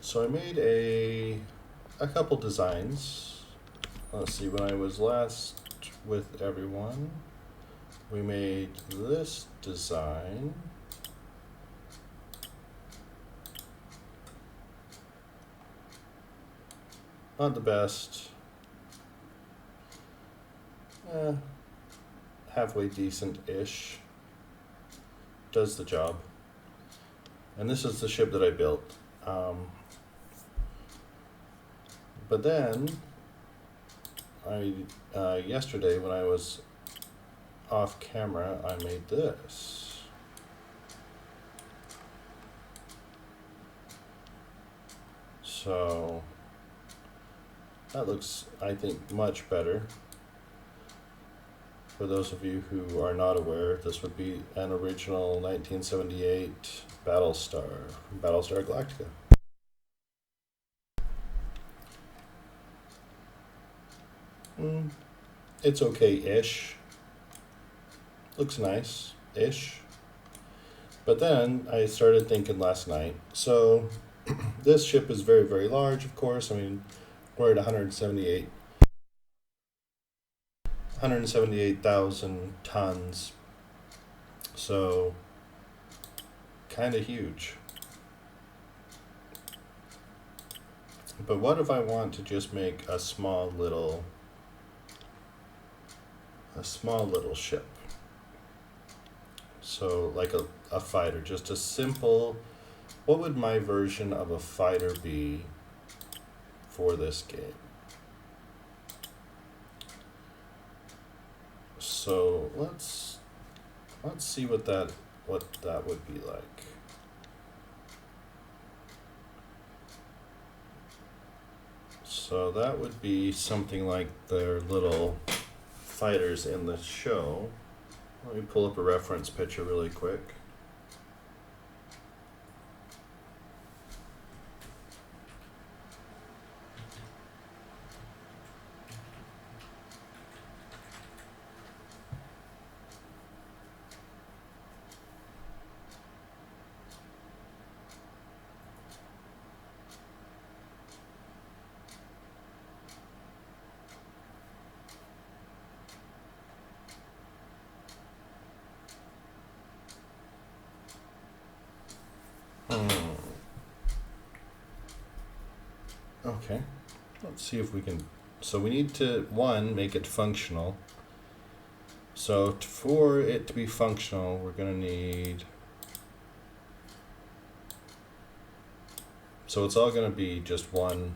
So I made a couple designs. Let's see, when I was last with everyone, we made this design. Not the best. Halfway decent-ish. Does the job. And this is the ship that I built. But then, yesterday when I was off camera, I made this. So that looks, I think, much better. For those of you who are not aware, this would be an original 1978 Battlestar from Battlestar Galactica. It's okay-ish. Looks nice-ish. But then I started thinking last night. So this ship is very, very large, of course. I mean, we're at 178,000 tons. So kind of huge. But what if I want to just make a small little ship? So like a fighter, just a simple, what would my version of a fighter be for this game? So let's see what that would be like. So that would be something like their little fighters in the show. Let me pull up a reference picture really quick. Okay, let's see if we can. So we need to, one, make it functional. So for it to be functional, we're going to need. So it's all going to be just one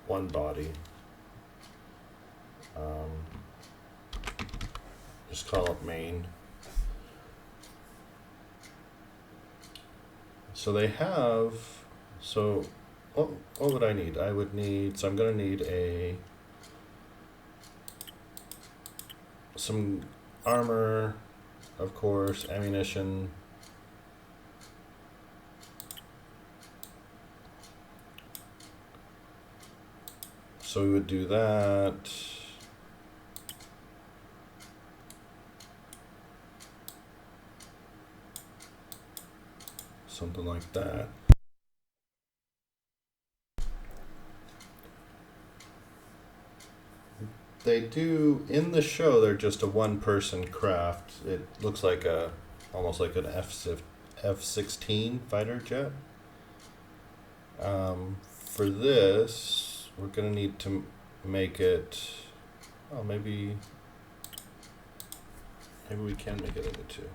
body. Just call it main. So they have. So what would I need? I would need. So I'm going to need some armor, of course, ammunition. So we would do that. Something like that. They do, in the show, they're just a one-person craft. It looks like almost like an F-16 fighter jet. For this, we're gonna need to make it, maybe we can make it into two.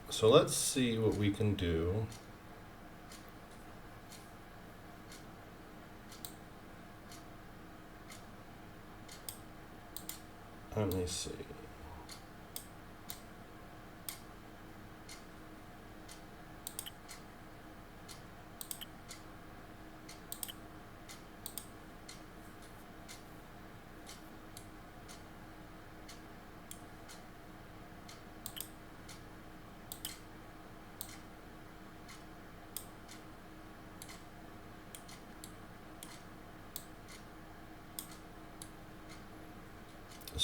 So let's see what we can do. Let me see.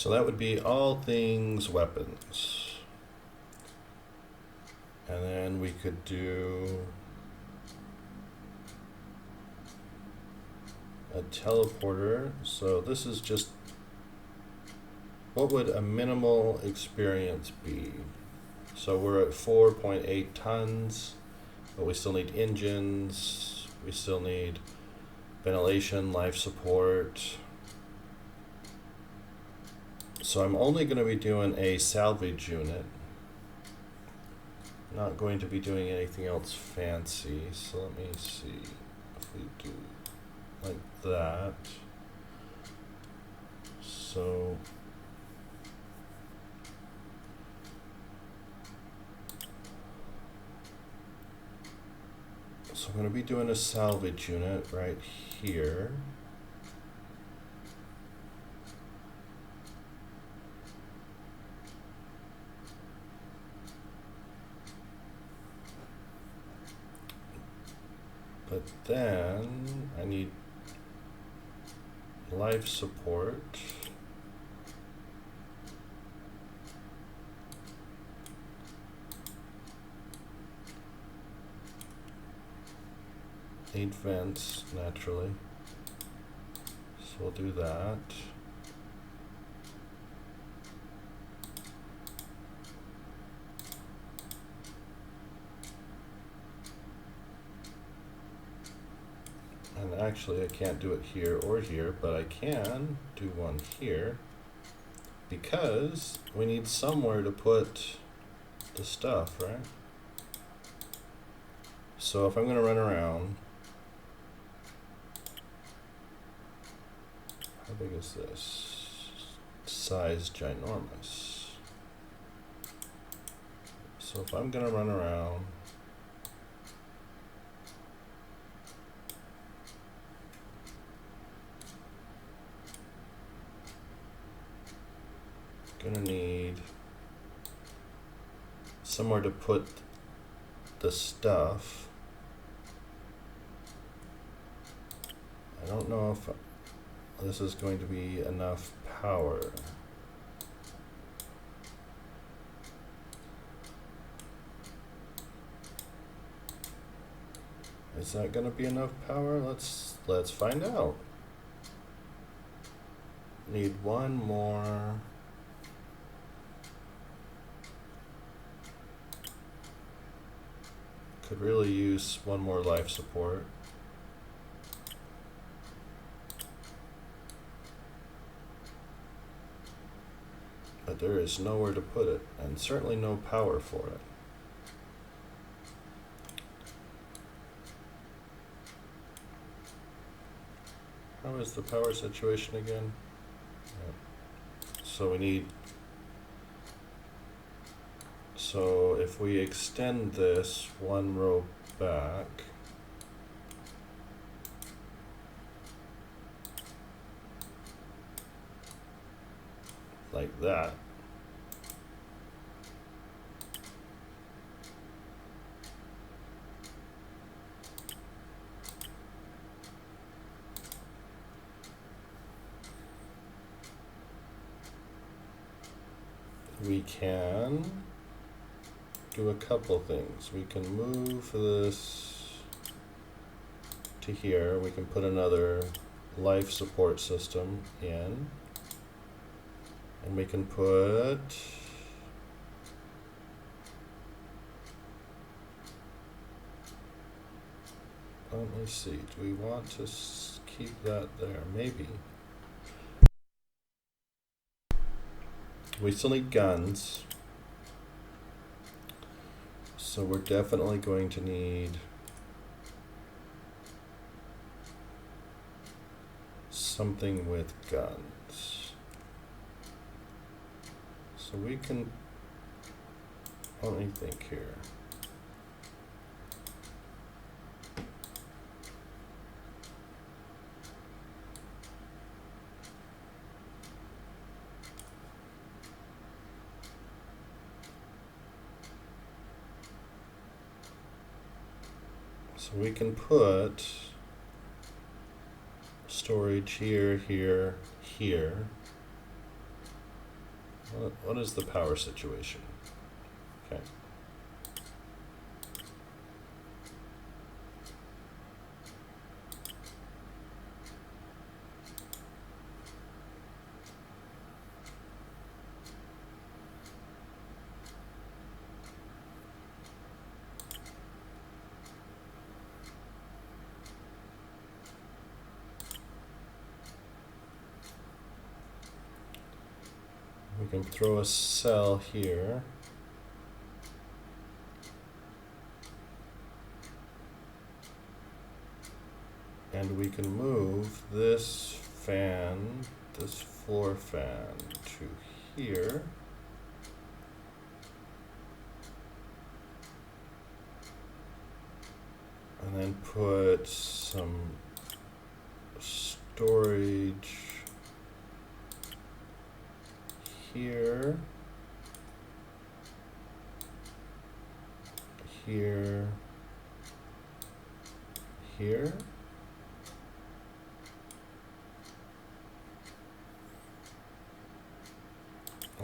So that would be all things weapons. And then we could do a teleporter. So this is just, what would a minimal experience be? So we're at 4.8 tons, but we still need engines, we still need ventilation, life support. So I'm only going to be doing a salvage unit. Not going to be doing anything else fancy. So let me see if we do like that. So I'm going to be doing a salvage unit right here. But then I need life support. Need vents, naturally. So we'll do that. And actually I can't do it here or here, but I can do one here because we need somewhere to put the stuff, right? So if I'm going to run around, how big is this? Size ginormous. So if I'm going to run around, gonna need somewhere to put the stuff. I don't know if this is going to be enough power. Is that gonna be enough power? Let's find out. Need one more. Could really use one more life support. But there is nowhere to put it, and certainly no power for it. How is the power situation again? Yep. So we need, so if we extend this one row back, like that, we can do a couple things. We can move this to here. We can put another life support system in. And we can put let me see, do we want to keep that there? Maybe. We still need guns. So we're definitely going to need something with guns. So we can, let me think here. So we can put storage here, here, here. What is the power situation? Okay. We can throw a cell here. And we can move this fan, this floor fan, to here. And then put some storage here, here, here.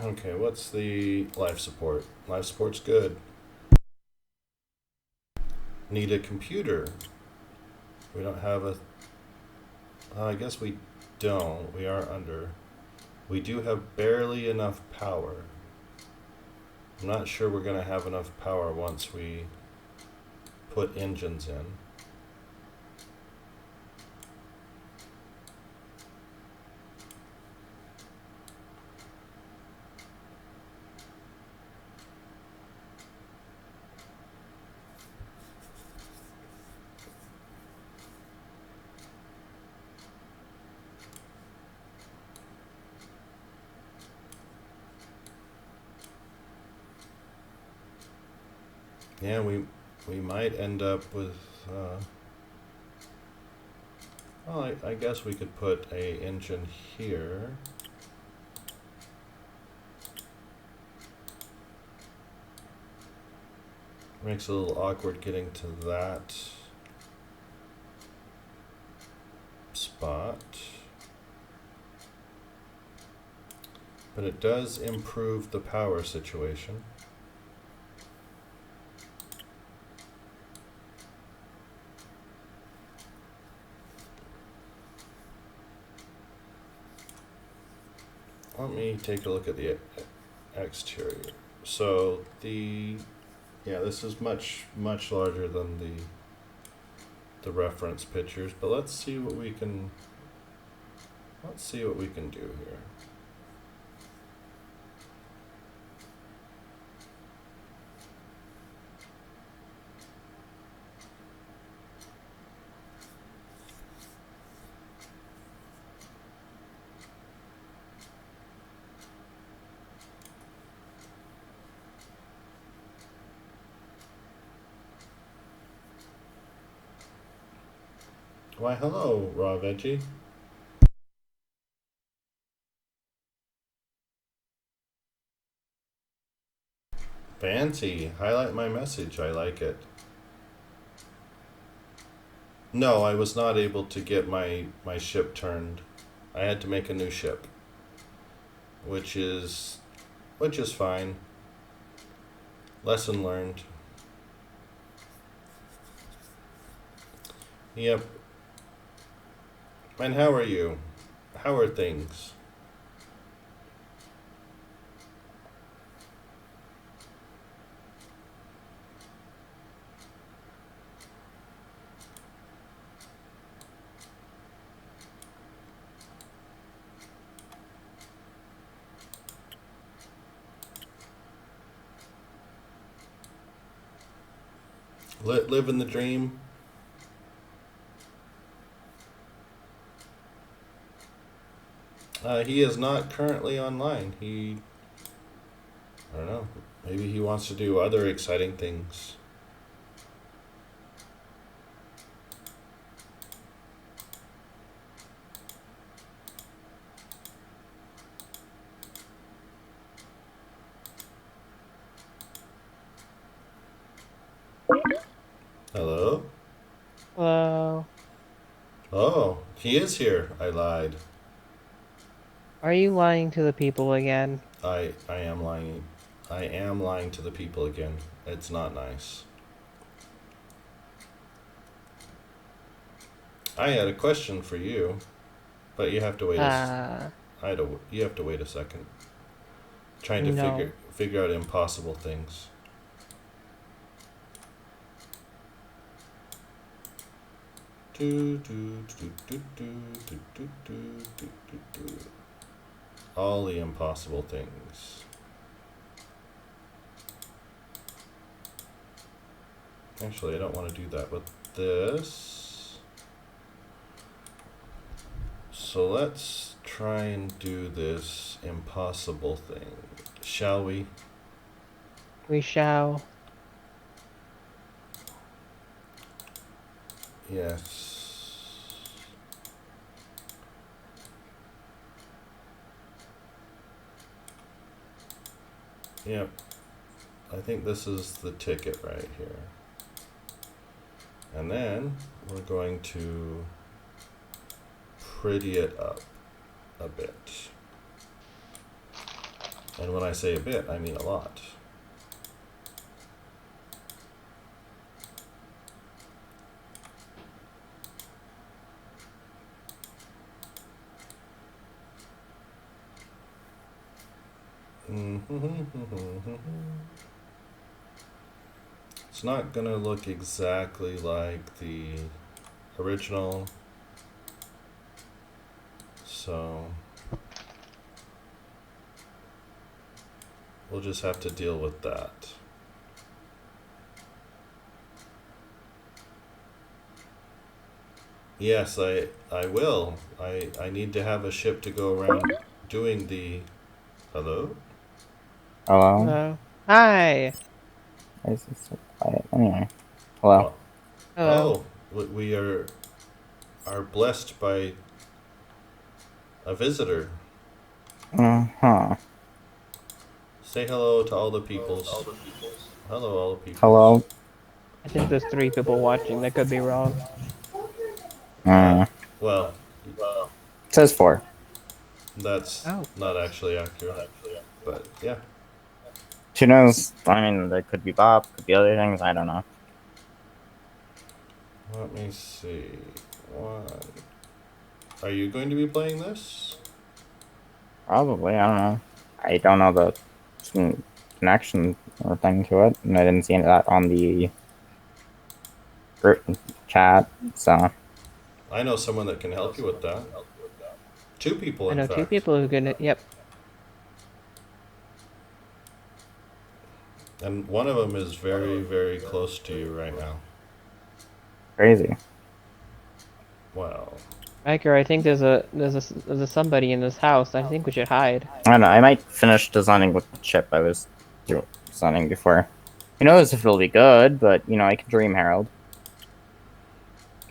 Okay, what's the life support? Life support's good. Need a computer. We don't have a... I guess we don't. We are under. We do have barely enough power. I'm not sure we're going to have enough power once we put engines in. Yeah, we might end up with, well, I guess we could put a engine here. Makes it a little awkward getting to that spot. But it does improve the power situation. Let me take a look at the exterior. So yeah, this is much larger than the reference pictures, but let's see what we can do here. Why, hello, Raw Veggie. Fancy. Highlight my message. I like it. No, I was not able to get my ship turned. I had to make a new ship, which is fine. Lesson learned. Yep. And how are you? How are things? Living the dream. He is not currently online. I don't know. Maybe he wants to do other exciting things. Hello? Hello. Oh, he is here. I lied. Are you lying to the people again? I am lying. I am lying to the people again. It's not nice. I had a question for you, but you have to wait you have to wait a second. Trying to no. figure out impossible things. All the impossible things. Actually, I don't want to do that with this. So let's try and do this impossible thing. Shall we? We shall. Yes. Yep. I think this is the ticket right here. And then we're going to pretty it up a bit. And when I say a bit, I mean a lot. It's not gonna look exactly like the original, so we'll just have to deal with that. Yes, I will. I need to have a ship to go around doing the... Hello? Hello? Hello. Hi. Why is this so quiet? Anyway. Hello? What? Hello. Oh, we are blessed by a visitor. Uh-huh. Say hello to all the peoples. Hello, all the peoples. Hello? I think there's 3 people watching. That could be wrong. Uh, Uh, well, it says 4. that's Oh. not actually accurate, but yeah. Who knows? I mean, there could be Bob, could be other things, I don't know. Let me see. One. Are you going to be playing this? Probably, I don't know. I don't know the connection or thing to it, and I didn't see that on the group chat, so... I know someone that can help you with that. 2 people, I in know 2 fact. people who can. Yep. And one of them is very, very close to you right now. Crazy. Wow. Riker, I think there's a somebody in this house. I think we should hide. I don't know, I might finish designing with the chip I was designing before. Who knows if it'll be good, but, you know, I can dream, Harold.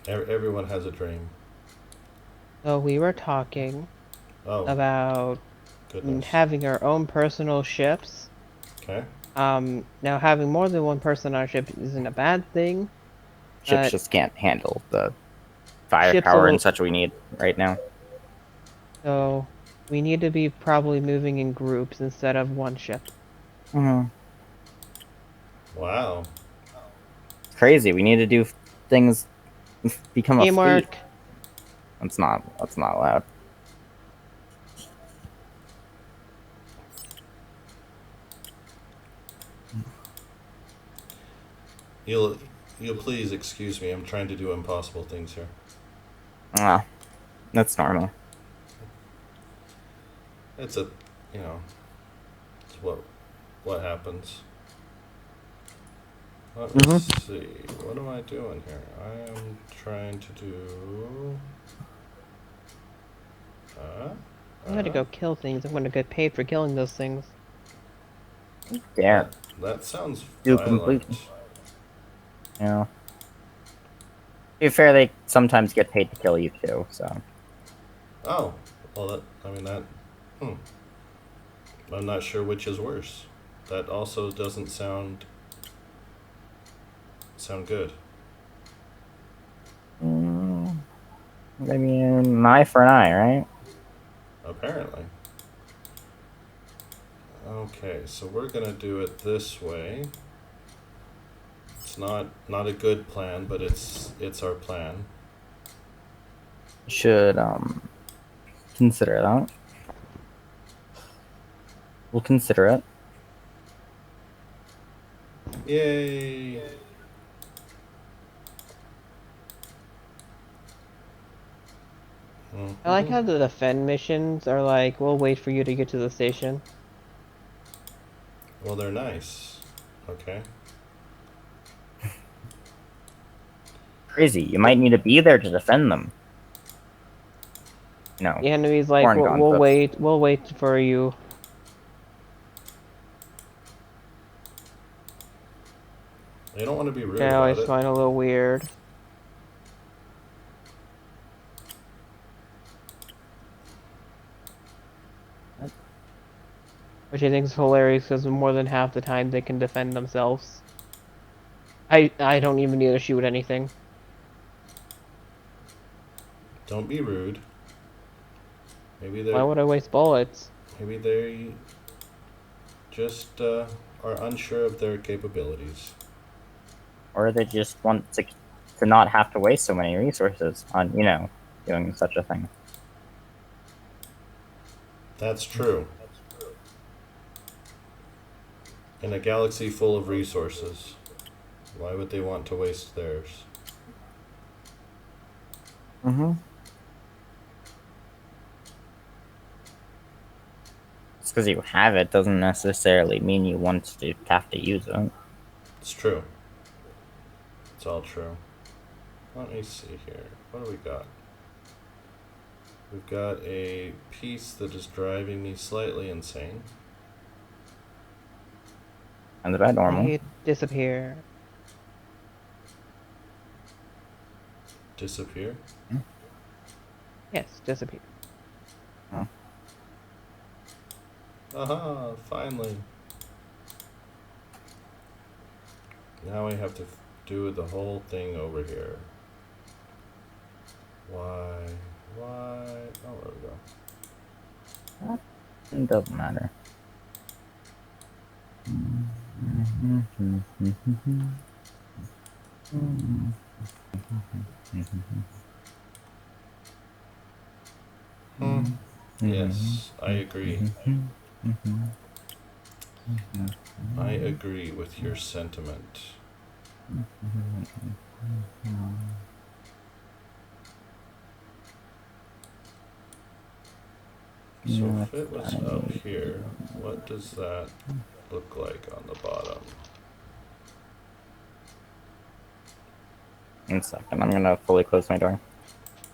Everyone has a dream. So we were talking Oh, about goodness. having our own personal ships. Okay. Now having more than one person on our ship isn't a bad thing. Ships But just can't handle the ships firepower and will. such we need right now. So we need to be probably moving in groups instead of one ship. Mm-hmm. Wow. Crazy. We need to do things, become a fleet. Teamwork. That's not allowed. You'll please excuse me. I'm trying to do impossible things here. Ah, that's normal. It's you know, it's what happens. Let me see. What am I doing here? I am trying to do. I'm gonna go kill things. I'm gonna get paid for killing those things. Dare. That sounds Do violent. complete. You know. To be fair, they sometimes get paid to kill you too, so. Oh, well, I mean that. Hmm. I'm not sure which is worse. That also doesn't sound good. I mean, an eye for an eye, right? Apparently. Okay, so we're gonna do it this way. It's not a good plan, but it's our plan. Should consider that. We'll consider it. Yay! I like how Mhm. the defend missions are like, we'll wait for you to get to the station. Well, they're nice. Okay. Crazy. You might need to be there to defend them. No. The enemy's like, Foreign concepts. we'll wait for you. They don't want to be rude Which I about always it. find a little weird. Which I think is hilarious because more than half the time they can defend themselves. I don't even need to shoot anything. Don't be rude. Maybe Why they're would I waste bullets? maybe they just are unsure of their capabilities. Or they just want to not have to waste so many resources on, doing such a thing. That's true. In a galaxy full of resources, why would they want to waste theirs? Mm-hmm. Just because you have it doesn't necessarily mean you want to have to use it. It's true. It's all true. Let me see here. What do we got? We've got a piece that is driving me slightly insane. And about normal. They disappear. Disappear? Yes, disappear. Oh. Aha! Finally! Now we have to do the whole thing over here. Why? Why? Oh, there we go. It doesn't matter. Yes, I agree. I agree with your sentiment. So if it was up here, what does that look like on the bottom? In a second, I'm gonna fully close my door.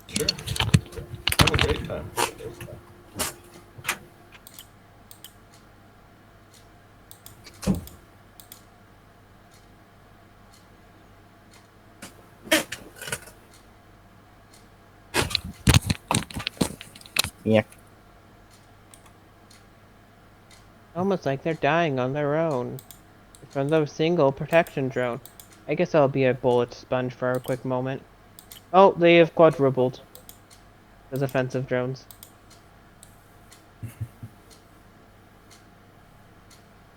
Sure. Have a great time. Yeah. Almost like they're dying on their own. From the single protection drone. I guess I'll be a bullet sponge for a quick moment. Oh, they have quadrupled. Those offensive drones.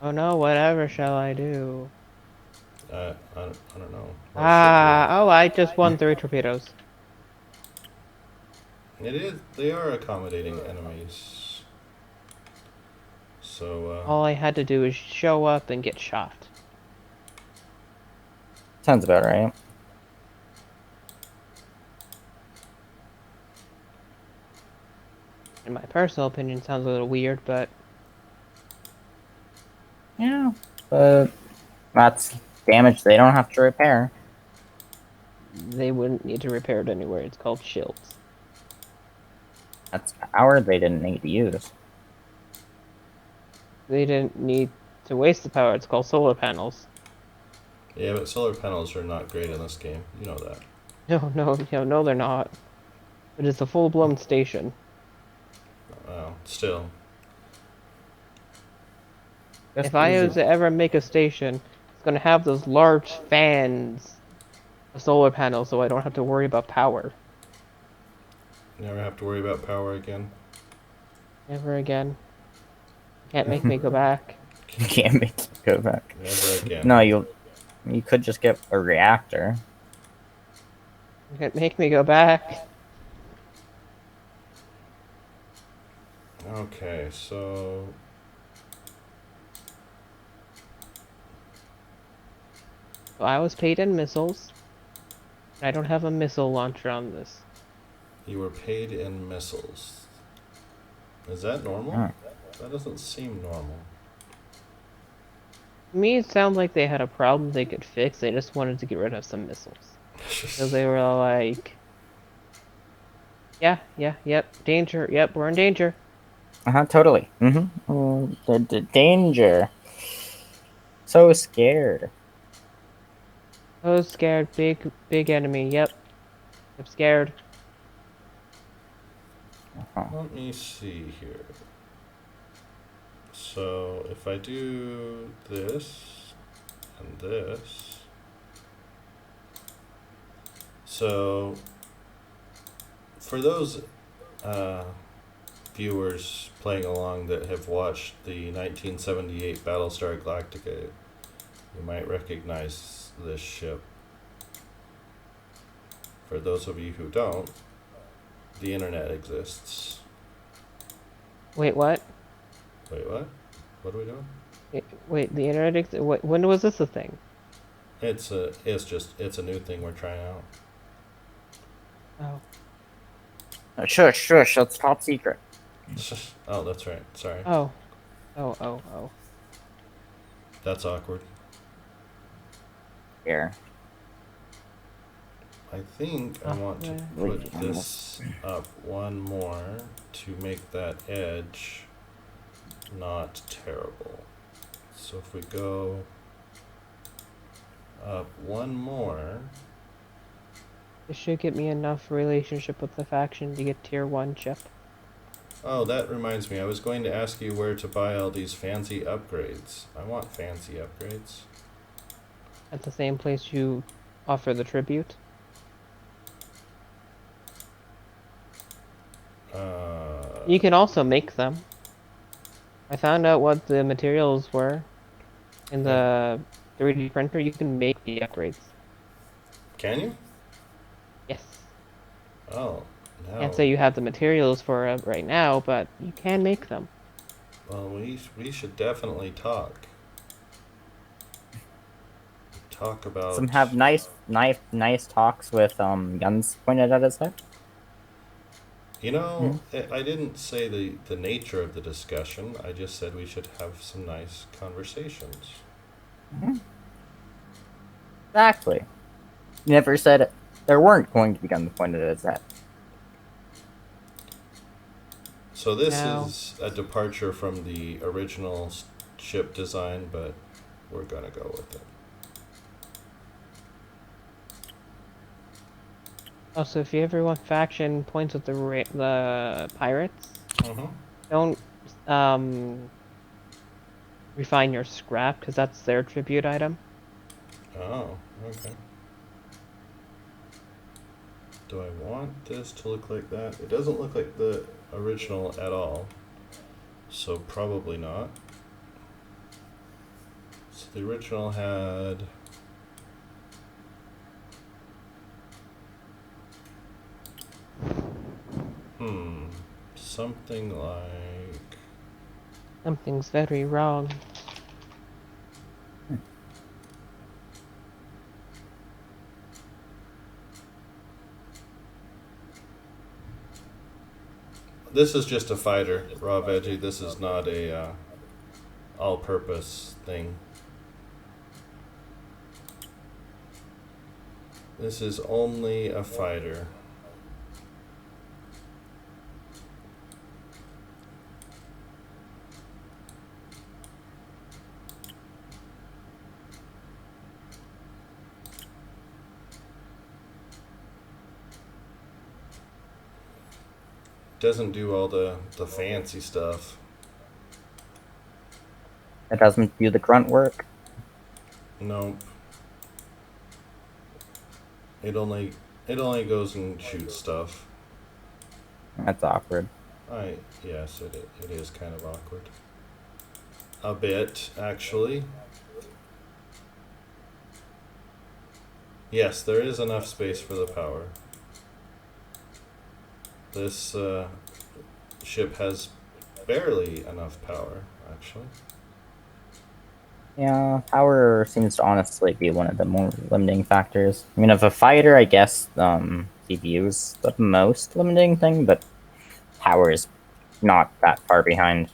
Oh no, whatever shall I do? I don't know. Oh, I just won 3 torpedoes. It is. They are accommodating enemies. So, All I had to do is show up and get shot. Sounds about right. In my personal opinion, sounds a little weird, but Yeah. But that's damage they don't have to repair. they wouldn't need to repair it anywhere. It's called shields. That's power they didn't need to use. They didn't need to waste the power. It's called solar panels. yeah, but solar panels are not great in this game. You know that. No, they're not. But it's a full-blown station. Still. Just If I easy. was to ever make a station, it's gonna have those large fans of solar panels, so I don't have to worry about power Never have to worry about power again. ever again. Can't make me go back. You can't make it go back. Never again. No, you could just get a reactor. You can't make me go back. Okay, so So I was paid in missiles. I don't have a missile launcher on this. you were paid in missiles. Is that normal? Hmm. That doesn't seem normal. To me, it sounds like they had a problem they could fix. They just wanted to get rid of some missiles. So they were like, yeah, yep, danger, yep, we're in danger. Totally. The danger. So scared. Oh, scared, big enemy, yep. I'm scared. Let me see here. So if I do this and this, so for those viewers playing along that have watched the 1978 Battlestar Galactica, you might recognize this ship. For those of you who don't, the internet exists. Wait, what? Wait, what? What are we doing? Wait, the internet, when was this a thing? It's a new thing we're trying out. Oh. Shush, that's top secret. Oh, that's right. Sorry. Oh. That's awkward. Here. I think I want to put this up one more to make that edge not terrible. So if we go up one more, This should get me enough relationship with the faction to get tier 1 chip. oh, that reminds me, I was going to ask you where to buy all these fancy upgrades. I want fancy upgrades. At the same place you offer the tribute. You can also make them. I found out what the materials were in the 3D printer. You can make the upgrades. Can you? Yes. Oh, no. Can't say you have the materials for it right now, but you can make them. Well, we should definitely talk. Talk about Some have nice talks with guns pointed at his head. You know, I didn't say the nature of the discussion. I just said we should have some nice conversations. Exactly. You never said there weren't going to be guns pointed at his head. So this No. is a departure from the original ship design, but we're gonna go with it. Oh, so if you ever want faction points with the pirates, Mm-hmm. don't refine your scrap because that's their tribute item. Oh, okay. Do I want this to look like that? It doesn't look like the original at all, so probably not. So the original had something like Something's very wrong. this is just a fighter, raw veggie. This is not a all-purpose thing. This is only a fighter. Doesn't do all the fancy stuff. It doesn't do the grunt work. Nope. It only goes and shoots stuff. That's awkward. Yes, it is kind of awkward. a bit, actually. Yes, there is enough space for the power. This ship has barely enough power, actually. Yeah, power seems to honestly be one of the more limiting factors. I mean, of a fighter, I guess CPU's the most limiting thing, but power is not that far behind.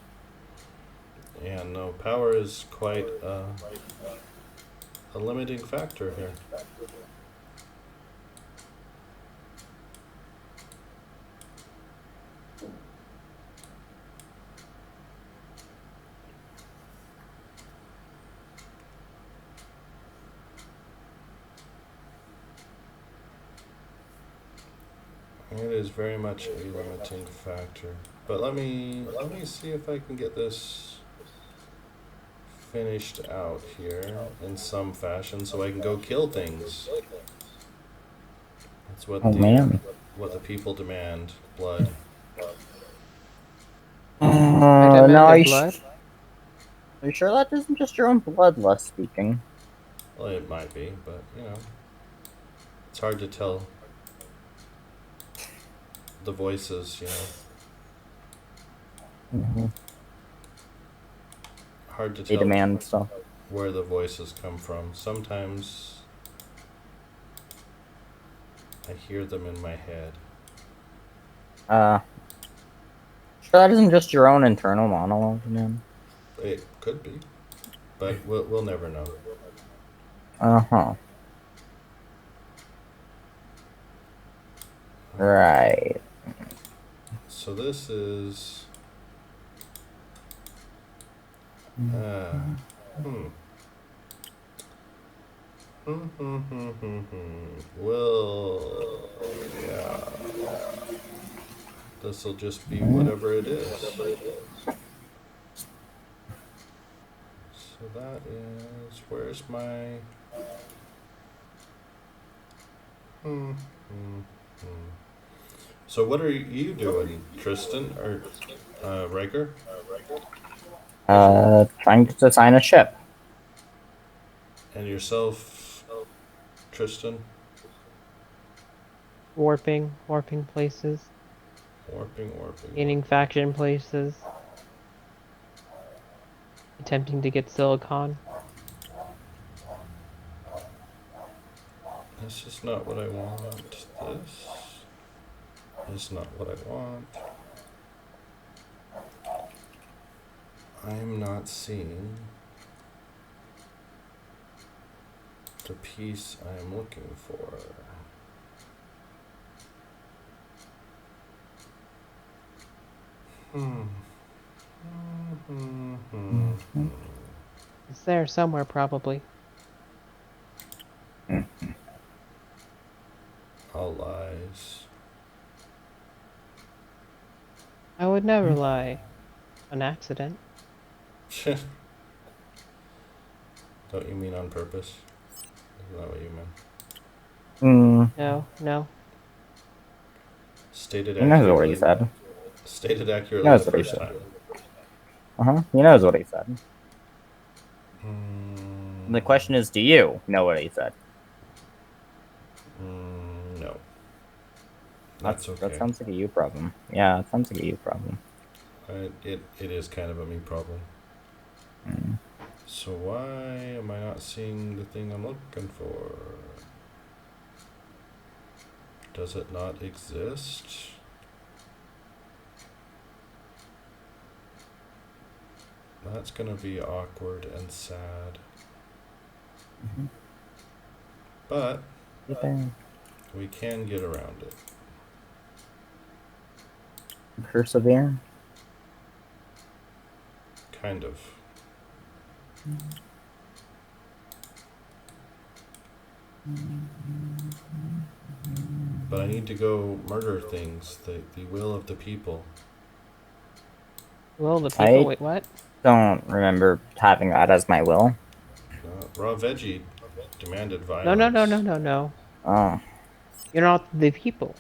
And no, power is quite a limiting factor here. It is very much a limiting factor. But let me see if I can get this finished out here in some fashion so I can go kill things. That's what Oh man. what the people demand. Blood. I No, demanded blood. are you sure that isn't just your own bloodlust speaking? Well, it might be, but you know, it's hard to tell the voices. You know, Mm-hmm. hard to They tell demand stuff. where the voices come from. Sometimes I hear them in my head. Sure that isn't just your own internal monologue, man. It could be, but we'll never know. Uh-huh. Right. So this is. Hmm. Well, yeah. This'll just be whatever it is. So that is. Where's my. So what are you doing, Tristan or Riker? Trying to design a ship. And yourself, Tristan? Warping places. Warping. Gaining faction places. Attempting to get silicon. This is not what I want. This is not what I want. I'm not seeing the piece I am looking for. It's there somewhere, probably. All lies. I would never lie. An accident. Don't you mean on purpose? Isn't that what you meant? No. Stated He knows what he accurately. said. Stated He accurately knows the what he first said. time. He knows what he said. Mm, The question is, do you know what he said? no. That's okay. That sounds like a you problem. Yeah, it sounds like a you problem. It is kind of a me problem. So why am I not seeing the thing I'm looking for? Does it not exist? That's gonna be awkward and sad. But we can get around it. Persevere. Kind of. But I need to go murder things. The will of the people. Will the people? I- Wait, what? Don't remember having that as my will. Raw veggie demanded violence. No. Oh. You're not the people.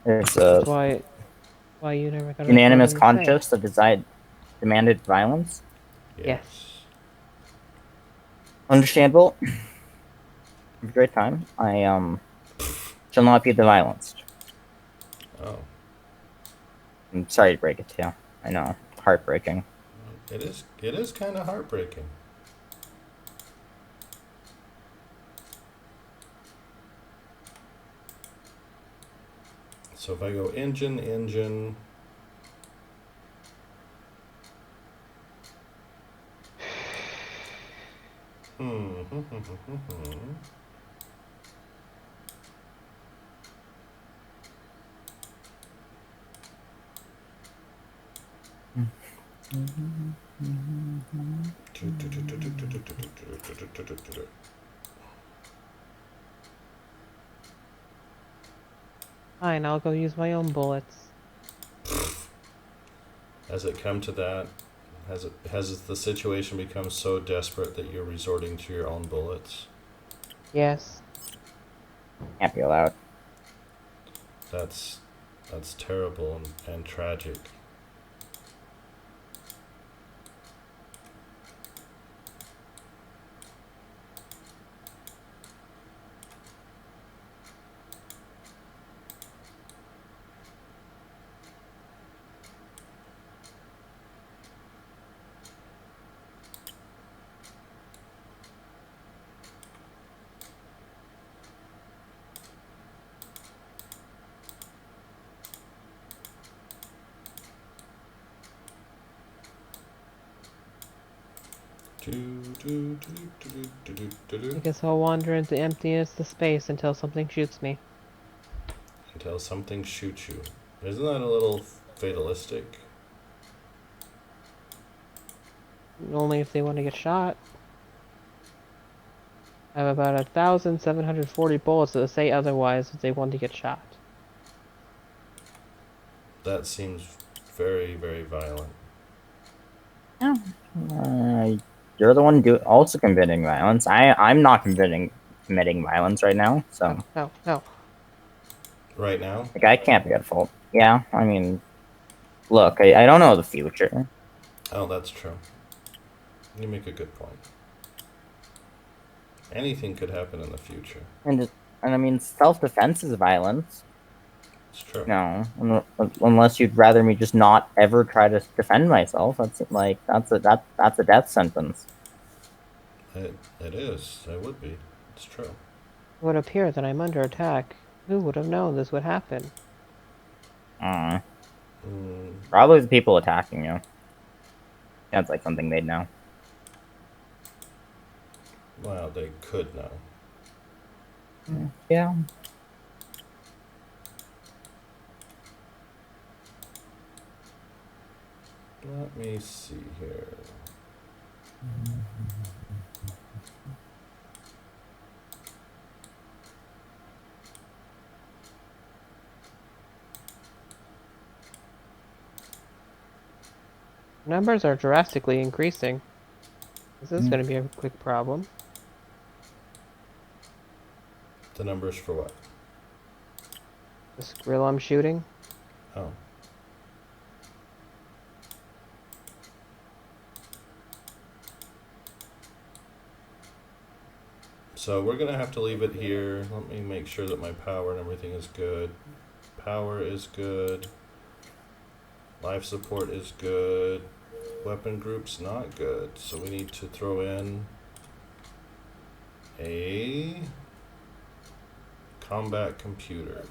There's That's a why you never got a unanimous vote in the Senate. conscience that decide. demanded violence. Yes. Understandable. Have a great time. I shall not be the violence. Oh, I'm sorry to break it to you. I know, heartbreaking. it is. It is kind of heartbreaking. So if I go engine. Hmm. Fine, I'll go use my own bullets. Has it come to that? Has the situation become so desperate that you're resorting to your own bullets? Yes. Can't be allowed. That's terrible and tragic. I guess I'll wander into emptiness, the space, until something shoots me. Until something shoots you. Isn't that a little fatalistic? Only if they want to get shot. I have about 1,740 bullets that say otherwise if they want to get shot. That seems very, very violent. Yeah. You're the one also committing violence. I'm not committing violence right now, so No. Right now? like I can't be at fault. Yeah, I mean, look, I don't know the future. Oh, that's true. You make a good point. Anything could happen in the future. And I mean, self-defense is violence. It's true. No, unless you'd rather me just not ever try to defend myself. That's a death sentence. It is. It would be. It's true. It would appear that I'm under attack. Who would have known this would happen? Mm. Mm, Probably the people attacking you. That's like something they'd know. well, they could know. Yeah. Let me see here. Numbers are drastically increasing. This is going to be a quick problem. The numbers for what? The skrill I'm shooting. Oh. So we're going to have to leave it here. Let me make sure that my power and everything is good. Power is good. Life support is good. Weapon group's not good. So we need to throw in a combat computer.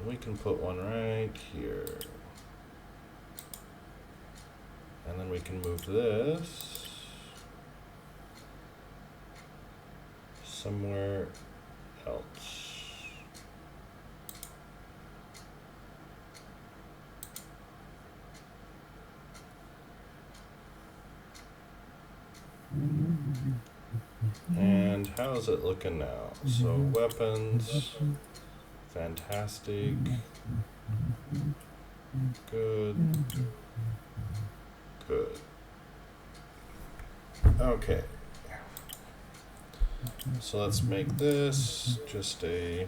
We can put one right here. And then we can move this somewhere else. And how's it looking now? So weapons, fantastic, good, good. Okay. So let's make this just a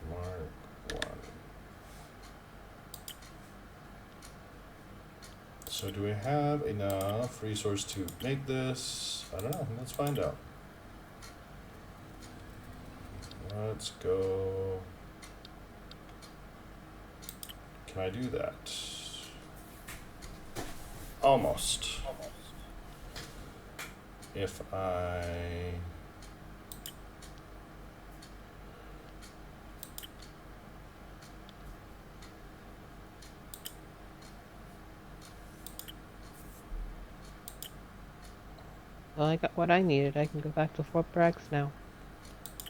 Mark 1. So do we have enough resource to make this? I don't know. Let's find out. Let's go. Can I do that? Almost. If I... Well, I got what I needed. I can go back to Fort Braggs now.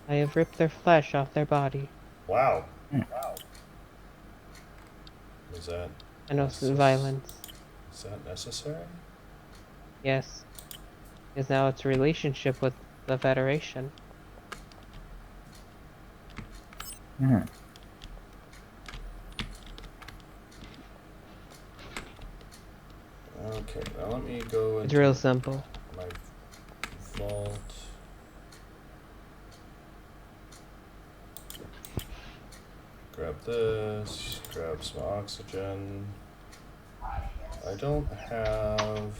I have ripped their flesh off their body. Wow. Wow. Is that... I know some violence. Is that necessary? Yes. Because now it's a relationship with the Federation. Hmm. Okay, now let me go It's into real simple. my vault. Grab this, grab some oxygen. I don't have...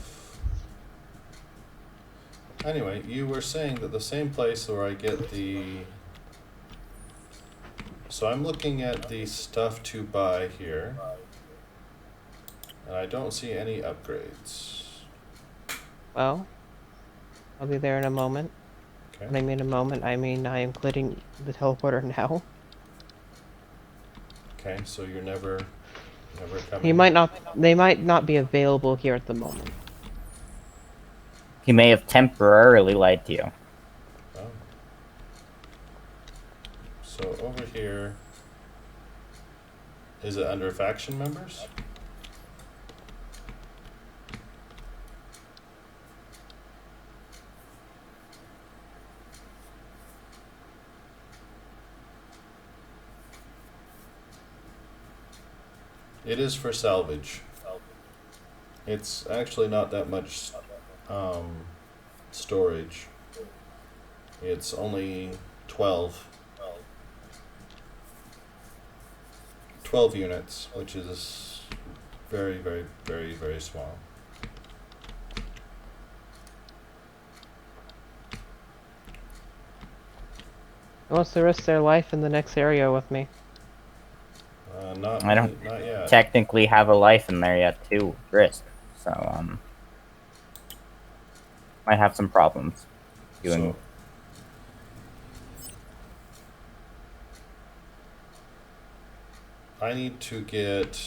Anyway, you were saying that the same place where I get the... So I'm looking at the stuff to buy here. And I don't see any upgrades. Well, I'll be there in a moment. Okay. When I mean a moment, I mean I am clicking the teleporter now. Okay, so you're never coming. They might not be available here at the moment. He may have temporarily lied to you. Oh. So over here, is it under faction members? It is for salvage. It's actually not that much storage. It's only 12 units, which is very, very, very, very small. Who wants to risk their life in the next area with me? Not yet. Technically have a life in there yet to risk, so might have some problems doing. I need to get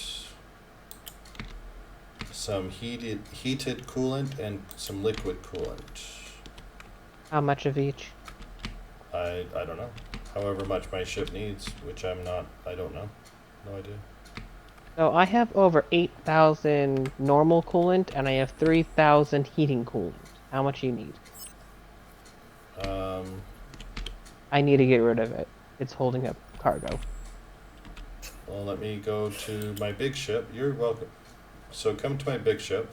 some heated coolant and some liquid coolant. How much of each? I don't know. However much my ship needs, which I don't know. No idea. So I have over 8,000 normal coolant, and I have 3,000 heating coolant. How much do you need? I need to get rid of it. It's holding up cargo. Well, let me go to my big ship. You're welcome. So come to my big ship.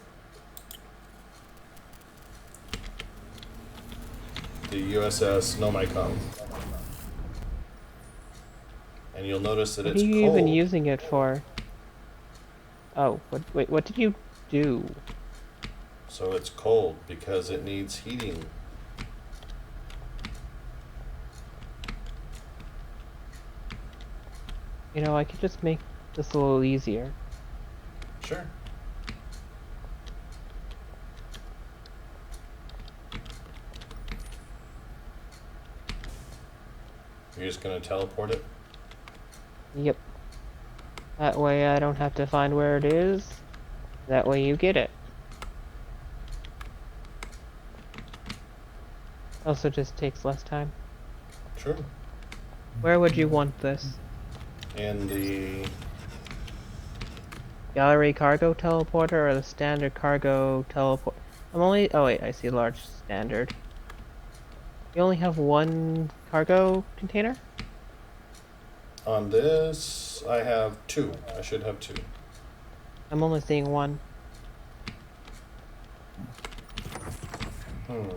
The USS Nomicon. And you'll notice that it's cold. What are you even using it for? Oh, wait, what did you do? So it's cold because it needs heating. You know, I could just make this a little easier. Sure. You're just gonna teleport it? Yep. That way I don't have to find where it is. That way you get it. Also just takes less time. Sure. Where would you want this? And the... Gallery cargo teleporter or the standard cargo teleport? I'm only. Oh wait, I see large standard. You only have one cargo container? On this, I have 2. I should have 2. I'm only seeing one. Hmm.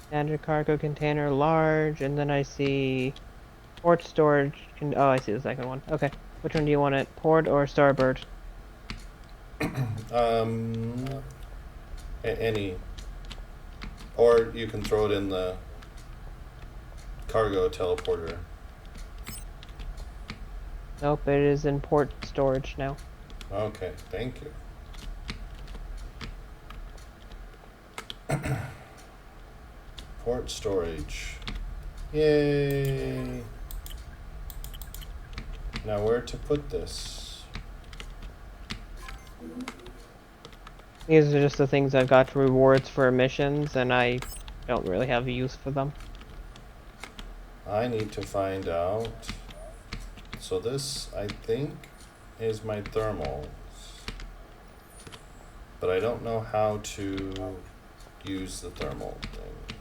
Standard cargo container, large, and then I see port storage. Oh, I see the second one. Okay. Which one do you want it? Port or starboard? Um, any. Or you can throw it in the cargo teleporter. Nope, it is in port storage now. Okay, thank you. Port storage. Yay! Now where to put this? These are just the things I've got rewards for missions, and I don't really have a use for them. I need to find out. So this, I think, is my thermals. But I don't know how to use the thermal thing.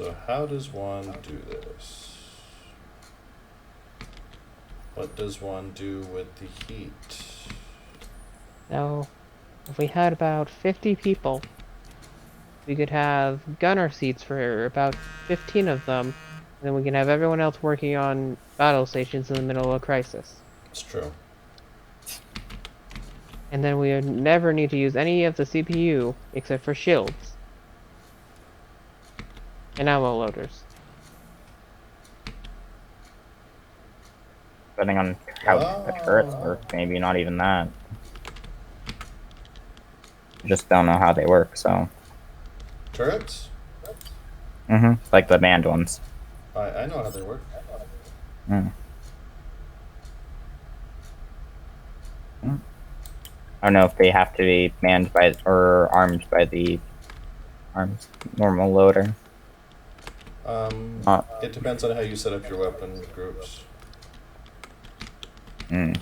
So how does one do this? What does one do with the heat? Now, if we had about 50 people, we could have gunner seats for about 15 of them, and then we can have everyone else working on battle stations in the middle of a crisis. It's true. And then we would never need to use any of the CPU except for shields and ammo loaders. Depending on how the turrets work, maybe not even that. Just don't know how they work, so. Turrets? Like the manned ones. I know how they work. Mm. I don't know if they have to be manned by or armed by the normal loader. It depends on how you set up your weapon groups. Mm.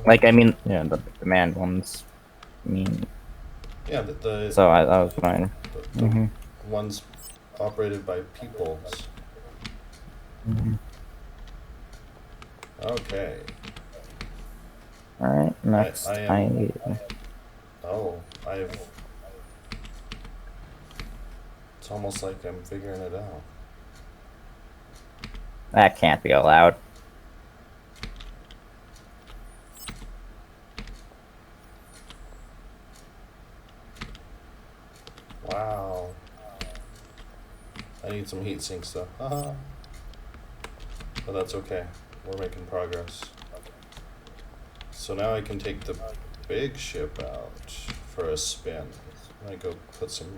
Like, I mean, yeah, the manned ones. I mean, Yeah, the so that was fine. the ones operated by peoples. Okay. Alright, next I am- Oh, it's almost like I'm figuring it out. That can't be allowed. Wow. I need some heat sinks though. Haha. But that's okay. We're making progress. So now I can take the big ship out for a spin. I'm gonna go put some.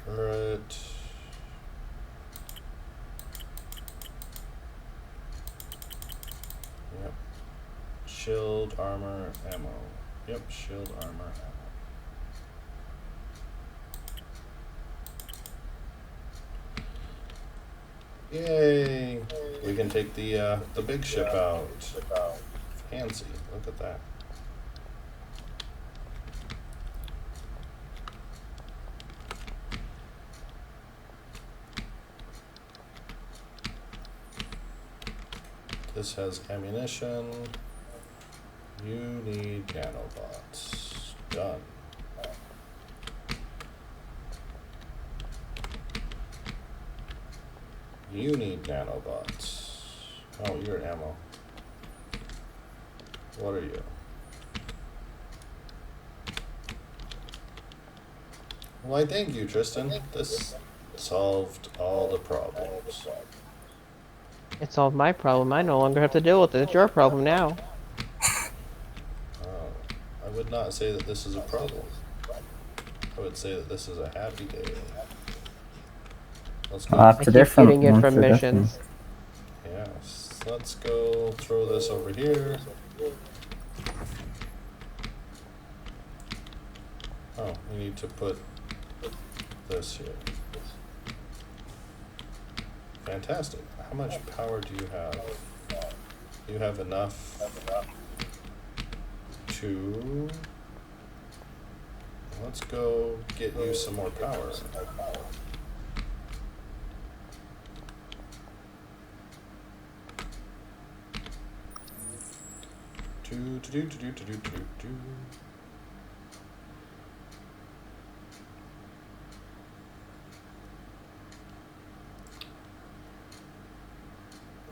Turret. Yep. Shield, armor, ammo. Yep, shield, armor, ammo. Yay! We can take the big ship out. Fancy. Look at that. This has ammunition. You need nanobots. Done. You need nanobots. Oh, you're ammo. What are you? Why, thank you, Tristan. This solved all the problems. It solved my problem. I no longer have to deal with it. It's your problem now. not say that this is a problem. I would say that this is a happy day. Let's go. I keep getting it from missions. Yes. Let's go throw this over here. Oh, we need to put this here. Fantastic. How much power do you have? You have enough to... Let's go get you some more power.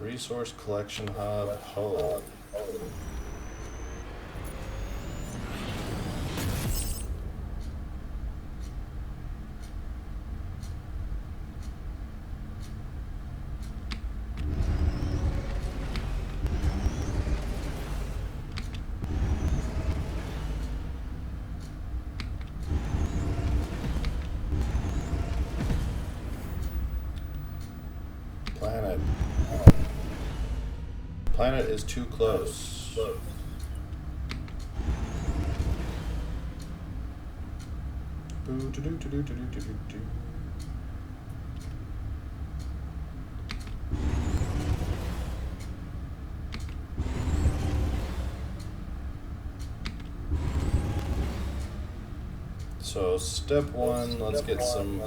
Resource collection hub. Oh. Planet. Planet is too close. So step one, let's get some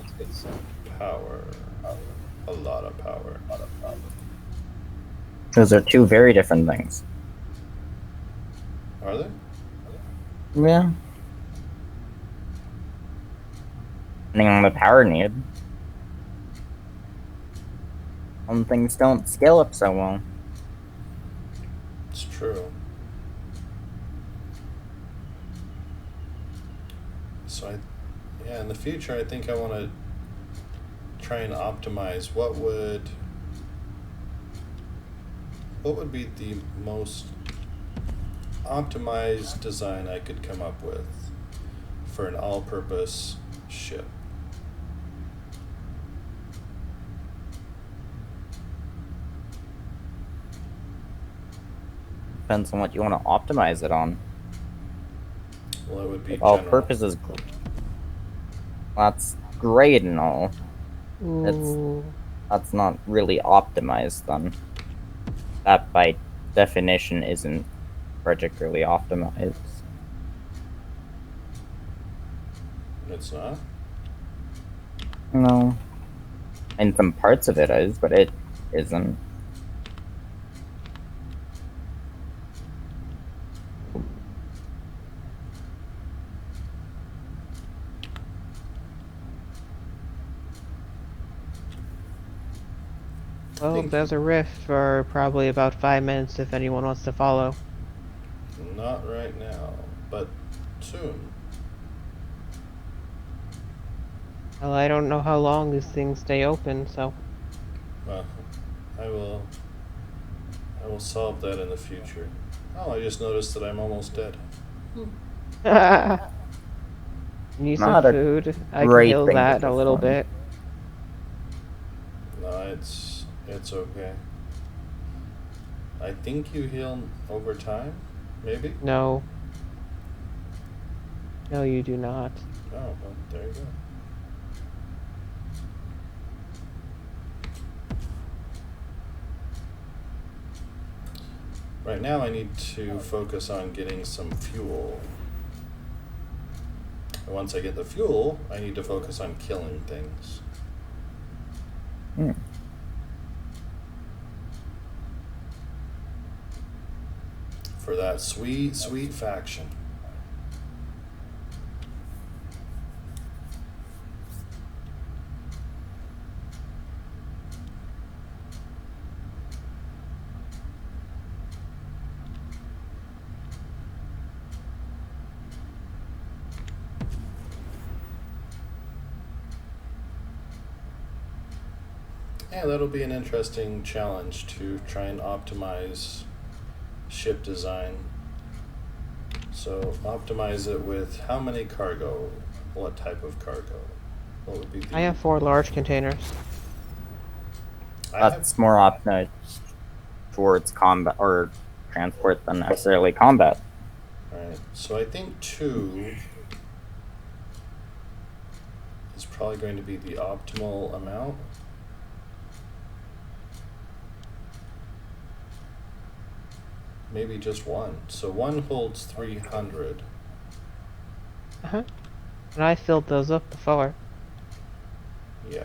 power. A lot of power. Those are two very different things. Are they? Yeah. Depending on the power need. Some things don't scale up so well. It's true. So yeah, in the future, I think I want to try and optimize what would be the most optimized design I could come up with for an all-purpose ship. Depends on what you want to optimize it on. Well, it would be All general. purposes. That's great and all. Ooh. That's not really optimized then. That by definition isn't particularly optimized. It's not? No. And some parts of it is, but it isn't. Well, there's a rift for probably about 5 minutes if anyone wants to follow. Not right now, but soon. Well, I don't know how long these things stay open, so... Well, I will solve that in the future. Oh, I just noticed that I'm almost dead. Need Not some a food. I can great heal thing that with a this little one. bit. No, it's okay. I think you heal over time, maybe? No. No, you do not. Oh, well, there you go. Right now I need to focus on getting some fuel. And once I get the fuel, I need to focus on killing things. For that sweet, sweet faction. Yeah, that'll be an interesting challenge to try and optimize ship design So optimize it with how many cargo? What type of cargo? What would be the? I have 4 large containers. I have. That's more optimized towards combat or transport than necessarily combat. Alright, so I think 2 is probably going to be the optimal amount. Maybe just 1. So 1 holds 300. Uh-huh. And I filled those up before. Yeah.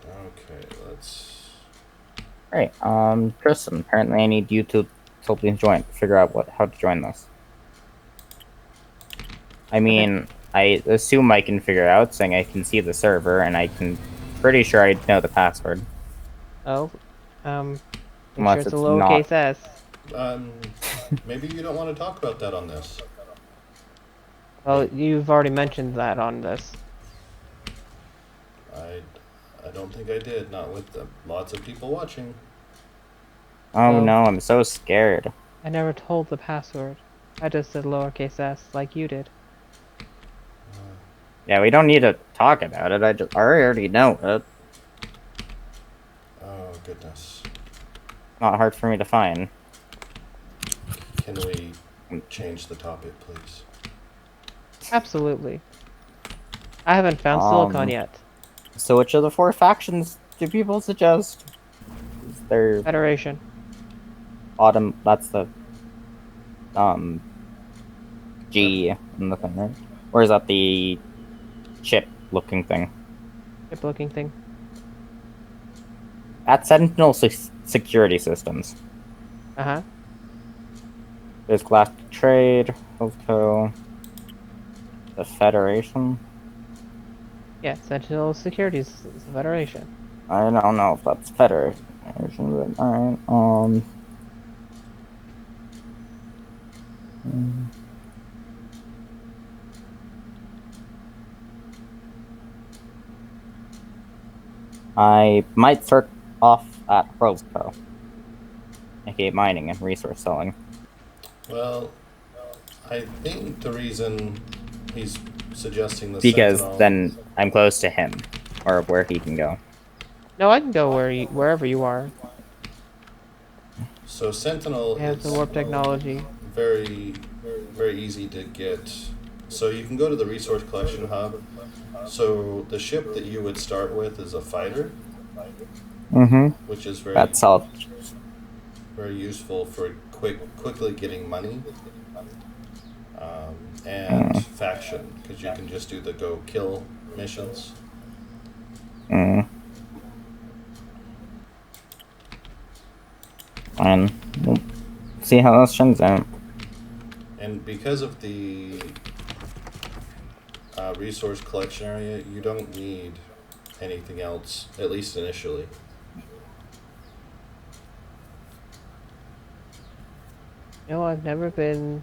Okay, let's. Right. Tristan, apparently I need you to help me figure out how to join this. I mean, I assume I can figure it out, saying I can see the server, and pretty sure I know the password. Oh, make Unless sure it's a it's lowercase not. s. Maybe you don't want to talk about that on this. Well, you've already mentioned that on this. I don't think I did. Not with lots of people watching. Oh Well, no, I'm so scared. I never told the password. I just said lowercase s like you did. Yeah, we don't need to talk about it. I already know it. Oh goodness. Not hard for me to find. Can we change the topic, please? Absolutely. I haven't found silicon Um, yet. So which of the 4 factions do people suggest? Is there Federation. autumn? That's the G in the thing, right? Or is that the chip-looking thing? Chip-looking thing. At Sentinel Security Systems. Uh-huh. There's Galactic Trade, Healthco, the Federation. Yeah, Sentinel Securities Federation. I don't know if that's Federation, but alright, I might start off at Healthco, aka mining and resource selling. Well, I think the reason he's suggesting the Because Sentinel. then I'm close to him, or where he can go. No, I can go wherever you are. So Sentinel It has the is warp technology. very, very easy to get. So you can go to the resource collection hub. So the ship that you would start with is a fighter, Mm-hmm. which is very That's all. very useful for quickly getting money. And faction, because you can just do the go kill missions. And we'll see how this turns out. And because of the resource collection area, you don't need anything else, at least initially. No, I've never been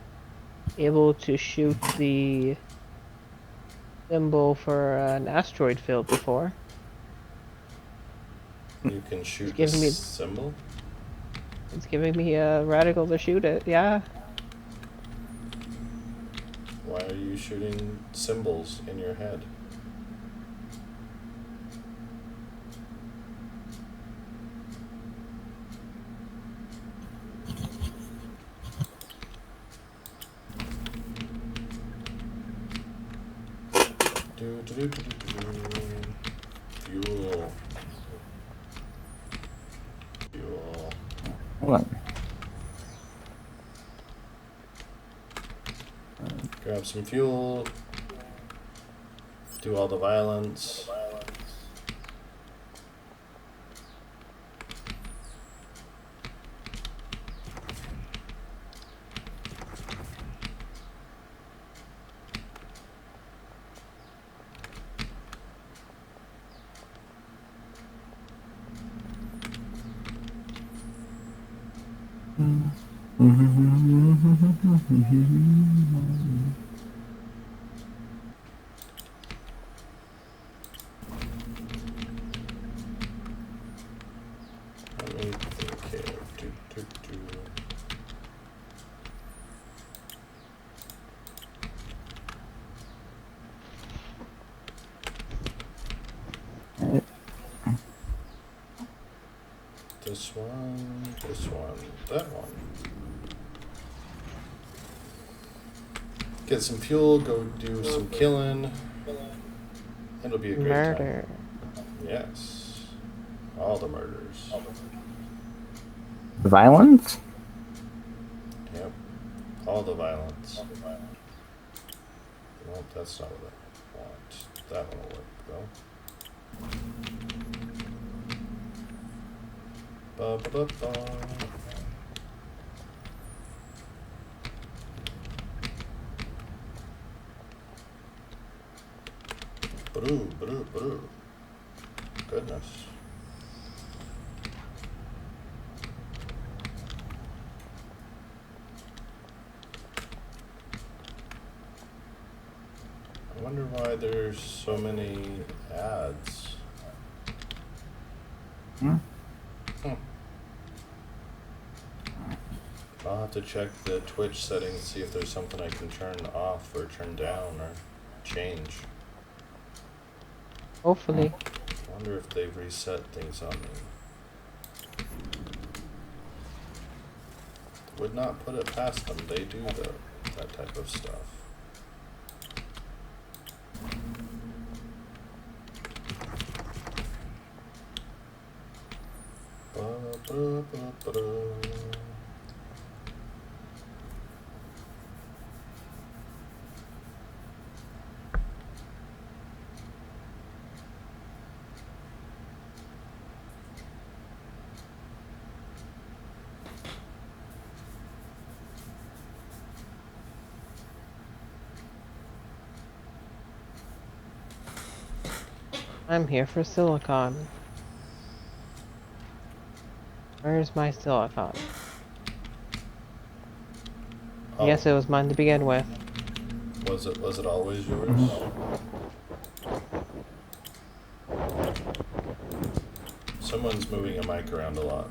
able to shoot the symbol for an asteroid field before. You can shoot the giving me- symbol. It's giving me a radical to shoot it, yeah. Why are you shooting symbols in your head? Fuel. Fuel. Hold on. Grab some fuel. Do all the violence. Okay. This one, that one. Get some fuel, go do some killing. It'll be a great Murder. time. Yes. All the murders. Violence? Yep. All the violence. Well, that's not what I want. That one will work, though. Ba ba ba ba. Broo, broo, broo. Goodness. I wonder why there's so many ads. Hmm? I'll have to check the Twitch settings, see if there's something I can turn off or turn down or change. Hopefully. I wonder if they've reset things on me. Would not put it past them. They do that type of stuff. Ba-ba-ba-ba. I'm here for silicon. Where's my silicon? Oh, Yes, it was mine to begin with. was it always yours? Someone's moving a mic around a lot.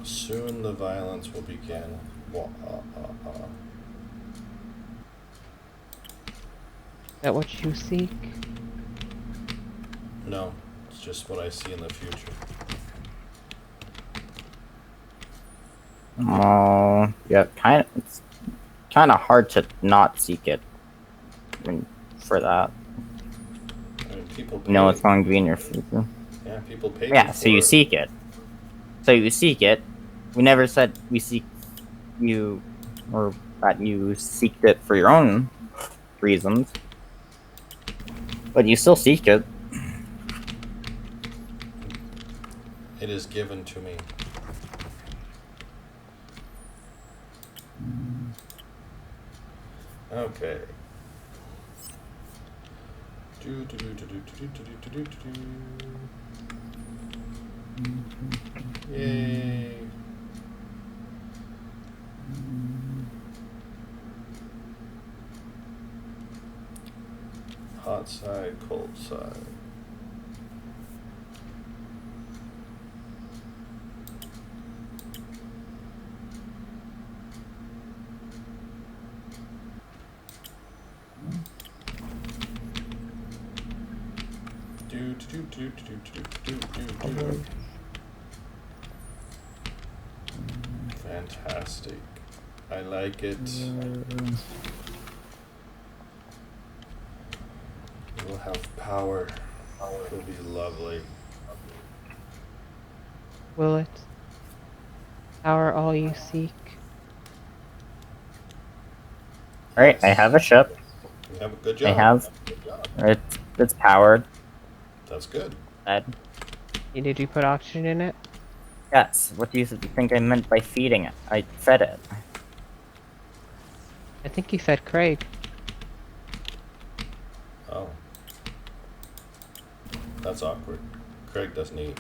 Soon the violence will begin. Is that what you seek? No, it's just what I see in the future. Yeah, it's kind of hard to not seek it. I mean, for that. I mean, people pay. You know it's going to be in your future. Yeah, people pay. Yeah, so you seek it. So you seek it. We never said we seek you, or that you seeked it for your own reasons. But you still seek it. It is given to me. Okay. Yay. Hot side, cold side. Fantastic. I like it. We'll have power. It'll be lovely. Will it? Power all you seek? Alright, I have a ship. You have a good job. I have. It's powered. That's good. Dead. Did you put oxygen in it? Yes. What do you think I meant by feeding it? I fed it. I think you fed Craig. Oh. That's awkward. Craig doesn't eat.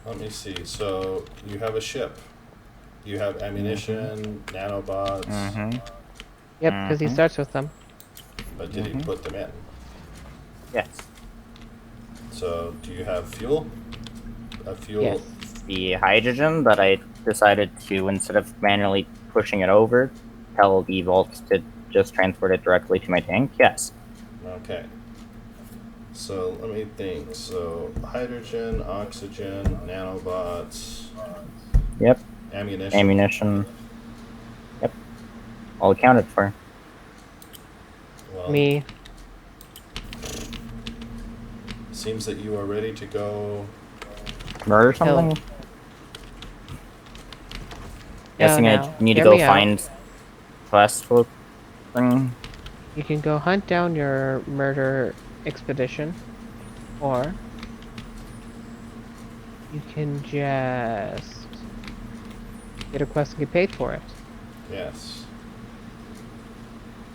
Let me see. So you have a ship. You have ammunition, nanobots, Mm-hmm. Yep, because he starts with them. but did he put them in? Yes. So do you have fuel? A fuel? Yes. The hydrogen that I decided to, instead of manually pushing it over, tell the vault to just transport it directly to my tank. Yes. Okay. So let me think. So hydrogen, oxygen, nanobots, Yep. ammunition. Ammunition. Yep. All accounted for. Well, Me. seems that you are ready to go. Murder something? No, Guessing no. I need to Hear go me out. find quest thing. You can go hunt down your murder expedition, or you can just get a quest and get paid for it. Yes.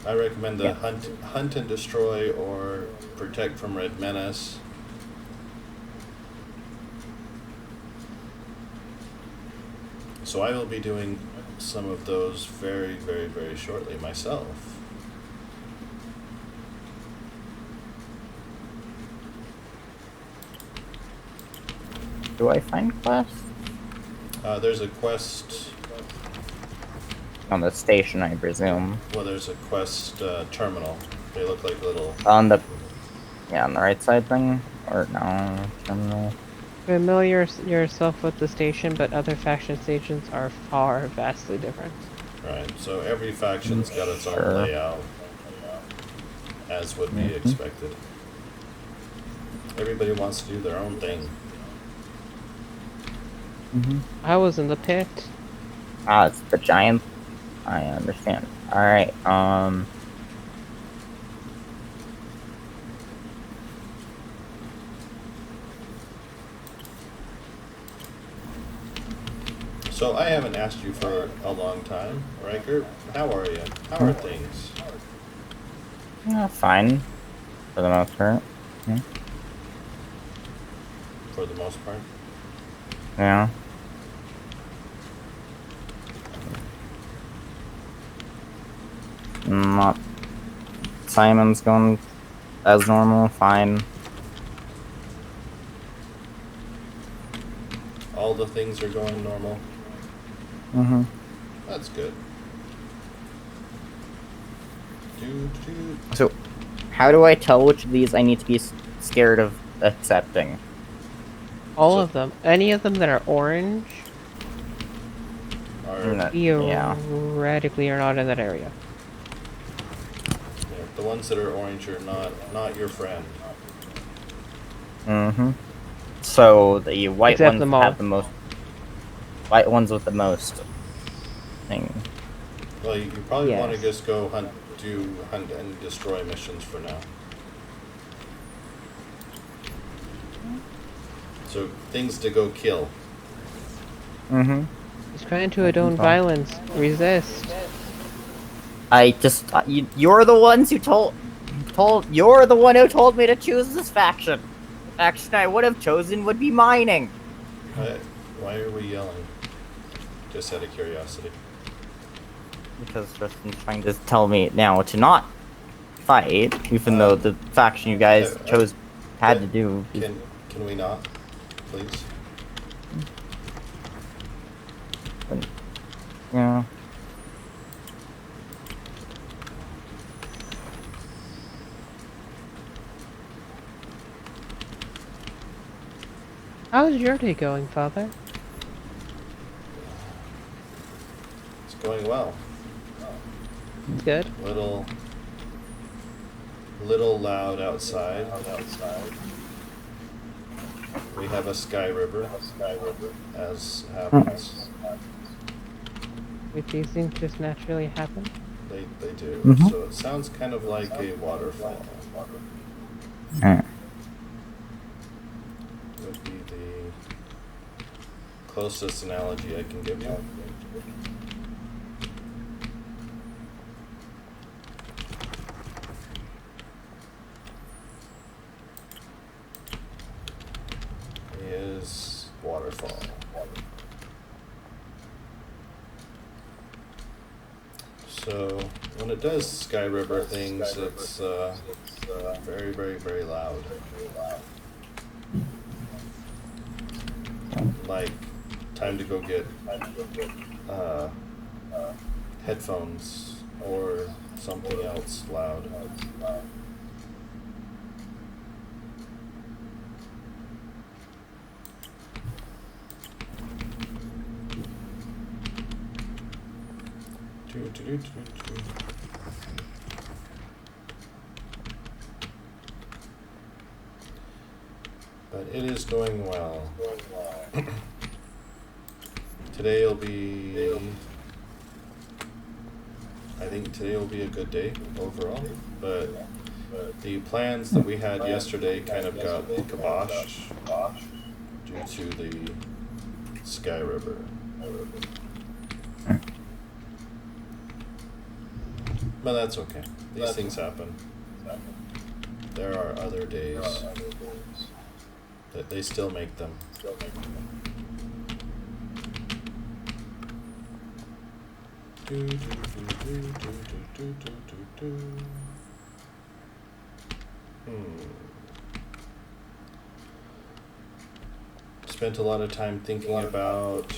I recommend the hunt and destroy or protect from red menace. So I will be doing some of those very, very, very shortly myself. Do I find quests? There's a quest. On the station, I presume. Well, there's a quest terminal. They look like little. On the right side thing? Or no, terminal. Familiar yourself with the station, but other faction stations are far vastly different. Right. So every faction's got its own Sure. layout, as would be expected. Everybody wants to do their own thing. I was in the pit. Ah, it's the giant. I understand. Alright, So I haven't asked you for a long time, Riker. How are you? How are things? yeah, fine. For the most part. For the most part. Yeah. Not. Simon's going as normal, fine. All the things are going normal. Mm-hmm. That's good. Do. So, how do I tell which of these I need to be scared of accepting? All So- of them. Any of them that are orange, Are Yeah. theoretically are not in that area. yeah, the ones that are orange are not your friend. Mm-hmm. So the white Except ones the mall. have the most. White ones with the most thing. Well, you probably want to Yes. just go do hunt and destroy missions for now. So things to go kill. Mm-hmm. He's trying to adone violence. Resist. I just you're the ones who you're the one who told me to choose this faction. The faction I would have chosen would be mining. Why are we yelling? Just out of curiosity. Because Justin's trying to tell me now to not fight, even though the faction you guys chose had to do. Can we not, please? Yeah. How's your day going, Father? It's going well. It's good. Little loud outside. We have a sky river, as happens. If these things just naturally happen. They do. Mhm. So it sounds kind of like a waterfall. Mm. Would be the closest analogy I can give you. Is waterfall. So when it does Sky River things, it's very, very, very loud. Like time to go get headphones or something else loud. But it is going well. Today will be, I think today will be a good day overall, but the plans that we had yesterday kind of got kiboshed due to the Sky River. But that's okay. These things happen. There are other days that they still make them. Spent a lot of time thinking about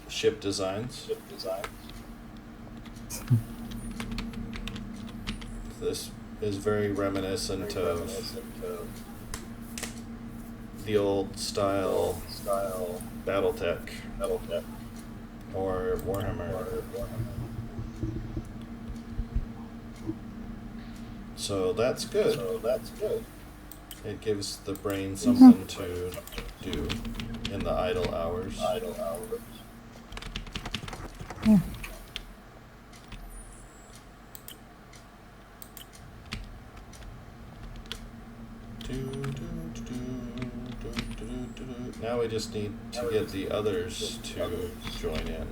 ship designs. This is very reminiscent of the old style BattleTech or Warhammer. So that's good. It gives the brain something to do in the idle hours. Now we just need to get the others to join in.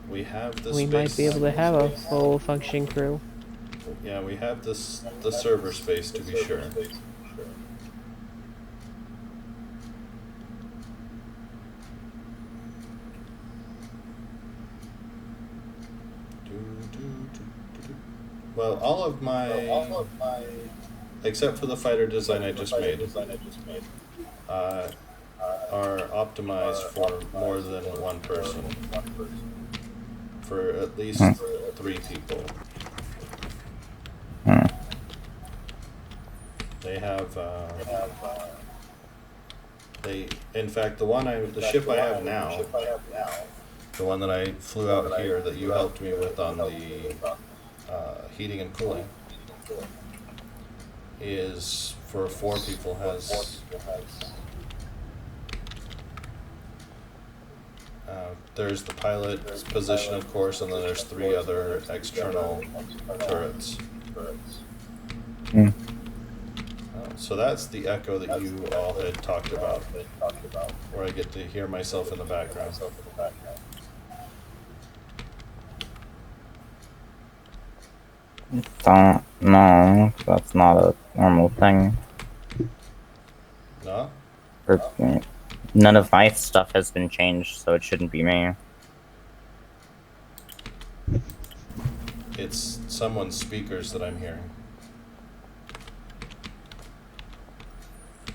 We have the We space. might be able to have a full functioning crew. Yeah, we have the server space to be sure. Well, all of my, except for the fighter design I just made, are optimized for more than one person. For at least 3 people. They have, in fact, the ship I have now, the one that I flew out here that you helped me with on the heating and cooling, is for 4 people, there's the pilot's position, of course, and then there's 3 other external turrets. So that's the echo that you all had talked about, where I get to hear myself in the background. Don't know. That's not a normal thing. No? None of my stuff has been changed, so it shouldn't be me. It's someone's speakers that I'm hearing.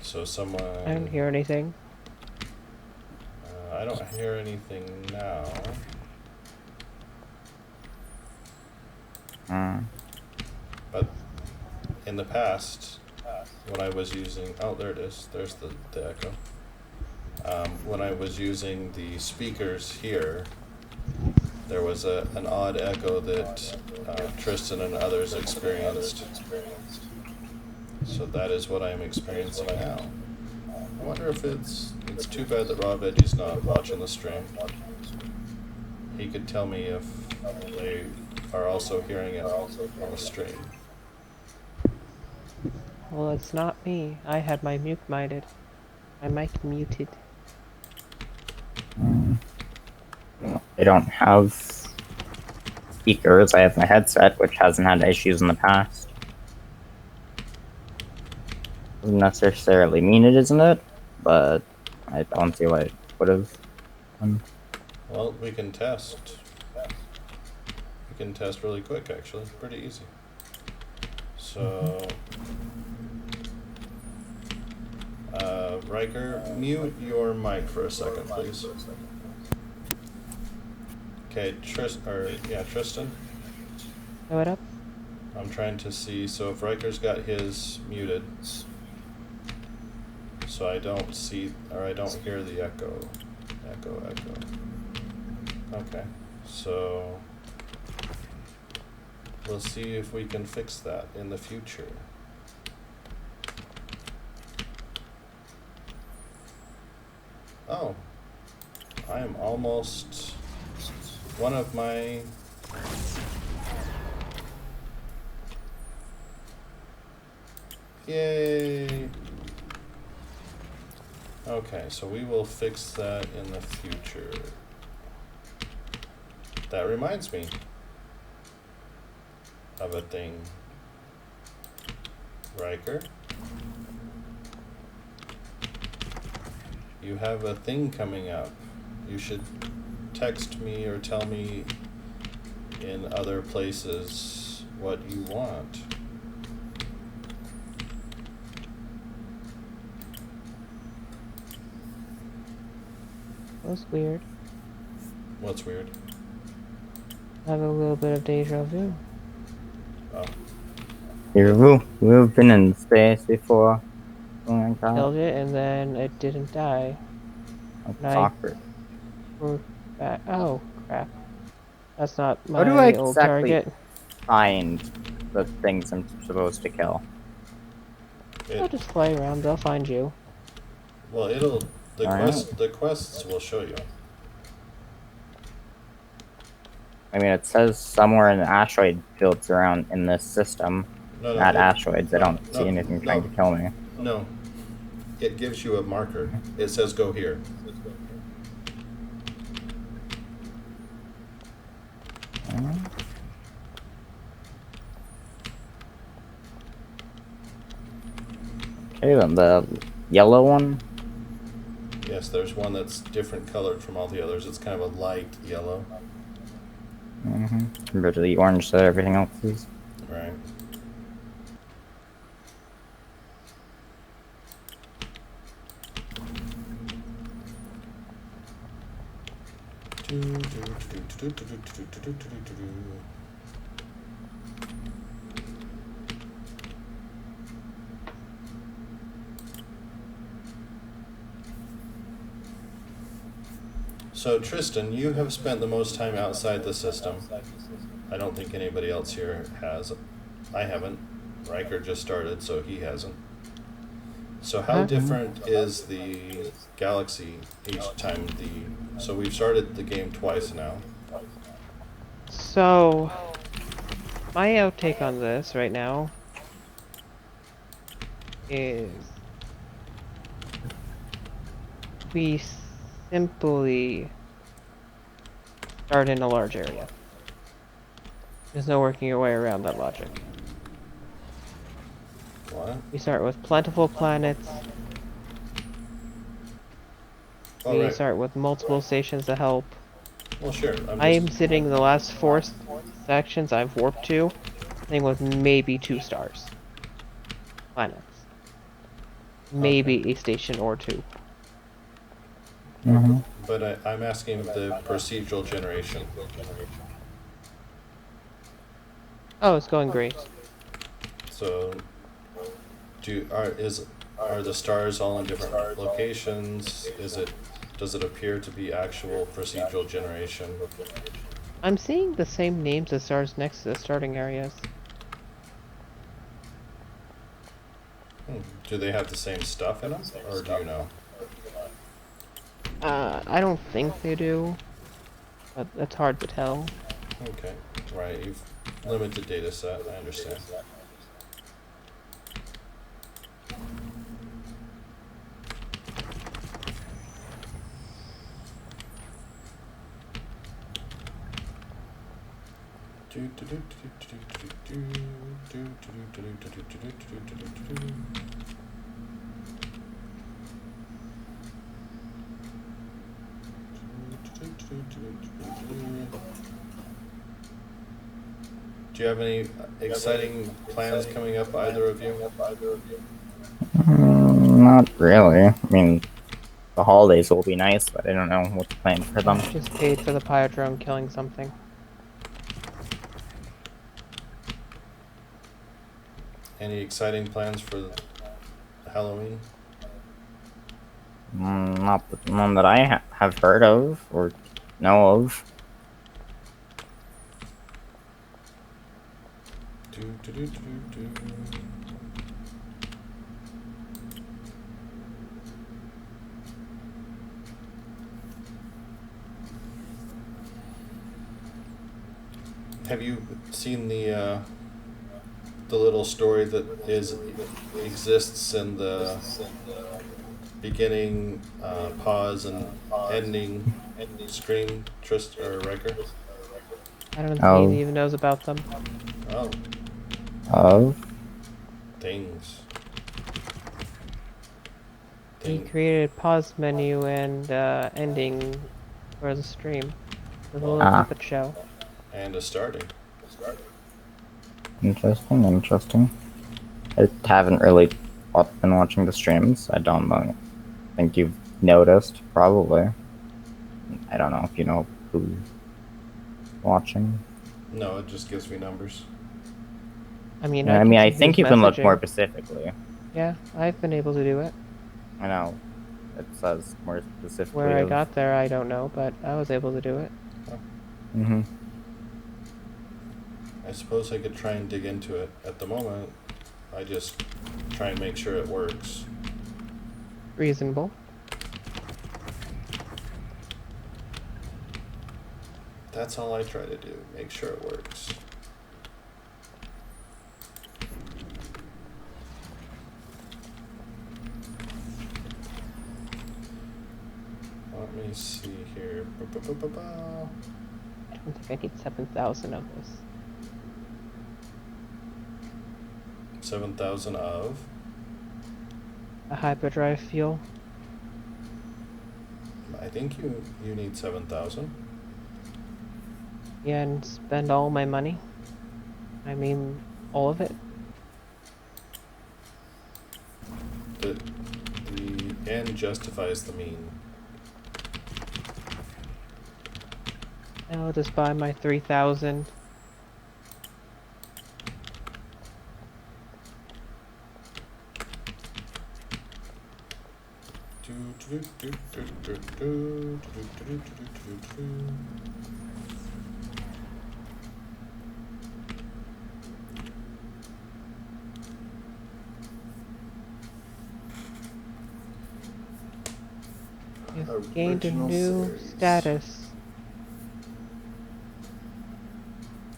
So someone... I don't hear anything. I don't hear anything now. But in the past, when I was using... Oh, there it is. There's the echo. When I was using the speakers here, there was an odd echo that Tristan and others experienced. So that is what I'm experiencing now. I wonder if it's too bad that Raw Veggie's not watching the stream. He could tell me if they are also hearing it on the stream. well, it's not me. I had my mute muted. My mic muted. I don't have speakers. I have my headset, which hasn't had issues in the past. Doesn't necessarily mean it isn't it, but I don't see why it would have. Well, we can test. We can test really quick, actually. Pretty easy. So, Riker, mute your mic for a second, please. Okay, Tristan. Throw it up. I'm trying to see. So if Riker's got his muted, so I don't see or I don't hear the echo. Echo. Okay, so we'll see if we can fix that in the future. Oh, I am almost one of my. Yay! Okay, so we will fix that in the future. That reminds me of a thing. Riker, you have a thing coming up. You should text me or tell me in other places what you want. That was weird. What's weird? I have a little bit of deja vu. Oh, We've been in space before. Something like that. Killed it and then it didn't die. That's Nice. awkward. We're back. Oh, crap. That's not How do I my old exactly target. find the things I'm supposed to kill? I'll just fly around, they'll find you. well, Alright. the quests will show you. I mean, it says somewhere in the asteroid fields around in this system. No, Not it- asteroids. I no, don't see no, anything no. trying to kill me. No, it gives you a marker. It says go here. Okay, then the yellow one. Yes, there's one that's different colored from all the others. It's kind of a light yellow. Compared to the orange that everything else is. Right. So Tristan, you have spent the most time outside the system. I don't think anybody else here has. I haven't. Riker just started, so he hasn't. So how different is the galaxy each time so we've started the game twice now. So, my outtake on this right now is we simply start in a large area. There's no working your way around that logic. What? We start with plentiful planets. Oh, We right. start with multiple stations to help. Well, sure. I am sitting the last 4 sections I've warped to, I think with maybe 2 stars. Planets. Maybe a station or 2. But I'm asking the procedural generation. Oh, it's going great. So, are the stars all in different locations? Does it appear to be actual procedural generation? I'm seeing the same names as stars next to the starting areas. Do they have the same stuff in them, or do you know? I don't think they do, but it's hard to tell. Okay, right. You've limited data set. I understand. Do you have any exciting plans coming up, either of you? Not really. I mean, the holidays will be nice, but I don't know what's planned for them. Just paid for the pirate drone killing something. Any exciting plans for Halloween? Not none that I have heard of or know of. Have you seen the little story that exists in the beginning, pause, and ending screen, Trist or Riker? I don't think Oh. he even knows about them. Oh, Of? things. He created pause menu and ending for the stream. The little Ah. puppet show. And a starting. Interesting, interesting. I haven't really been watching the streams. I don't know. I think you've noticed, probably. I don't know if you know who's watching. No, it just gives me numbers. I mean, Yeah, I think you can look more specifically. Yeah, I've been able to do it. I know. It says more specifically. Where I got there, I don't know, but I was able to do it. Mm-hmm. I suppose I could try and dig into it. At the moment, I just try and make sure it works. Reasonable. That's all I try to do, make sure it works. Let me see here. I don't think I need 7,000 of this. 7,000 of? A hyperdrive fuel. I think you need 7,000. Yeah, and spend all my money. I mean, all of it. The end justifies the mean. I'll just buy my 3,000. You've gained a Original new series. status.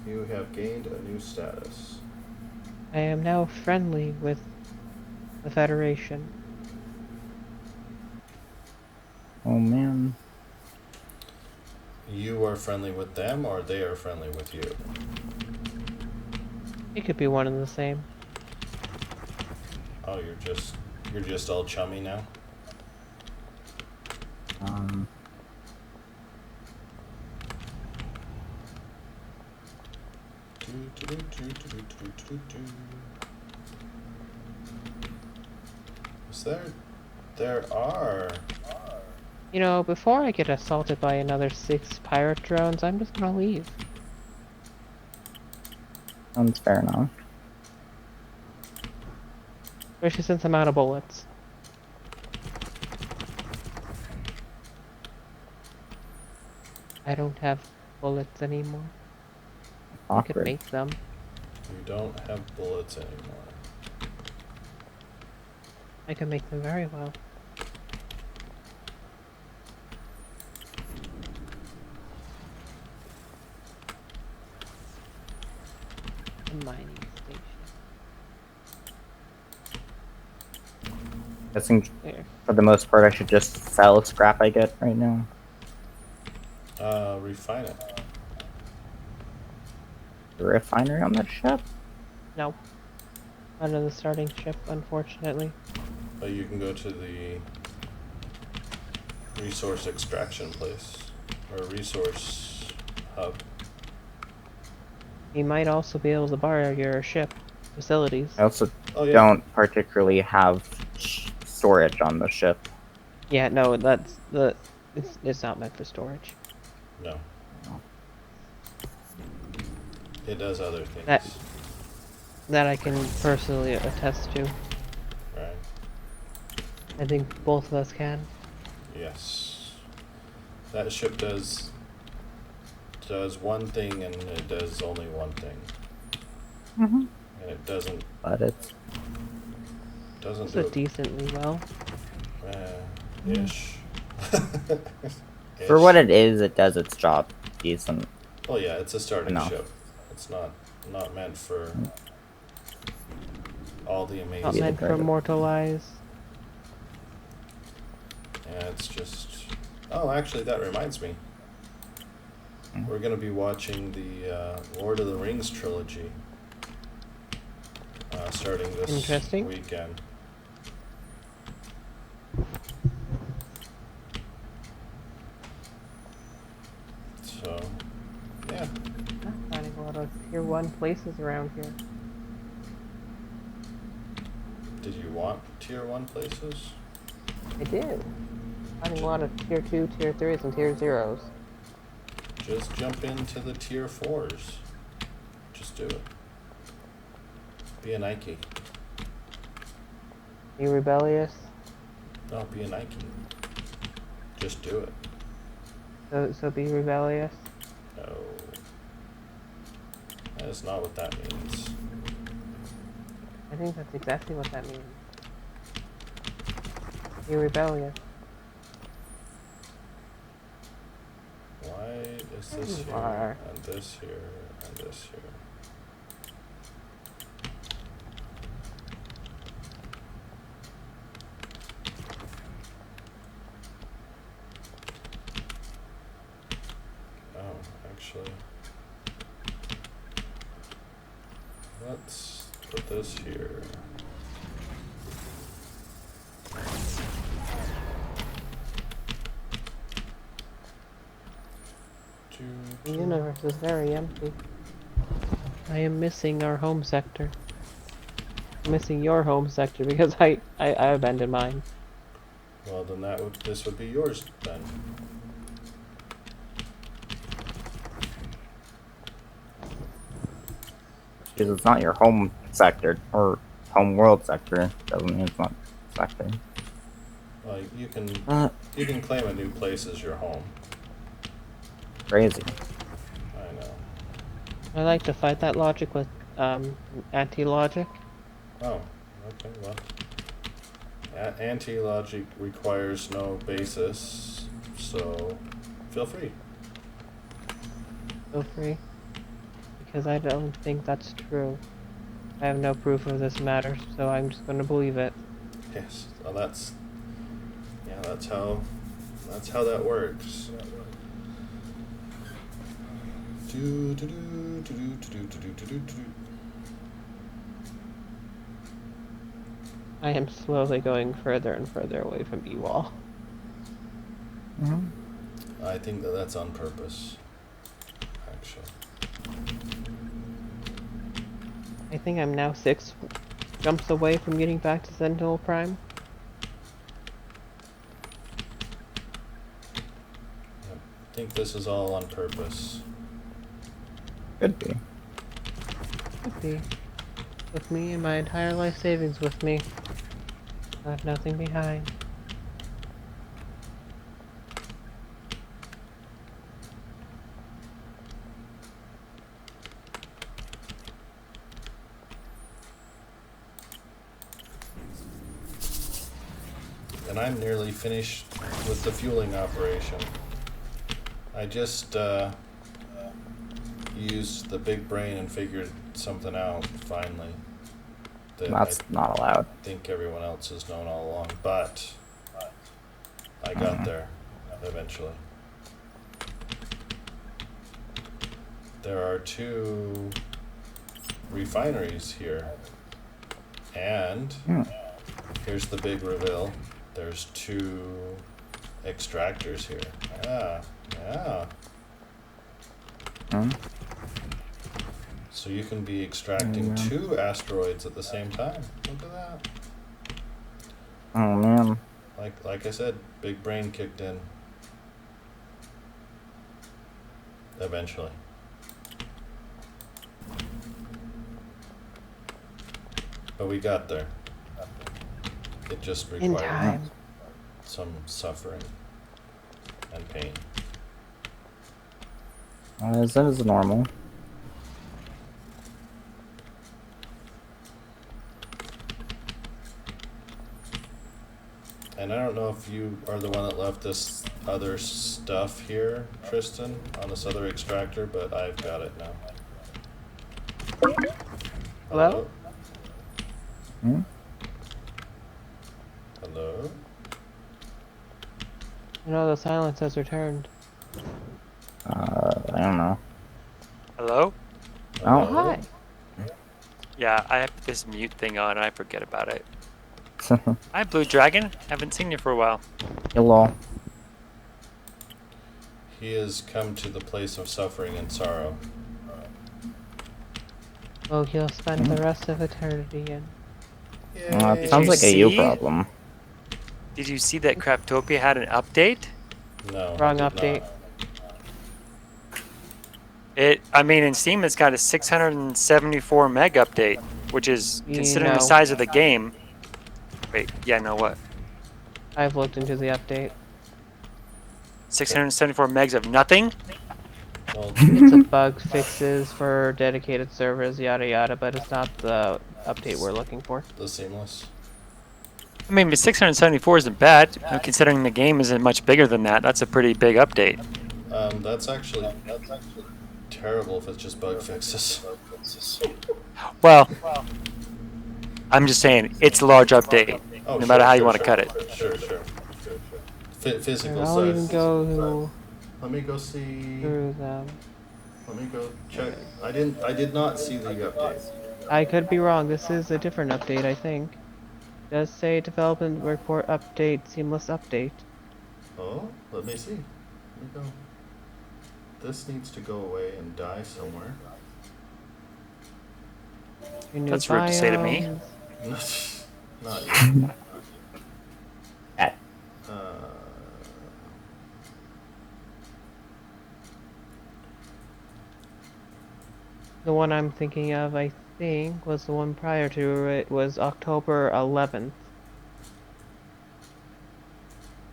You have gained a new status. I am now friendly with the Federation. Oh man. You are friendly with them, or they are friendly with you? It could be one and the same. Oh, you're just all chummy now? Is there are. You know, before I get assaulted by another 6 pirate drones, I'm just gonna leave. Sounds fair enough. Especially since I'm out of bullets. I don't have bullets anymore. I could Awkward. make them. You don't have bullets anymore. I could make them very well. A mining station. Guessing There. for the most part I should just sell scrap I get right now. Refine it. the refinery on that ship? No. Out of the starting ship, unfortunately. But you can go to the resource extraction place, or resource hub. You might also be able to borrow your ship facilities. I also Oh yeah. don't particularly have storage on the ship. Yeah, no, that's the. It's not meant for storage. No. It does other things. That I can personally attest to. Right. I think both of us can. Yes. That ship does one thing, and it does only one thing. Mm-hmm. And it doesn't But it's do So it decently well. ish. for what it is, it does its job decent. Oh yeah, it's a starting Enough. ship. It's not meant for all the Not amazing. meant for credit. mortal eyes. Yeah, it's just. Oh, actually, that reminds me. We're gonna be watching the Lord of the Rings trilogy starting this Interesting. weekend. So, yeah. I'm finding a lot of tier 1 places around here. Did you want tier 1 places? I do. Finding a lot of tier 2, tier 3s, and tier 0s. Just jump into the tier 4s. Just do it. Be a Nike. You rebellious? No, be a Nike. Just do it. So be rebellious? No. That is not what that means. I think that's exactly what that means. You're rebellious. Why is this You here, are. and this here, and this here? Oh, actually, let's put this here. The universe is very empty. I am missing our home sector. I'm missing your home sector because I abandoned mine. Well, then this would be yours then. because it's not your home sector or home world sector. Doesn't mean it's not sector. Well, you can claim a new place as your home. Crazy. I know. I like to fight that logic with anti-logic. Oh, okay, well. Anti-logic requires no basis, so feel free. Feel free. Because I don't think that's true. I have no proof of this matter, so I'm just gonna believe it. Yes, well that's how that works. I am slowly going further and further away from you all. Mm-hmm. I think that's on purpose, actually. I think I'm now 6 jumps away from getting back to Sentinel Prime. I think this is all on purpose. Could be. Could be. With me and my entire life savings with me. I have nothing behind. And I'm nearly finished with the fueling operation. I just used the big brain and figured something out finally. That's not allowed. I think everyone else has known all along, but I got there eventually. There are two refineries here. And here's the big reveal. There's 2 extractors here. Yeah, yeah. So you can be extracting 2 asteroids at the same time. Look at that. Oh man. Like I said, big brain kicked in. Eventually. But we got there. It just In required time. some suffering and pain. That is normal. And I don't know if you are the one that left this other stuff here, Tristan, on this other extractor, but I've got it now. Hello? Hello? No, the silence has returned. I don't know. Hello? Oh. Hi. Yeah, I have this mute thing on and I forget about it. Hi, Blue Dragon. Haven't seen you for a while. Hello. He has come to the place of suffering and sorrow. Well, he'll spend the rest of eternity in. It Did sounds you like a you see? problem. Did you see that Craftopia had an update? No. Wrong I did update. not. I mean, in Steam, it's got a 674 meg update, which is, considering the No. size of the game. Wait, yeah, no, what? I've looked into the update. 674 megs of nothing? Well, It's a bug fixes for dedicated servers, yada yada, but it's not the update we're looking for. the seamless. I mean, but 674 isn't bad, considering the game isn't much bigger than that. That's a pretty big update. That's actually terrible if it's just bug fixes. Well, I'm just saying, it's a large update, Oh, no matter sure, how you sure, want to sure. cut it. Sure. Physical I'll even size. go Let me go see. through them. Let me go check. I did not see the update. I could be wrong. This is a different update, I think. It does say development report update, seamless update. Oh, let me see. Let me go. This needs to go away and die somewhere. Your new That's rude to say to me. biomes. Not yet. At The one I'm thinking of, I think, was the one prior to it, was October 11th.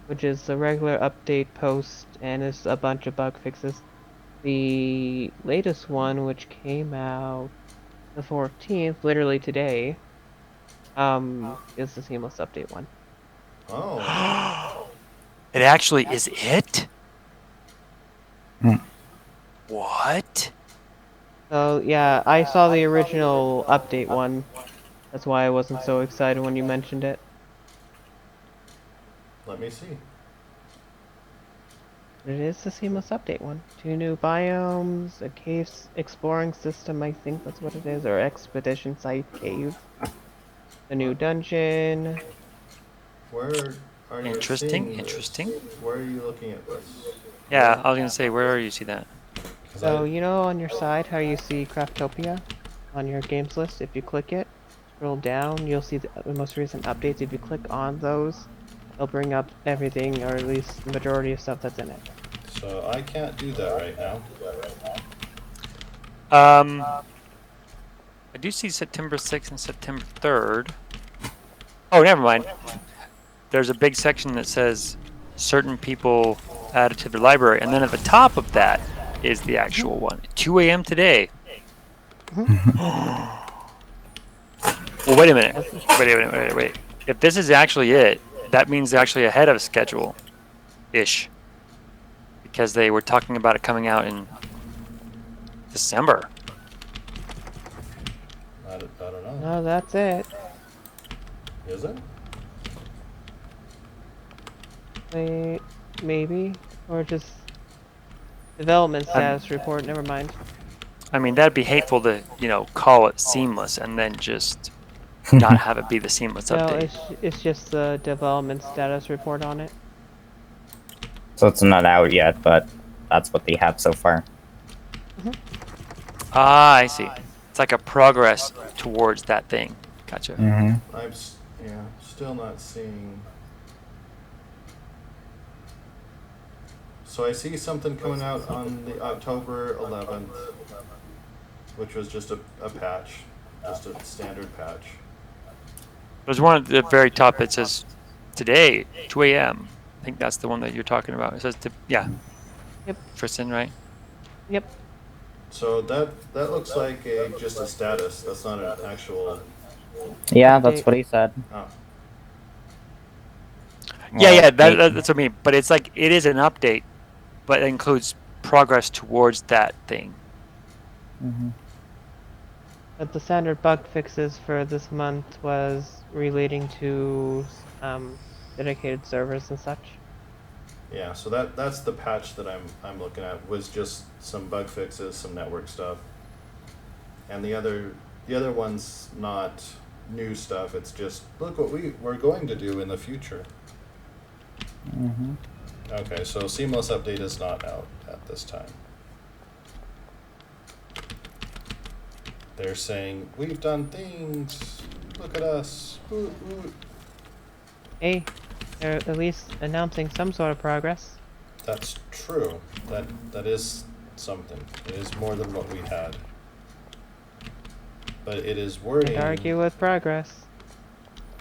Which is the regular update post, and it's a bunch of bug fixes. The latest one, which came out the 14th, literally today, is the seamless update one. Oh. It actually is it? Hmm. What? So yeah, I saw the original update one. That's why I wasn't so excited when you mentioned it. Let me see. But it is the seamless update one. 2 new biomes, a cave exploring system, I think that's what it is, or expedition site cave. A new dungeon. Where are you Interesting, seeing this? interesting. Where are you looking at this? Yeah, I was gonna say, where are you see that? 'Cause So I- you know on your side how you see Craftopia on your games list? If you click it, scroll down, you'll see the most recent updates. If you click on those, it'll bring up everything, or at least the majority of stuff that's in it. So I can't do that right now. I do see September 6th and September 3rd. Oh, never mind. There's a big section that says certain people added to the library, and then at the top of that is the actual one. 2 a.m. today. Well, wait a minute. Wait. If this is actually it, that means they're actually ahead of schedule-ish. Because they were talking about it coming out in December. I don't know. No, that's it. Is it? Wait, maybe? Or just development status report, never mind. I mean, that'd be hateful to, call it seamless and then just not have it be the seamless No, update. it's just the development status report on it. So it's not out yet, but that's what they have so far. Ah, I see. It's like a progress towards that thing. Gotcha. Mm-hmm. Still not seeing. So I see something coming out on the October 11th, which was just a patch, just a standard patch. There's one at the very top that says today, 2 a.m. I think that's the one that you're talking about. It says, yeah. Yep. Tristan, right? Yep. So that looks like just a status. That's not an actual. Yeah, that's Update. what he said. Oh. Yeah, that's what I mean. But it's like, it is an update, but it includes progress towards that thing. Mm-hmm. But the standard bug fixes for this month was relating to dedicated servers and such. Yeah, so that's the patch that I'm looking at, was just some bug fixes, some network stuff. And the other one's not new stuff, it's just look what we're going to do in the future. Mm-hmm. Okay, so seamless update is not out at this time. They're saying, we've done things, look at us. Ooh, ooh. Hey, they're at least announcing some sort of progress. That's true. That is something. It is more than what we had. But it is worrying. Can't argue with progress.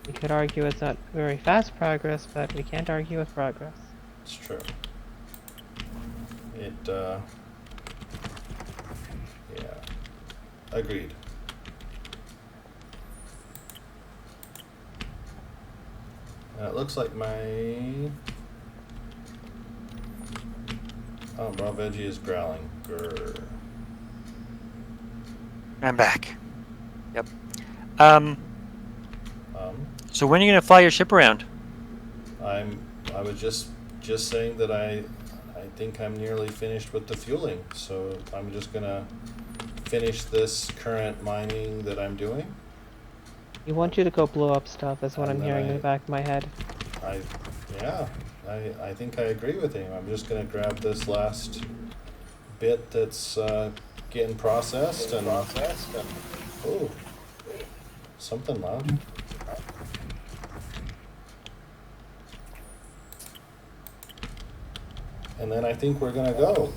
We could argue it's not very fast progress, but we can't argue with progress. It's true. It, yeah. Agreed. It looks like my... Oh, raw veggie is growling. Grr. I'm back. Yep. Um, So when are you gonna fly your ship around? I was just saying that I think I'm nearly finished with the fueling, so I'm just gonna finish this current mining that I'm doing. You want you to go blow up stuff, is what And I'm then hearing in the back of my head. I think I agree with him. I'm just gonna grab this last bit that's getting processed and oh, something loud. And then I think we're gonna go.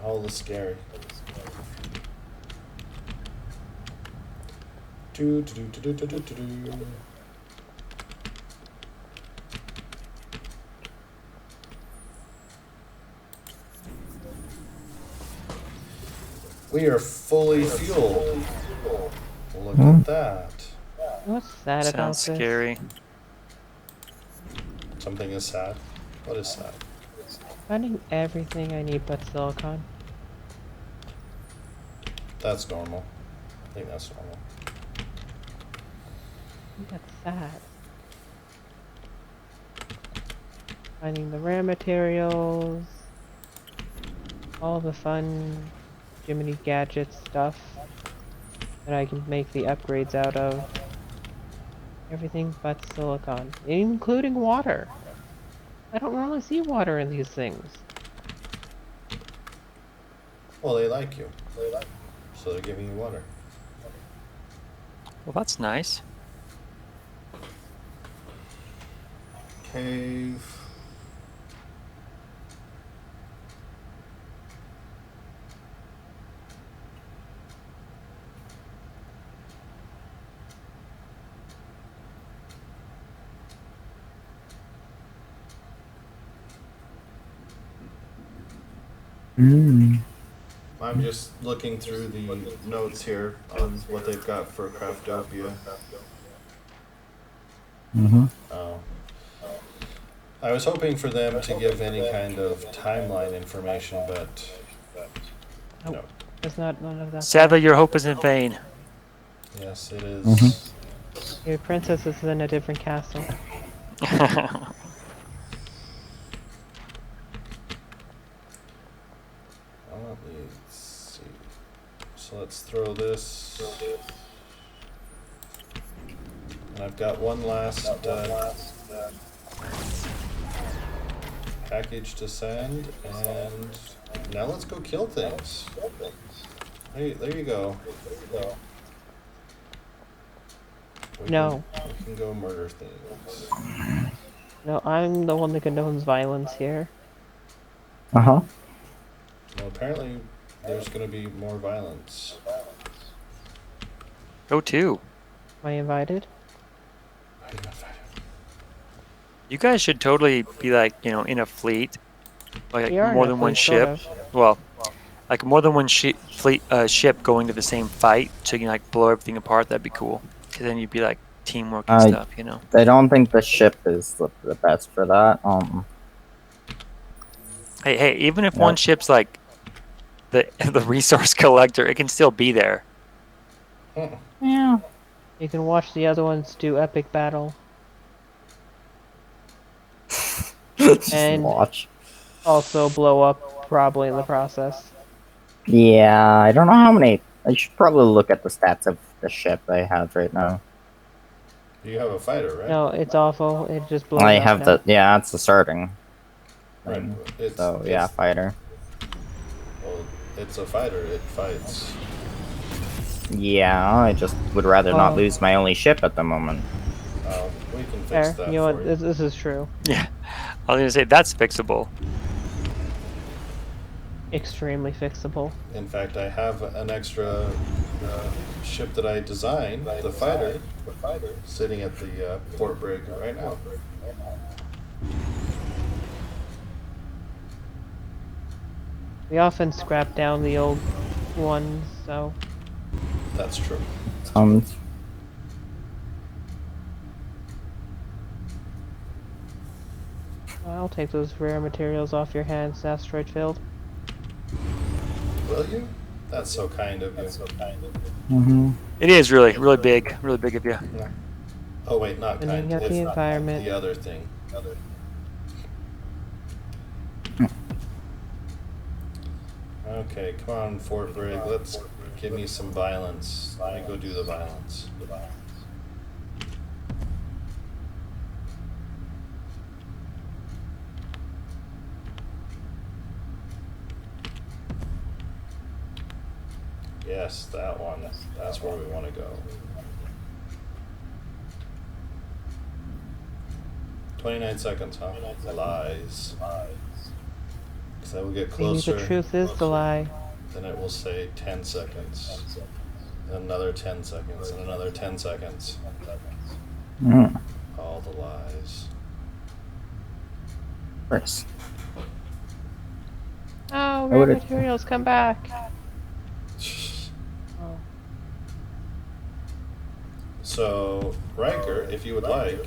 All is scary. Do, do, do, do, do, do, do, do. We are fully fueled. Look at that. What's sad about Sounds this? scary. Something is sad. What is sad? Finding everything I need but silicon. That's normal. I think that's normal. I think that's sad. Finding the rare materials, all the fun Jiminy Gadget stuff that I can make the upgrades out of. Everything but silicon, including water. I don't normally see water in these things. Well, they like you. So they're giving you water. Well, that's nice. Cave. I'm just looking through the notes here on what they've got for Craftopia. Mm-hmm. Oh. I was hoping for them to give any kind of timeline information, but Nope. no. There's not none of that. Sadly, your hope is in vain. Yes, it is. Mhm. Your princess is in a different castle. let's throw this. And I've got one last package to send, and now let's go kill things. Hey, there you go. No. We can go murder things. No, I'm the one that condones violence here. Uh-huh. Well, apparently there's going to be more violence. Go to. Am I invited? You guys should totally be like, you know, in a fleet, like We are more in a than one fleet, sort ship. of. Well, like more than one ship going to the same fight, so you can like blow everything apart. That'd be cool. Because then you'd be like teamwork and stuff, you know. I don't think the ship is the best for that. Hey, even if Yep. one ship's like the the resource collector, it can still be there. Yeah. You can watch the other ones do epic battle. Just And- watch. Also blow up, probably in the process. Yeah, I don't know how many. I should probably look at the stats of the ship I have right now. You have a fighter, right? No, it's awful. It just blows I up have now. the it's the starting. Right. thing. It's, So yeah, fighter. Well, it's a fighter. It fights. Yeah, I just would rather not Oh. lose my only ship at the moment. We can fix Fair. that You know for what? you. This is true. Yeah, I was gonna say that's fixable. Extremely fixable. In fact, I have an extra ship that I designed, the fighter, sitting at the port brig right now. We often scrap down the old ones, so That's true. I'll take those rare materials off your hands, asteroid field. Will you? That's so kind of you. Mm-hmm. It is really big of you. Oh wait, not And you kind. got It's the environment. the other thing. Okay, come on, Fort Brig. Let's give me some violence. Let me go do the violence. Yes, that one. That's where we want to go. 29 seconds, huh? Lies. Because I will get Maybe closer. the truth is the lie. Then it will say 10 seconds. And another 10 seconds. And another 10 seconds. Mm-hmm. All the lies. Nice. Oh, I rare would've- materials, come back. Oh. So, Riker, if you would like,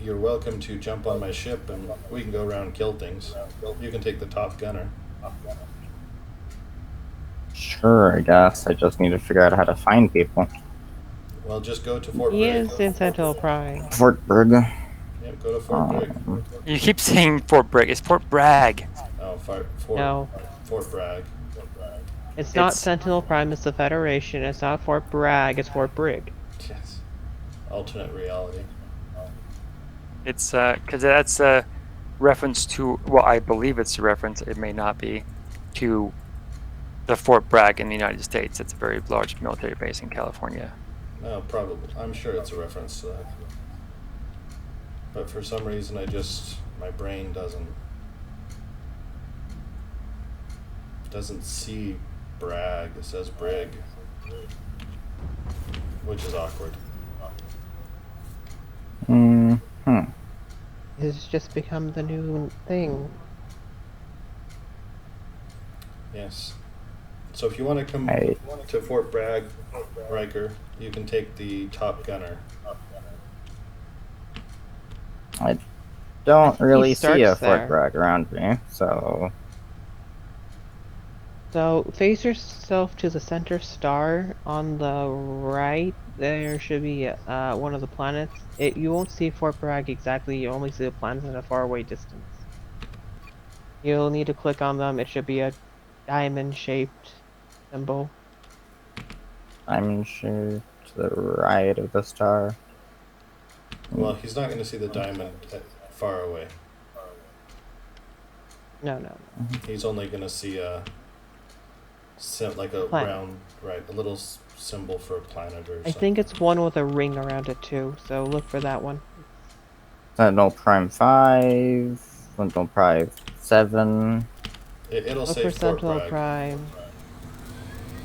you're welcome to jump on my ship and we can go around and kill things. You can take the top gunner. Sure, I guess. I just need to figure out how to find people. Well, just go to Fort He Brig. is in Sentinel Prime. Fort Brig. Yep, go to Fort Brig. You keep saying Fort Brig. It's Fort Bragg. Oh, Fort No, Bragg. it's not It's- Sentinel Prime, it's the Federation. It's not Fort Bragg, it's Fort Brig. Yes. Alternate reality. It's because that's a reference to. Well, I believe it's a reference. It may not be to the Fort Bragg in the United States. It's a very large military base in California. No, probably. I'm sure it's a reference to that. But for some reason, my brain doesn't see brag. It says brig, which is awkward. Hmm. It's just become the new thing. Yes. So if you want to come Right. to Fort Bragg, Riker, you can take the top gunner. I don't really see a starts there. Fort Bragg around me, so So, face yourself to the center star on the right. There should be one of the planets. You won't see Fort Bragg exactly, you only see the planets at a faraway distance. You'll need to click on them. It should be a diamond-shaped symbol. I'm sure to the right of the star. Well, he's not going to see the diamond far away. No, no, no. He's only going to see like a Planet. round, right, a little symbol for a planet or I something. think it's one with a ring around it too, so look for that one. Sentinel Prime 5, Sentinel Prime 7. It'll Look say for Fort Sentinel Bragg. Prime.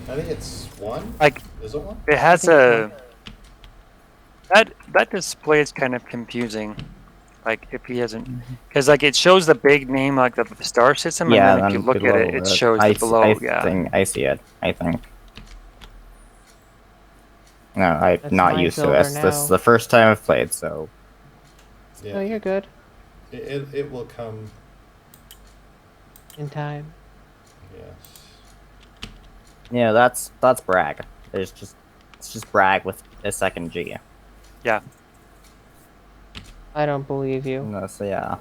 I think it's one. Like Is it one? it I has think a so. that display is kind of confusing. Like if he hasn't, because like it shows the big name like of the star system, and Yeah, then if you then look at it, below it it. shows the I below. Yeah. think I see it. I think. No, I'm That's not my used to silver this. This is now. the first time I've played, so Yeah. Oh, you're good. It will come. In time. Yes. yeah, that's brag. It's just brag with a second G. Yeah. I don't believe you. No, so yeah.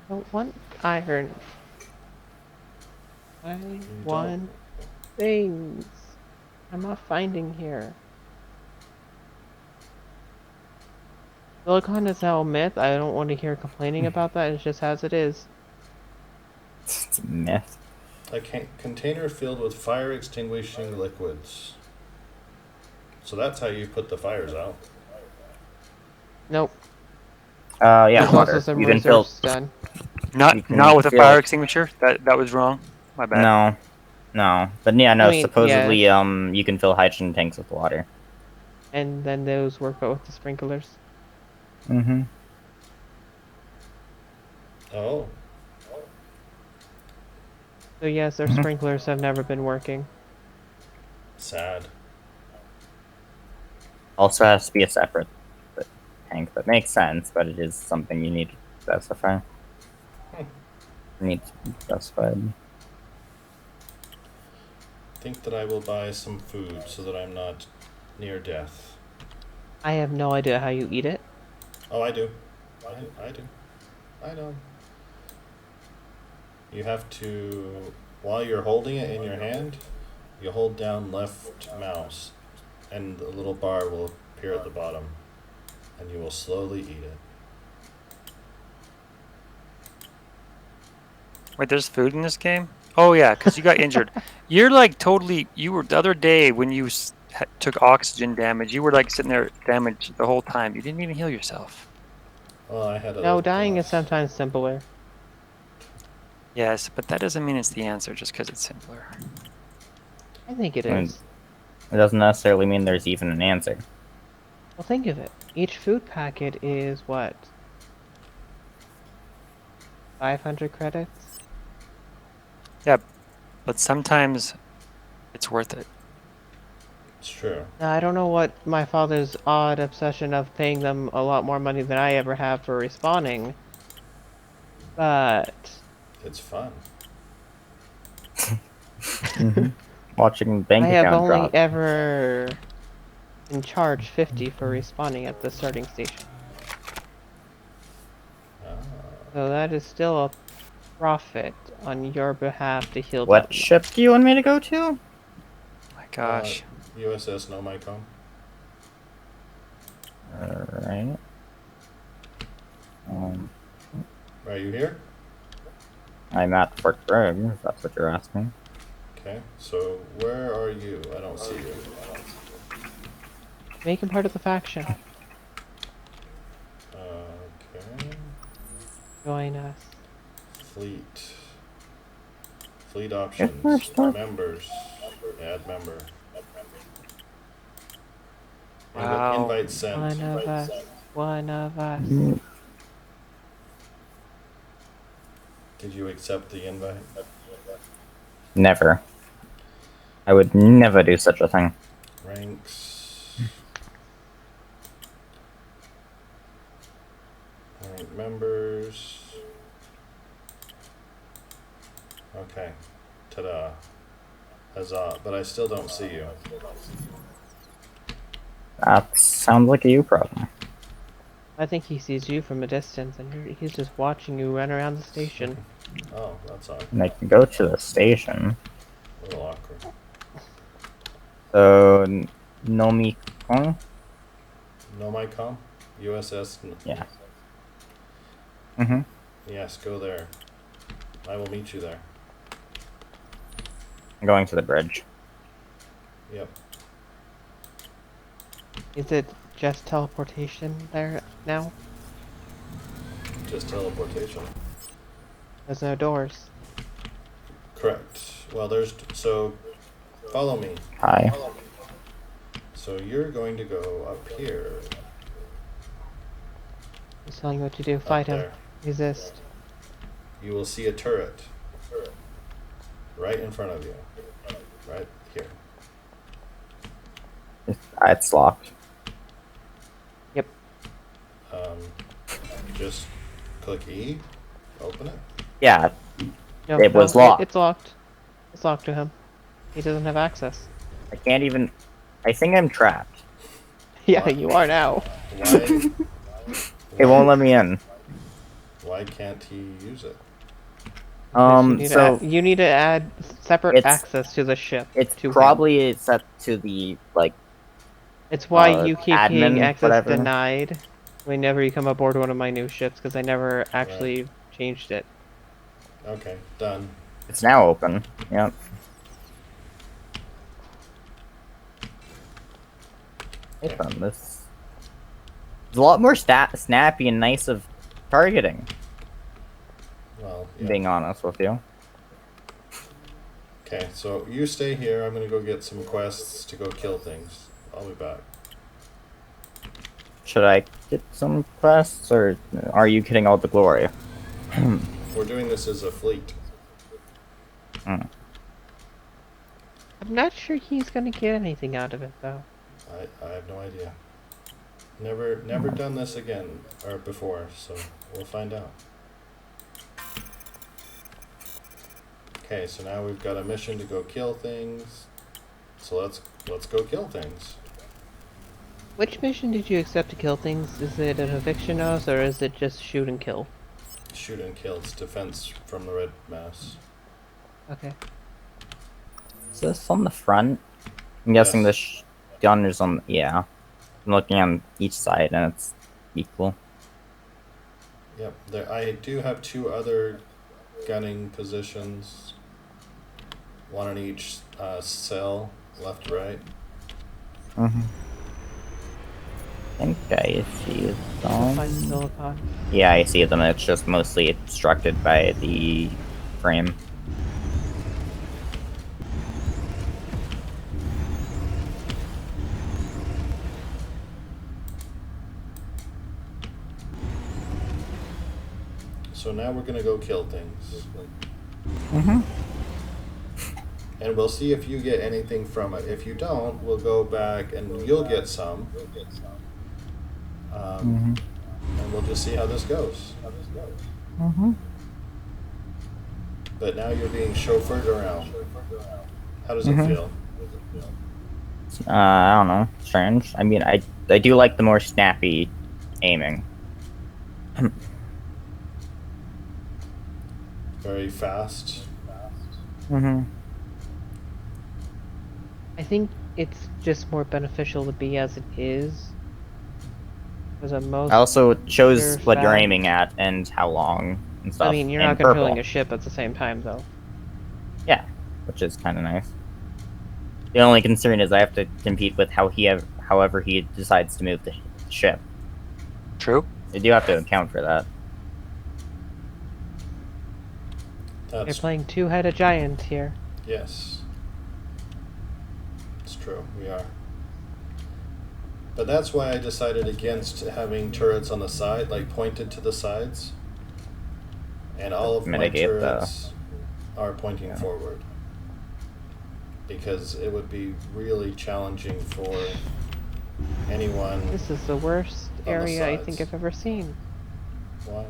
I don't want iron. I want things. I'm not finding here. Silicon is now a myth. I don't want to hear complaining about that. It's just as it is. It's a myth. A container filled with fire extinguishing liquids. So that's how you put the fires out. Nope. Yeah, There's water. also some You can fill. research done. You can Not with a fill- fire extinguisher. That was wrong. My bad. No. But yeah, no. I mean, supposedly, yeah. you can fill hydrogen tanks with water. And then those work out with the sprinklers. Mm-hmm. Oh. So yes, their sprinklers have never been working. Sad. Also has to be a separate tank. That makes sense, but it is something you need to specify. Needs to be specified. Think that I will buy some food so that I'm not near death. I have no idea how you eat it. Oh, I do. I do. I know. You have to, while you're holding it in your hand, you hold down left mouse, and the little bar will appear at the bottom, and you will slowly eat it. Wait, there's food in this game? Oh yeah, because you got injured. You're like totally. You were the other day when you took oxygen damage. You were like sitting there damaged the whole time. You didn't even heal yourself. Well, I had a. No, dying is sometimes simpler. Yes, but that doesn't mean it's the answer just because it's simpler. I think it I mean, is. it doesn't necessarily mean there's even an answer. Well, think of it. Each food packet is what? 500 credits? Yeah, but sometimes it's worth it. It's true. Now, I don't know what my father's odd obsession of paying them a lot more money than I ever have for respawning. But It's fun. Watching bank I have account only drop. ever been charged 50 for respawning at the starting station. Ah. So that is still a profit on your behalf to heal What that. ship do you want me to go to? My gosh. USS Nomicon. Alright. Are you here? I'm at Fort Bragg, if that's what you're asking. Okay. So where are you? I don't see you. Make him part of the faction. Okay. Join us. Fleet. Fleet options. we're stuck. Members. Add member. Wow. Invite sent. One of us. One of us. Did you accept the invite? Never. I would never do such a thing. Ranks. Rank members. Okay. Ta-da. Huzzah. But I still don't see you. That sounds like a you problem. I think he sees you from a distance, and he's just watching you run around the station. Oh, that's odd. And I can go to the station. A little awkward. So, Nomi Kong? Nomicom? USS. Yeah. Mm-hmm. Yes, go there. I will meet you there. I'm going to the bridge. Yep. Is it just teleportation there now? Just teleportation. There's no doors. Correct. Well, so follow me. Hi. So you're going to go up here. He's telling you what to do. Fight him. there. Resist. You will see a turret right in front of you. Right here. It's locked. Yep. Just click E. Open it. Yeah, No, It was no, locked. It's locked. It's locked to him. He doesn't have access. I can't even. I think I'm trapped. Yeah, you are now. Why? It won't let me in. Why can't he use it? So You need to add separate It's- access to the ship. it's to him. probably set to the like. It's why you keep getting admin, access whatever. denied whenever you come aboard one of my new ships, because I never actually changed it. Okay, done. It's now open. Yep. Okay. Open this. It's a lot more snappy and nice of targeting. Well, yeah. Being honest with you. Okay, so you stay here. I'm gonna go get some quests to go kill things. I'll be back. Should I get some quests, or are you getting all the glory? We're doing this as a fleet. I'm not sure he's gonna get anything out of it, though. I have no idea. Never done this again or before, so we'll find out. Okay, so now we've got a mission to go kill things. So let's go kill things. Which mission did you accept to kill things? Is it an eviction notice, or is it just shoot and kill? Shoot and kill. It's defense from the red mass. Okay. Is this on the front? I'm guessing Yes. the gun is on. Yeah. I'm looking on each side, and it's equal. Yep. There. I do have two other gunning positions. One on each cell, left, right. Mm-hmm. I think I see Find them. silicon. Yeah, I see them. It's just mostly obstructed by the frame. So now we're gonna go kill things. Mm-hmm. And we'll see if you get anything from it. If you don't, we'll go back and you'll get some. And we'll just see how this goes. Mm-hmm. But now you're being chauffeured around. How does it Mhm. feel? I don't know. Strange. I mean, I do like the more snappy aiming. Very fast. Mm-hmm. I think it's just more beneficial to be as it is. Because most. Also, it shows They're what you're fast. aiming at and how long and stuff. I mean, you're in not purple. controlling a ship at the same time, though. Yeah, which is kind of nice. The only concern is I have to compete with however he decides to move the ship. True. You do have to account for that. You're That's playing two-headed giant here. yes. It's true. We are. But that's why I decided against having turrets on the side, like pointed to the sides. And all of my Mitigate the- turrets are pointing forward. Because it would be really challenging for anyone. This is the worst the area I think sides. I've ever seen. Why?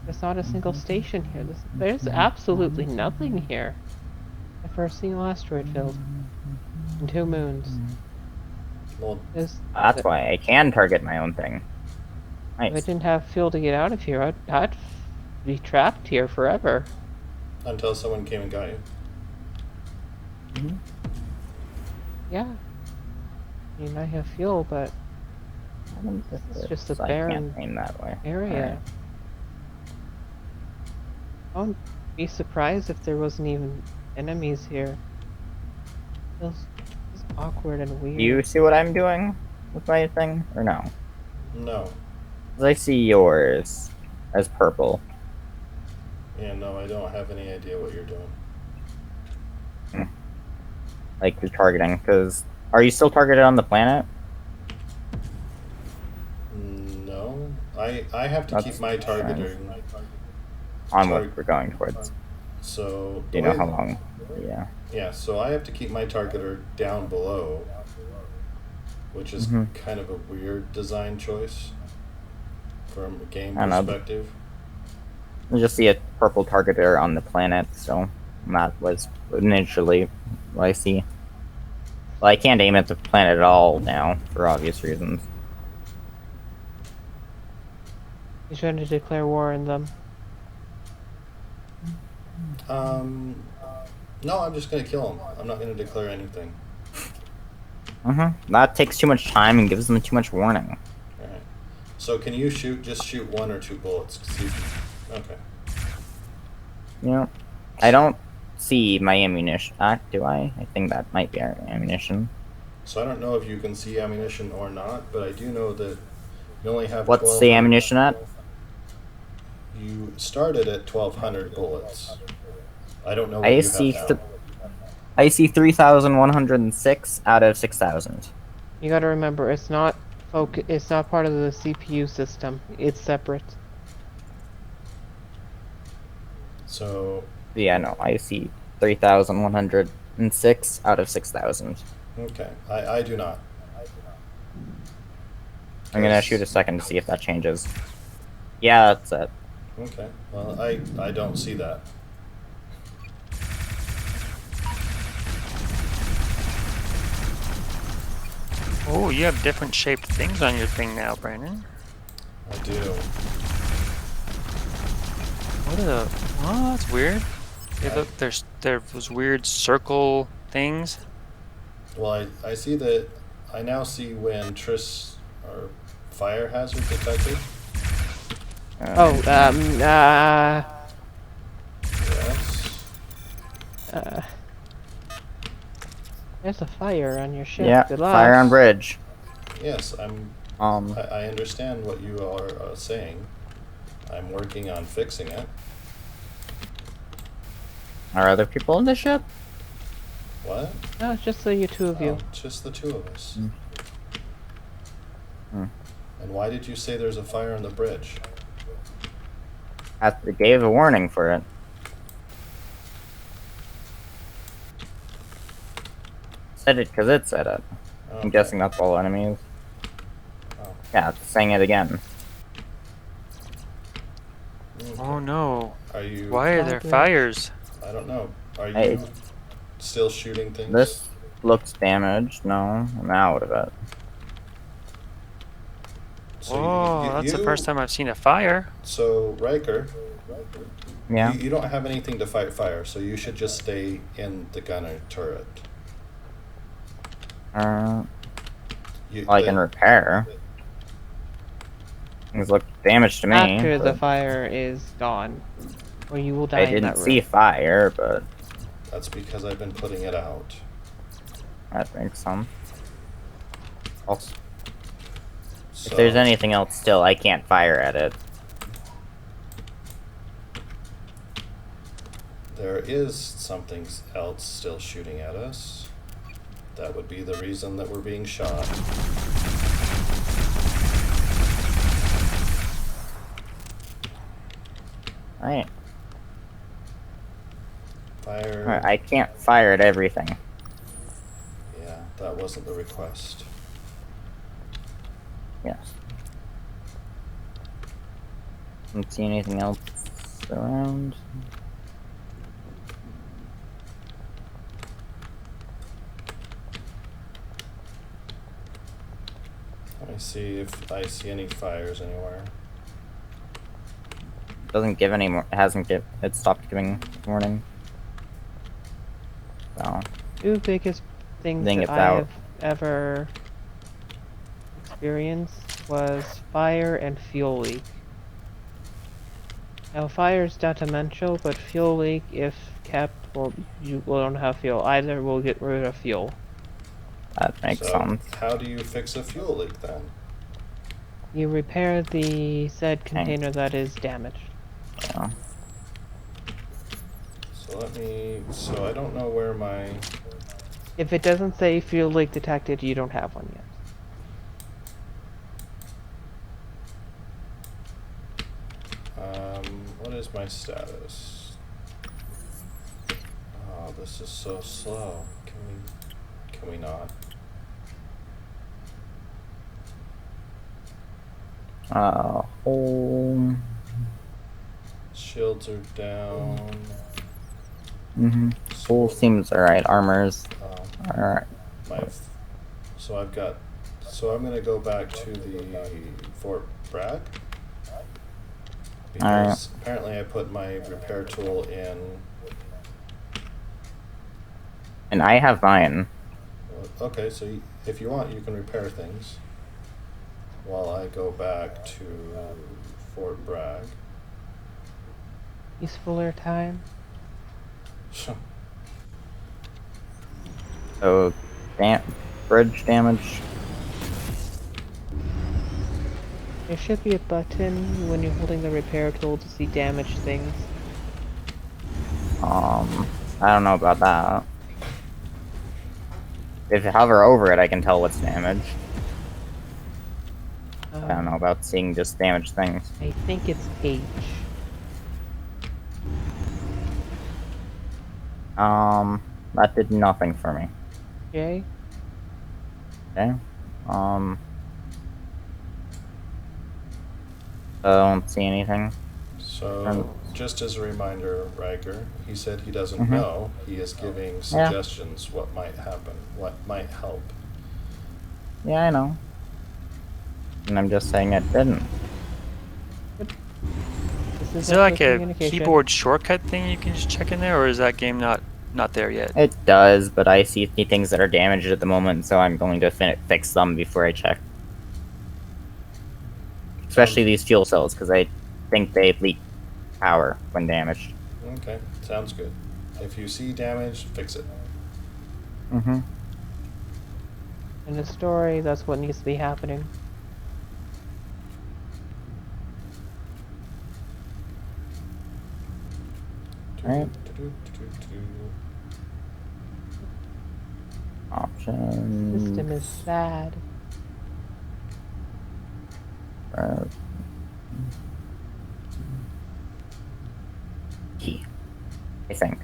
There's not a single station here. There's absolutely nothing here. The first single asteroid field. And 2 moons. Well, Because That's why I can target my own thing. if I Nice. didn't have fuel to get out of here, I'd be trapped here forever. until someone came and got you. Mhm. Yeah. I mean, I have fuel, but it's just a So I barren can't aim that way. area. Alright. I wouldn't be surprised if there wasn't even enemies here. Feels awkward and weird. Do you see what I'm doing with my thing, or no? No. 'Cause I see yours as purple. Yeah, no, I don't have any idea what you're doing. Like you're targeting, because are you still targeted on the planet? No. I have to keep That's my strange. targeting. On what we're going towards. So, Do you know how long? Yeah. Yeah, so I have to keep my targeter down below, which is Mhm. kind of a weird design choice from a game I don't know. perspective. You just see a purple targeter on the planet, so that was initially what I see. Well, I can't aim at the planet at all now, for obvious reasons. He's trying to declare war on them. No, I'm just gonna kill him. I'm not gonna declare anything. That takes too much time and gives them too much warning. Alright. So can you just shoot 1 or 2 bullets? Okay. Yeah. I don't see my ammunition. Do I? I think that might be our ammunition. So I don't know if you can see ammunition or not, but I do know that you only have What's 1200. the ammunition at? You started at 1200 bullets. I don't know what I you see. have now. I see 3,106 out of 6,000. You gotta remember, it's not it's not part of the CPU system. It's separate. So, Yeah, no, I see 3,106 out of 6,000. okay. I do not. I'm gonna shoot a second to see if that changes. Yeah, that's it. Okay. Well, I don't see that. Oh, you have different shaped things on your thing now, Brandon. I do. What are the? Oh, that's weird. Hey, look, there was weird circle things. Well, I see that. I now see when Triss or fire hazard detected. Oh, Yes. there's a fire on your ship. Yeah, Good luck. fire on bridge. Yes, I understand what you are saying. I'm working on fixing it. Are other people in the ship? What? No, it's just the two of you. Oh, just the 2 of us. Hmm. And why did you say there's a fire on the bridge? They gave a warning for it. Said it because it said it. Okay. I'm guessing that's all enemies. Oh. Yeah, it's saying it again. Okay. Oh no! Are you? Why are there Progress. fires? I don't know. Are you Hey. still shooting things? This looks damaged. No, I'm out of it. So Oh, that's the first time I've seen a fire. So Riker, Yeah. you don't have anything to fight fire, so you should just stay in the gunner turret. I can repair. Things look damaged to me. After the but fire is gone, or you will die I in didn't that see room. fire, but That's because I've been putting it out. that makes some. Also, So, if there's anything else still, I can't fire at it. there is something else still shooting at us. That would be the reason that we're being shot. Alright. Fire. Alright, I can't fire at everything. Yeah, that wasn't the request. Yes. Don't see anything else around. Let me see if I see any fires anywhere. Doesn't give any more. It hasn't give. It stopped giving warning. So Two biggest things think that it's I out. have ever experienced was fire and fuel leak. Now fire is detrimental, but fuel leak, if kept, well, you won't have fuel. Either will get rid of fuel. That makes So, sense. how do you fix a fuel leak then? You repair the said Tank. container that is damaged. Yeah. So let me. So I don't know where my. If it doesn't say fuel leak detected, you don't have one yet. What is my status? Oh, this is so slow. Can we not? Home. Shields are down. Full seems alright. Armors. Alright. So I've got. So I'm gonna go back to the Fort Bragg because apparently I put my repair tool in. And I have mine. Okay, so if you want, you can repair things while I go back to Fort Bragg. Peacefuler time. So, bridge damage. There should be a button when you're holding the repair tool to see damaged things. I don't know about that. If you hover over it, I can tell what's damaged. I don't know about seeing just damaged things. I think it's H. That did nothing for me. J? Okay. I don't see anything. So, just as a reminder, Riker, he said he doesn't know. He is giving suggestions what might happen, what might help. Yeah, I know. And I'm just saying it didn't. This Is there like a communication. keyboard shortcut thing you can just check in there, or is that game not there yet? It does, but I see things that are damaged at the moment, so I'm going to fix them before I check. Especially these fuel cells, because I think they leak power when damaged. Okay, sounds good. If you see damage, fix it. In the story, that's what needs to be happening. Alright. Options. System is sad. Key. I think.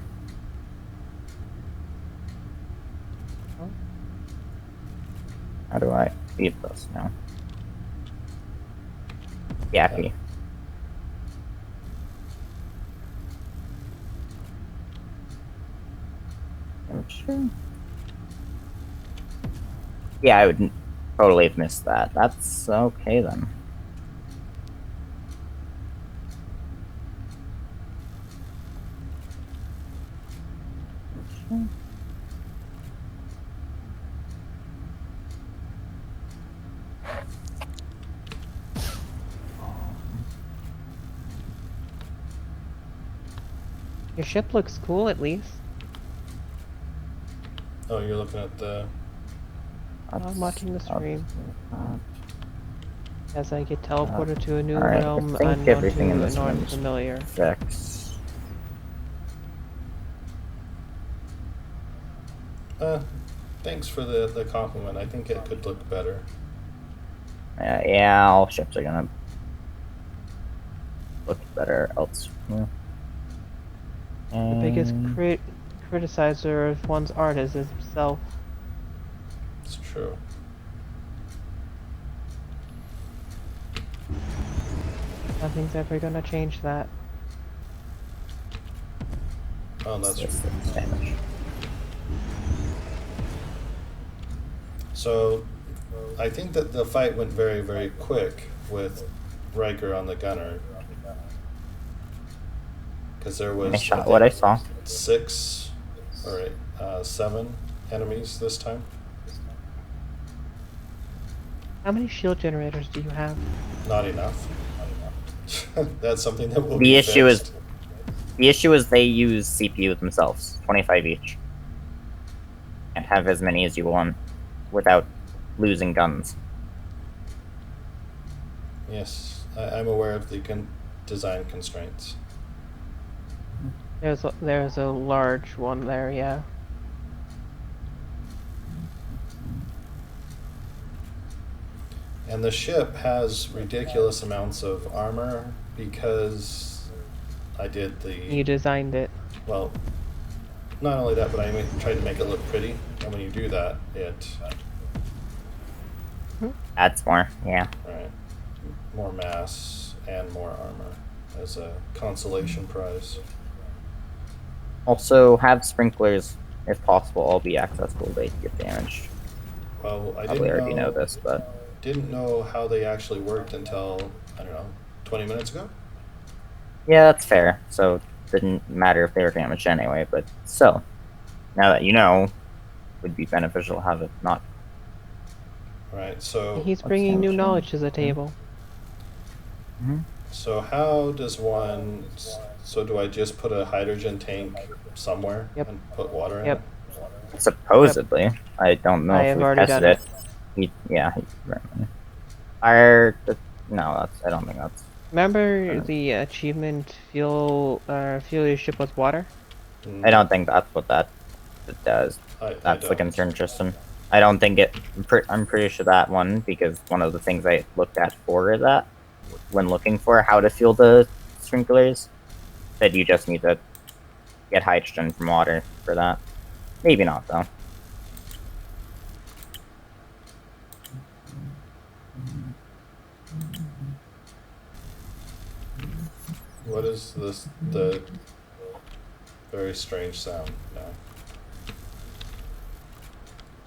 How do I leave this now? Yeah, key. Sure. Yeah, I would totally have missed that. That's okay then. Sure. Your ship looks cool, at least. Oh, you're looking at the. I'm watching the stream. As I get teleported to a new Alright, realm I think unknown everything to in this an room is unfamiliar. fixed. Thanks for the compliment. I think it could look better. Yeah, all ships are gonna look better elsewhere. The biggest criticizer of one's art is himself. It's true. Nothing's ever gonna change that. Oh, that's true. Damage. So, I think that the fight went very, very quick with Riker on the gunner. Because there was, I shot what I saw. 6 or 7 enemies this time. How many shield generators do you have? Not enough. That's something that will The be issue is fixed. they use CPU themselves, 25 each. Can't have as many as you want without losing guns. Yes, I'm aware of the design constraints. There's a large one there, yeah. And the ship has ridiculous amounts of armor because I did You the, designed it. well, not only that, but I tried to make it look pretty. And when you do that, That's more, yeah. right, more mass and more armor as a consolation prize. Also, have sprinklers, if possible, all be accessible if they get damaged. Well, I Probably didn't already know this, but didn't know how they actually worked until, I don't know, 20 minutes ago? yeah, that's fair. So it didn't matter if they were damaged anyway. But so now that you know, would be beneficial to have it not. Right, so He's bringing new knowledge to the table. so how does one, so do I just put a hydrogen tank somewhere Yep. and put water in Yep. it? Supposedly, I don't know I if have we've already tested done it. Fire. No, that's. I don't think that's. Remember the achievement fuel your ship with water? I don't think that's what that does. I That's the don't. concern, Tristan. I don't think it. I'm pretty sure that one, because one of the things I looked at for that, when looking for how to fuel the sprinklers, said you just need to get hydrogen from water for that. Maybe not though. What is the very strange sound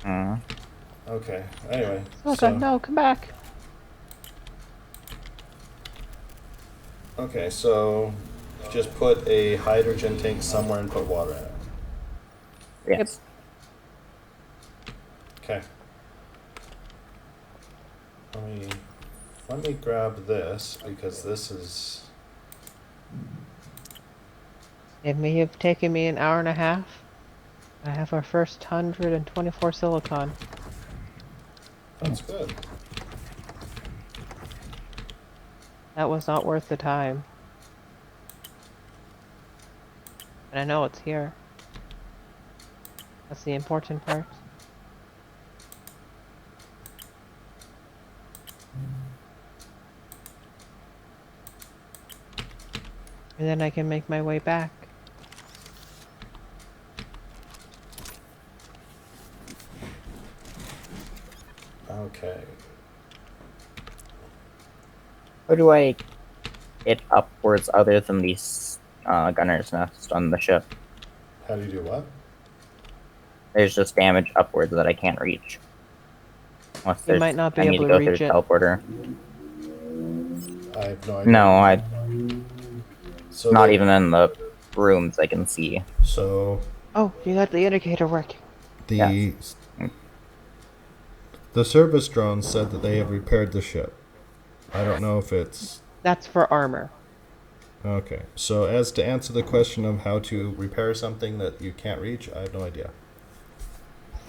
now? Okay, anyway. Okay, no, come back. Okay, so just put a hydrogen tank somewhere and put water in it. Yes. Okay. Let me grab this because this is, It may have taken me an hour and a half. I have our first 124 silicon. that's good. That was not worth the time. And I know it's here. That's the important part. And then I can make my way back. Okay. How do I get upwards other than these gunner's nest on the ship? How do you do what? There's just damage upwards that I can't reach. Unless You there's, might not be I need able to to go through reach the it. teleporter. I have no idea. No, So not they- even in the rooms I can see. So Oh, you got the indicator working. the the service drones said that they have repaired the ship. I don't know if it's That's for armor. okay. So as to answer the question of how to repair something that you can't reach, I have no idea.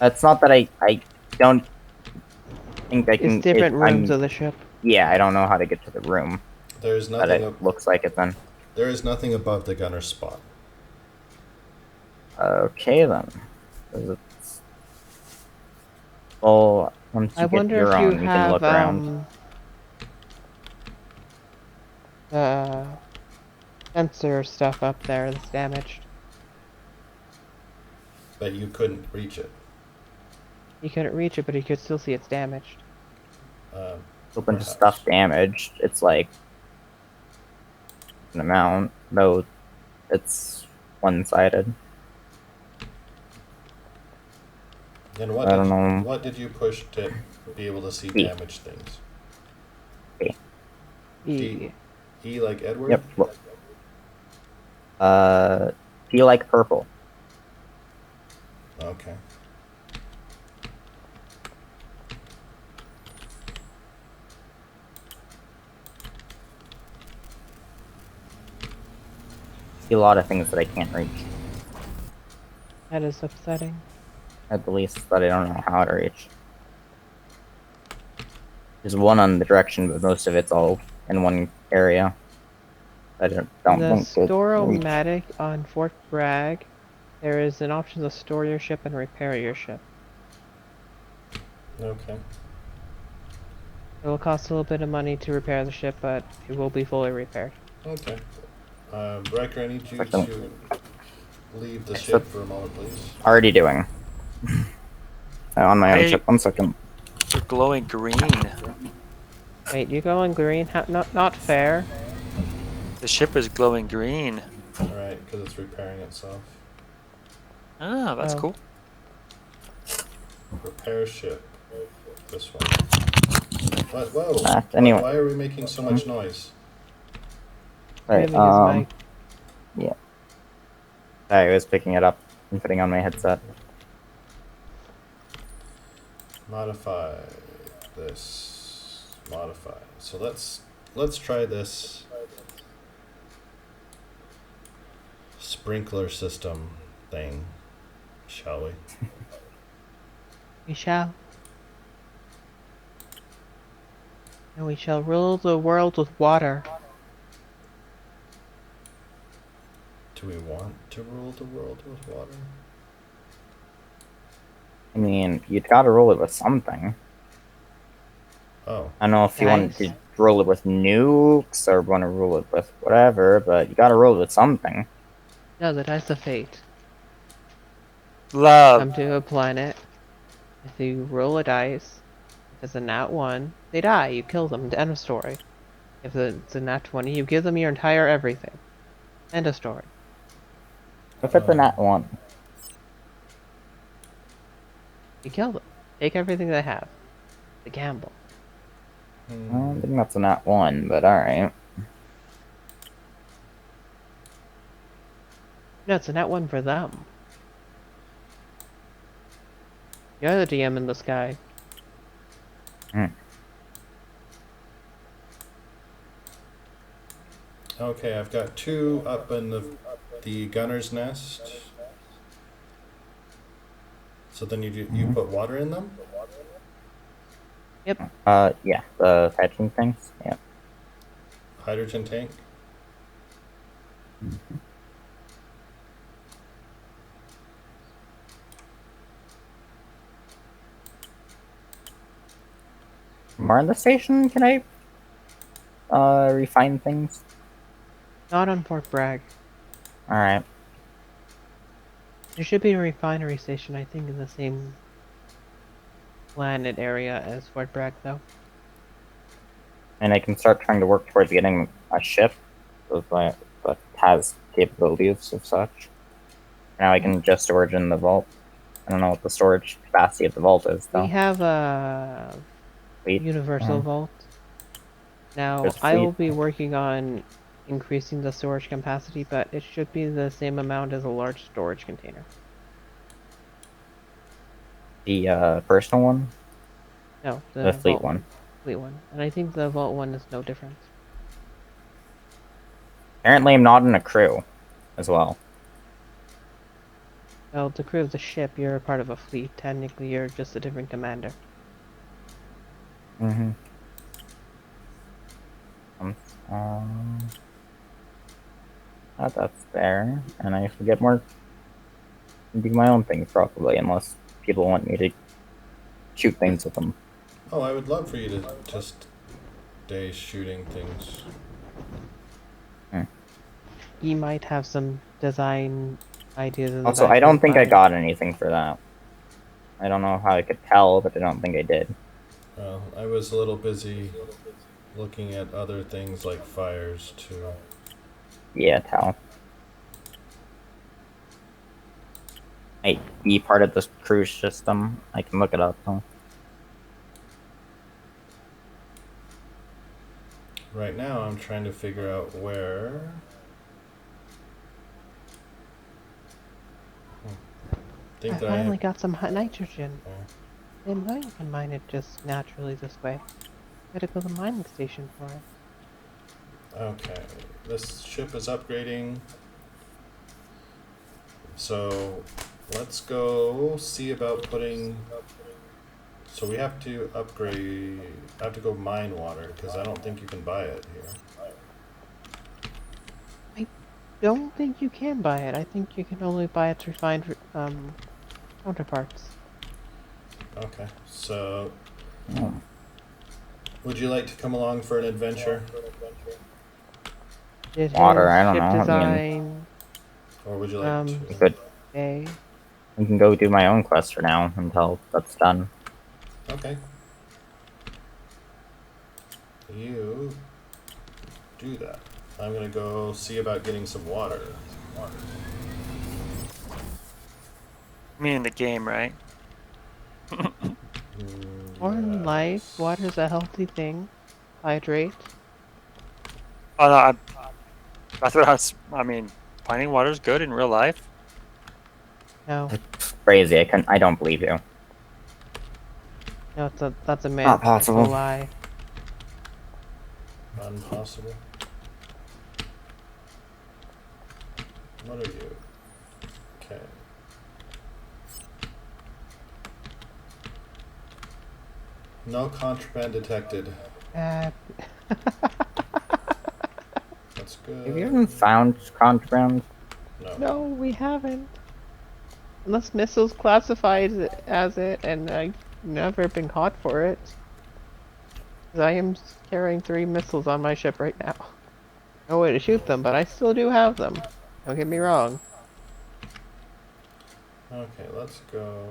It's not that I don't think I can. It's different rooms of the ship. Yeah, I don't know how to get to the room, There's but nothing. it looks like it's in. There is nothing above the gunner's spot. Okay then. 'Cause it's- Well, once you I get wonder your if own, you you can have look around. sensor stuff up there that's damaged. But you couldn't reach it. You couldn't reach it, but you could still see it's damaged. Um, A bunch of perhaps. stuff damaged. It's like an amount, though it's one-sided. And I don't know. what did you push to be able to see E. damaged things. E. E like Edward? Yep. P like purple. Okay. See a lot of things that I can't reach. That is upsetting. At the least, that I don't know how to reach. There's one on the direction, but most of it's all in one area. I don't The think it reach. Storomatic on Fort Bragg, there is an option to store your ship and repair your ship. Okay. It will cost a little bit of money to repair the ship, but it will be fully repaired. Okay. Riker, I need you Excellent. to leave the Except- ship for a moment, please. Already doing. On my own Hey. ship. 1 second. You're glowing green. Wait, you go on green? Not fair. The ship is glowing green. Alright, because it's repairing itself. Ah, that's Oh. cool. Repair ship. This one. What? Whoa! Anyway. Why are we making so much noise? Sorry, Moving his mic. yeah. I was picking it up and putting on my headset. Modify this. Modify. So let's try this sprinkler system thing, shall we? We shall. And we shall rule the world with water. Do we want to rule the world with water? I mean, you'd gotta roll it with something. Oh, I don't know if you want Nice. to roll it with nukes or want to roll it with whatever, but you gotta roll it with something. No, the dice of fate. Love. Come to a planet. If you roll a dice, if it's a nat 1, they die. You kill them. End of story. If it's a nat 20, you give them your entire everything. End of story. If it's a nat 1. You kill them. Take everything they have. The gamble. I don't think that's a nat 1, but alright. No, it's a nat 1 for them. You're the DM in the sky. okay. I've got 2 up in the gunner's nest. So then you put water in them? Yep. Yeah, the fetching things. Yeah. Hydrogen tank? More on the station, can I refine things? Not on Fort Bragg. Alright. There should be a refinery station, I think, in the same planet area as Fort Bragg, though. And I can start trying to work towards getting a ship that has capabilities of such. Now I can just storage in the vault. I don't know what the storage capacity of the vault is, though. We have a Fleet. universal vault. Now, There's I will fleet. be working on increasing the storage capacity, but it should be the same amount as a large storage container. The personal one? No, The fleet vault one. Fleet one. And I think the vault one is no different. Apparently I'm not in a crew as well. Well, the crew of the ship, you're a part of a fleet. Technically, you're just a different commander. Mm-hmm. That's there. And I forget more. Do my own thing, probably, unless people want me to shoot things with them. Oh, I would love for you to just stay shooting things. You might have some design ideas in the Also, back I of don't your think I mind. got anything for that. I don't know how I could tell, but I don't think I did. Well, I was a little busy looking at other things like fires too. Yeah, tell. Might be part of this cruise system. I can look it up, though. right now I'm trying to figure out where. I Think that finally got some nitrogen. Yeah. Didn't know you can mine it just naturally this way. Gotta go to the mining station for it. Okay, this ship is upgrading. So let's go see about putting. So we have to upgrade. I have to go mine water because I don't think you can buy it here. Don't think you can buy it. I think you can only buy its refined counterparts. Okay, so Oh. would you like to come along for an adventure, Did Water, his I don't ship know, I mean- design or would you like You to? could. A? I can go do my own quest for now until that's done. Okay. You do that. I'm gonna go see about getting some water. Me in the game, right? Or in life, Yes. water's a healthy thing. Hydrate. Oh no, that's what I mean, finding water is good in real life. No, Crazy. I don't believe you. no, that's a man. Not possible. That's a lie. Impossible. What are you? Okay. No contraband detected. Uh, That's good. Have you even found contraband? No. no, we haven't. Unless missiles classified as it, and I've never been caught for it. 'Cause I am carrying 3 missiles on my ship right now. No way to shoot them, but I still do have them. Don't get me wrong. Okay, let's go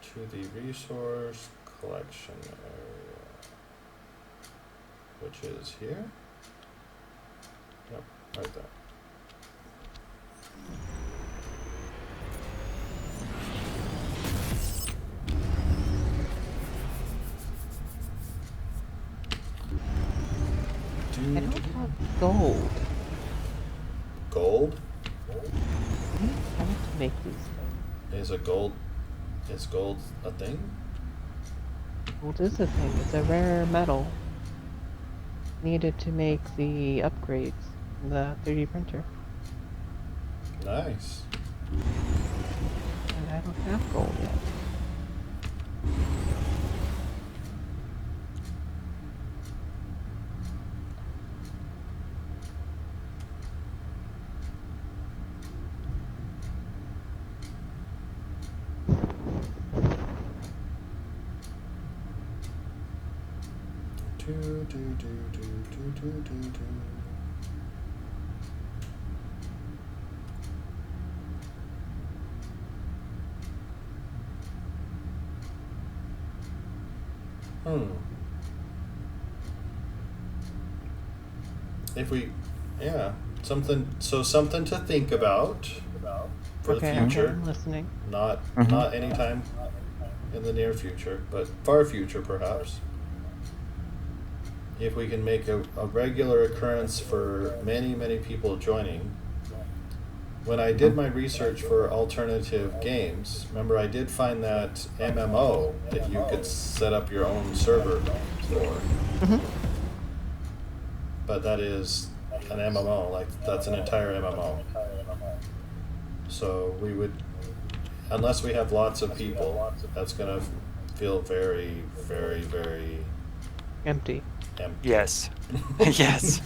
to the resource collection area, which is here. Yep, right there. I don't have gold. Gold I need to make these. is a gold. Is gold a thing? Gold is a thing. It's a rare metal. Needed to make the upgrades in the 3D printer. Nice. And I don't have gold yet. Do do do do do do do do. If we, yeah, something. So something to think about for Okay, the future. I'm listening. Not Mhm. not anytime in the near future, but far future perhaps. If we can make a regular occurrence for many people joining. When I did my research for alternative games, remember I did find that MMO that you could set up your own server for. Mhm. But that is an MMO, like that's an entire MMO. So we would, unless we have lots of people, that's gonna feel very Empty. empty. Yes. Yes.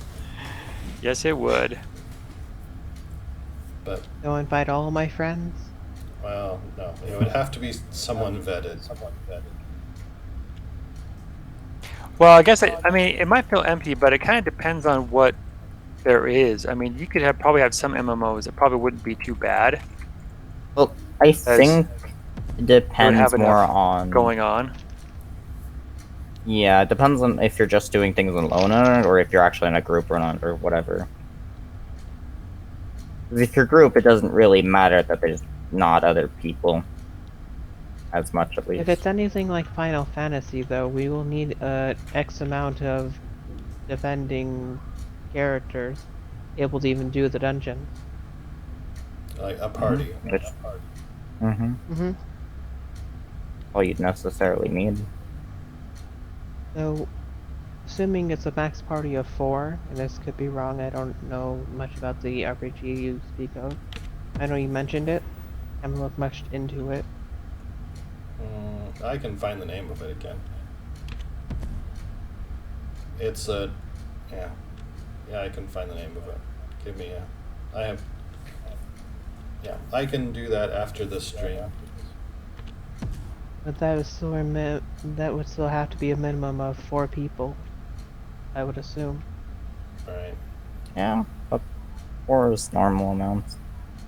Yes, it would. But So invite all my friends. well, no, it would have to be someone vetted. Well, I guess I mean it might feel empty, but it kind of depends on what there is. I mean, you could probably have some MMOs that probably wouldn't be too bad. Well, I think it Would depends have more enough on. going on. Yeah, it depends on if you're just doing things alone or if you're actually in a group or not or whatever. 'Cause if you're group, it doesn't really matter that there's not other people. as much at If least. it's anything like Final Fantasy, though, we will need X amount of defending characters able to even do the dungeon. Like a party. Which, mm-hmm. Mm-hmm. All you'd necessarily need. So, assuming it's a max party of 4, and this could be wrong, I don't know much about the RPG you speak of. I know you mentioned it. I haven't looked much into it. I can find the name of it again. It's a, yeah, I can find the name of it. Give me a, I have, yeah, I can do that after the stream. But that would still have to be a minimum of 4 people, I would assume. Right. Yeah, but 4 is normal amounts.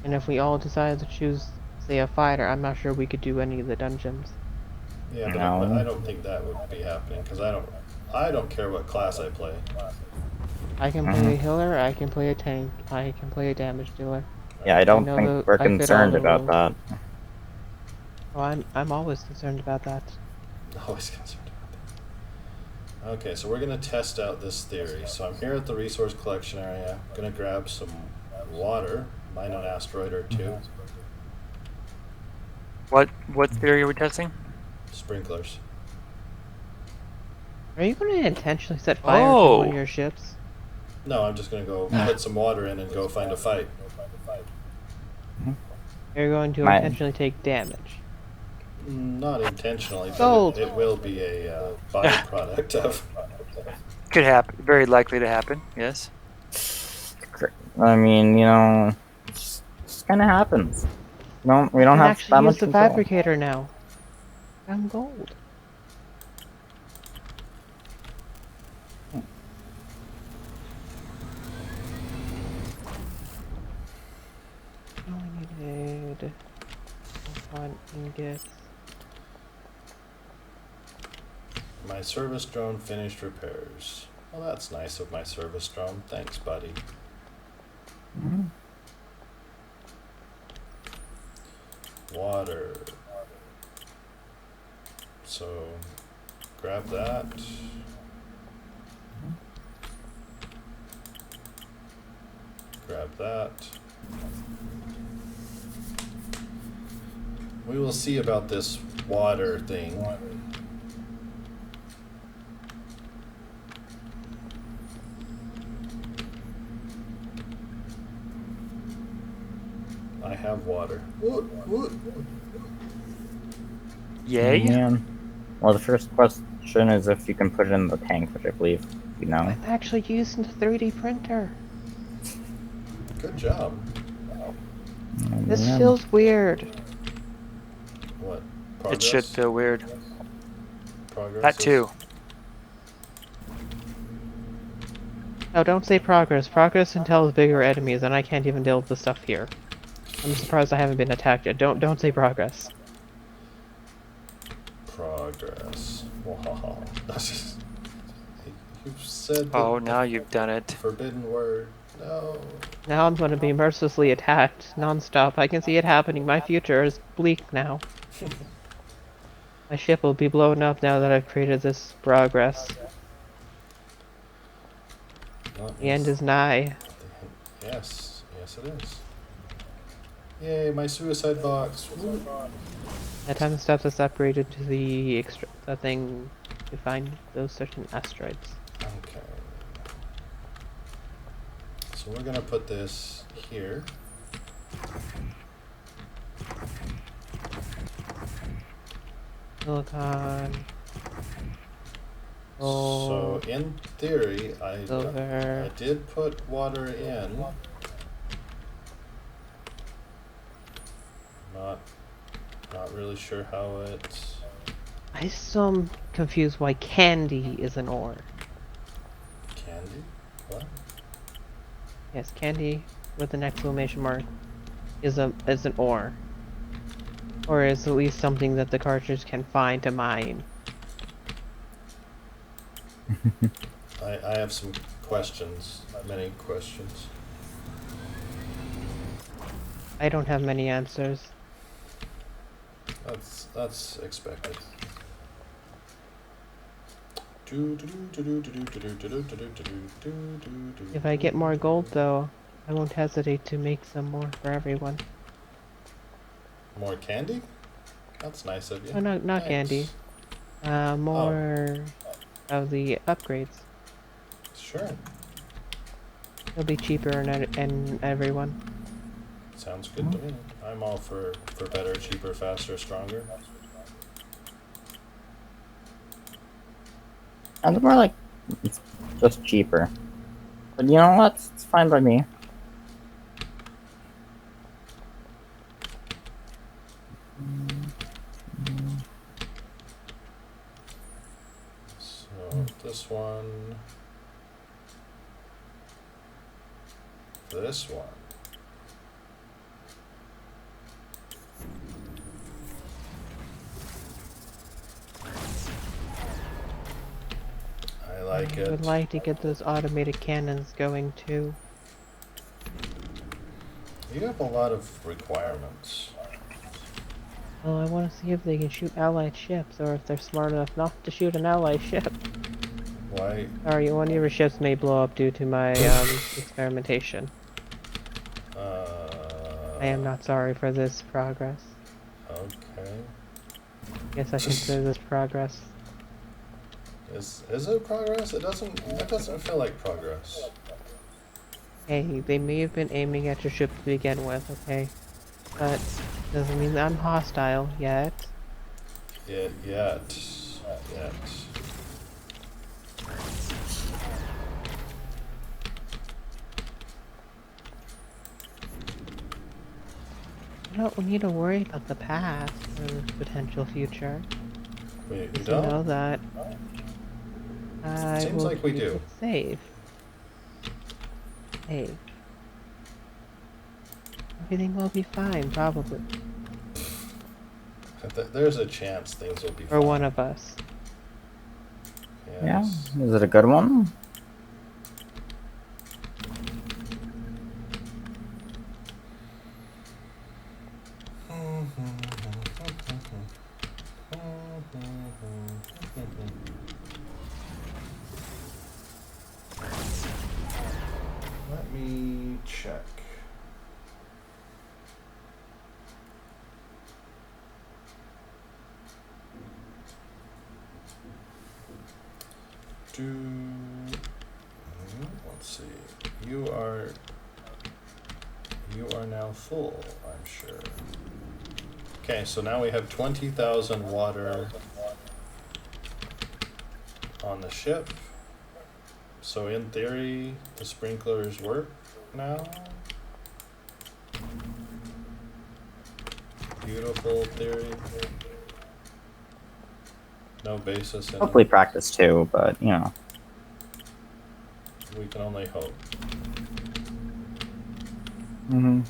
And if we all decided to choose, say, a fighter, I'm not sure we could do any of the dungeons. Yeah, but No. I don't think that would be happening because I don't care what class I play. I can play a healer, I can play a tank, I can play a damage dealer. Yeah, I don't know think the- we're I fit all concerned the about rules. that. Oh, I'm always concerned about that. Always concerned about that. Okay, so we're gonna test out this theory. So I'm here at the resource collection area. I'm gonna grab some water, mine an asteroid or two, What theory are we testing? sprinklers. Are you going to intentionally set fire to one Oh. of your ships? No, I'm just gonna go put some water in and go find a fight. You're going to My- intentionally take damage. Not intentionally, but Gold. it will be a byproduct of. Could happen. Very likely to happen. Yes. I mean, you know, it just kind of happens. We don't I can have actually that use much the control. fabricator now. I'm gold. All I needed one ingot. My service drone finished repairs. Well, that's nice of my service drone. Thanks, buddy. Mhm. Water. So, grab that. Grab that. We will see about this water thing. I have water. Woot. Yay. Yeah. Well, the first question is if you can put it in the tank, which I believe you know. I'm actually using the 3D printer. Good job. This Yeah. feels weird. What? It Progress? should feel weird. Progress That is- too. No, don't say progress. Progress entails bigger enemies, and I can't even deal with the stuff here. I'm surprised I haven't been attacked yet. Don't say progress. Progress. Wow. You've said the Oh, now you've done it. forbidden word. No. Now I'm going to be mercilessly attacked non-stop. I can see it happening. My future is bleak now. My ship will be blown up now that I've created this progress. The end is nigh. Yes, it is. Yay, my suicide box. Woo. That time the steps are separated to the thing to find those certain asteroids. Okay. So we're gonna put this here. Silicon. So Gold. in theory, I Silver. did put water in. Not really sure how it. I still am confused why candy is an ore. Candy? What? Yes, candy with an exclamation mark is an ore. Or is at least something that the cartridge can find to mine. I have some questions. Many questions. I don't have many answers. That's expected. If I get more gold, though, I won't hesitate to make some more for everyone. More candy? That's nice of you. Oh, no, not candy. Thanks. More of the upgrades. Sure. It'll be cheaper and everyone. Sounds good to me. I'm all for better, cheaper, faster, stronger. And more like it's just cheaper. But you know what? It's fine by me. So this one. This one. I like I it. would like to get those automated cannons going too. You have a lot of requirements. Well, I want to see if they can shoot allied ships, or if they're smart enough not to shoot an allied ship. Why? Sorry, one of your ships may blow up due to my experimentation. I am not sorry for this progress. Okay. Guess I consider this progress. Is it progress? It doesn't feel like progress. Hey, they may have been aiming at your ship to begin with, okay? But doesn't mean that I'm hostile yet. Yet. You don't need to worry about the past or the potential future. We Just to know don't? that I Seems will like we keep do. it safe. Hey. Everything will be fine, probably. There's a chance things will be For fine. one of us. Yes. Yeah. Is it a good one? Let me check. Let's see. You are now full, I'm sure. Okay, so now we have 20,000 water on the ship. So in theory, the sprinklers work now. Beautiful theory. No basis in Hopefully practice too, but you know. We can only hope. Mm-hmm.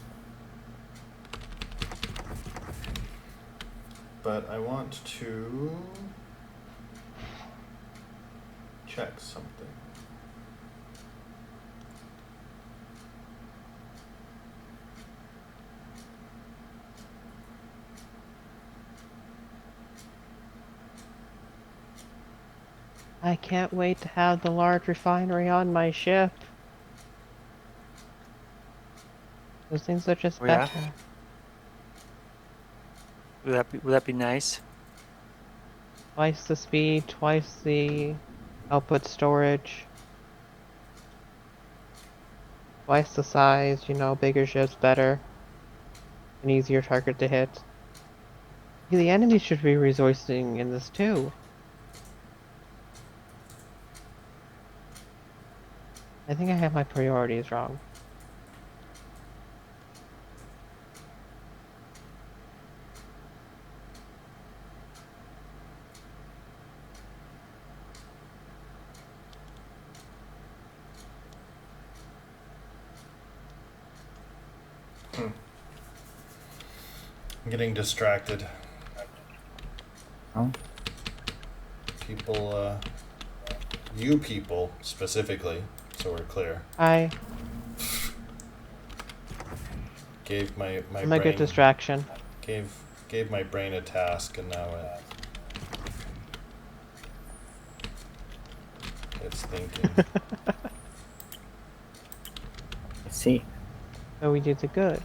But I want to check something. I can't wait to have the large refinery on my ship. Those things are just Oh, yeah? better. Would that be nice? Twice the speed, twice the output storage. Twice the size, you know, bigger ships better. An easier target to hit. The enemy should be rejoicing in this too. I think I have my priorities wrong. I'm getting distracted. Oh. People, you people specifically, so we're clear, I'm gave my a good brain distraction. gave gave my brain a task, and now it's thinking. I see. So we did the good.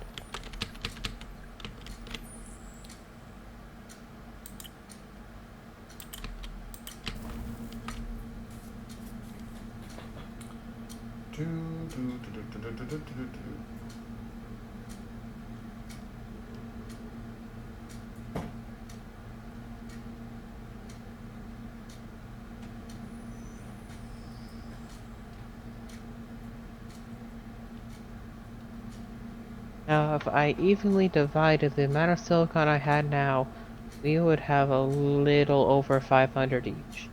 Now, if I evenly divided the amount of silicon I had now, we would have a little over 500 each.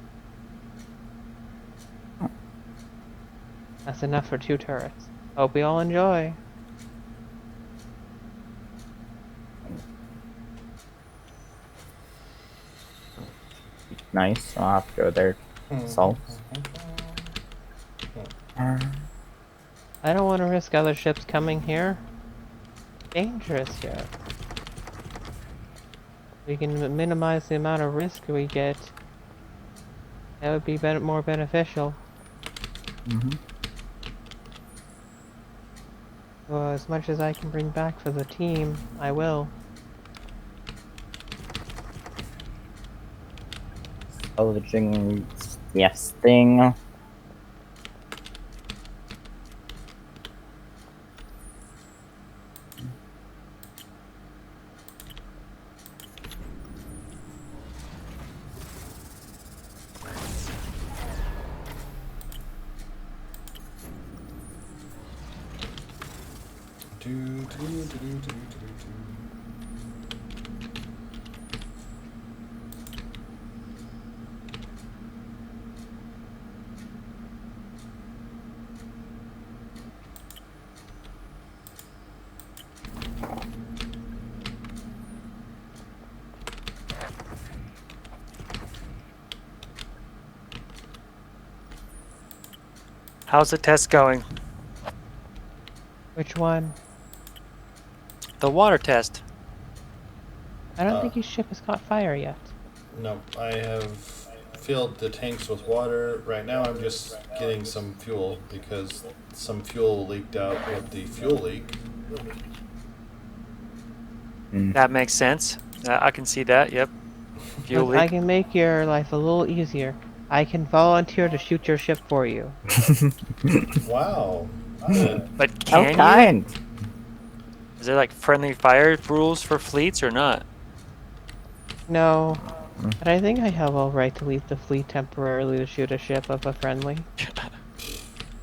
That's enough for 2 turrets. Hope we all enjoy. Nice. I'll have to go there. Salt. I don't want to risk other ships coming here. Dangerous here. We can minimize the amount of risk we get. That would be more beneficial. Well, as much as I can bring back for the team, I will. Salvaging. Yes, thing. How's the test going? Which one? The water test. I don't think your ship has caught fire yet. No, I have filled the tanks with water. Right now I'm just getting some fuel because some fuel leaked out with the fuel leak. That makes sense. I can see that. Yep. Fuel Look, I leak. can make your life a little easier. I can volunteer to shoot your ship for you. Wow. Good. But How can you? kind. Is there like friendly fire rules for fleets or not? No, but I think I have all right to leave the fleet temporarily to shoot a ship of a friendly.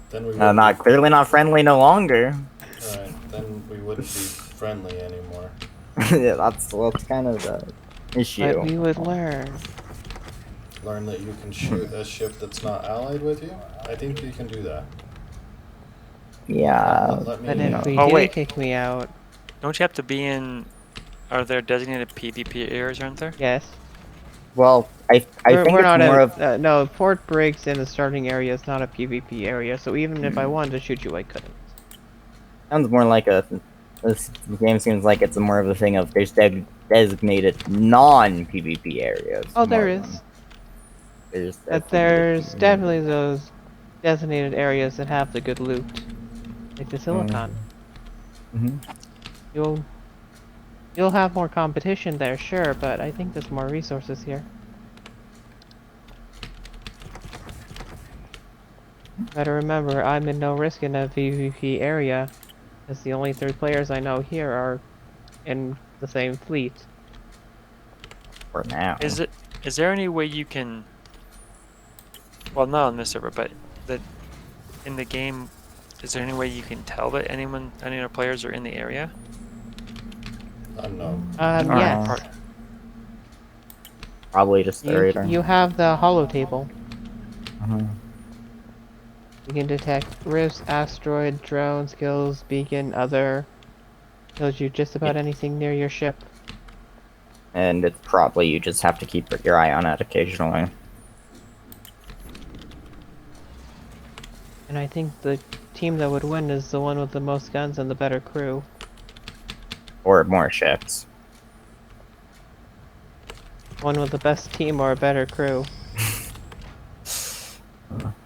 Then we Not clearly not friendly no longer. Alright, then we wouldn't be friendly anymore. Yeah, that's kind of the issue. But we would learn. Learn that you can shoot a ship that's not allied with you? I think you can do that. Yeah. Let me But if we Oh, do wait. kick me out, Don't you have to be in? Are there designated PvP areas, aren't there? yes. Well, I think We're it's not more a, of no, Fort Briggs in the starting area is not a PvP area, so even if I wanted to shoot you, I couldn't. sounds more like a. This game seems like it's more of a thing of there's designated non-PvP areas. Oh, there more is. than There's But there's definitely those designated areas that have the good loot. Like the silicon. Mhm. You'll have more competition there, sure, but I think there's more resources here. Better remember, I'm in no risk in a PvP area, as the only 3 players I know here are in the same fleet. For now. Is there any way you can? Well, not on this server, but in the game, is there any way you can tell that any of the players are in the area? Unknown. Yes. Probably just the radar. You have the holo table. Mhm. You can detect rifts, asteroid, drone, skills, beacon, other. Tells you just about anything near your ship. And it's probably you just have to keep your eye on it occasionally. And I think the team that would win is the one with the most guns and the better crew. Or more ships. One with the best team or a better crew.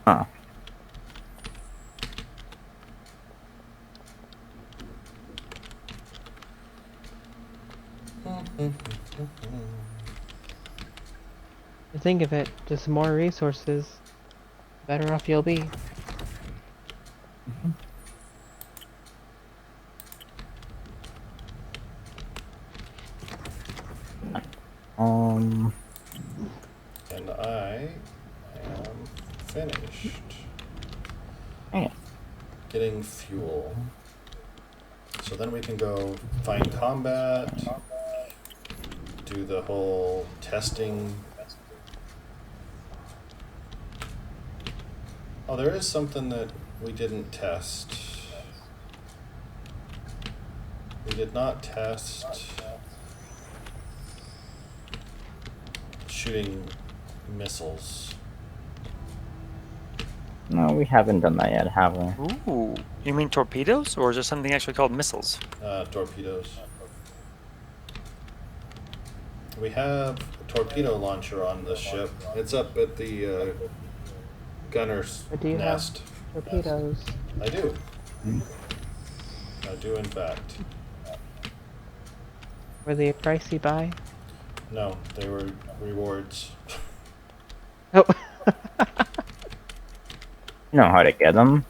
Huh. To think of it, just more resources, better off you'll be. Um. And I am finished Yeah. getting fuel. So then we can go find combat, do the whole testing. Oh, there is something that we didn't test. We did not test shooting missiles. No, we haven't done that yet, have we? Ooh. You mean torpedoes, or is there something actually called missiles? Torpedoes. We have a torpedo launcher on this ship. It's up at the gunner's But do you nest. have torpedoes? I do. I do, in fact. Were they a pricey buy? No, they were rewards. Oh. You know how to get them.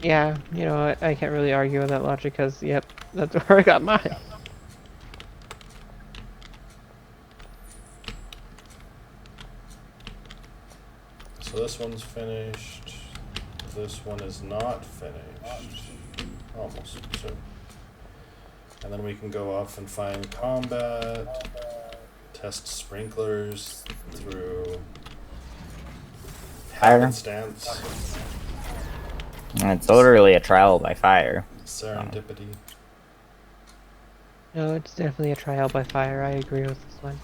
Yeah, you know, I can't really argue with that logic because, yep, that's where I got mine. So this one's finished. This one is not finished. Almost soon. And then we can go off and find combat, test sprinklers through Fire. happenstance, It's literally a trial by fire. serendipity. No, it's definitely a trial by fire. I agree with this one.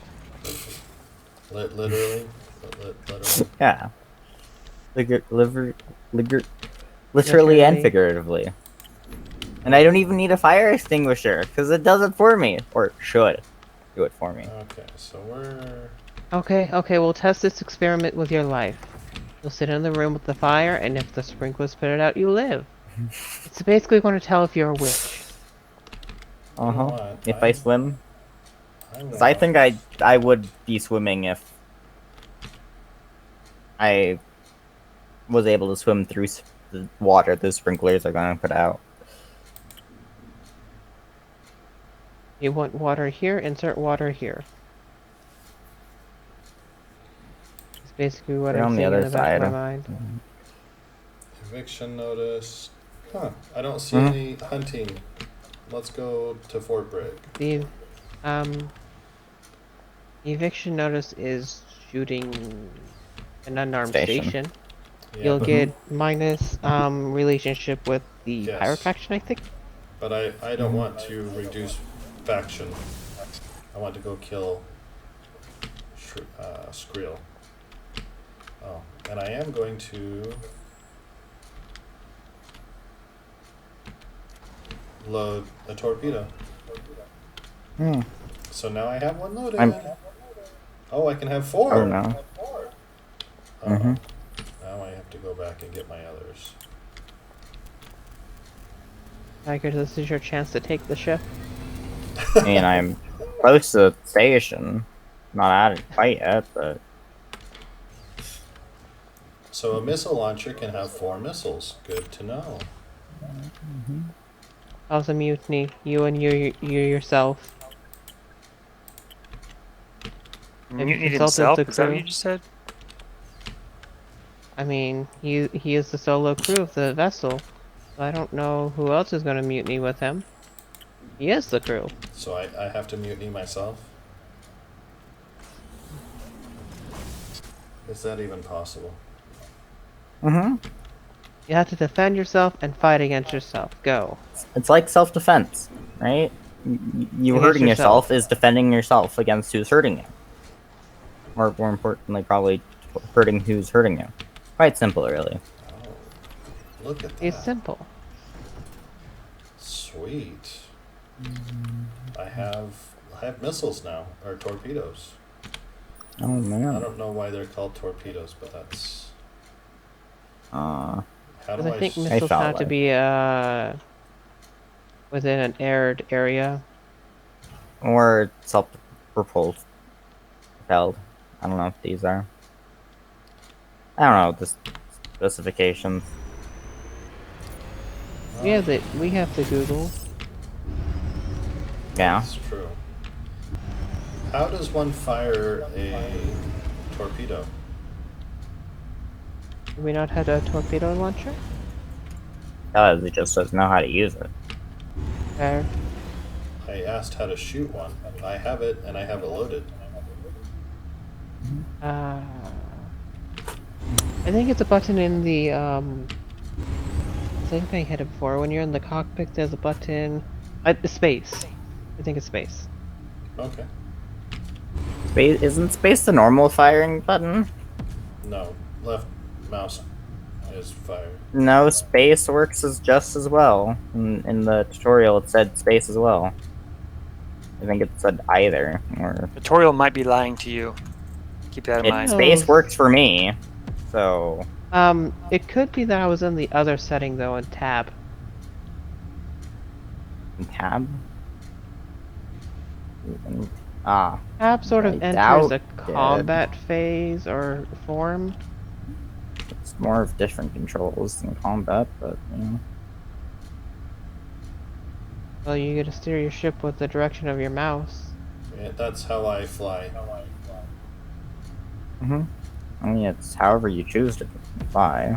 Literally. Yeah. Literally and Literally. figuratively. And I don't even need a fire extinguisher, because it does it for me. Or should do it for me. Okay, so we're... Okay, we'll test this experiment with your life. You'll sit in the room with the fire, and if the sprinklers put it out, you live. It's basically going to tell if you're a witch. Uh huh. what? If I swim, I because I think I would be swimming if I was able to swim through the water the sprinklers are going to put out. You want water here, insert water here. It's basically what They're I'm on the seeing in other the back of my side. mind. Eviction notice. Huh. I don't see Mhm. any hunting. Let's go to Fort Bragg. The eviction notice is shooting an unarmed Station. station. Yeah, You'll but, get minus relationship with the Yes. pirate faction, I think. but I don't want to reduce faction. I want to go kill Skrill. Oh, and I am going to load a torpedo. Hmm. So now I have one loaded. I'm- Oh, I can have four. Oh no. Oh, Mhm. now I have to go back and get my others. Tiger, this is your chance to take the ship. I mean, I'm close to the station. Not at it quite yet, but So a missile launcher can have 4 missiles. Good to know. How's a mutiny? You and you yourself. Have you Mutinied consulted himself? the Is that what crew? you just said? I mean, he is the solo crew of the vessel. So I don't know who else is going to mutiny with him. He is the crew. So I have to mutiny myself? Is that even possible? You have to defend yourself and fight against yourself. Go. it's like self-defense, right? You Against hurting yourself. yourself is defending yourself against who's hurting you. Or more importantly, probably hurting who's hurting you. Quite simple, really. Oh, look at It's that. simple. Sweet. I have have missiles now, or torpedoes. Oh I man. don't know why they're called torpedoes, but that's Uh, how Because do I think s- missiles felt have to like- be within an arid area. or self-propelled. Propelled. I don't know if these are. I don't know the specifications. We have the Google. Yeah. That's true. How does one fire a torpedo? Do we not have a torpedo launcher? Because it just doesn't know how to use it. Fair. I asked how to shoot one. I have it, and I have it loaded. I think it's a button in the I think I hit it before. When you're in the cockpit, there's a button. Space. I think it's space. Okay. Space isn't space the normal firing button? No, left mouse is fire. No, space works as just as well. In the tutorial, it said space as well. I think it said either. Or Tutorial might be lying to you. Keep that in mind. space No. works for me. So It could be that I was in the other setting though, in tab. tab. Ah, Tab sort I of enters doubt a it. combat phase or form. It's more of different controls than combat, but you know. Well, you get to steer your ship with the direction of your mouse. Yeah, that's how I fly. I mean, it's however you choose to fly.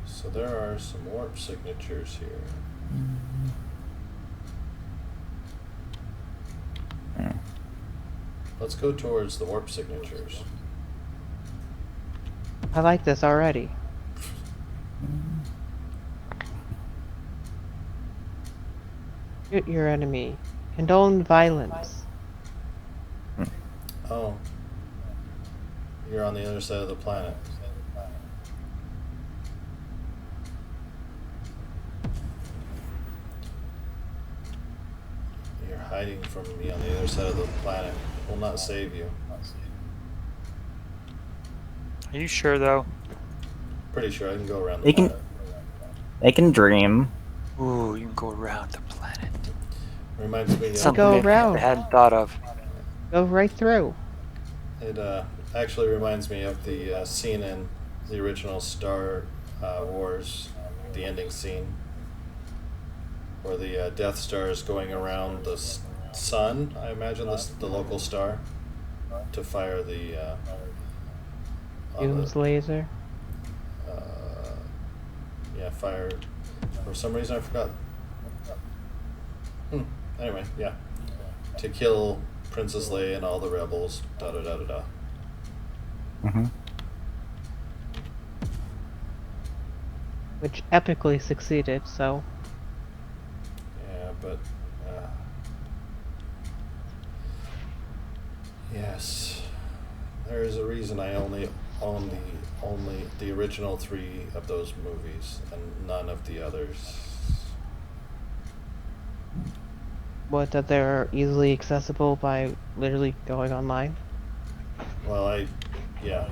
So there are some warp signatures here. Yeah. Let's go towards the warp signatures. I like this already. Shoot your enemy. Condone violence. Oh. You're on the other side of the planet. You're hiding from me on the other side of the planet. Will not save you. Are you sure though? Pretty sure I can go around the They can- planet. They can dream. Ooh, you can go around the planet. Reminds me of Something Go they around. hadn't thought of. Go right through. It actually reminds me of the scene in the original Star Wars, the ending scene, where the Death Star is going around the sun. I imagine the local star to fire the. On Doom's the laser. yeah, fire. For some reason, I forgot. Anyway, yeah, to kill Princess Leia and all the rebels. Da da da da da. Which epically succeeded, so. Yeah, but yes, there is a reason I only own the original 3 of those movies and none of the others. What, that they're easily accessible by literally going online? Well, yeah.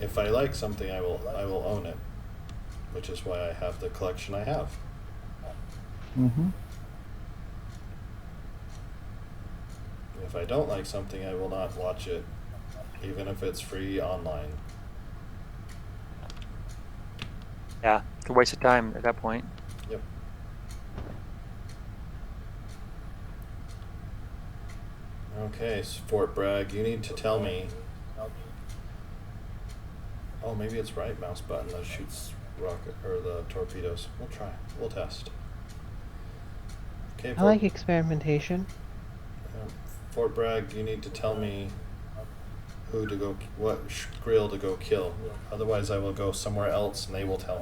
If I like something, I will own it, which is why I have the collection I have. If I don't like something, I will not watch it, even if it's free online. Yeah, it's a waste of time at that point. Yep. Okay, Fort Bragg, you need to tell me. Oh, maybe it's right mouse button that shoots rocket or the torpedoes. We'll try. We'll test. Okay, I like experimentation. Fort Bragg, you need to tell me who to go, what grill to go kill. Otherwise, I will go somewhere else, and they will tell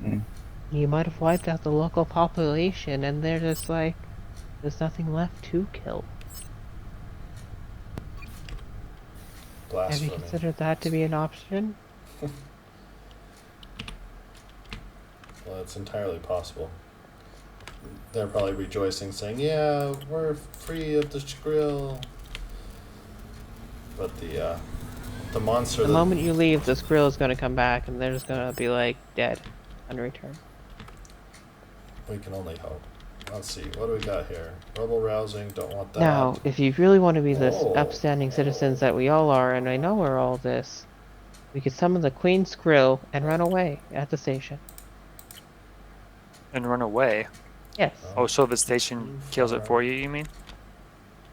me. You might have wiped out the local population, and they're just like, there's nothing left to kill. Have you Blasphemy. considered that to be an option? Well, it's entirely possible. They're probably rejoicing, saying, "Yeah, we're free of the Skrill." But the monster. The moment you leave, the Skrill is gonna come back, and they're just gonna be like dead, on return. We can only hope. Let's see. What do we got here? Rebel rousing. Don't want that. Now, if you really want to be the Oh. upstanding citizens that we all are, and I know we're all this, we could summon the Queen Skrill and run away at the station. And run away. Yes. Oh, so the station kills it for you, you mean?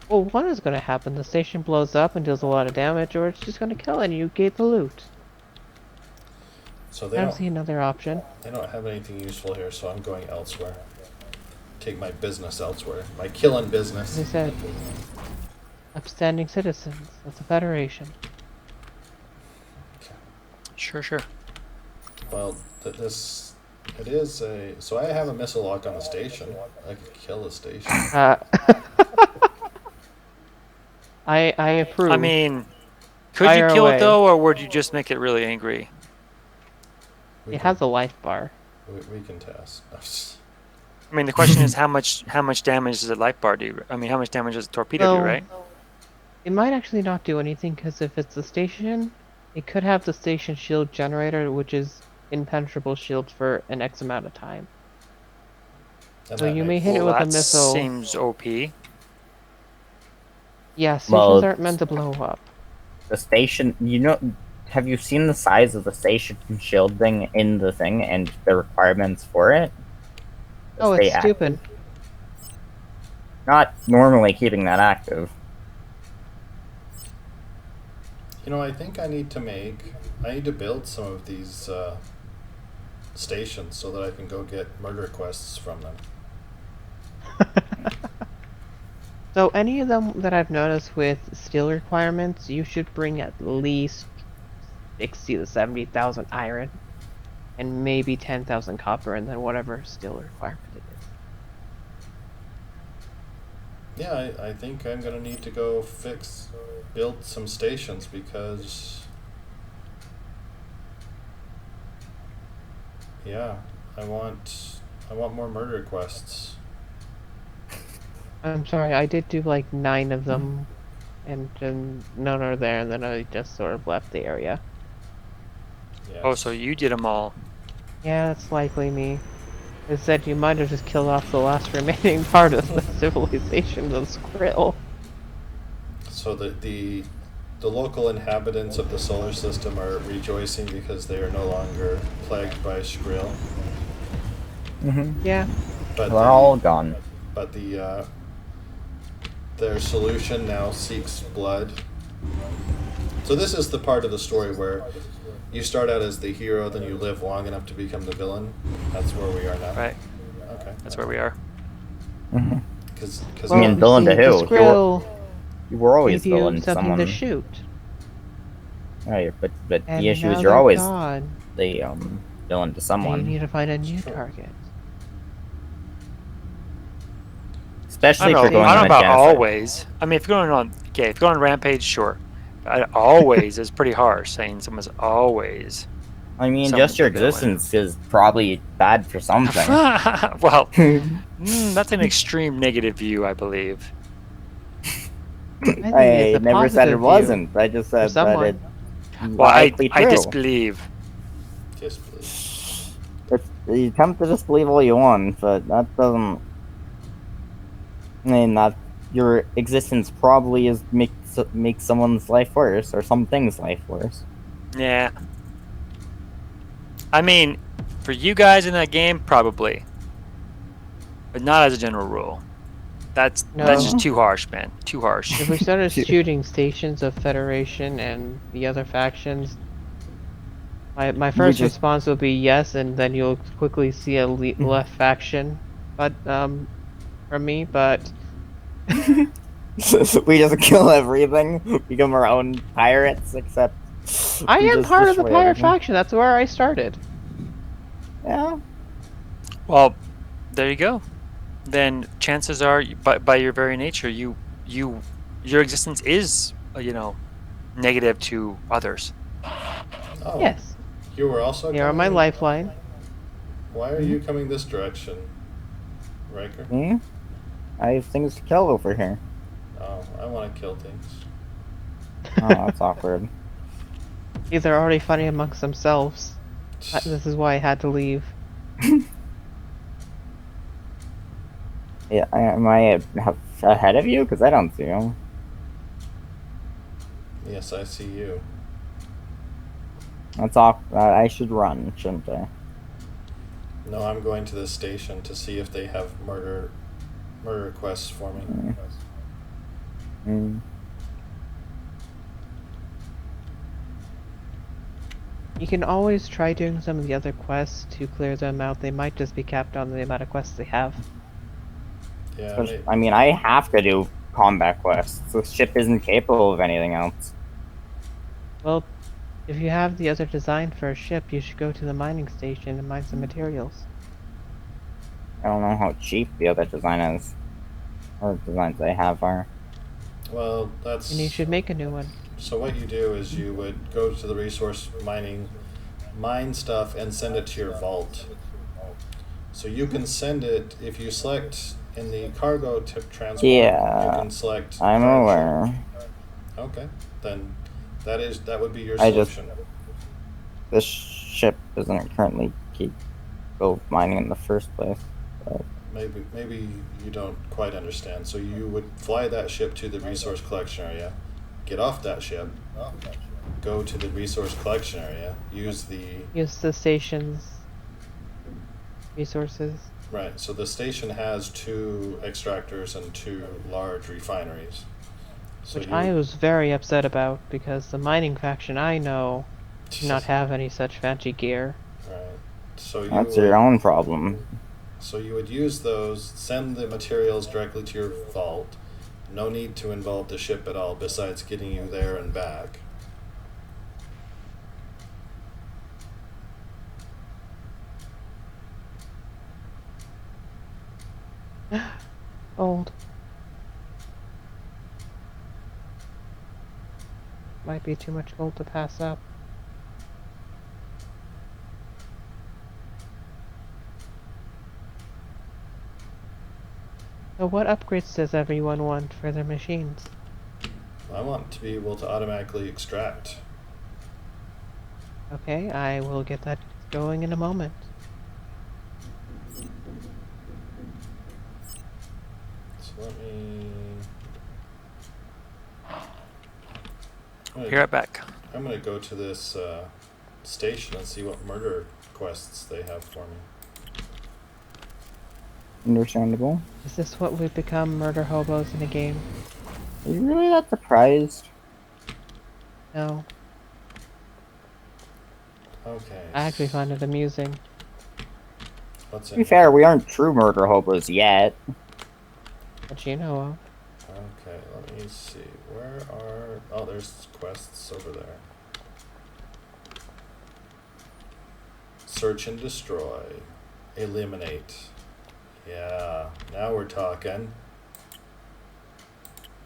Well, one is going to happen. The station blows up and deals a lot of damage, or it's just going to kill it and you get the loot. So I don't see another option. they don't have anything useful here, so I'm going elsewhere. Take my business elsewhere. My killing business. As I said, upstanding citizens of the Federation. Sure, sure. Well, this it is a. So I have a missile lock on the station. I could kill the station. I approve. I mean, could Fire you kill away. it though, or would you just make it really angry? We It can- has a life bar. We can test. I mean, the question is how much damage does a life bar do? I mean, how much damage does a torpedo do, Well, right? It might actually not do anything, because if it's the station, it could have the station shield generator, which is impenetrable shield for an X amount of time. And So that you may makes- hit it with a that missile. seems OP. Yeah, stations Well, aren't meant to blow up. The station, have you seen the size of the station shielding in the thing and the requirements for it? Oh, Stay it's active. stupid. Not normally keeping that active. You know, I think I need to build some of these stations so that I can go get murder requests from them. So any of them that I've noticed with steel requirements, you should bring at least 60 to 70,000 iron, and maybe 10,000 copper, and then whatever steel requirement it is. Yeah, I think I'm gonna need to go build some stations because, yeah, I want more murder requests. I'm sorry, I did do like 9 of them, and then none are there, and then I just sort of left the area. Yes. Oh, so you did them all. Yeah, that's likely me. It said you might have just killed off the last remaining part of the civilization of Skrill. So the local inhabitants of the solar system are rejoicing because they are no longer plagued by Skrill. Yeah. But They're all gone. But their solution now seeks blood. So this is the part of the story where you start out as the hero, then you live long enough to become the villain. That's where we are now. Right. Okay. That's where we are. Because I mean, you villain to see, who? the Skrill You were always give you villain to something someone. to shoot. Right, but And the issue now is you're they're always gone. the villain to And you someone. need to find a new Sure. target. Especially I if don't you're know. going I don't on know a about genocide. always. I mean, if you're going on, okay, if you're going on Rampage, sure. Always is pretty harsh. Saying someone's always. I mean, Someone's just your the villain. existence is probably bad for something. Well, that's an extreme negative view, I believe. I think I it's a never said it positive view. wasn't. I just said that someone. it's Well, likely I true. disbelieve. yes, please. You attempt to disbelieve all you want, but that doesn't mean that your existence probably is makes someone's life worse or something's life worse. Yeah. I mean, for you guys in that game, probably, but not as a general rule. That's No. just too harsh, man. Too harsh. If we started shooting stations of Federation and the other factions, my first just- response will be yes, and then you'll quickly see a left faction, but from me. But We just kill everything, become our own pirates, except I we am just part of the destroy pirate everything. faction. That's where I started. Yeah. Well, there you go. Then chances are, by your very nature, your existence is, negative to others. Oh, Yes, you were also. you're my coming? lifeline. Why are you coming this direction, Riker? Me? I have things to kill over here. Oh, I want to kill things. Oh, that's awkward. See, they're already fighting amongst themselves. This is why I had to leave. Yeah, am I ahead of you? Because I don't see you. Yes, I see you. That's all. I should run, shouldn't I? No, I'm going to the station to see if they have murder quests for me. Mm. You can always try doing some of the other quests to clear them out. They might just be capped on the amount of quests they have. Yeah, I mean, I have to do combat quests. The ship isn't capable of anything else. Well, if you have the other design for a ship, you should go to the mining station and mine some materials. I don't know how cheap the other design is. Or designs I have are. well, that's... And you should make a new one. So what you do is you would go to the resource mining, mine stuff, and send it to your vault. So you can send it, if you select in the cargo transport, Yeah, you can select... I'm aware. Okay, then that would be your I just- solution. This ship isn't currently capable of mining in the first place. But Maybe you don't quite understand. So you would fly that ship to the resource collection area, get off that ship, go to the resource collection area, use the station's resources. Right, so the station has 2 extractors and 2 large refineries. So Which I was very upset about, because the mining faction I know do not have any such fancy gear. Right. So that's your own problem. So you would use those, send the materials directly to your vault. No need to involve the ship at all besides getting you there and back. Old. Might be too much gold to pass up. So what upgrades does everyone want for their machines? I want to be able to automatically extract. Okay, I will get that going in a moment. So let me... Be right back. I'm going to go to this station and see what murder quests they have for me. Understandable. Is this what we've become, murder hobos in a game? Are you really that surprised? No. Okay. I actually find it amusing. What's To in be fair, we aren't true murder hobos yet. That you know of. Okay, let me see. Where are... Oh, there's quests over there. Search and destroy. Eliminate. Yeah, now we're talking.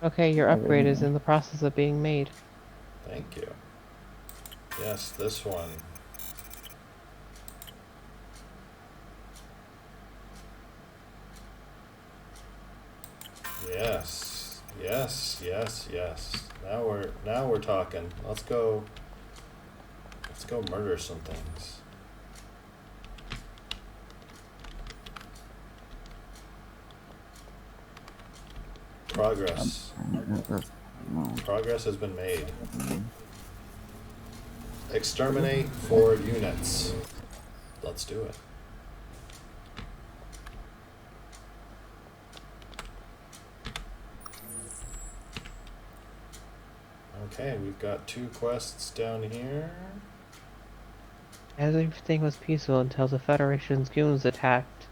Okay, your upgrade is in the process of being made. Thank you. Yes, this one. Yes. Yes, yes, yes. Now we're talking. Let's go murder some things. Progress. Progress has been made. Exterminate 4 units. Let's do it. Okay, we've got 2 quests down here. As everything was peaceful until the Federation's goons attacked.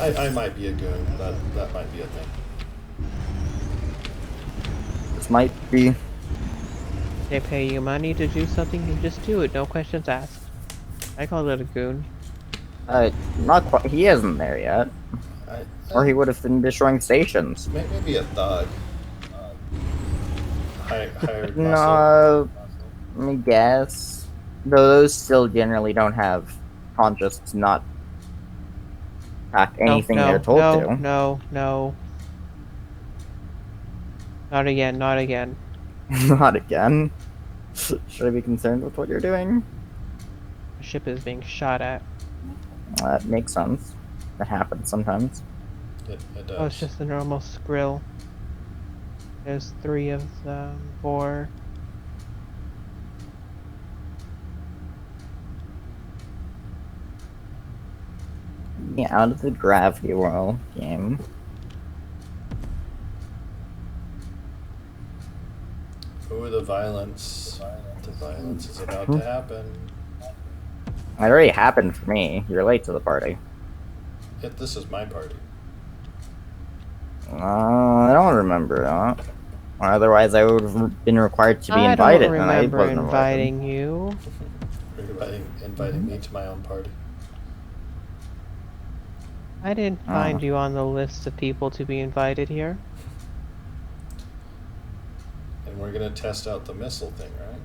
I might be a goon. That might be a thing. This might be. They pay you money to do something, you just do it, no questions asked. I call it a goon. Not quite. He isn't there yet. Or he would have been destroying stations. Maybe a thug. hired muscle. No, I guess. Though those still generally don't have conscious to not attack anything they're told to. No. Not again, not again. Not again. Should I be concerned with what you're doing? The ship is being shot at. That makes sense. That happens sometimes. It does. Oh, it's just a normal skrill. There's 3 of them, 4. Yeah, out of the Gravity World game. Ooh, the violence. The violence is about to happen. It already happened for me. You're late to the party. This is my party. I don't remember that. Or otherwise, I would have been required to be invited, I don't and I remember wasn't inviting you. You're inviting me to my own party. I didn't find you on the list of people to be invited here. And we're gonna test out the missile thing, right?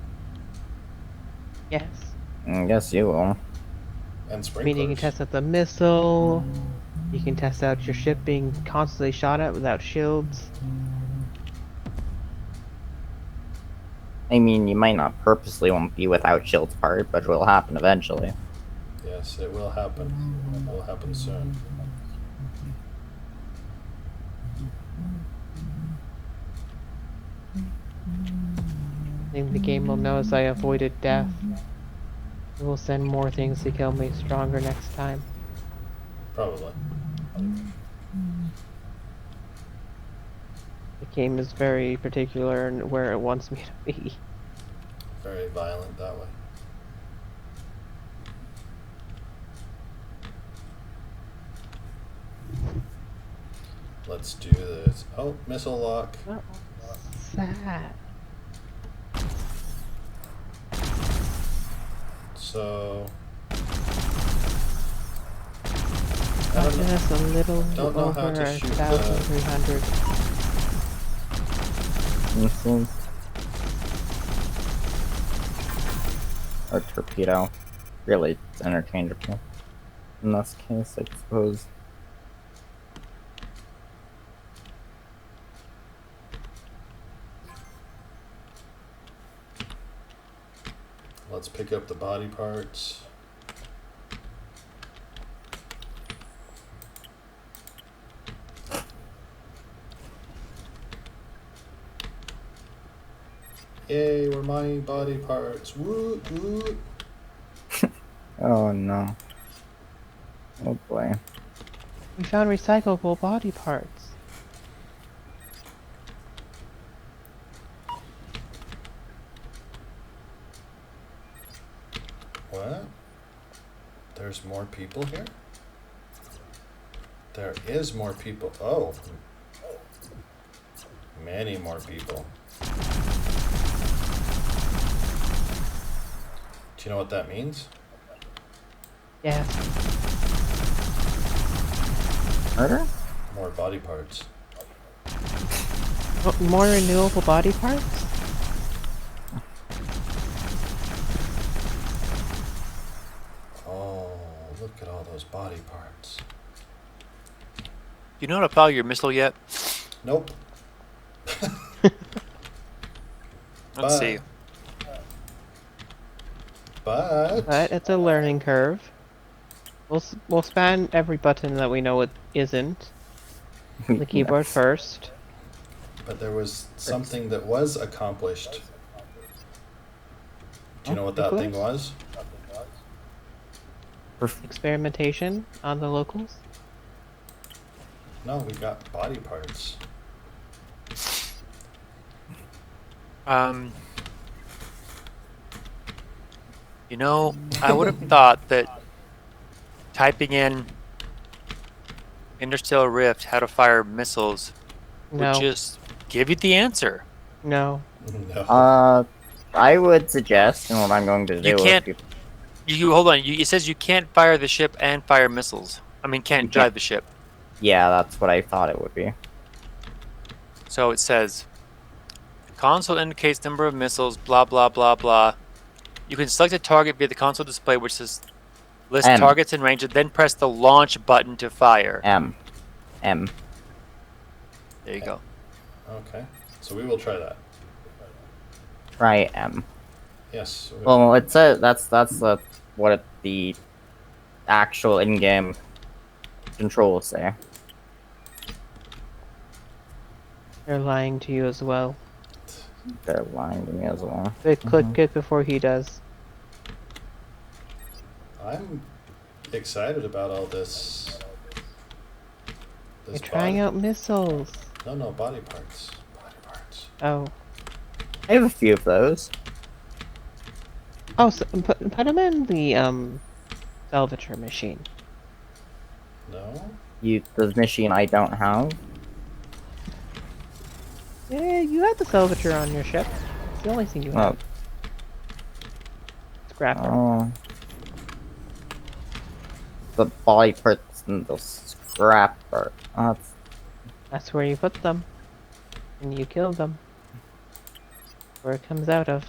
Yes. I guess you will. And I sprinklers. mean, you can test out the missile. You can test out your ship being constantly shot at without shields. I mean, you might not purposely won't be without shields part, but it will happen eventually. Yes, it will happen. It will happen soon. I think the game will know as I avoided death. It will send more things to kill me stronger next time. Probably. The game is very particular in where it wants me to be. Very violent that way. Let's do this. Oh, missile lock. Oh, sad. So Costing us a little don't know how over to shoot 1,300. Missile. Or torpedo. Really, it's interchangeable. In this case, I suppose. let's pick up the body parts. Yay, we're my body parts. Woo, woo. Oh no. Oh boy. We found recyclable body parts. What? There's more people here? There is more people. Oh. Many more people. Do you know what that means? Yes. Murder? More body parts. Oh, more renewable body parts? Oh, look at all those body parts. You know how to file your missile yet? Nope. Let's see. But it's a learning curve. We'll span every button that we know it isn't. The keyboard Yes. first. But there was something that was accomplished. Do you know what that thing was? Experimentation on the locals. No, we got body parts. You know, I would have thought that typing in Interstellar Rift, how to fire missiles, No. would just give you the answer. No. No. I would suggest, and what I'm going to do You can't. is You hold on. It says you can't fire the ship and fire missiles. I mean, can't You drive can't. the ship. yeah, that's what I thought it would be. So it says console indicates number of missiles, blah, blah, blah, blah. You can select a target via the console display, which says list M. targets in range, and then press the launch button to fire. M. M. There you go. Okay. So we will try that. Try M. Yes. we will. Well, it's a that's what the actual in-game controls say. They're lying to you as well. They're lying to me as well. They click it before he does. I'm excited about all this. You're trying out missiles. No, body parts. Body parts. Oh. I have a few of those. Oh, so put them in the salvager machine. No? The machine I don't have. Yeah, you have the salvager on your ship. It's the only thing you Oh. have. Scrapper. Oh. The body parts and the scrapper. Oh, That's where you put them. And you kill them. Where it comes out of.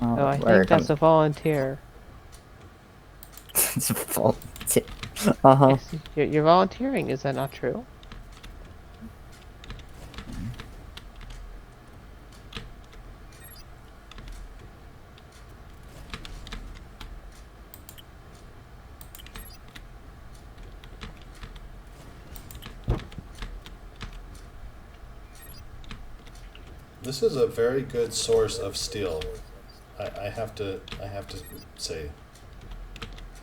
Oh, I think that's a volunteer. It's a volunteer. Uh-huh. Yes, you're volunteering, is that not true? This is a very good source of steel. I have to say.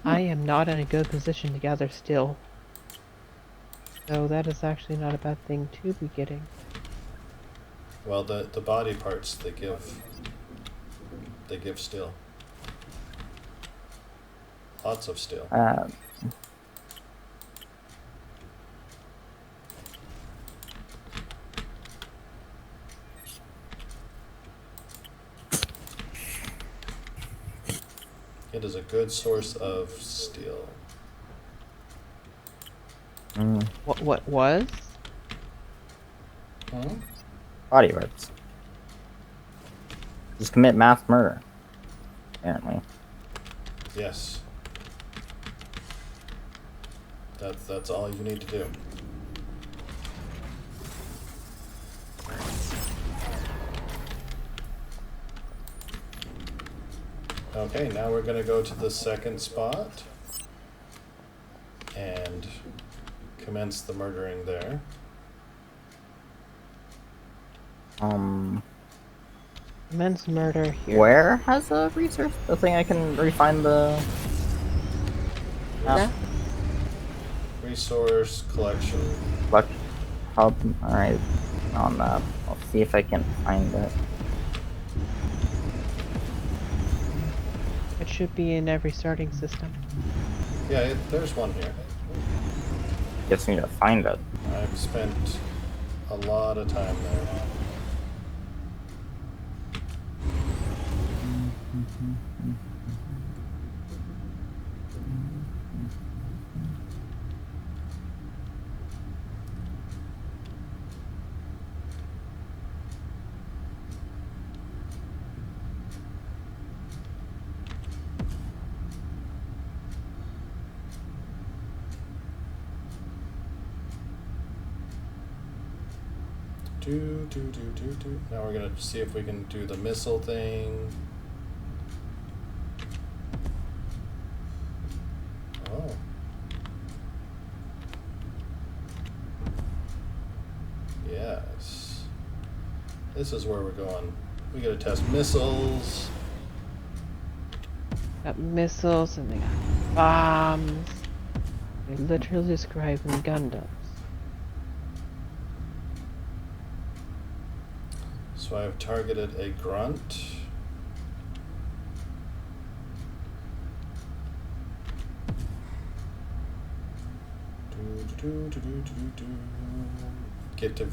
I am not in a good position to gather steel. So that is actually not a bad thing to be getting. Well, the body parts they give steel. Lots of steel. It is a good source of steel. What was? Hmm? Body parts. Just commit mass murder. Apparently. Yes. That's all you need to do. Okay, now we're gonna go to the second spot and commence the murdering there. Immense murder here. Where has a research? The thing I can refine the Yeah. Resource collection. Select hub. Alright. On that. I'll see if I can find it. It should be in every starting system. Yeah, there's one here. Just need to find it. I've spent a lot of time there. Now we're gonna see if we can do the missile thing. Oh. Yes. This is where we're going. We gotta test missiles. Got missiles and they got bombs. They literally describing Gundams. So I've targeted a grunt. Get to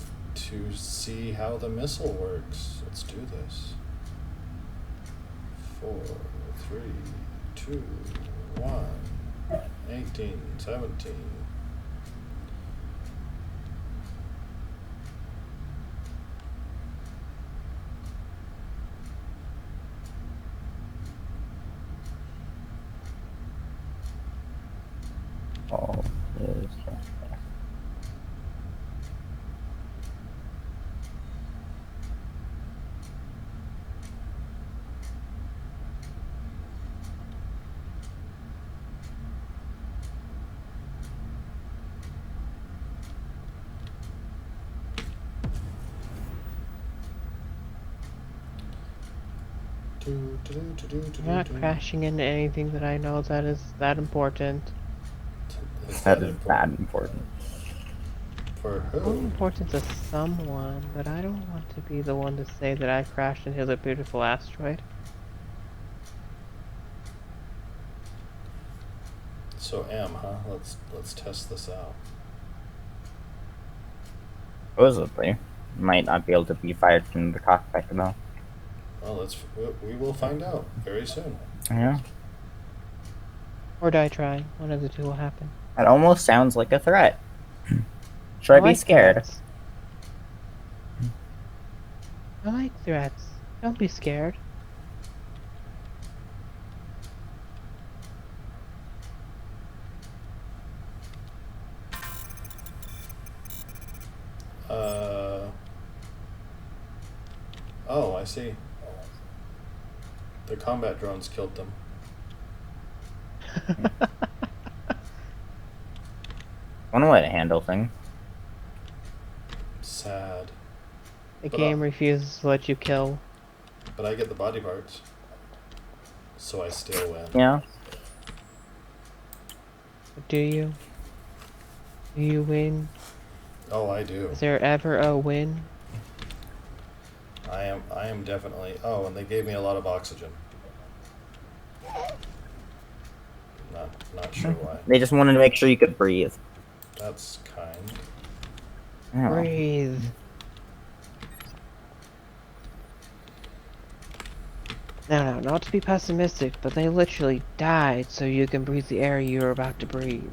see how the missile works. Let's do this. 4, 3, 2, 1, 18, 17. I'm not crashing into anything that I know that is that important. Is That that is that important. For Well, who? important to someone, but I don't want to be the one to say that I crashed into the beautiful asteroid. So M, huh? Let's test this out. Supposedly, might not be able to be fired from the cockpit though. Well, we will find out very soon. Yeah, Or die trying. One of the two will happen. that almost sounds like a threat. Should I be like scared? threats. I like threats. Don't be scared. Oh, I see. The combat drones killed them. One way to handle things. Sad. The But, game refuses to let you kill. But I get the body parts. So I still win. Yeah. But do you? Do you win? Oh, I do. Is there ever a win? I am definitely. Oh, and they gave me a lot of oxygen. Not sure why. They just wanted to make sure you could breathe. That's kind. Yeah. Breathe. No, not to be pessimistic, but they literally died so you can breathe the air you were about to breathe.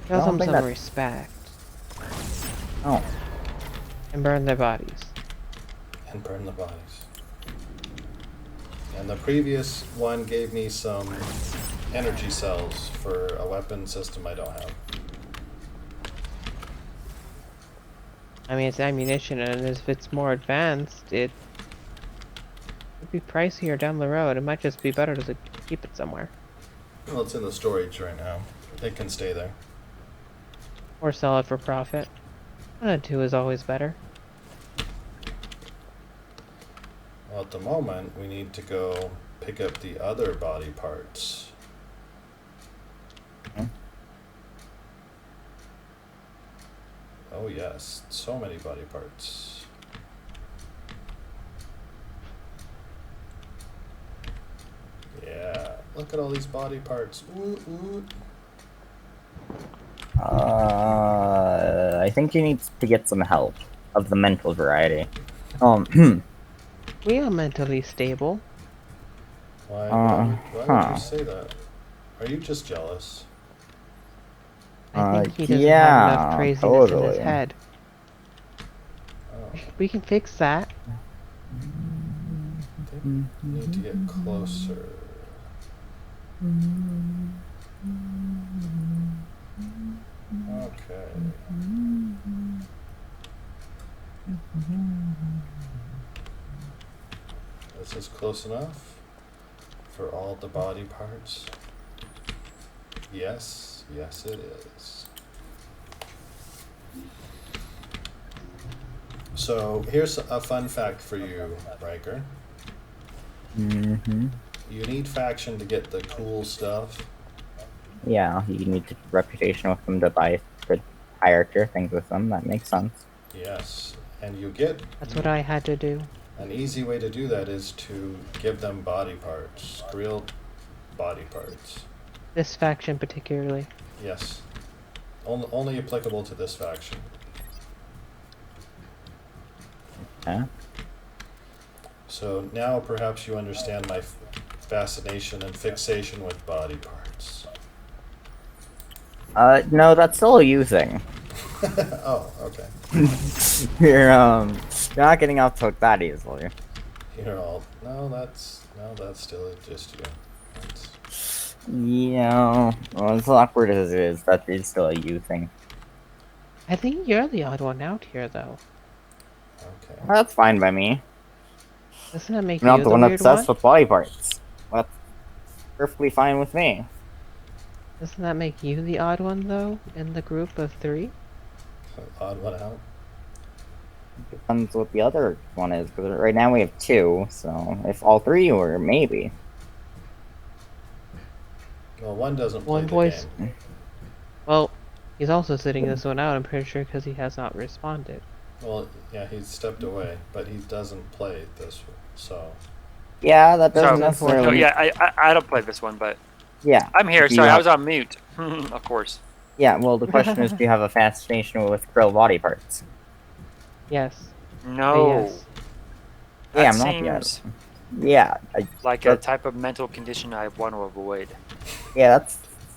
Show don't them think some that- respect. Oh. And burn their bodies. And burn the bodies. And the previous one gave me some energy cells for a weapon system I don't have. I mean, it's ammunition, and if it's more advanced, it would be pricier down the road. It might just be better to keep it somewhere. Well, it's in the storage right now. It can stay there. Or sell it for profit. One of the two is always better. Well, at the moment, we need to go pick up the other body parts. Hmm. Oh yes, so many body parts. Yeah, look at all these body parts. Ooh, ooh. I think you need to get some help of the mental variety. We are mentally stable. Why would huh. you say that? Are you just jealous? I think he doesn't yeah, have enough craziness in totally. his head. Oh, We can fix that. I think we need to get closer. Okay. This is close enough for all the body parts. Yes, yes it is. So here's a fun fact for you, Riker. Mm-hmm. You need faction to get the cool stuff. Yeah, you need to reputation with them to buy good higher tier things with them. That makes sense. Yes, and you get That's what I had to do. an easy way to do that is to give them body parts, real body parts. This faction particularly. Yes, only applicable to this faction. Yeah. So now perhaps you understand my fascination and fixation with body parts. No, that's still a you thing. Oh, okay. You're not getting off hook that easily. You're all that's still just you. That's, Yeah, well, as awkward as it is, that is still a you thing. I think you're the odd one out here, though. okay. That's fine by me. Doesn't that make I'm not you the the one weird obsessed one? with body parts. That's perfectly fine with me. Doesn't that make you the odd one, though, in the group of three? Odd one out. Depends what the other one is, because right now we have 2, so if all 3 were, maybe. Well, one doesn't play One the voice. game. Well, he's also sitting this one out, I'm pretty sure, because he has not responded. Well, yeah, he stepped away, but he doesn't play this one, so. Yeah, that doesn't So, necessarily... no, yeah, I don't play this one, but Yeah. I'm here. Do you Sorry, I have- was on mute. Of course. Yeah, well, the question is, do you have a fascination with krill body parts? Yes. No. Yes. That Yeah, I'm not the seems Yeah, like a That- type of mental condition I want to avoid. yeah,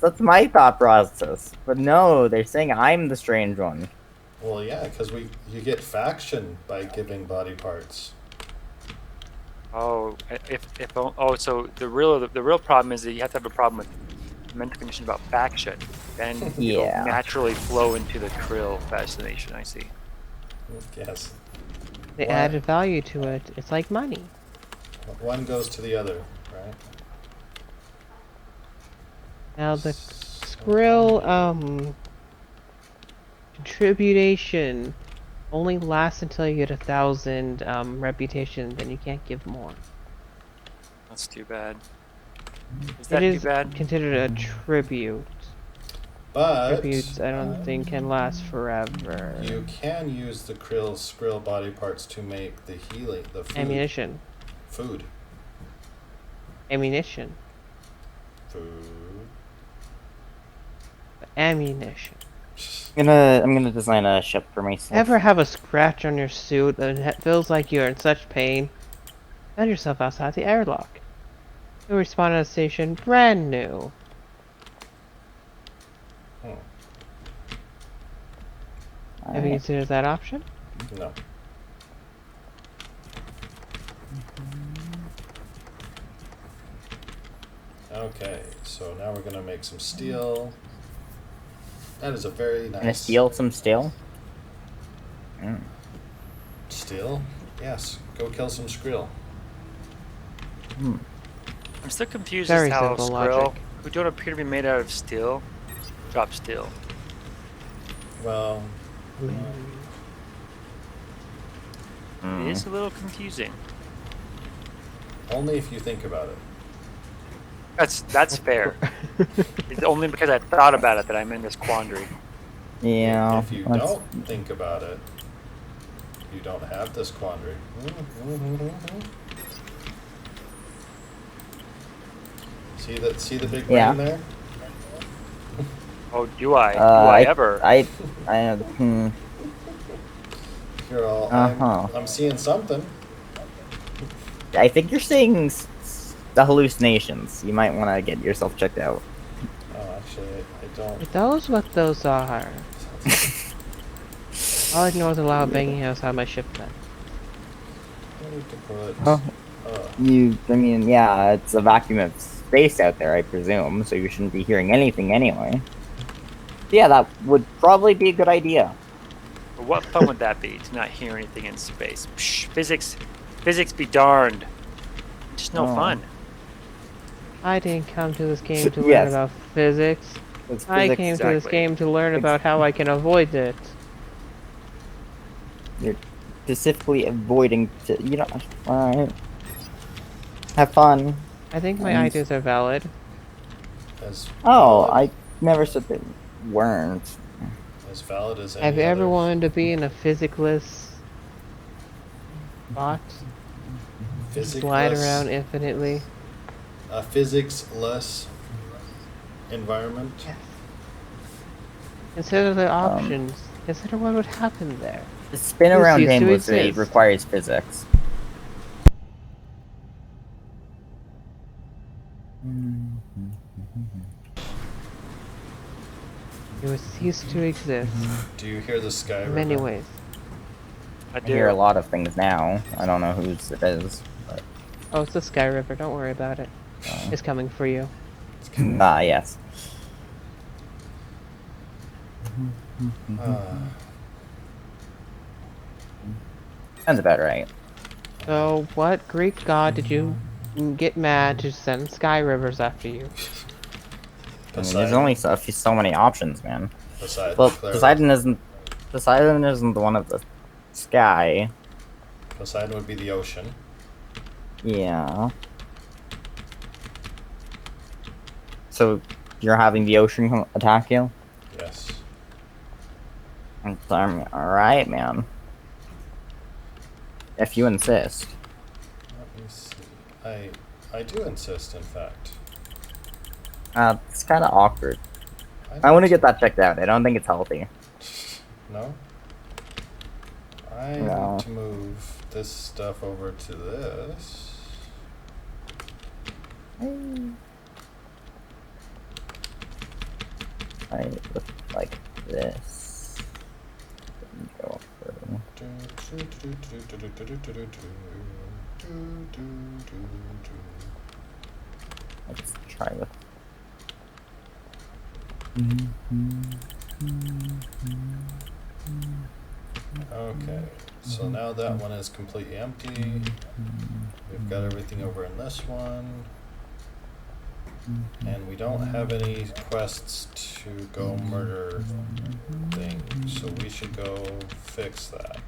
that's my thought process. But no, they're saying I'm the strange one. Well, yeah, because you get faction by giving body parts. Oh, so the real problem is that you have to have a problem with mental condition about faction. Then you'll Yeah. naturally flow into the krill fascination. I see. Yes. They Why? added value to it. It's like money. One goes to the other, right? Now the Skrill, contribution only lasts until you get 1,000 reputation, then you can't give more. That's too bad. Is It that too is bad? considered a tribute. But Tributes, I don't think, can last forever. you can use the skrill body parts to make the healing, the food. Ammunition. Food. Ammunition. Food. Ammunition. I'm gonna design a ship for myself. Ever have a scratch on your suit that feels like you're in such pain? Find yourself outside the airlock. You'll respawn at a station brand new. Have you considered that option? No. Okay, so now we're gonna make some steel. That is a very nice. Gonna steal some steel? Mm. Steel? Yes. Go kill some skrill. Hmm. I'm still confused Very as to how simple Skrill, logic. who don't appear to be made out of steel, drop steel. Well, It is a little confusing. only if you think about it. That's fair. It's only because I thought about it that I'm in this quandary. Yeah. If you that's- don't think about it, you don't have this quandary. See the big Yeah. brain there? Oh, do I? Do I ever? You're all. Uh-huh. I'm seeing something. I think you're seeing the hallucinations. You might want to get yourself checked out. Oh, actually, I don't. Are those what those are? All I know is a loud banging outside my ship then. I need to put. Huh? I mean, yeah, it's a vacuum of space out there, I presume, so you shouldn't be hearing anything anyway. Yeah, that would probably be a good idea. But what fun would that be to not hear anything in space? Psh, physics be darned. Just no Oh. fun. I didn't come to this game to learn Yes. about physics. It's I physics- came to this Exactly. game to learn about how I can avoid it. You're specifically avoiding to, you know, alright. Have fun. I think my And- ideas are valid. As Oh, valid, I never said they weren't. as valid as any Have you ever other- wanted to be in a physicless spot? Slide physicless- around infinitely? a physics-less environment? Consider the options. Consider what would happen there. The spin Who around ceased to aimlessly exist? requires physics. It would cease to exist Do you hear the sky in many river? ways. I I hear a do. lot of things now. I don't know whose it is. But... Oh, it's the Sky River. Don't worry about it. It's coming for you. Ah, yes. Ah, Sounds about right. So, what Greek god did you get mad to send Sky Rivers after you? I mean, there's only so many options, man. Poseidon, Well, clearly. Poseidon isn't one of the sky. Poseidon would be the ocean. Yeah. So you're having the ocean attack you? Yes. Alright, man. If you insist. Let me see. I do insist, in fact. It's kind of awkward. I don't want to get that checked out. I don't think it's healthy. No? I No. need to move this stuff over to this. I look like this. Go up further. Let's try with. Okay, so now that one is completely empty. We've got everything over in this one. And we don't have any quests to go murder things, so we should go fix that.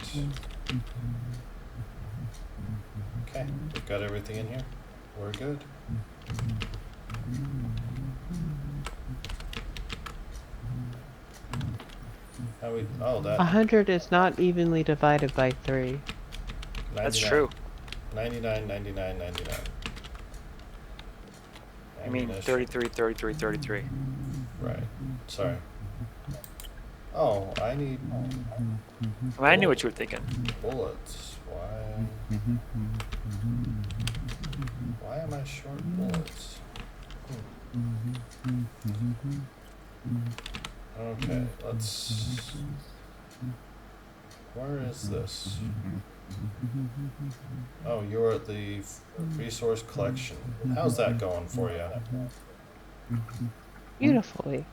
Okay, we've got everything in here. We're good. How we? Oh, that 100 is not evenly divided by 3. That's 99, true. 99, 99, 99. I mean, Ammunition. 33, 33, 33. Right. Sorry. Oh, I need I mean, I knew what you were thinking. bullets. Why am I short bullets? Okay, let's. Where is this? Oh, you're at the resource collection. How's that going for you? Beautifully.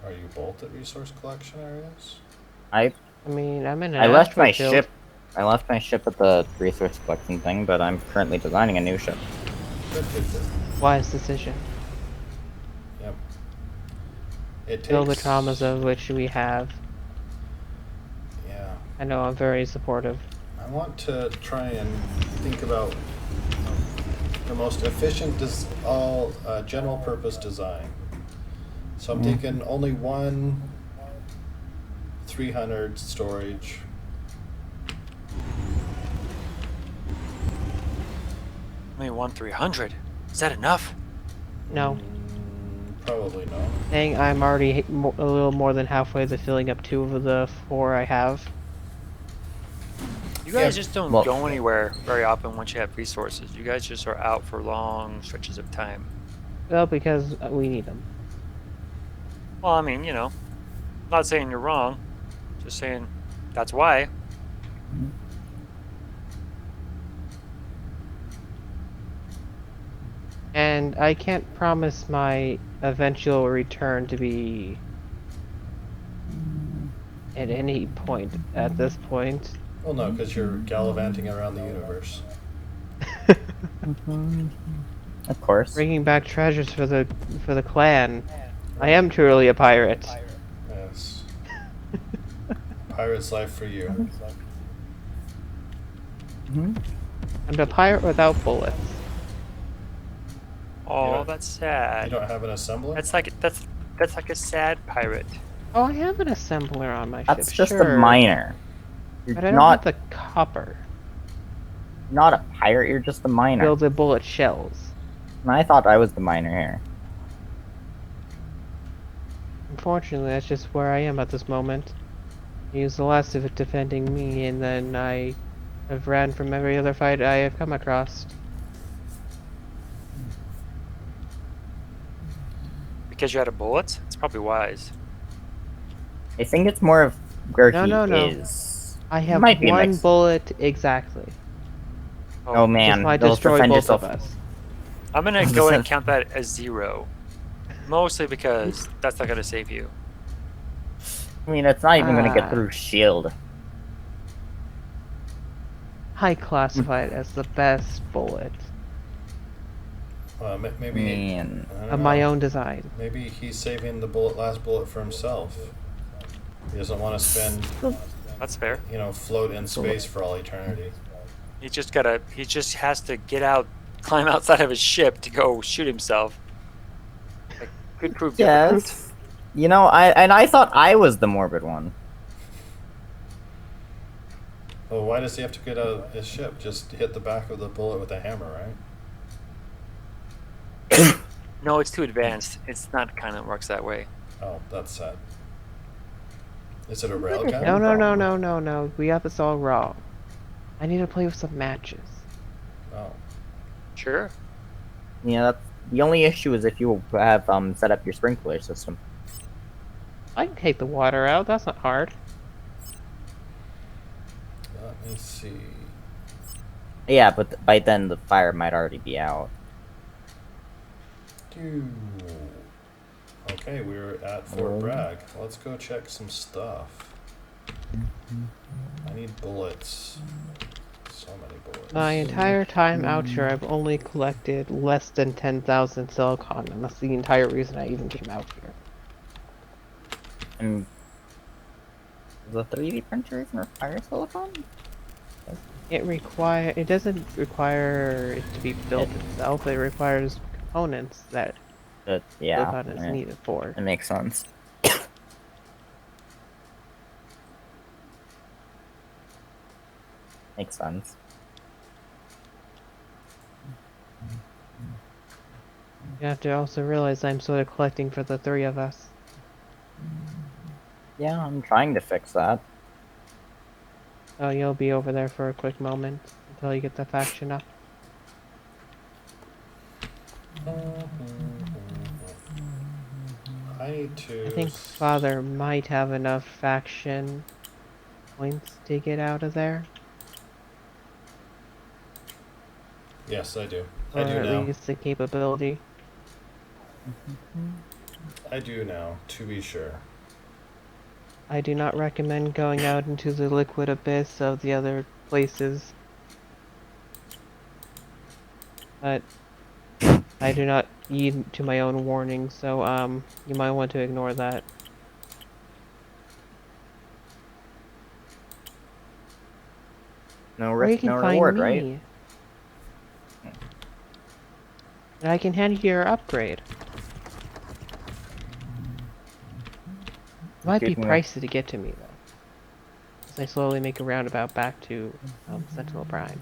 Are you both at resource collection areas? I mean, I'm in an I left my astrofield. ship. I left my ship at the resource collection thing, but I'm currently designing a new ship. Good, good, good. Wise decision. Yep. It Feel the takes. traumas of which we have. Yeah. I know I'm very supportive. I want to try and think about the most efficient general purpose design. So I'm taking only one 300 storage. Only 1,300. Is that enough? No. Probably not. Saying I'm already a little more than halfway to filling up 2 of the 4 I have. You guys Yeah, just don't well- go anywhere very often once you have resources. You guys just are out for long stretches of time. Well, because we need them. Well, I mean, you know, not saying you're wrong. Just saying that's why. And I can't promise my eventual return to be at any point at this point. Well, no, because you're gallivanting around the universe. Of course. Bringing back treasures for the clan. I am truly a pirate. Yes. Pirate's life for you. I'm a pirate without bullets. Oh, don't- that's You sad. don't have an assembler? That's like a sad pirate. Oh, I have an assembler on my That's ship. just sure, a miner. You're but I don't not have the copper. not a pirate. You're just a miner. Build the bullet shells. And I thought I was the miner here. Unfortunately, that's just where I am at this moment. I used the last of it defending me, and then I have ran from every other fight I have come across. Because you had a bullet? It's probably wise. I think it's more of where No, he no, no. is. I have Might be a one mix. bullet exactly. Oh man, This might they'll destroy defend both yourself. of us. I'm gonna go ahead and count that as 0. Mostly because that's not gonna save you. I mean, it's not even gonna get Ah. through shield. I classify it as the best bullet Maybe. Man, I don't of my know. own design. Maybe he's saving the last bullet for himself. He doesn't want to spend That's fair. You know, float in space for all eternity. He just has to get out, climb outside of his ship to go shoot himself. It could prove difficult. Yes. You know, I thought I was the morbid one. Well, why does he have to get out of his ship? Just hit the back of the bullet with a hammer, right? No, it's too advanced. It's not kind of works that way. Oh, that's sad. Is it a railgun? No. We got this all wrong. I need to play with some matches. Oh. Sure. Yeah, that's, the only issue is if you have set up your sprinkler system. I can take the water out. That's not hard. Let me see. Yeah, but by then the fire might already be out. Okay, we're at Fort Bragg. Let's go check some stuff. I need bullets. So many bullets. My entire time out here, I've only collected less than 10,000 silicon, and that's the entire reason I even came out here. And the 3D printer even require silicon? It doesn't require it to be built itself. It requires components that Yeah, silicon is needed for. it makes sense. Makes sense. You have to also realize I'm sort of collecting for the three of us. Yeah, I'm trying to fix that. So you'll be over there for a quick moment until you get the faction up. I need to. I think Father might have enough faction points to get out of there. Yes, I do. Or I do at now. least the capability. I do now, to be sure. I do not recommend going out into the liquid abyss of the other places. But I do not heed to my own warning, so you might want to ignore that. No Or you risk, can no find reward, me. right? And I can hand you your upgrade. It might be Good move. pricey to get to me, though. As I slowly make a roundabout back to Sentinel Prime.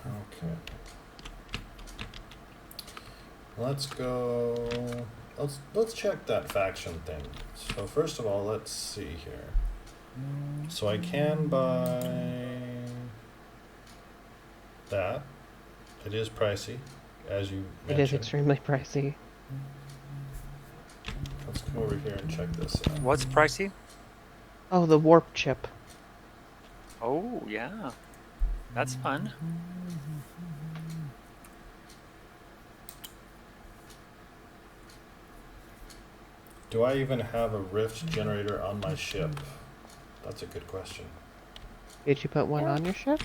Okay. Let's go. Let's check that faction thing. So first of all, let's see here. So I can buy that. It is pricey, as you It mentioned. is extremely pricey. Let's come over here and check this out. What's pricey? Oh, the warp chip. Oh, yeah. That's fun. Do I even have a rift generator on my ship? That's a good question. Did you put one on your ship?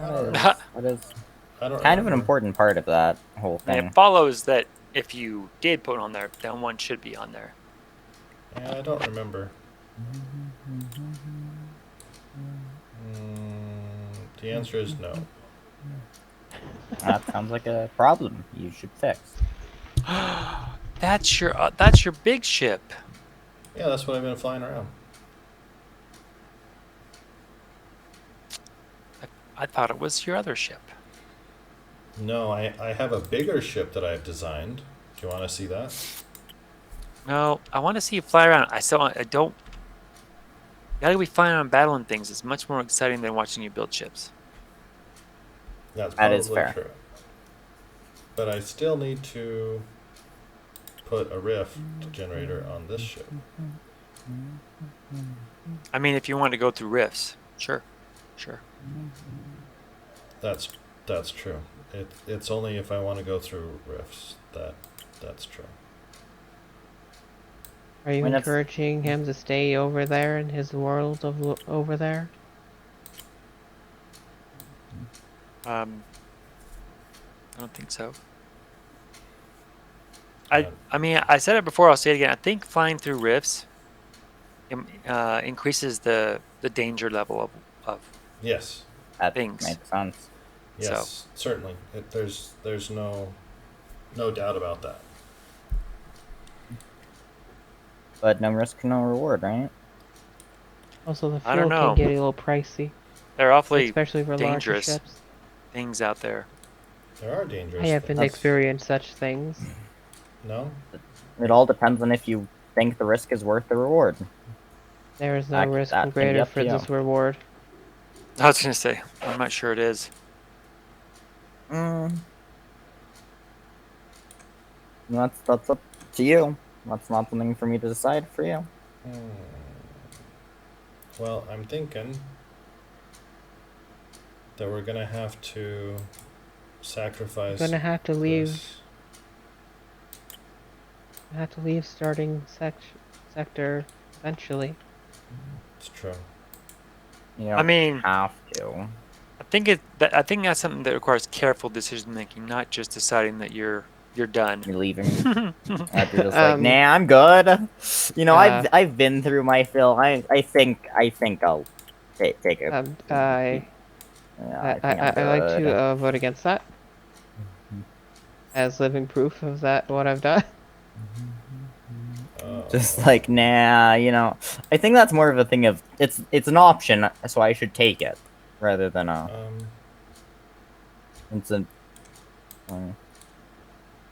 I don't know. That is I don't kind of an remember. important part of that whole And thing. it follows that if you did put on there, then one should be on there. Yeah, I don't remember. The answer is no. That sounds like a problem you should fix. That's your big ship. Yeah, that's what I've been flying around. I thought it was your other ship. No, I have a bigger ship that I've designed. Do you want to see that? No, I want to see you fly around. I don't. You gotta be flying around battling things. It's much more exciting than watching you build ships. That's That probably is fair. true. But I still need to put a rift generator on this ship. I mean, if you want to go through rifts, sure. That's true. It's only if I want to go through rifts that's true. Are you When that's- encouraging him to stay over there in his world of over there? I don't think so. I mean, I said it before. I'll say it again. I think flying through rifts, increases the danger level of Yes. That Things. makes sense. Yes, certainly. There's no doubt about that. But no risk, no reward, right? Also, the I don't fuel can know. get a little pricey, They're awfully especially for larger dangerous ships. things out there. There are I dangerous haven't things. experienced such things. No? It all depends on if you think the risk is worth the reward. There is no That- risk that can be greater up to for you. this reward. I was gonna say, I'm not sure it is. Mm. That's up to you. That's not something for me to decide for you. Well, I'm thinking that we're gonna have to sacrifice. I'm gonna have to leave. this. I have to leave starting sector eventually. It's true. You I don't mean, have to. I think that's something that requires careful decision making, not just deciding that you're done. You're leaving. After just like, Um, nah, I'm good. You know, uh, I've been through my fill. I think I'll take it. I Yeah, I think I'm I like to good. vote against that as living proof of that what I've done. Just like, nah, you know. I think that's more of a thing of it's an option, so I should take it rather than it's a.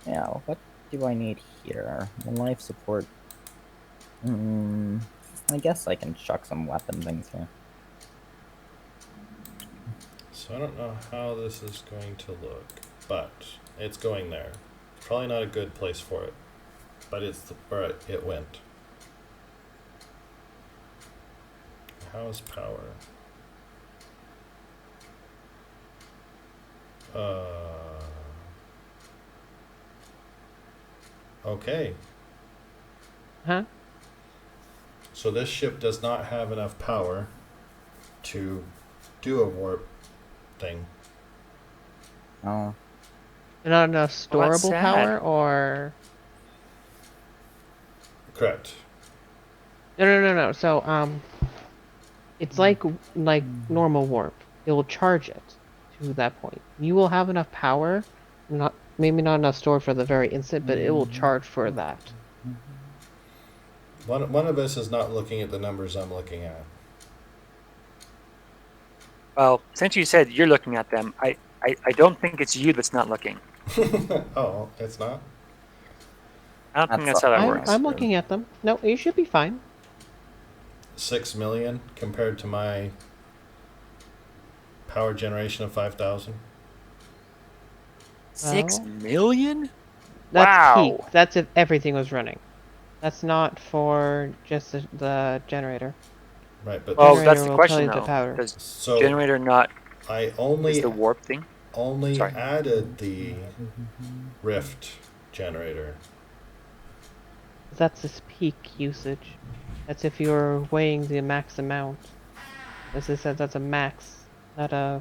Yeah, what do I need here? Life support. I guess I can chuck some weapon things here. So I don't know how this is going to look, but it's going there. Probably not a good place for it, but where it went. How's power? Okay. Huh? So this ship does not have enough power to do a warp thing. Oh, Not enough Well, that's storable sad. power, or Correct. no. So it's like normal warp. It will charge it to that point. You will have enough power, maybe not enough stored for the very instant, but it will charge for that. One of us is not looking at the numbers I'm looking at. Well, since you said you're looking at them, I don't think it's you that's not looking. Oh, it's not? I don't think That's that's how that all. works. I'm looking at them. No, you should be fine. 6 million compared to my power generation of 5,000. 6 Well, million? That's Wow. peak. That's if everything was running. That's not for just the generator. Right, but Well, Generator that's the will tell question you the though. power. Does so generator not I is only the warp thing? Sorry. added the Rift generator. That's its peak usage. That's if you're weighing the max amount. As I said, that's a max, not a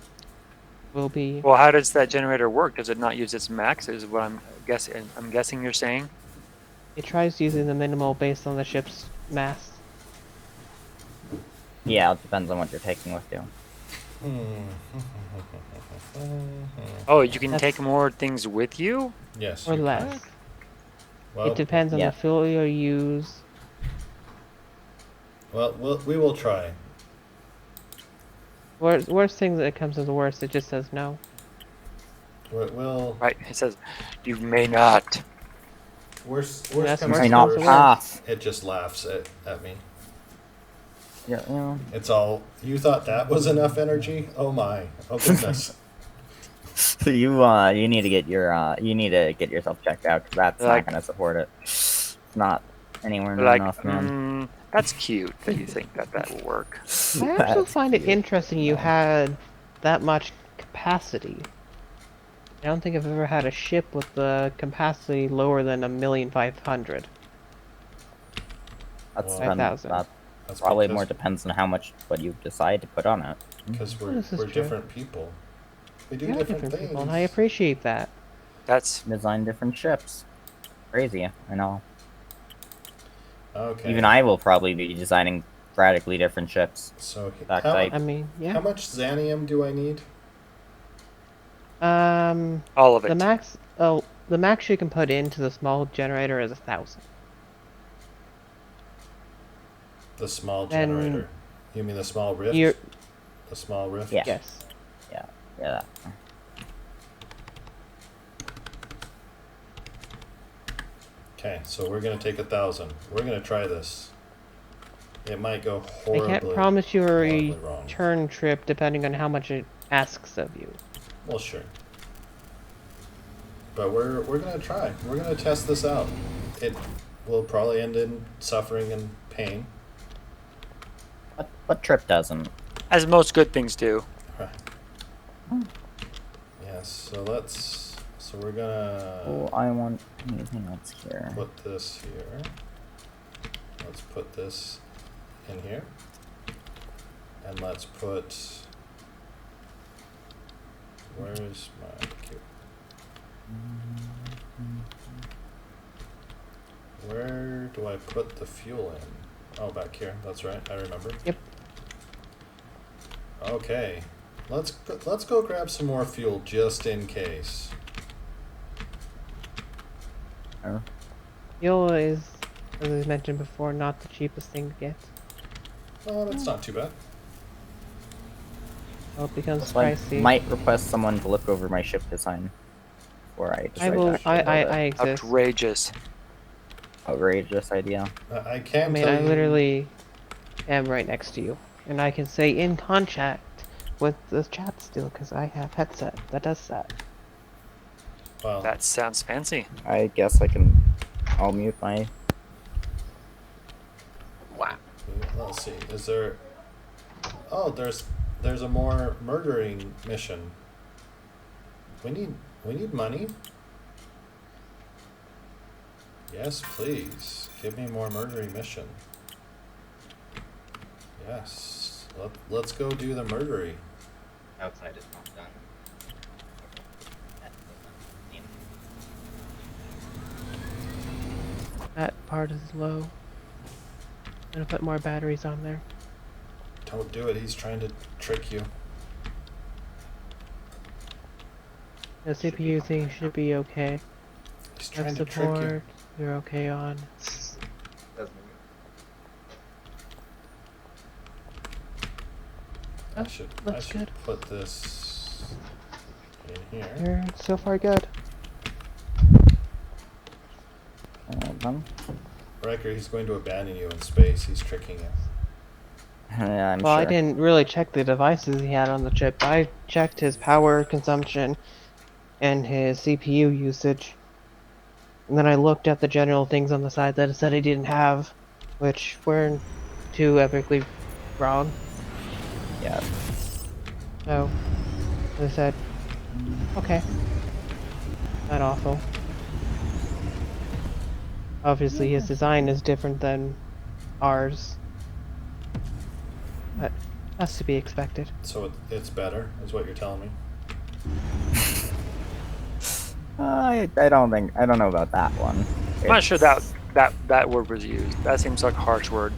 will be. Well, how does that generator work? Does it not use its max? Is what I'm guessing. I'm guessing you're saying. It tries using the minimal based on the ship's mass. Yeah, it depends on what you're taking with you. Oh, you can That's- take more things with you? Yes. Or you less. can. Well, It depends on yeah. the fuel you use. well, we will try. Worst thing that it comes to the worst, it just says no. We'll Right. It says you may not. worst That's comes worst May to not comes to worst. pass. It just laughs at me. Yeah, yeah. It's all, you thought that was enough energy? Oh my. Oh goodness. So you need to get yourself checked out because that's Like- not gonna support it. It's not anywhere near Like, enough, man. that's cute that you think that will work. I also That's find it cute. interesting you had that much capacity. I don't think I've ever had a ship with the capacity lower than 1,500,000. That's Well, 5,000. That's probably because- more depends on how much what you decide to put on it. Because Oh, this is we're true. different people. We do We are different different things. people, and I appreciate that. That's Design different ships. Crazy, I know. Okay. Even I will probably be designing radically different ships. So That how, type. I mean, yeah. how much Xanium do I need? All of The it. max. Oh, the max you can put into the small generator is 1,000. The small Then generator. You mean the small rift? you're The small rift? Yeah. yes. Yeah. Okay, so we're gonna take 1,000. We're gonna try this. It might go I horribly, can't promise you a horribly wrong. return trip depending on how much it asks of you. Well, sure. But we're gonna try. We're gonna test this out. It will probably end in suffering and pain. What trip doesn't? As most good things do. Yes. So let's. So we're gonna Oh, I want anything else here. put this here. Let's put this in here. And let's put. Where is my cube? Where do I put the fuel in? Oh, back here. That's right. I remember. Yep. Okay. Let's go grab some more fuel just in case. Oh, Fuel is, as I mentioned before, not the cheapest thing to get. Oh, that's not too bad. Well, it becomes so I pricey. might request someone to look over my ship design before I decide I will. to actually build I it. exist. Outrageous. Outrageous idea. I I can't mean, tell I you. literally am right next to you, and I can say in contact with the chat still because I have headset that does that. Well, That sounds fancy. I guess I'll mute my. Wow. let's see. Is there? Oh, there's a more murdering mission. We need money. Yes, please. Give me more murdering mission. Yes. Let's go do the murdery. Outside is not done. That part is low. I'm gonna put more batteries on there. Don't do it. He's trying to trick you. The CPU thing should be okay. He's Life trying to trick you. support, you're okay on. I should looks good. put this in here. You're so far good. Done. Riker, he's going to abandon you in space. He's tricking you. Yeah, I'm Well, sure. I didn't really check the devices he had on the chip. I checked his power consumption and his CPU usage. And then I looked at the general things on the side that it said he didn't have, which were too epically wrong. Yeah. So, I said, okay. Not awful. Obviously, his design is different than ours. But that's to be expected. So it's better, is what you're telling me. I don't know about that one. I'm not sure that word was used. That seems like a harsh word.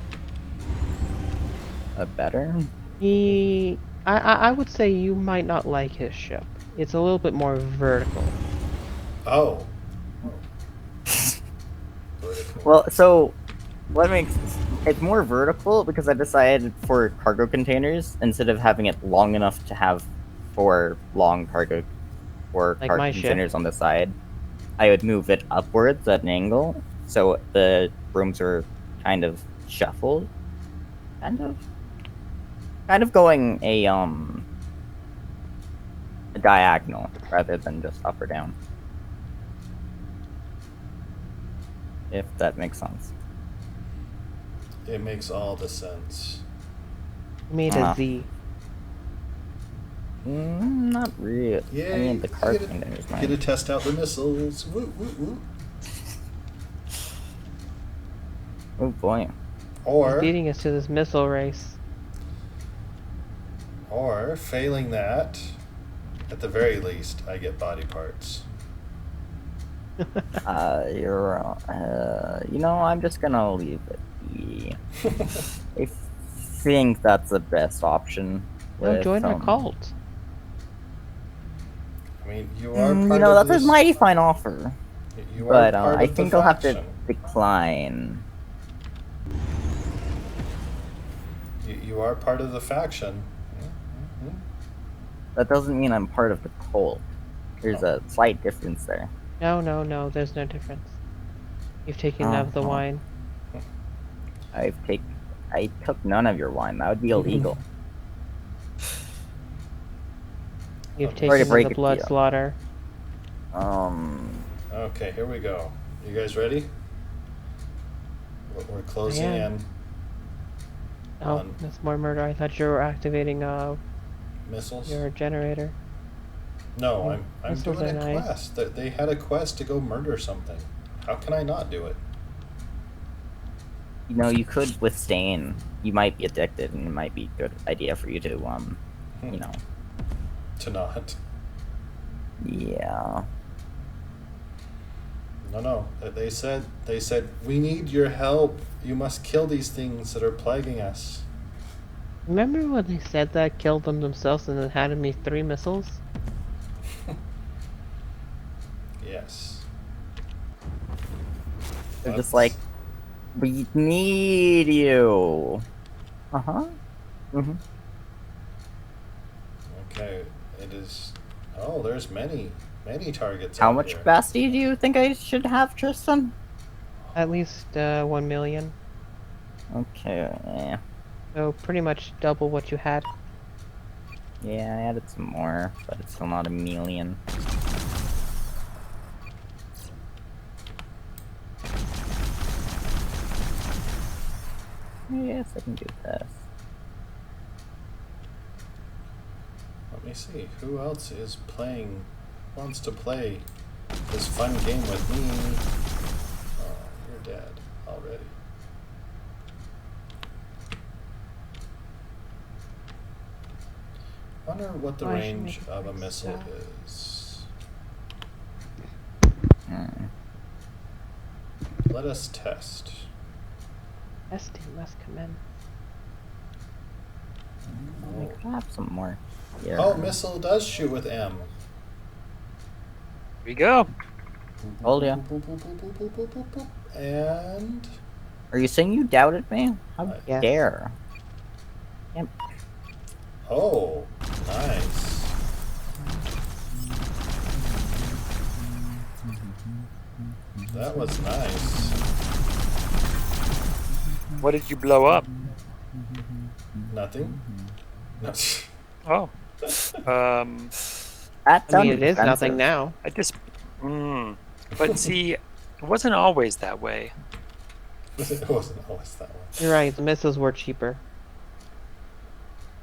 A better. I would say you might not like his ship. It's a little bit more vertical. Oh. Vertical. Well, so what makes it's more vertical because I decided for cargo containers instead of having it long enough to have 4 long cargo or Like cargo my ship. containers on the side, I would move it upwards at an angle so the rooms are kind of shuffled, kind of going a diagonal rather than just up or down. If that makes sense. It makes all the sense. You made Ah. a Z. Not really. Yeah, I mean, the cargo get containers to might. test out the missiles. Woo, woo, woo. Oh boy. Or, Beating us to this missile race. or failing that, at the very least, I get body parts. You know, I'm just gonna leave it be. I think that's the best option. No, With join our cult. I mean, you are you part know, of that's a this. mighty fine offer, You are but part I of the think I'll have to faction. decline. You are part of the faction. That doesn't mean I'm part of the cult. There's Oh. a slight difference there. No, there's no difference. You've taken none of the Uh-huh. wine. I took none of your wine. That would be illegal. You've Sorry to taken break the it to blood you. slaughter. Okay, here we go. You guys ready? We're closing I am. in Oh, on that's more murder. I thought you were activating missiles. your generator. No, I'm Missiles doing are a nice. quest. They had a quest to go murder something. How can I not do it? You know, you could with Stain. You might be addicted, and it might be a good idea for you to, you know. To not. Yeah. No. They said we need your help. You must kill these things that are plaguing us. Remember when they said that, killed them themselves, and then handed me 3 missiles? Yes. They're just That's- like, we need you. Uh-huh. Mm-hmm. Okay, it is. Oh, there's many targets. How out much here. capacity do you think I should have, Tristan? At least 1 million. Okay, yeah. So pretty much double what you had. Yeah, I added some more, but it's still not a million. Yes, I can do this. Let me see. Who else is playing? Wants to play this fun game with me? Oh, you're dead already. Wonder what the Oh, I should range make a of a quick missile stop. is. Hmm. Let us test. Testing must commence. I could have some more here. Oh, missile does shoot with M. Here we go. Told ya. And Are you saying you doubted me? How Yes. dare? Yep. oh, nice. That was nice. What did you blow up? Nothing. No. Oh. That's I mean, it is undefensive. nothing now. I just. But see, it wasn't always that way. It wasn't always that way. You're right, the missiles were cheaper.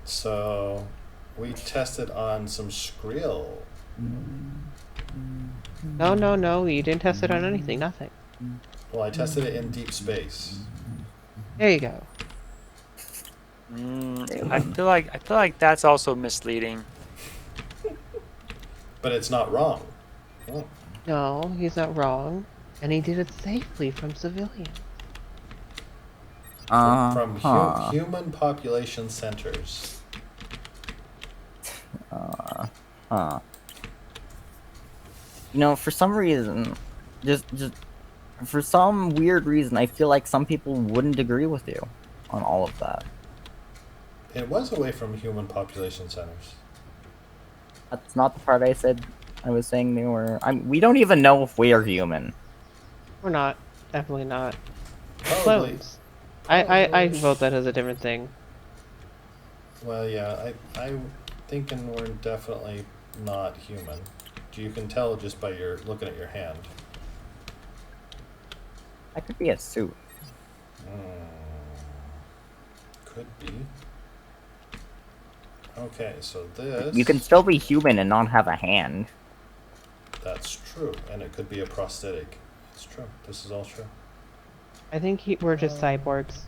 So we tested on some Skrill. No, you didn't test it on anything, nothing. Well, I tested it in deep space. There you go. I feel like that's also misleading. But it's not wrong. Oh. No, he's not wrong. And he did it safely from civilians. From Huh. human population centers. Huh. You know, for some reason, just for some weird reason, I feel like some people wouldn't agree with you on all of that. It was away from human population centers. That's not the part I said. I was saying they were. We don't even know if we are human. We're not. Definitely not. Probably. Clones. I vote that as a different thing. Well, yeah, I'm thinking we're definitely not human. You can tell just by your looking at your hand. That could be a suit. Could be. Okay, so this. You can still be human and not have a hand. That's true, and it could be a prosthetic. It's true. This is all true. I think we're just cyborgs.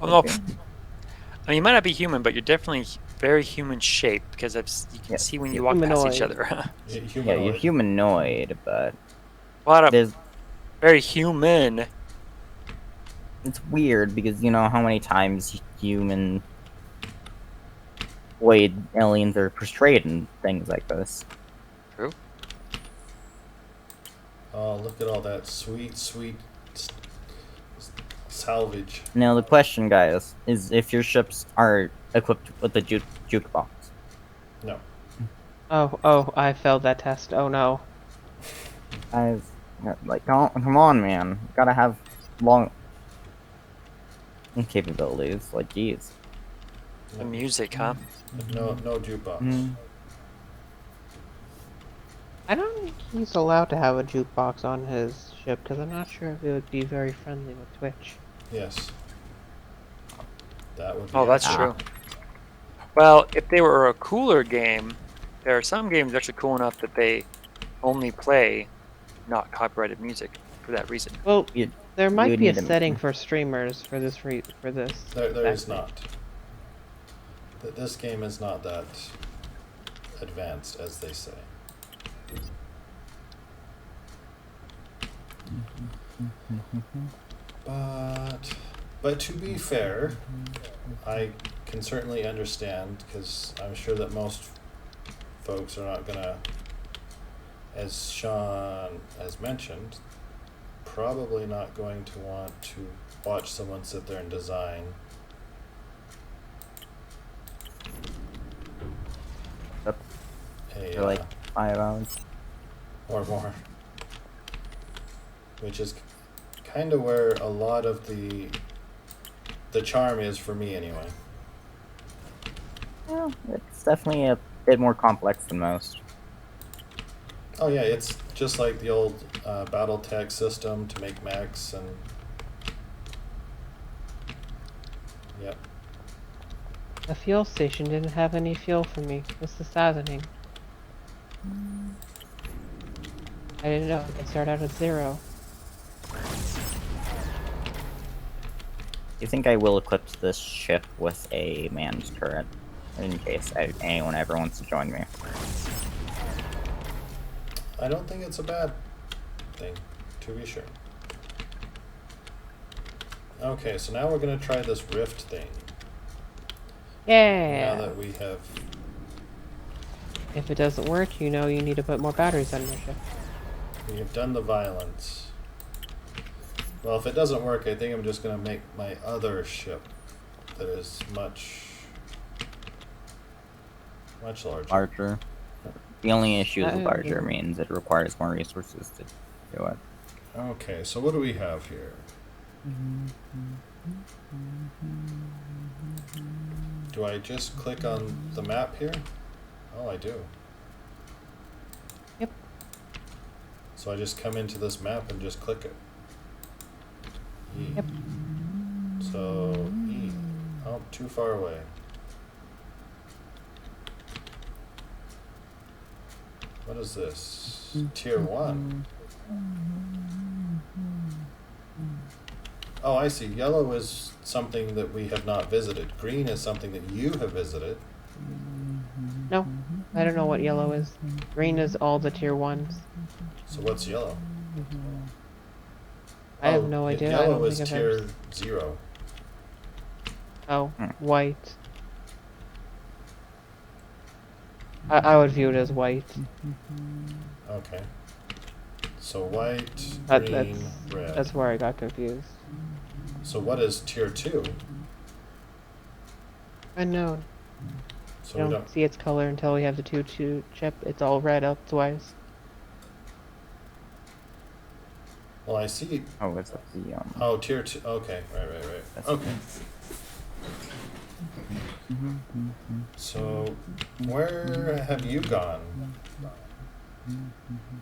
Oh, no. I mean, you might not be human, but you're definitely very human shaped because you can Yeah. see when you walk past each Humanoid. other. Yeah, you're humanoid, but A lot of There's very human. it's weird because you know how many times human aliens are portrayed in things like this. True. Oh, look at all that sweet, sweet salvage. Now the question, guys, is if your ships are equipped with a jukebox. No. Oh, I failed that test. Oh no. Guys, like, come on, man. You gotta have long capabilities. Like, geez. The music, huh? No jukebox. Mm. I don't think he's allowed to have a jukebox on his ship because I'm not sure if it would be very friendly with Twitch. Yes. That would be Oh, that's accurate. true. Well, if they were a cooler game, there are some games actually cool enough that they only play not copyrighted music for that reason. Well, You- there you might would be a need setting for streamers for this for this. There is exactly. not. This game is not that advanced as they say. But to be fair, I can certainly understand because I'm sure that most folks are not gonna, as Sean has mentioned, probably not going to want to watch someone sit there and design. Yep. A, For like 5 hours. or more. Which is kind of where a lot of the charm is for me anyway. Well, it's definitely a bit more complex than most. Oh yeah, it's just like the old BattleTech system to make mechs and yep. The fuel station didn't have any fuel for me. This is saddening. I didn't know I could start out at 0. You think I will equip this ship with a manned turret in case anyone ever wants to join me? I don't think it's a bad thing, to be sure. Okay, so now we're gonna try this Rift thing. Yeah. Now that we have, If it doesn't work, you know you need to put more batteries on your ship. we have done the violence. Well, if it doesn't work, I think I'm just gonna make my other ship that is much larger. Larger. The only issue is I larger agree. means it requires more resources to do it. Okay, so what do we have here? Do I just click on the map here? Oh, I do. Yep. So I just come into this map and just click it. E. Yep. So, E. Oh, too far away. What is this? Tier 1. Oh, I see. Yellow is something that we have not visited. Green is something that you have visited. No, I don't know what yellow is. Green is all the tier 1s. So what's yellow? I have no idea. I Yellow don't is think I've ever... tier 0. Oh, white. I would view it as white. Okay. So white, That, green, red. that's where I got confused. So what is tier 2? Unknown. So You we don't don't. see its color until we have the 2-2 chip. It's all red otherwise. Well, I see. Oh, it's the Oh, tier 2. Okay, right. That's Okay. So, where have you gone?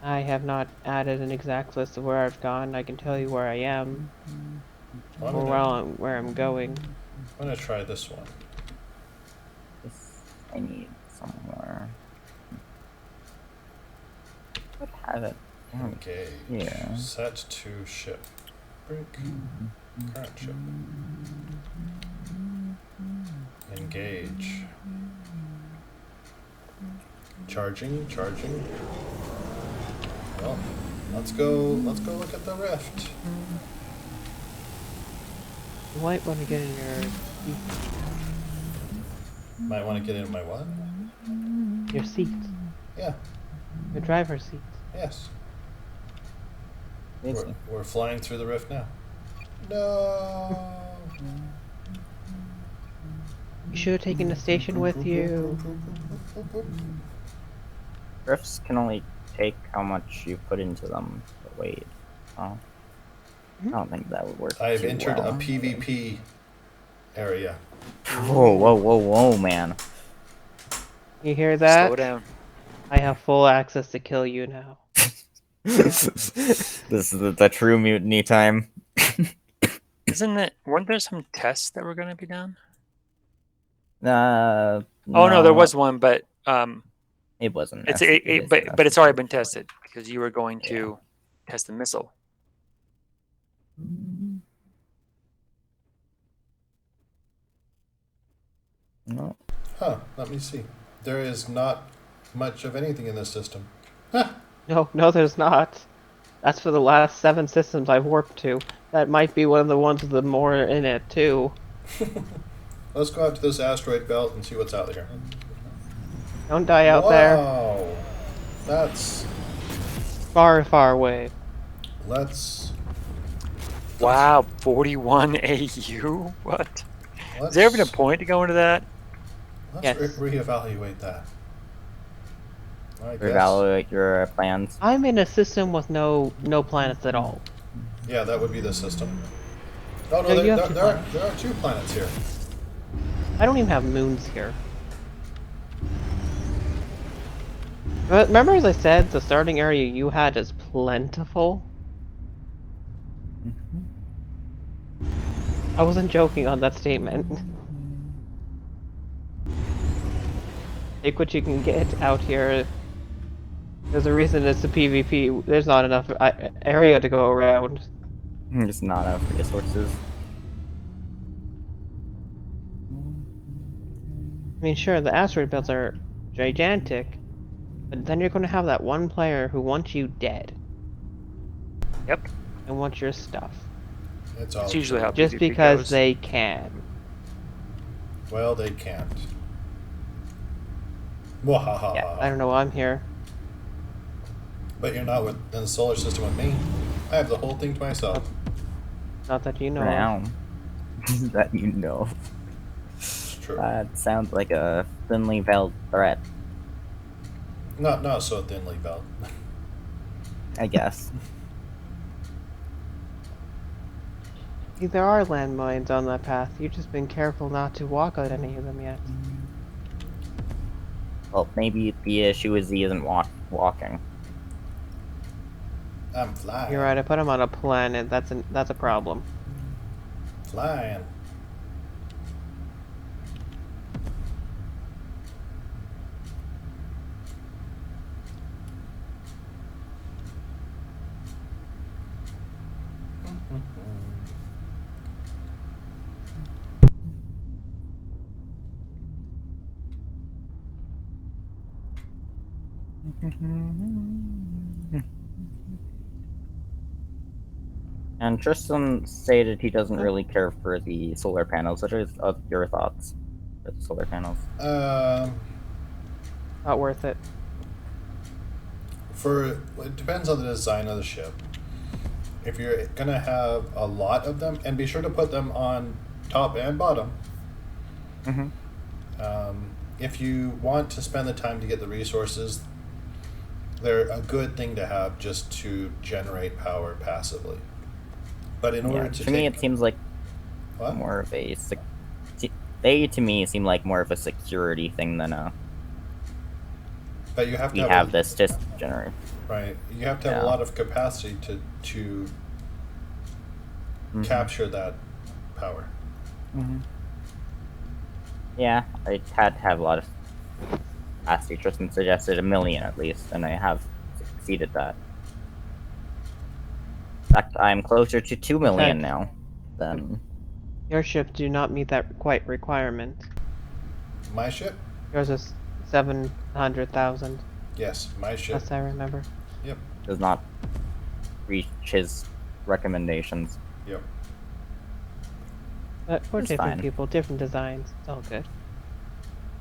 I have not added an exact list of where I've gone. I can tell you where I am, Well, or where I'm going. I'm gonna try this one. I need somewhere. What have it? Engage. Yeah. Set to ship. Brink. Current ship. Engage. Charging. Well, Let's go look at the rift. You might want to get in Might want to get in my what? your seat. Yeah. Your driver's seat. Yes. Easy. We're flying through the rift now. No. You should have taken the station with you. Rifts can only take how much you put into them. The weight. Oh. I don't think that would work. I've too entered well. a PvP area. Whoa, man. You hear that? Slow down. I have full access to kill you now. This is the true mutiny time. Isn't it? Weren't there some tests that were going to be done? Oh no, there was one, but It wasn't. it's necessary. but it's already been tested because you were going to test the missile. No. Huh, let me see. There is not much of anything in this system. No, there's not. That's for the last 7 systems I've warped to. That might be one of the ones with the more in it, too. Let's go out to this asteroid belt and see what's out there. Don't die out there. Wow. That's... Far, far away. Let's... Wow, 41 AU? What? let's Is there even a point to go into that? Let's Yes. reevaluate that. I guess. Reevaluate your plans. I'm in a system with no planets at all. Yeah, that would be the system. Oh, no, No, there, you have there, two there, are, planets. there are 2 planets here. I don't even have moons here. But remember, as I said, the starting area you had is plentiful? I wasn't joking on that statement. Take what you can get out here. There's a reason it's a PvP. There's not enough area to go around. Just not enough resources. I mean, sure, the asteroid belts are gigantic, but then you're going to have that one player who wants you dead Yep. and wants your stuff. It's all It's usually how Just PvP because goes. they can. Well, they can't. Yeah, Wahaha. I don't know why I'm here. But you're not in the solar system with me. I have the whole thing to myself. Not that you know. of. Now that you know. It's true. That sounds like a thinly veiled threat, Not so thinly veiled. I guess. See, there are landmines on that path. You've just been careful not to walk on any of them yet. Well, maybe the issue is he isn't walking. I'm flying. You're right. I put him on a planet. That's a problem. Flying. And Tristan stated he doesn't really care for the solar panels. What are your thoughts for the solar panels? Not worth it. It depends on the design of the ship. If you're gonna have a lot of them, and be sure to put them on top and bottom. Mm-hmm. If you want to spend the time to get the resources, they're a good thing to have just to generate power passively. But in order to me, it seems like what? more of a they to me seem like more of a security thing than a But you have to we have this just generate. right. You have to have a Yeah. lot of capacity to Mhm. capture that power. Mm-hmm. Yeah, I had to have a lot of capacity. Tristan suggested 1 million at least, and I have exceeded that. In fact, I'm closer to 2 million Okay. now than Your ship do not meet that quite requirement. My ship? Yours is 700,000. Yes, my ship. Best I remember. does not reach his recommendations. Yep. But we're It's different fine. people, different designs. It's all good.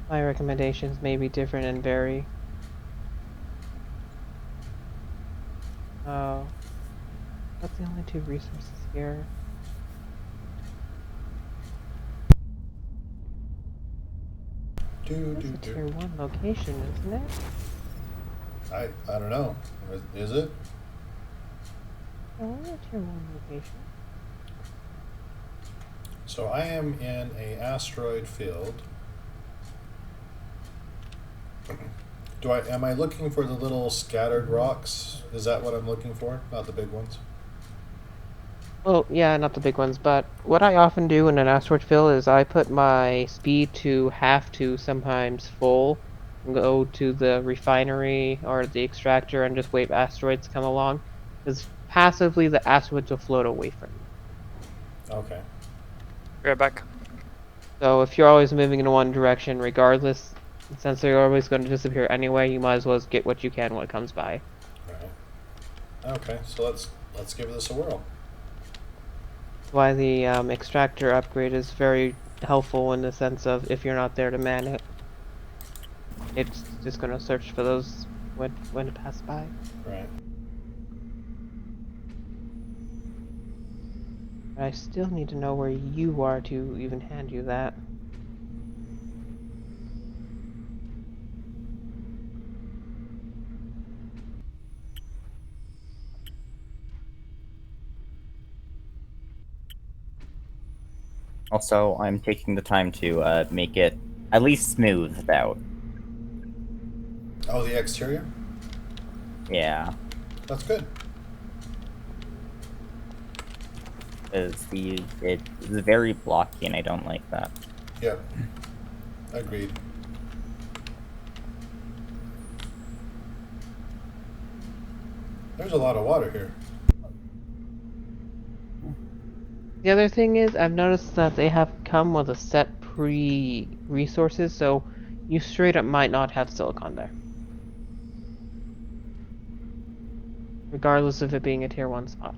My recommendations may be different and vary. Oh. That's the only 2 resources here. That's a tier 1 location, isn't it? I don't know. Is it? Oh, we're a tier 1 location. So I am in a asteroid field. Am I looking for the little scattered rocks? Is that what I'm looking for? Not the big ones? Well, yeah, not the big ones, but what I often do in an asteroid field is I put my speed to half to sometimes full, and go to the refinery or the extractor and just wait asteroids to come along, because passively the asteroids will float away from you. Okay. Right back. So if you're always moving in one direction, regardless, since they're always going to disappear anyway, you might as well get what you can when it comes by. Right. Okay, so let's give this a whirl. Why the extractor upgrade is very helpful in the sense of if you're not there to man it, it's just going to search for those when to pass by. Right. But I still need to know where you are to even hand you that. Also, I'm taking the time to make it at least smoothed out. Oh, the exterior? Yeah, That's good. because it's very blocky, and I don't like that. Yep. Agreed. There's a lot of water here. The other thing is, I've noticed that they have come with a set pre-resources, so you straight up might not have silicon there. Regardless of it being a tier 1 spot.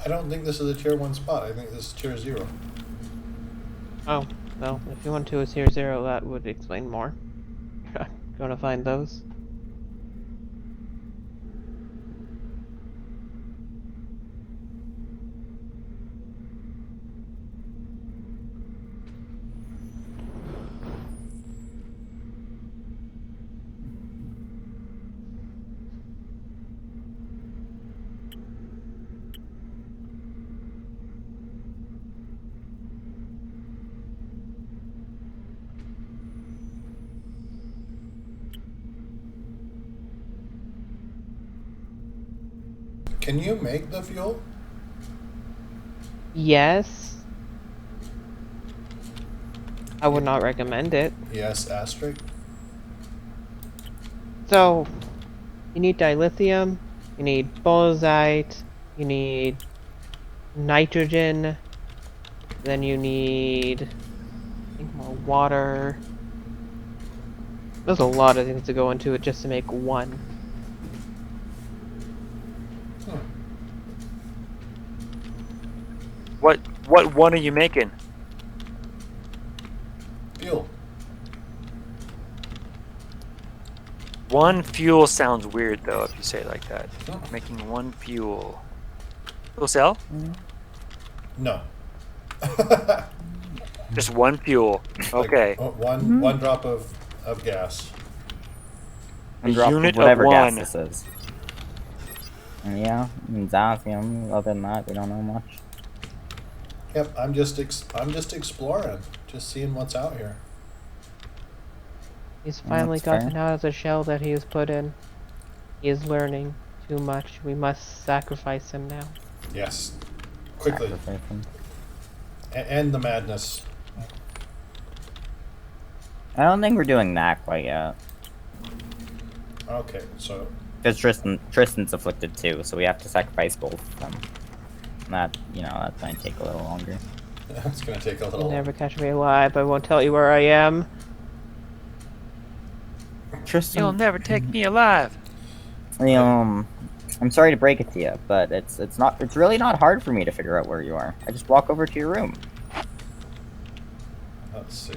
I don't think this is a tier 1 spot. I think this is tier 0. Oh, well, if you went to a tier 0, that would explain more. You're not gonna find those. Can you make the fuel? Yes. I would not recommend it. Yes, asterisk. So, you need dilithium, you need bauxite, you need nitrogen, then you need, I think, more water. There's a lot of things to go into it just to make one. What one are you making? Fuel. One fuel sounds weird though if you say it like that. Oh. Making one fuel. Fuel cell? No. Just one fuel. Okay. Like, one drop of gas. And drop unit of whatever gas one. this is. And yeah, Zacium. Other than that, we don't know much. Yep, I'm just exploring, just seeing what's out here. He's finally that's fair. gotten out of the shell that he was put in. He is learning too much. We must sacrifice him now. Yes, quickly. Sacrificing. End the madness. I don't think we're doing that quite yet. Okay, so Because Tristan's afflicted too, so we have to sacrifice both of them. And that, that might take a little longer. it's gonna take a You'll little. never catch me alive. I won't tell you where I am. Tristan, You'll never take me alive. I'm sorry to break it to you, but it's really not hard for me to figure out where you are. I just walk over to your room. Let's see.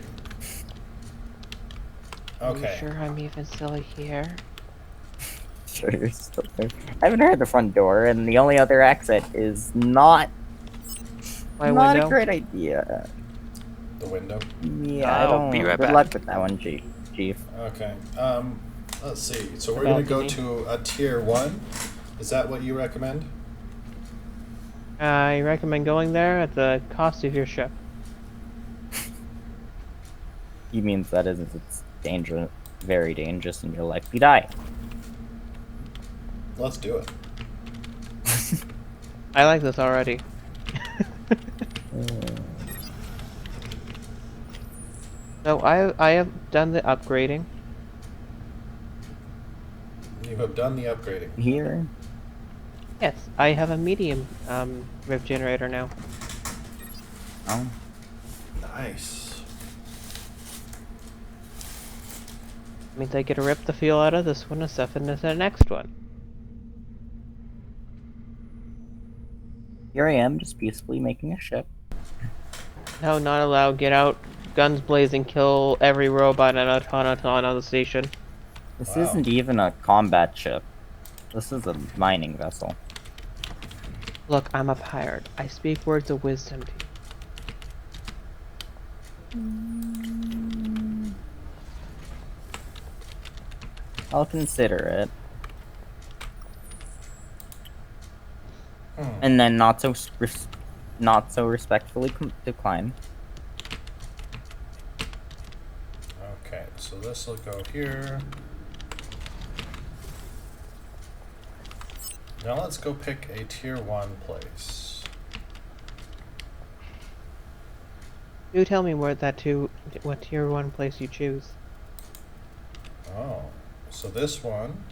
Are Okay. you sure I'm even still here? Sure, you're still there. I haven't heard the front door, and the only other exit is not My not window? a great idea. The window. Yeah, I I'll don't. be right Good back. luck with that one, Chief. Okay. Let's see. So we're gonna go Balcony. to a tier 1. Is that what you recommend? I recommend going there at the cost of your ship. He means that it's dangerous, very dangerous, and you'll likely die. Let's do it. I like this already. So I have done the upgrading. You have done the upgrading. Here, Yes, I have a medium rift generator now. oh, Nice. Means I get to rip the fuel out of this one and stuff into the next one. here I am, just peacefully making a ship. No, not allowed. Get out. Guns blazing. Kill every robot and automaton on the station. This Wow. isn't even a combat ship. This is a mining vessel. Look, I'm a pirate. I speak words of wisdom to you. I'll consider it, Hmm. and then not so respectfully decline. Okay, so this will go here. Now let's go pick a tier 1 place. Do tell me what tier 1 place you choose. Oh, so this one.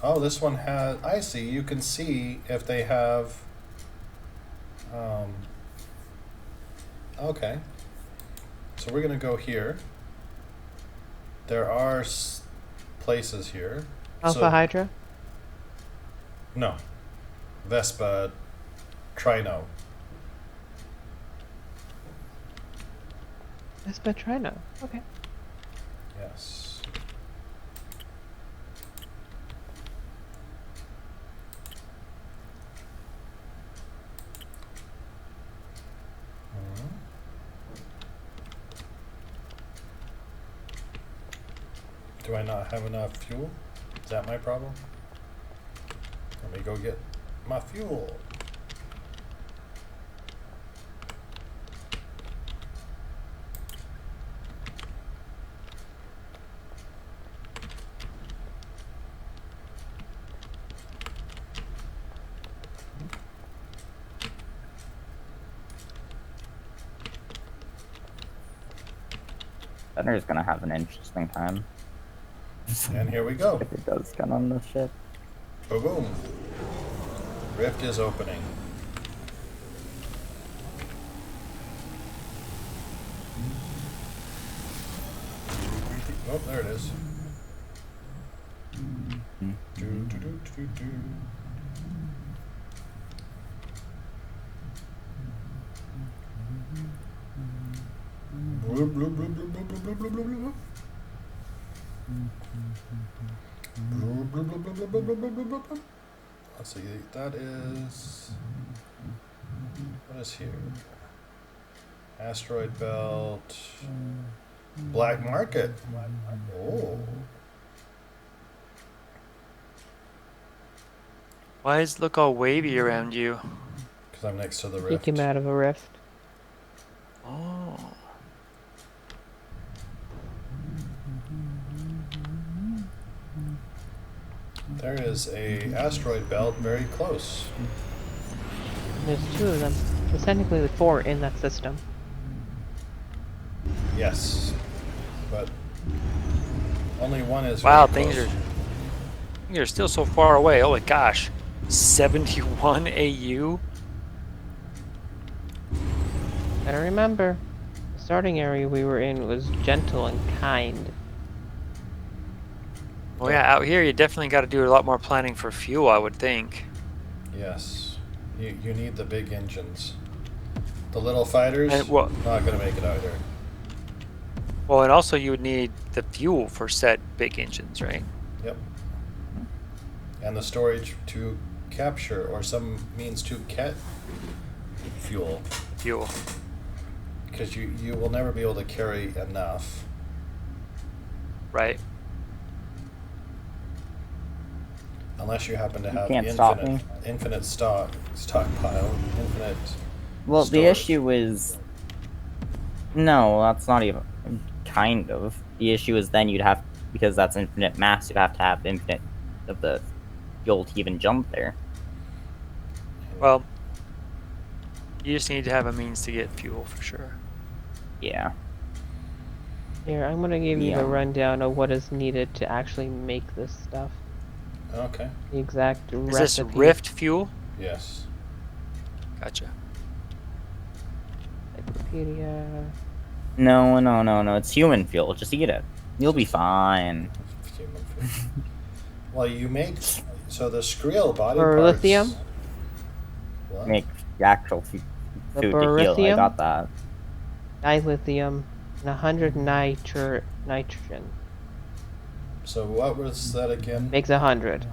Oh, this one has. I see. You can see if they have. Okay. So we're gonna go here. There are places here. Alpha So- Hydra? No. Vespa. Trino. Vespa Trino. Okay. Yes. Mhm. Do I not have enough fuel? Is that my problem? Let me go get my fuel. Benner's gonna have an interesting time And here we go. if it does get on the ship. Boom, boom. Rift is opening. Oh, there it is. Do, do, do, do, do. Bloop, bloop, bloop, bloop, bloop, bloop, bloop, bloop, bloop, bloop. Bloop, bloop, bloop, bloop, bloop, bloop, bloop, bloop, bloop, bloop. Let's see, that is. What is here? Asteroid belt. Black market. Oh. Why does it look all wavy around you? Because I'm next to the He rift. came out of a rift. Oh. There is a asteroid belt very close. There's 2 of them. There's technically 4 in that system. Yes. But only one is Wow, very things close. are still so far away. Oh my gosh. 71 AU? Better remember, the starting area we were in was gentle and kind. Well, yeah, out here you definitely got to do a lot more planning for fuel, I would think. Yes. You need the big engines. The little fighters, And, well, not going to make it either. well, and also you would need the fuel for said big engines, right? Yep. And the storage to capture, or some means to get fuel. Fuel. Because you will never be able to carry enough. Right. Unless you happen to You have can't stop me. infinite stockpile, infinite. Well, the storage. issue is. No, that's not even. Kind of. The issue is then you'd have. Because that's infinite mass, you'd have to have infinite of the fuel to even jump there. Well, you just need to have a means to get fuel for sure. Yeah. Here, I'm gonna give you Yeah. the rundown of what is needed to actually make this stuff. Okay. The exact Is recipe. this Rift fuel? Yes. Gotcha. Encyclopedia. No. It's human fuel. Just eat it. You'll be fine. Human food. Well, you make so the Skrill body For parts. lithium? What? Make the actual food The to heal. I beryllium? got that. Dilithium, and 100 nitrogen. So what was that again? Makes 100.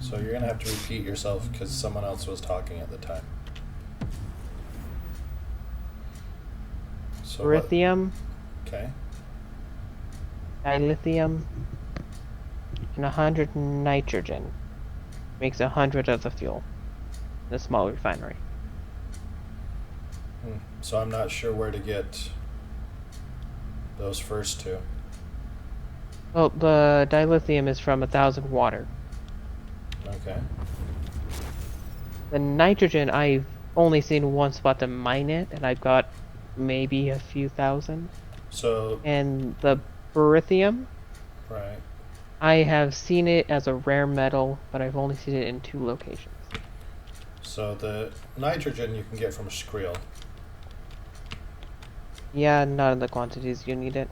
So you're gonna have to repeat yourself because someone else was talking at the time. So what- Beryllium, Okay. dilithium, and 100 nitrogen. Makes 100 of the fuel. In a small refinery. So I'm not sure where to get those first two. Well, the dilithium is from 1,000 water. Okay. The nitrogen, I've only seen one spot to mine it, and I've got maybe a few thousand. So And the beryllium, right. I have seen it as a rare metal, but I've only seen it in 2 locations. So the nitrogen you can get from Skrill. Yeah, not in the quantities you need it.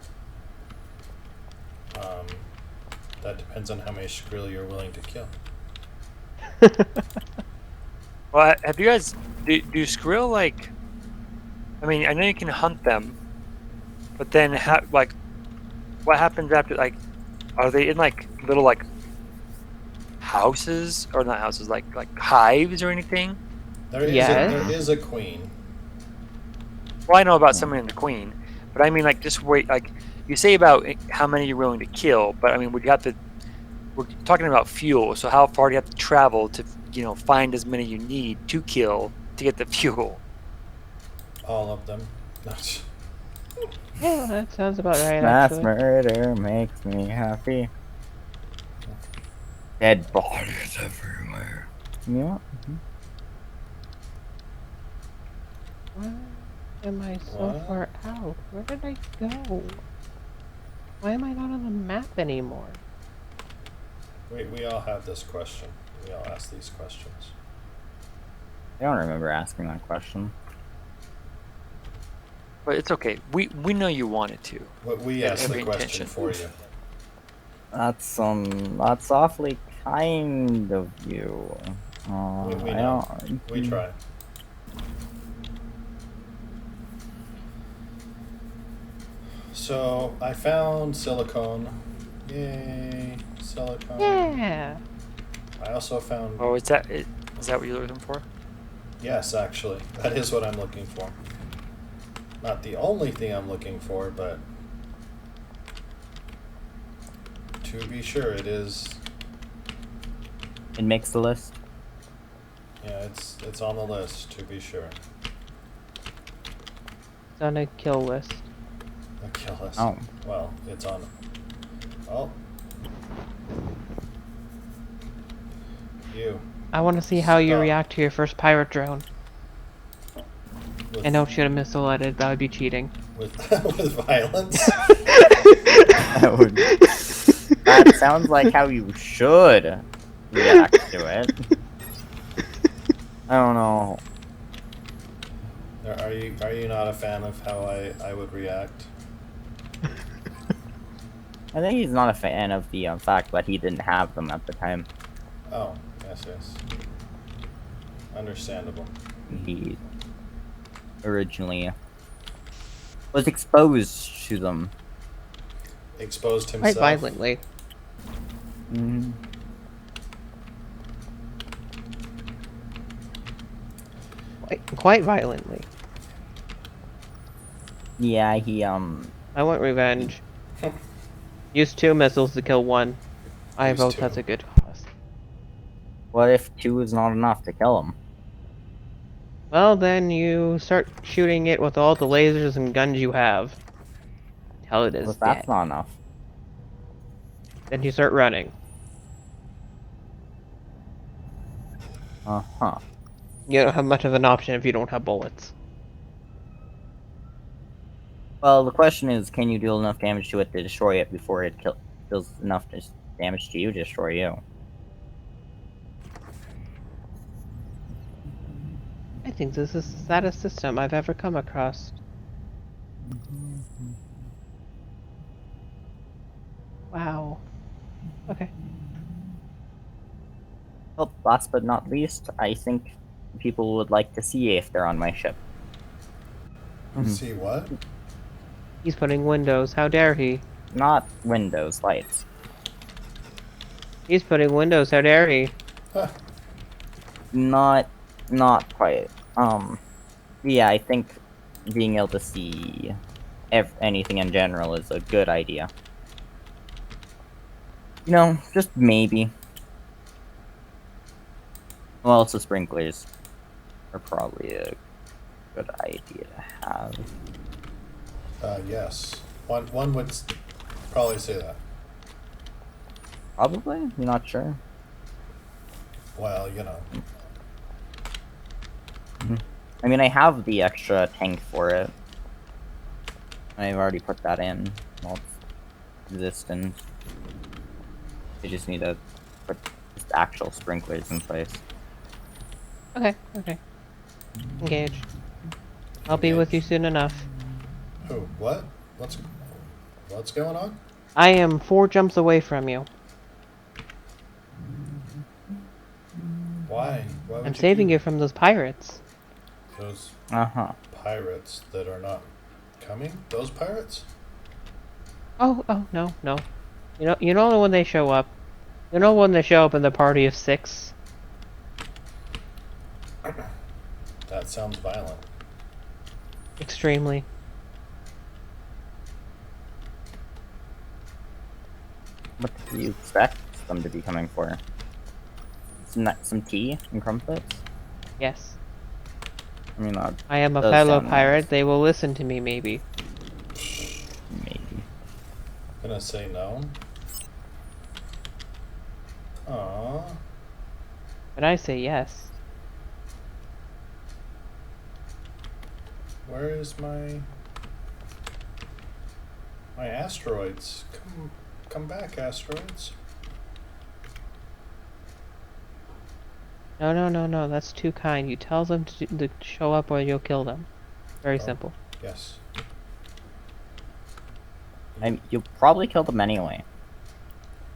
That depends on how many Skrill you're willing to kill. Well, have you guys do Skrill like? I mean, I know you can hunt them, but then like, what happens after? Like, are they in like little like houses or not houses? Like hives or anything? There is a queen. Well, I know about someone in the queen, but I mean like just wait. Like you say about how many you're willing to kill, but I mean would you have to? We're talking about fuel, so how far do you have to travel to find as many you need to kill to get the fuel? All of them. Yeah, that sounds about right, Mass actually. murder makes me happy. Dead bodies everywhere. Yeah. Why am I so What? far out? Where did I go? Why am I not on the map anymore? We all have this question. We all ask these questions. I don't remember asking that question. But it's okay. We know you wanted to. We Have asked the every question intention. for you. That's awfully kind of you. We I know. don't. We try. So I found silicone. Yay, silicone. Yeah! I also found. Oh, is that what you're looking for? Yes, actually, that is what I'm looking for. Not the only thing I'm looking for, but to be sure, it is. It makes the list. Yeah, it's on the list. To be sure. It's on a kill list. A kill list. Oh. Well, it's on. Oh. You. I want to see how you Stop. react to your first pirate drone. With, I know should have missileted, that would be cheating. with with violence. That sounds like how you should react to it. I don't know. Are you not a fan of how I would react? I think he's not a fan of the fact that he didn't have them at the time. Oh, yes. Understandable. He originally was exposed to them. Exposed Quite himself. violently. Mm-hmm. Quite violently. Yeah, he I want revenge. Use 2 missiles to kill 1. I Use vote 2. that's a good cause. What if 2 is not enough to kill him? Well, then you start shooting it with all the lasers and guns you have. Till it Well, is if that's dead. not enough. Then you start running. Uh-huh. You don't have much of an option if you don't have bullets. Well, the question is, can you deal enough damage to it to destroy it before it deals enough damage to you to destroy you? I think this is the saddest system I've ever come across. Wow. Okay. Well, last but not least, I think people would like to see if they're on my ship. See what? He's putting windows. How dare he? Not windows, lights. He's putting windows. How dare he? Huh. Not quite. Yeah, I think being able to see anything in general is a good idea. You know, just maybe. Well, also sprinklers are probably a good idea to have. Yes. One would probably say that. Probably? You're not sure? Well, you know. I mean, I have the extra tank for it. I've already put that in. Well, it's existent. I just need to put just actual sprinklers in place. Okay. Engage. I'll be with you soon enough. Who? What? What's going on? I am 4 jumps away from you. Why? Why would I'm you saving do you from those pirates. those Uh-huh. pirates that are not coming? Those pirates? Oh, no. You know when they show up. You know when they show up in the party of 6? That sounds violent. Extremely. What do you expect them to be coming for? Some tea and crumpets? Yes. I mean, I am a does fellow sound pirate. nice. They will listen to me, maybe. Maybe. Gonna say no. Aww. But I say yes. Where is my asteroids? Come back, asteroids. No. That's too kind. You tell them to show up or you'll kill them. Very Oh. simple. Yes. And you'll probably kill them anyway.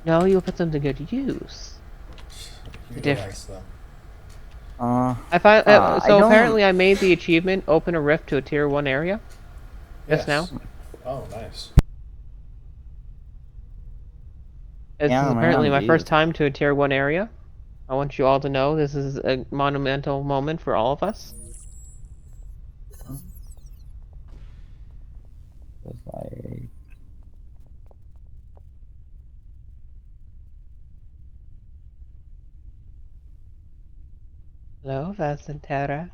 No, you'll put them to good use. Utilize them. I find I so don't- apparently I made the achievement open a rift to a tier 1 area. Just Yes. now. Oh, nice. This Yeah, is man, apparently my geez. first time to a tier 1 area. I want you all to know this is a monumental moment for all of us. It's like... Hello, Vasantera.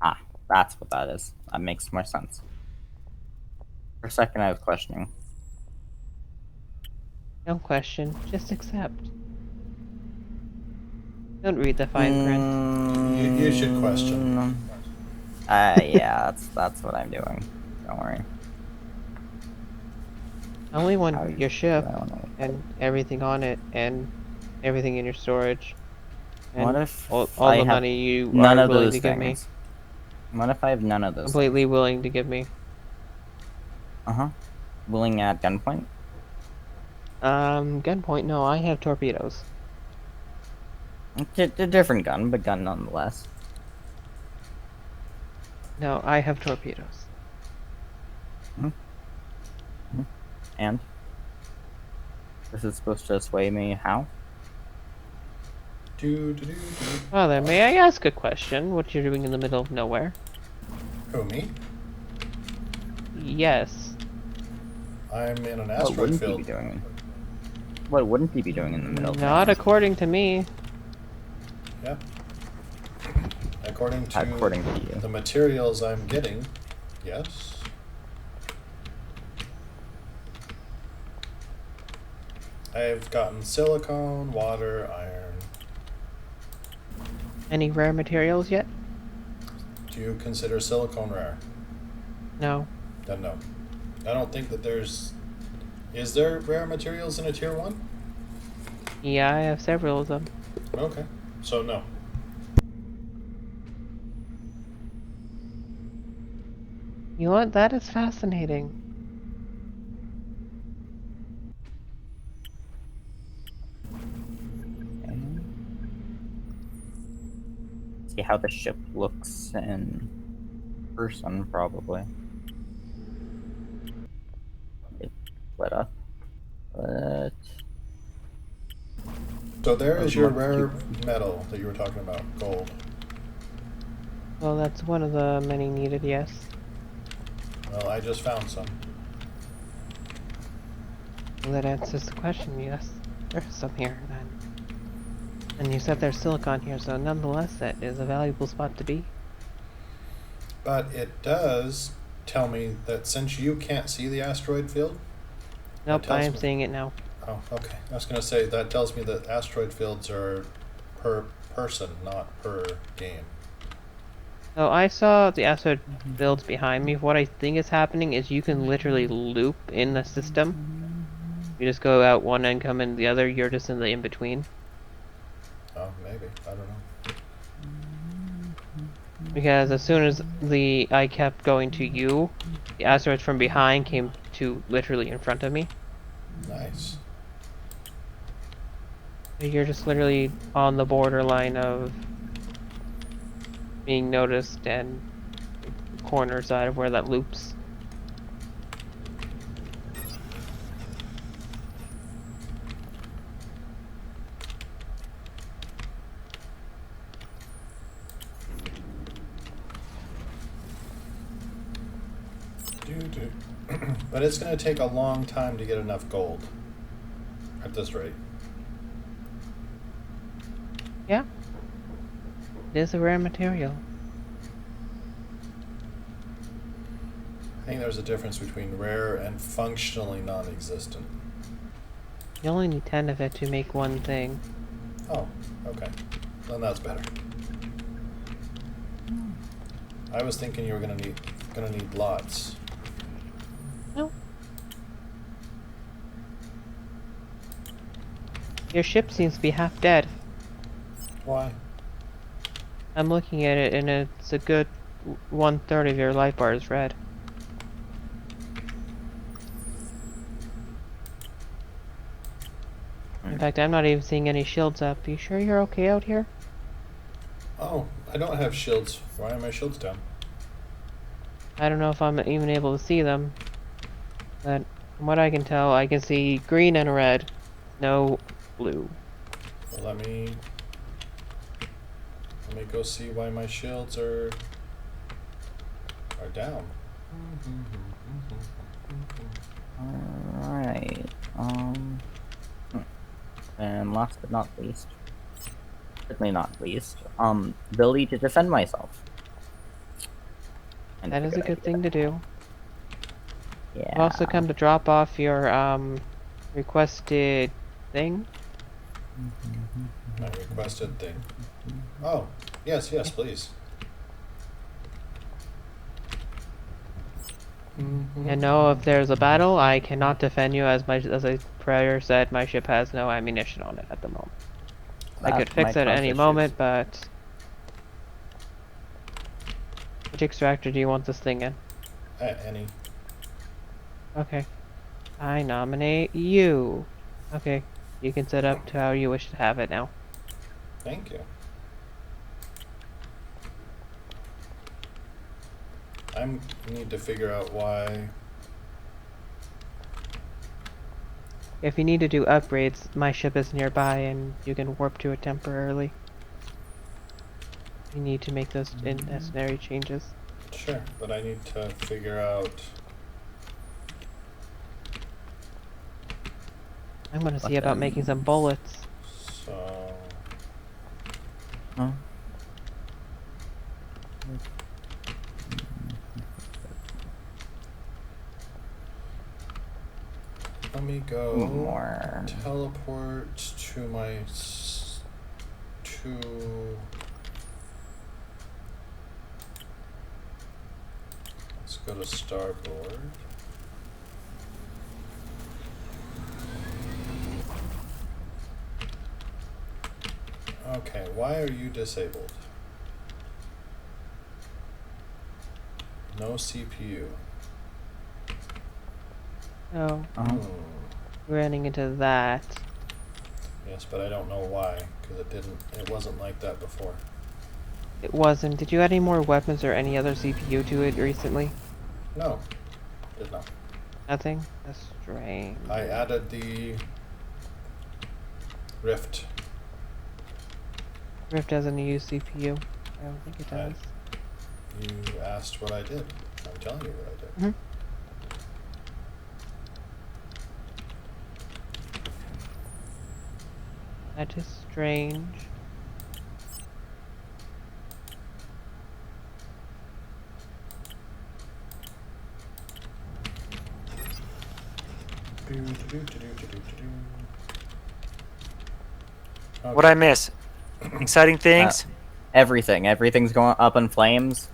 Ah, that's what that is. That makes more sense. For a second, I was questioning. No question, just accept. Don't read the fine print. You should question. Yeah, that's what I'm doing. Don't worry. I only How want you your ship I don't know. and everything on it and everything in your storage What and if all I the have money you none are of willing those to give me. things? What if I have none of those Completely things? willing to give me. Uh-huh. Willing at gunpoint? Gunpoint, no, I have torpedoes. It's a different gun, but gun nonetheless. No, I have torpedoes. And this is supposed to sway me how? Do, do, do, do. Well then, may I ask a question? What you're doing in the middle of nowhere? Who, me? Yes. I'm in an What asteroid wouldn't he field. be doing? What wouldn't he be doing in the middle of Not nowhere? according to me. Yep. According to you. the materials I'm getting, yes. I've gotten silicone, water, iron. Any rare materials yet? Do you consider silicone rare? No. Then no. I don't think that there's... Is there rare materials in a tier 1? Yeah, I have several of them. Okay. So no. You know what? That is fascinating. Okay. See how the ship looks in person, probably. It split up. But So there is doesn't your look rare too... metal that you were talking about, gold. Well, that's one of the many needed, yes. Well, I just found some. Well, that answers the question, yes. There's some here, then. And you said there's silicon here, so nonetheless, that is a valuable spot to be. But it does tell me that since you can't see the asteroid field... Nope, tells I am me- seeing it now. Oh, okay. I was going to say, that tells me that asteroid fields are per person, not per game. So I saw the asteroid fields behind me. What I think is happening is you can literally loop in the system. You just go out one end, come in the other, you're just in the in-between. Oh, maybe. I don't know. Because as soon as I kept going to you, the asteroids from behind came to literally in front of me. Nice. You're just literally on the borderline of being noticed and corner side of where that loops. Do. But it's going to take a long time to get enough gold. At this rate. Yeah. It is a rare material. I think there's a difference between rare and functionally non-existent. You only need 10 of it to make one thing. Oh, okay. Then that's better. I was thinking you were gonna need lots. No. Your ship seems to be half dead. Why? I'm looking at it and it's a good 1/3 of your life bar is red. In fact, I'm not even seeing any shields up. You sure you're okay out here? Oh, I don't have shields. Why are my shields down? I don't know if I'm even able to see them. But from what I can tell, I can see green and red. No blue. Well, let me go see why my shields are down. Alright. And last but not least, certainly not least, ability to defend myself. And That is a good thing to do. Yeah. I've also come to drop off your requested thing. My requested thing. Oh, yes, please. And no, if there's a battle, I cannot defend you as I prior said, my ship has no ammunition on it at the moment. I could That fix might it at cause any issues. moment, but... Which extractor do you want this thing in? Any. Okay. I nominate you. Okay. You can set up to how you wish to have it now. Thank you. I need to figure out why. If you need to do upgrades, my ship is nearby and you can warp to it temporarily. You need to make those necessary changes. Sure, but I need to figure out. I'm gonna see What about then? making some bullets. So. Huh? Let me go More. teleport to my let's go to starboard. Okay, why are you disabled? No CPU. Oh, Uh-huh. running into that. Yes, but I don't know why, because it wasn't like that before. It wasn't. Did you add any more weapons or any other CPU to it recently? No, did not. Nothing? That's strange. I added the Rift. Rift doesn't use CPU. I don't think it does. You asked what I did. I'm telling you what I did. Mhm. That is strange. What I miss? Exciting things? Everything's going up in flames.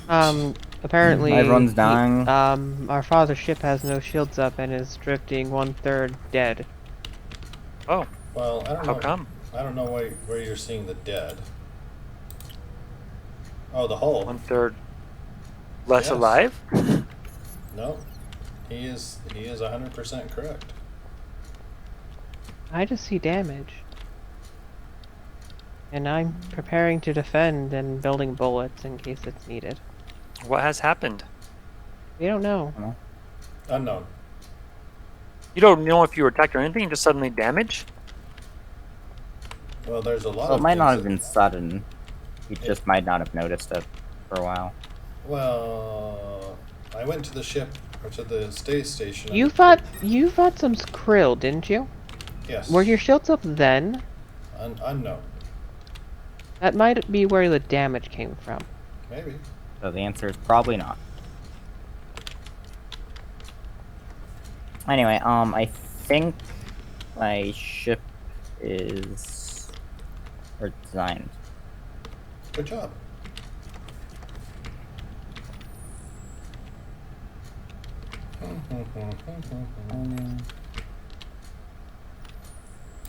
Apparently, Everyone's dying. our father's ship has no shields up and is drifting 1/3 dead. Oh, Well, I don't how know. come? I don't know where you're seeing the dead. Oh, the hull. 1/3 less Yes. alive? No, he is 100% correct. I just see damage. And I'm preparing to defend and building bullets in case it's needed. What has happened? We don't know. Unknown. You don't know if you were attacked or anything, just suddenly damage? Well, there's a lot So of it might things not have that- been sudden. You just might not have noticed it for a while. Well, I went to the ship or to the space station. You fought some krill, didn't you? Yes. Were your shields up then? Unknown. That might be where the damage came from. Maybe. So the answer is probably not. Anyway, I think my ship is designed. Good job.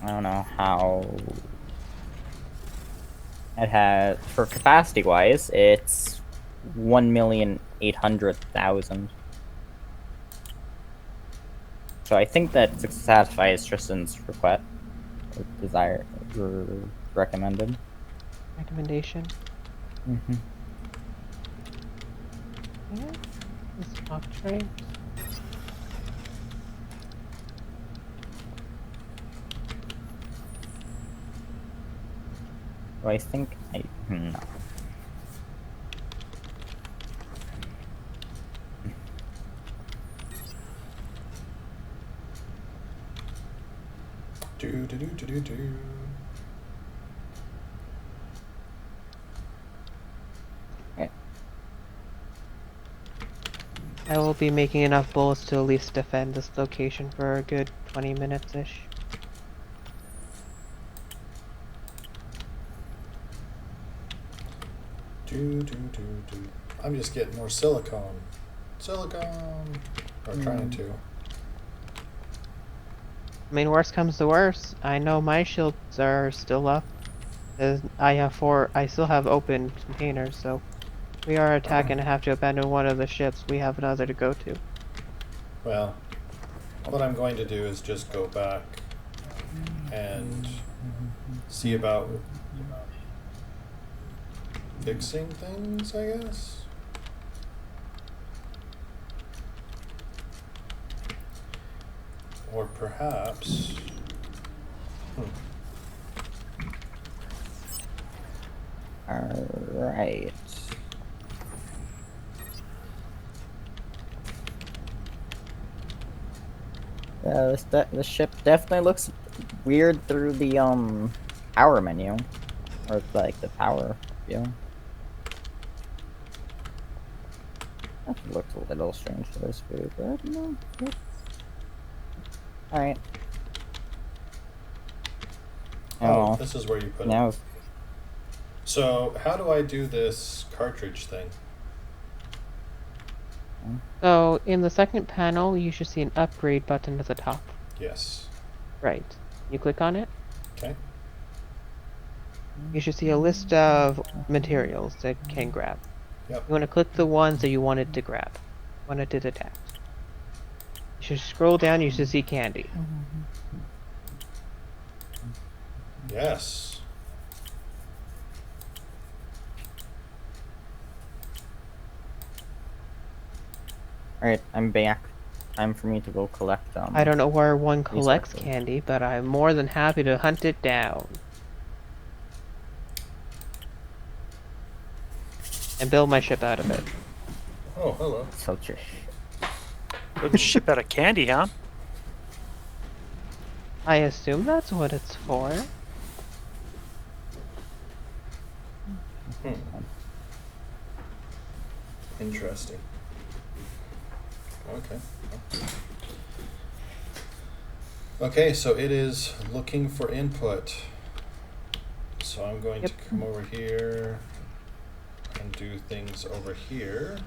I don't know how it has, for capacity wise, it's 1,800,000. So I think that satisfies Tristan's request, or desire, or recommended. Recommendation. Mm-hmm. Yeah. This pop train. So I think no. Do. I will be making enough bullets to at least defend this location for a good 20 minutes-ish. Do. I'm just getting more silicone Silicon! Or trying to. I mean, worst comes to worst. I know my shields are still up. I still have open containers, so if we are attacked and have to abandon one of the ships, we have another to go to. Well, what I'm going to do is just go back and see about fixing things, I guess. Or perhaps... Alright. Yeah, this ship definitely looks weird through the power menu, or like the power view. That looks a little strange to this view, but no. All right. Oh, this is where you put now. it. So, how do I do this cartridge thing? So, in the second panel, you should see an upgrade button at the top. Yes. Right. You click on it. Okay. You should see a list of materials that can grab. Yep. You want to click the ones that you wanted to grab, wanted to detect. You should scroll down, you should see candy. Yes. Alright, I'm back. Time for me to go collect them. I don't know where one collects resources. candy, but I'm more than happy to hunt it down. And build my ship out of it. Oh, hello. Such a Build a ship out of candy, huh? I assume that's what it's for. Interesting. Okay. Okay, so it is looking for input. So I'm going to come over here and do things over here.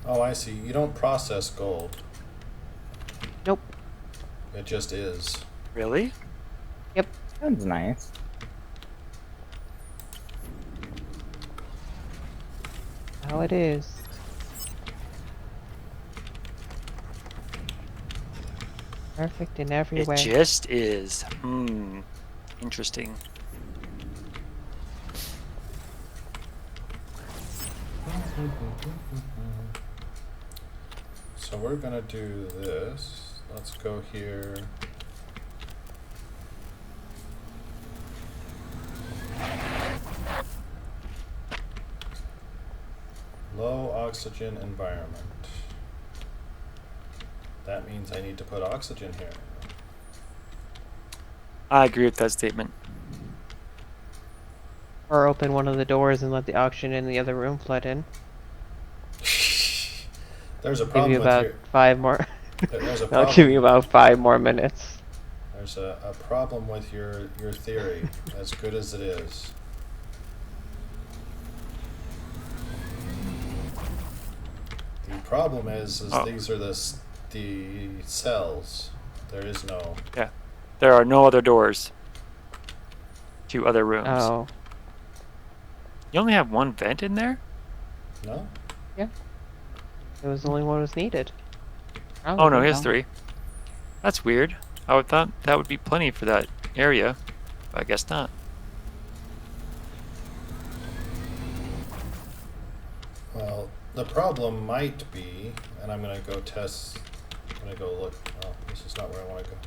Oh, I see. You don't process gold. Nope. It just is. Really? Yep. That's nice. How it is. Perfect in every It way. just is. Interesting. So we're gonna do this. Let's go here. Low oxygen environment. That means I need to put oxygen here. I agree with that statement. Or open one of the doors and let the oxygen in the other room flood in. There's a Give problem you with about your... 5 more. There's a I'll give problem. you about 5 more minutes. There's a problem with your theory, as good as it is. The problem is these are the cells. There is no... Yeah. There are no other doors to other rooms. Oh. You only have one vent in there? No? It was only one was needed. Oh no, Probably. he has 3. That's weird. I would thought that would be plenty for that area. But I guess not. Well, the problem might be, and I'm going to go test, I'm going to go look, oh, this is not where I want to go.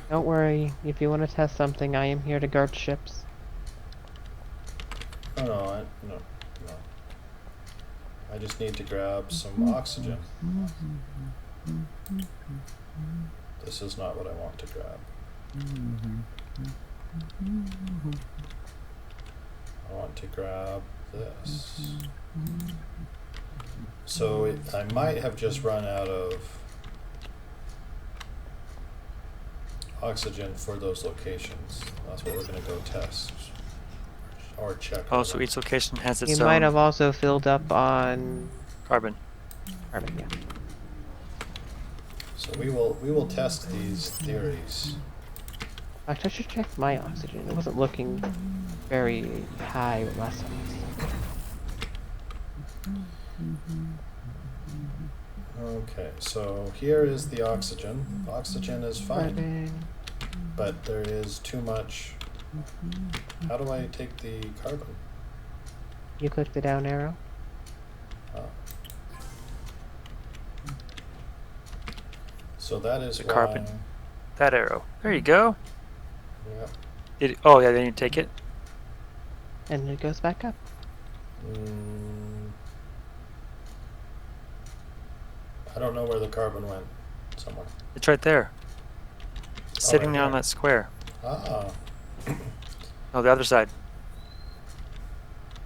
Don't worry. If you want to test something, I am here to guard ships. Oh no, no. I just need to grab some oxygen. This is not what I want to grab. I want to grab this. So I might have just run out of oxygen for those locations. That's what we're going to go test. Or check. Oh, so each location has its You own might have also filled up on carbon. carbon, yeah. So we will test these theories. Actually, I should check my oxygen. It wasn't looking very high last time. Okay, so here is the oxygen. Oxygen is fine, Carbon. but there is too much. How do I take the carbon? You click the down arrow. Oh. So that is The why. carbon. That arrow. There you go. Yeah. Oh yeah, then you take it. And it goes back up. I don't know where the carbon went. Somewhere. It's right there. Sitting right there on there. that square. Ah. No, the other side.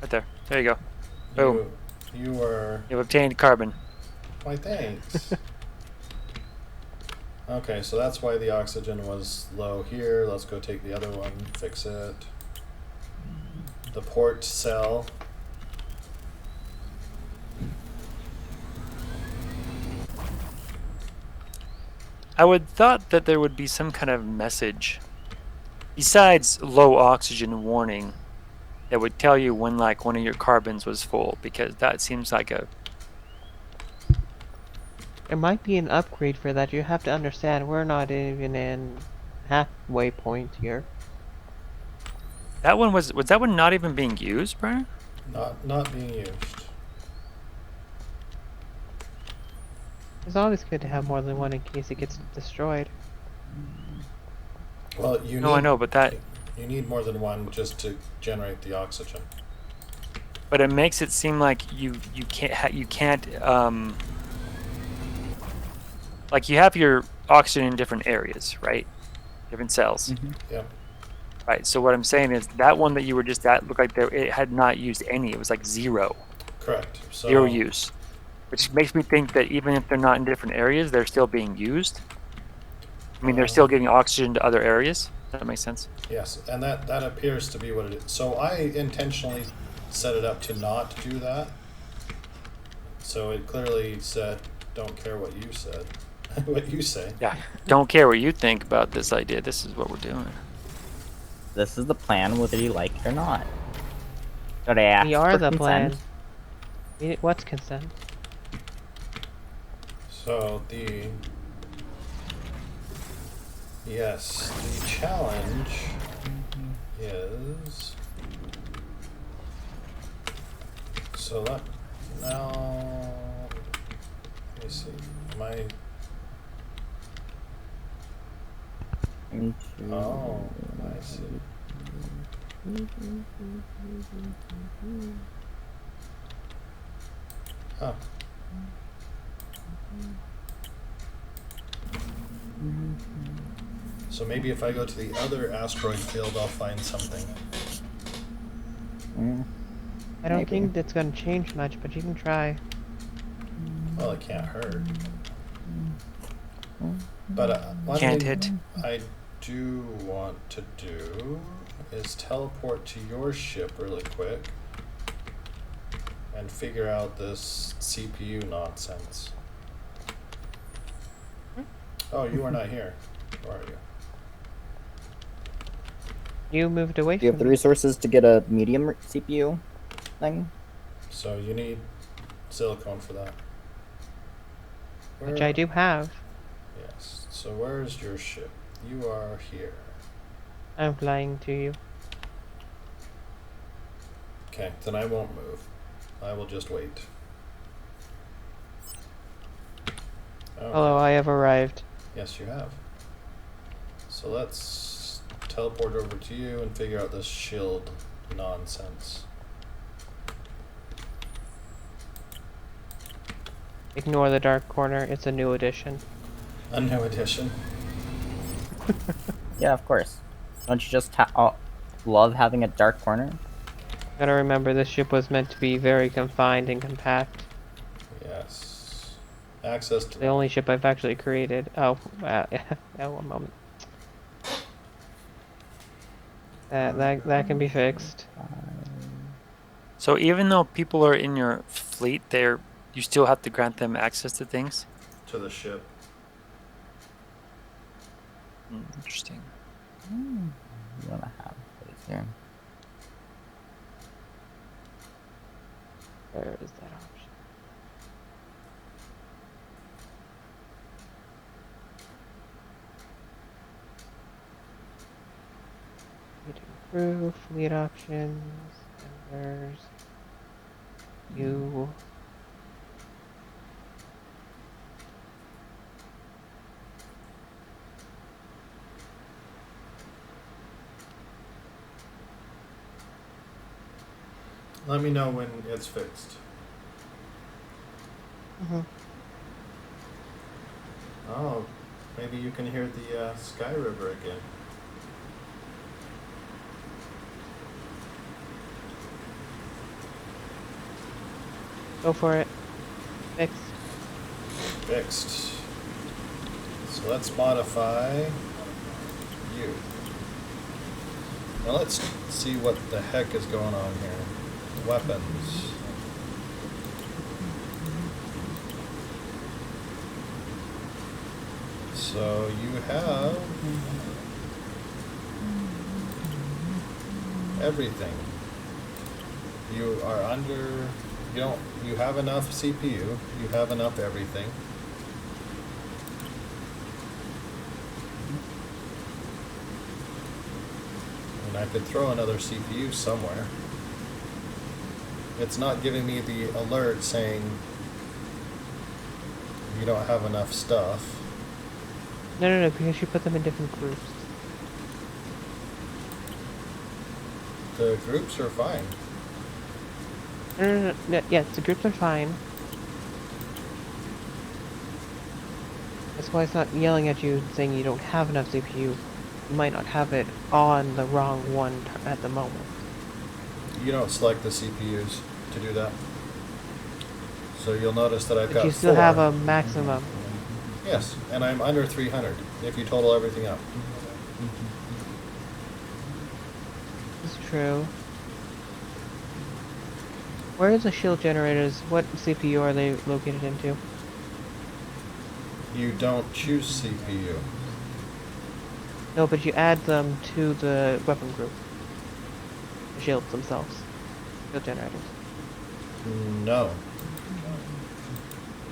Right there. There you go. Boom. You were. You've obtained carbon. Why, thanks. Okay, so that's why the oxygen was low here. Let's go take the other one, fix it. The port cell. I would thought that there would be some kind of message besides low oxygen warning that would tell you when like one of your carbons was full, because that seems like a There might be an upgrade for that. You have to understand, we're not even in halfway point here. that one was that one not even being used, Brian? Not being used. It's always good to have more than one in case it gets destroyed. Well, you No, need, I know, but that you need more than one just to generate the oxygen. but it makes it seem like you can't like you have your oxygen in different areas, right? Different cells. Yep. Right. So what I'm saying is that one that you were just at looked like it had not used any. It was like zero Correct. So use, which makes me think that even if they're not in different areas, they're still being used. I mean, they're still giving oxygen to other areas. Does that make sense? Yes, and that appears to be what it is. So I intentionally set it up to not do that. So it clearly said, "Don't care what you said, what you say." Yeah. Don't care what you think about this idea. This is what we're doing. This is the plan, whether you like it or not. Should I ask We are for the consent? plan. What's consent? So the challenge is so that now let me see. Oh, I see. Huh. So maybe if I go to the other asteroid field, I'll find something. I don't Maybe. think that's gonna change much, but you can try. Well, it can't hurt. But one Can't thing hit. I do want to do is teleport to your ship really quick and figure out this CPU nonsense. Oh, you are not here. Where are you? You moved away Do you have from the resources to get a medium CPU thing? So you need silicone for that. which I do have. Yes. So where's your ship? You are here. I'm flying to you. Okay, then I won't move. I will just wait. Okay. Hello, I have arrived. Yes, you have. So let's teleport over to you and figure out this shield nonsense. Ignore the dark corner. It's a new addition. A new addition. Yeah, of course. Don't you just love having a dark corner? Gotta remember this ship was meant to be very confined and compact. Yes. Access to The only ship I've actually created. Oh, yeah, one moment. That can be fixed. So even though people are in your fleet, you still have to grant them access to things. to the ship. Interesting. You wanna have these here. Where is that option? Crew, fleet options, members, you. Let me know when it's fixed. Oh, maybe you can hear the Sky River again. Go for it. Fixed. Fixed. So let's modify you. Now let's see what the heck is going on here. Weapons. So you have everything. You are under, you have enough CPU, you have enough everything. And I could throw another CPU somewhere. It's not giving me the alert saying you don't have enough stuff. No, because you put them in different groups. The groups are fine. No, yes, the groups are fine. That's why it's not yelling at you saying you don't have enough CPU. You might not have it on the wrong one at the moment. You don't select the CPUs to do that. So you'll notice that I've But got you still 4. have a maximum. Yes, and I'm under 300 if you total everything up. It's true. Where are the shield generators? What CPU are they located into? You don't choose CPU. No, but you add them to the weapon group. The shields themselves. Shield generators. No.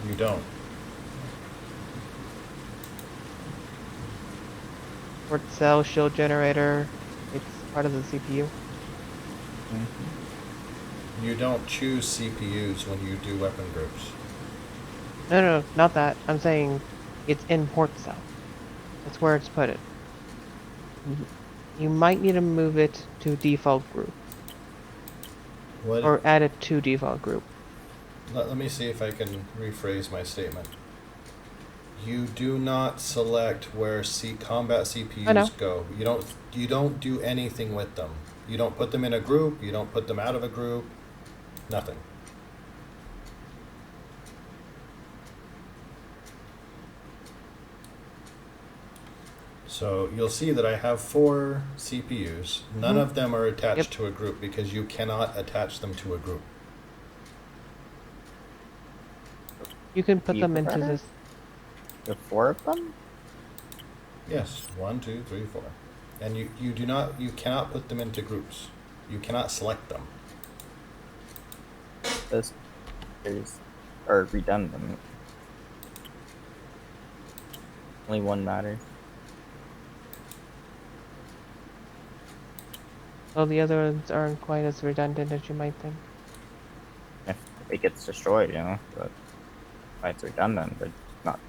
You don't. Port cell, shield generator. It's part of the CPU. You don't choose CPUs when you do weapon groups. No, not that. I'm saying it's in port cell. That's where it's put it. You might need to move it to default group. What? Or add it to default group. Let me see if I can rephrase my statement. You do not select where combat CPUs go. You don't do anything with them. You don't put them in a group, you don't put them out of a group. Nothing. So you'll see that I have 4 CPUs. None of them are attached to a group because you cannot attach them to a group. You can put You them into prefer? this. The 4 of them? Yes, 1, 2, 3, 4. And you cannot put them into groups. You cannot select them. Those are redundant. Only one matters. Well, the other ones aren't quite as redundant as you might think. If it gets destroyed, you know, but why it's redundant, but not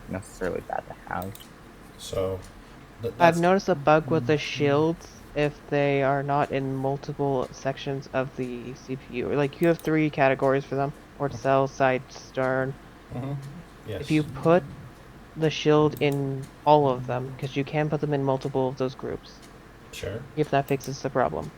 necessarily bad to have. So I've That's noticed a bug with the shields if they are not in multiple sections of the CPU. Like you have 3 categories for them: port, cell, side, stern. If yes. you put the shield in all of them, because you can put them in multiple of those groups, Sure. if that fixes the problem.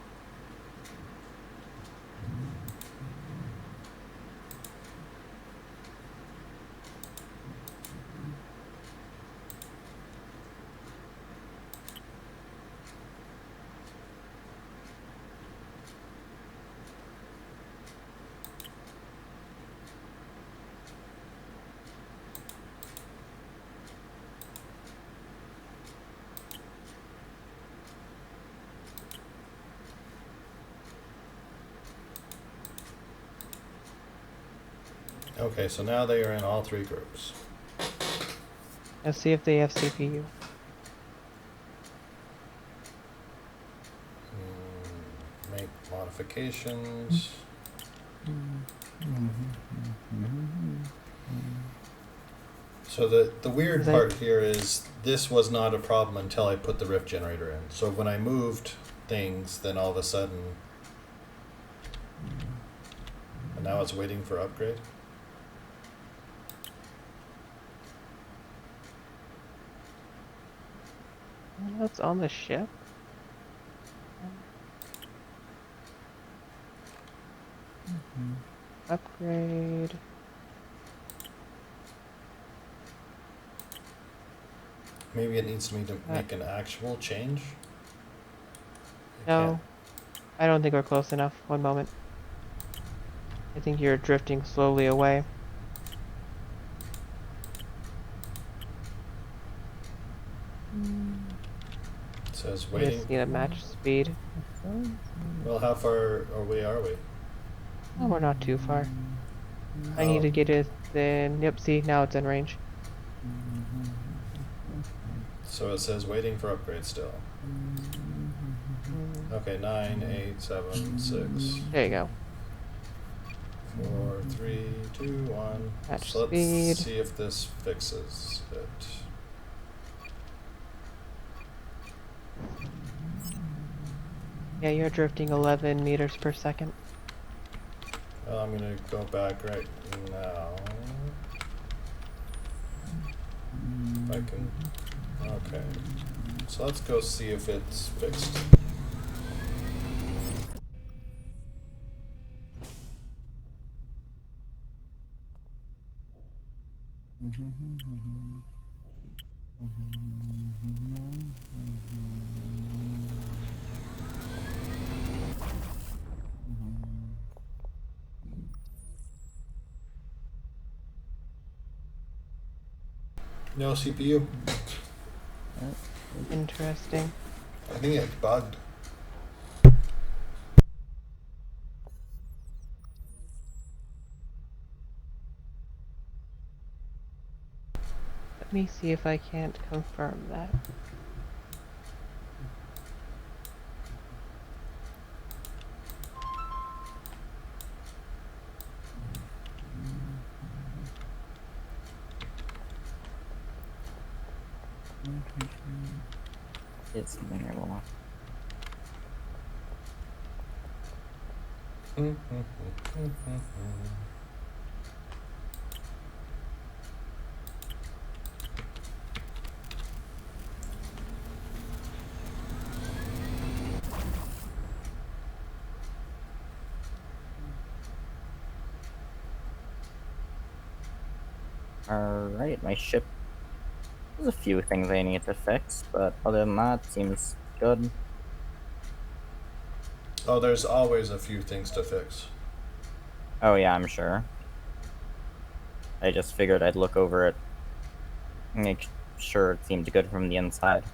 Okay, so now they are in all 3 groups. Let's see if they have CPU. Make modifications. So the weird part here is this was not a problem until I put the Rift generator in. So when I moved things, then all of a sudden, and now it's waiting for upgrade. What's on the ship? Upgrade. Maybe it needs me to make an actual change. No, I don't think we're close enough. One moment. I think you're drifting slowly away. It says I waiting. just need a match speed. Well, how far away are we? Oh, we're not too far. I need to get it in. Yep, see, now it's in range. So it says waiting for upgrade still. Okay, 9, 8, 7, 6. There you go. 4, 3, 2, 1. Match So let's speed. see if this fixes it. Yeah, you're drifting 11 meters per second. Well, I'm gonna go back right now. If I can. Okay. So let's go see if it's fixed. No CPU. Interesting. I think it's bugged. Let me see if I can't confirm that. It's miserable. Alright, my ship. There's a few things I need to fix, but other than that, seems good. Oh, there's always a few things to fix. Oh yeah, I'm sure. I just figured I'd look over it, make sure it seemed good from the inside.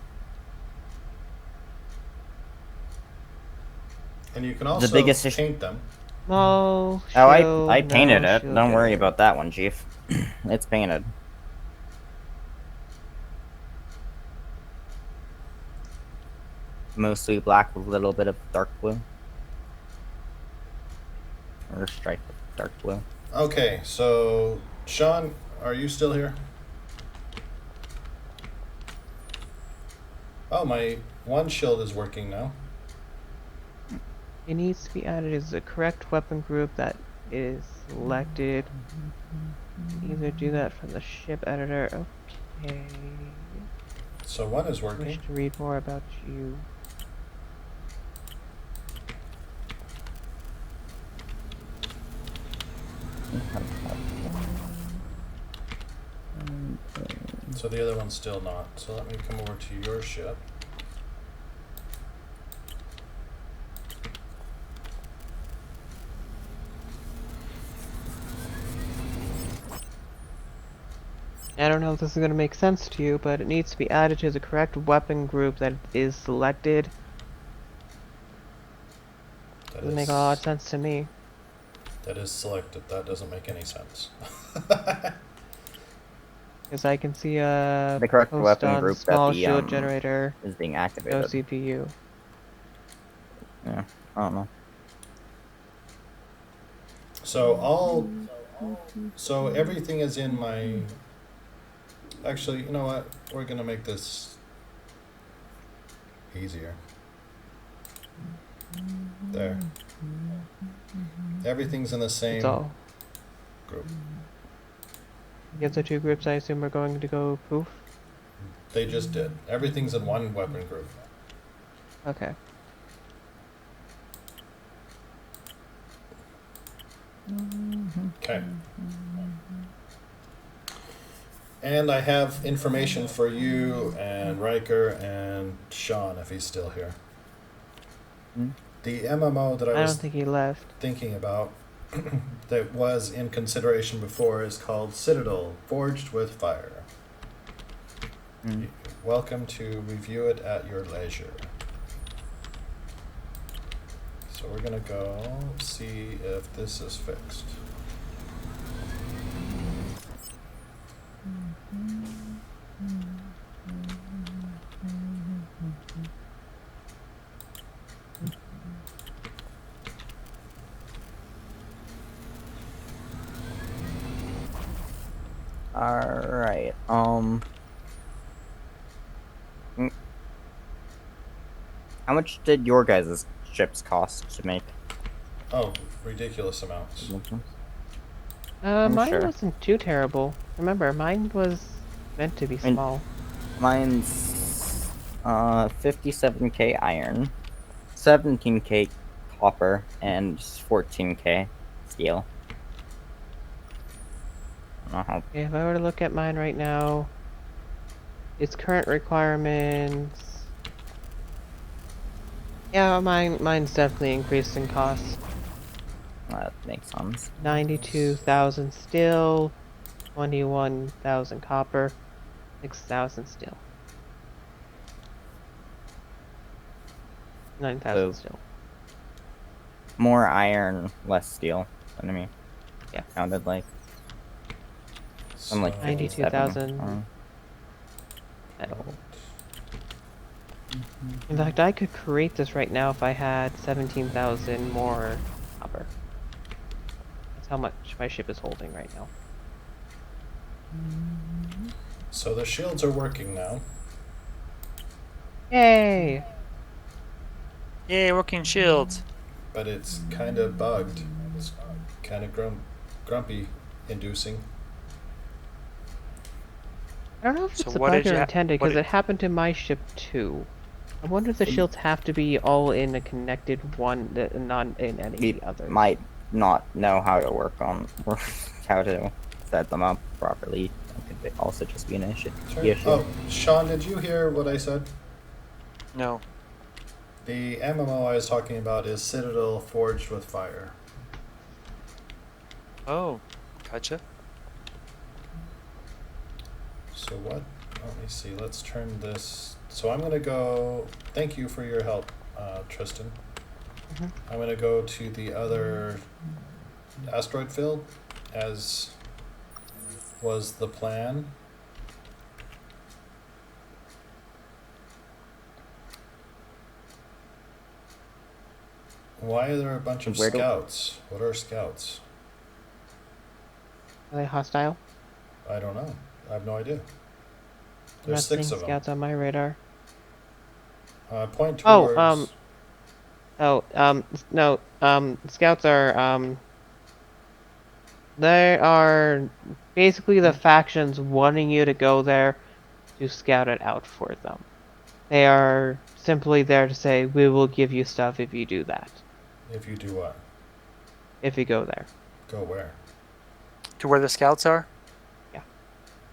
And you can also biggest paint them. No. Oh, I painted no it. shield Don't worry generator. about that one, Chief. It's painted. Mostly black with a little bit of dark blue. Or striped with dark blue. Okay, so Sean, are you still here? Oh, my one shield is working now. It needs to be added as the correct weapon group that is selected. Either do that from the ship editor. Okay. So one is Wish working. to read more about you. So the other one's still not. So let me come over to your ship. I don't know if this is going to make sense to you, but it needs to be added to the correct weapon group that is selected. That Doesn't make a lot of sense to me. that is selected. That doesn't make any sense. Because I can see a The correct post weapon on group that small the shield generator, is being no activated. CPU. Yeah, I don't know. So everything is in my. Actually, you know what? We're gonna make this easier. There. Everything's in the That's same all. group. The other two groups I assume are going to go poof. They just did. Everything's in one weapon group. Okay. Okay. And I have information for you and Riker and Sean if he's still here. Hmm? The MMO that I I was don't think he left. thinking about that was in consideration before is called Citadel Forged with Fire. Mm. Welcome to review it at your leisure. So we're gonna go see if this is fixed. Alright, how much did your guys' ships cost to make? Oh, ridiculous amounts. I'm Mine sure. wasn't too terrible. Remember, mine was meant to be mean- small. Mine's 57k iron, 17k copper, and 14k steel. I don't know how. If I were to look at mine right now, its current requirements. Yeah, mine's definitely increased in cost. That makes sense. 92,000 steel, 21,000 copper, 6,000 steel. 9,000 So- steel. More iron, less steel. What I mean, Yeah. sounded like I'm like So- 92,000. 57. Metal. In fact, I could create this right now if I had 17,000 more copper. That's how much my ship is holding right now. So the shields are working now. Yay! Yay, working shields. But it's kind of bugged. It's kind of grumpy inducing. I don't know if So it's a what bug did or you intended, what because did- it happened to my ship too. I wonder if the shields have to be all in a connected one, not in any We of the others. might not know how to work on or how to set them up properly. It could also just be an issue. Oh, Sean, did you hear what I said? No. The MMO I was talking about is Citadel Forged with Fire. Oh, gotcha. So what? Let me see. Let's turn this. So I'm gonna go. Thank you for your help, Tristan. Mhm. I'm gonna go to the other asteroid field, as was the plan. Why are there a bunch of Where do- scouts? What are scouts? Are they hostile? I don't know. I have no idea. I'm There's not seeing 6 of them. scouts on my radar. Point Oh, towards. no, scouts are, they are basically the factions wanting you to go there to scout it out for them. They are simply there to say, we will give you stuff if you do that. If you do what? If you go there. Go where? To where the scouts are?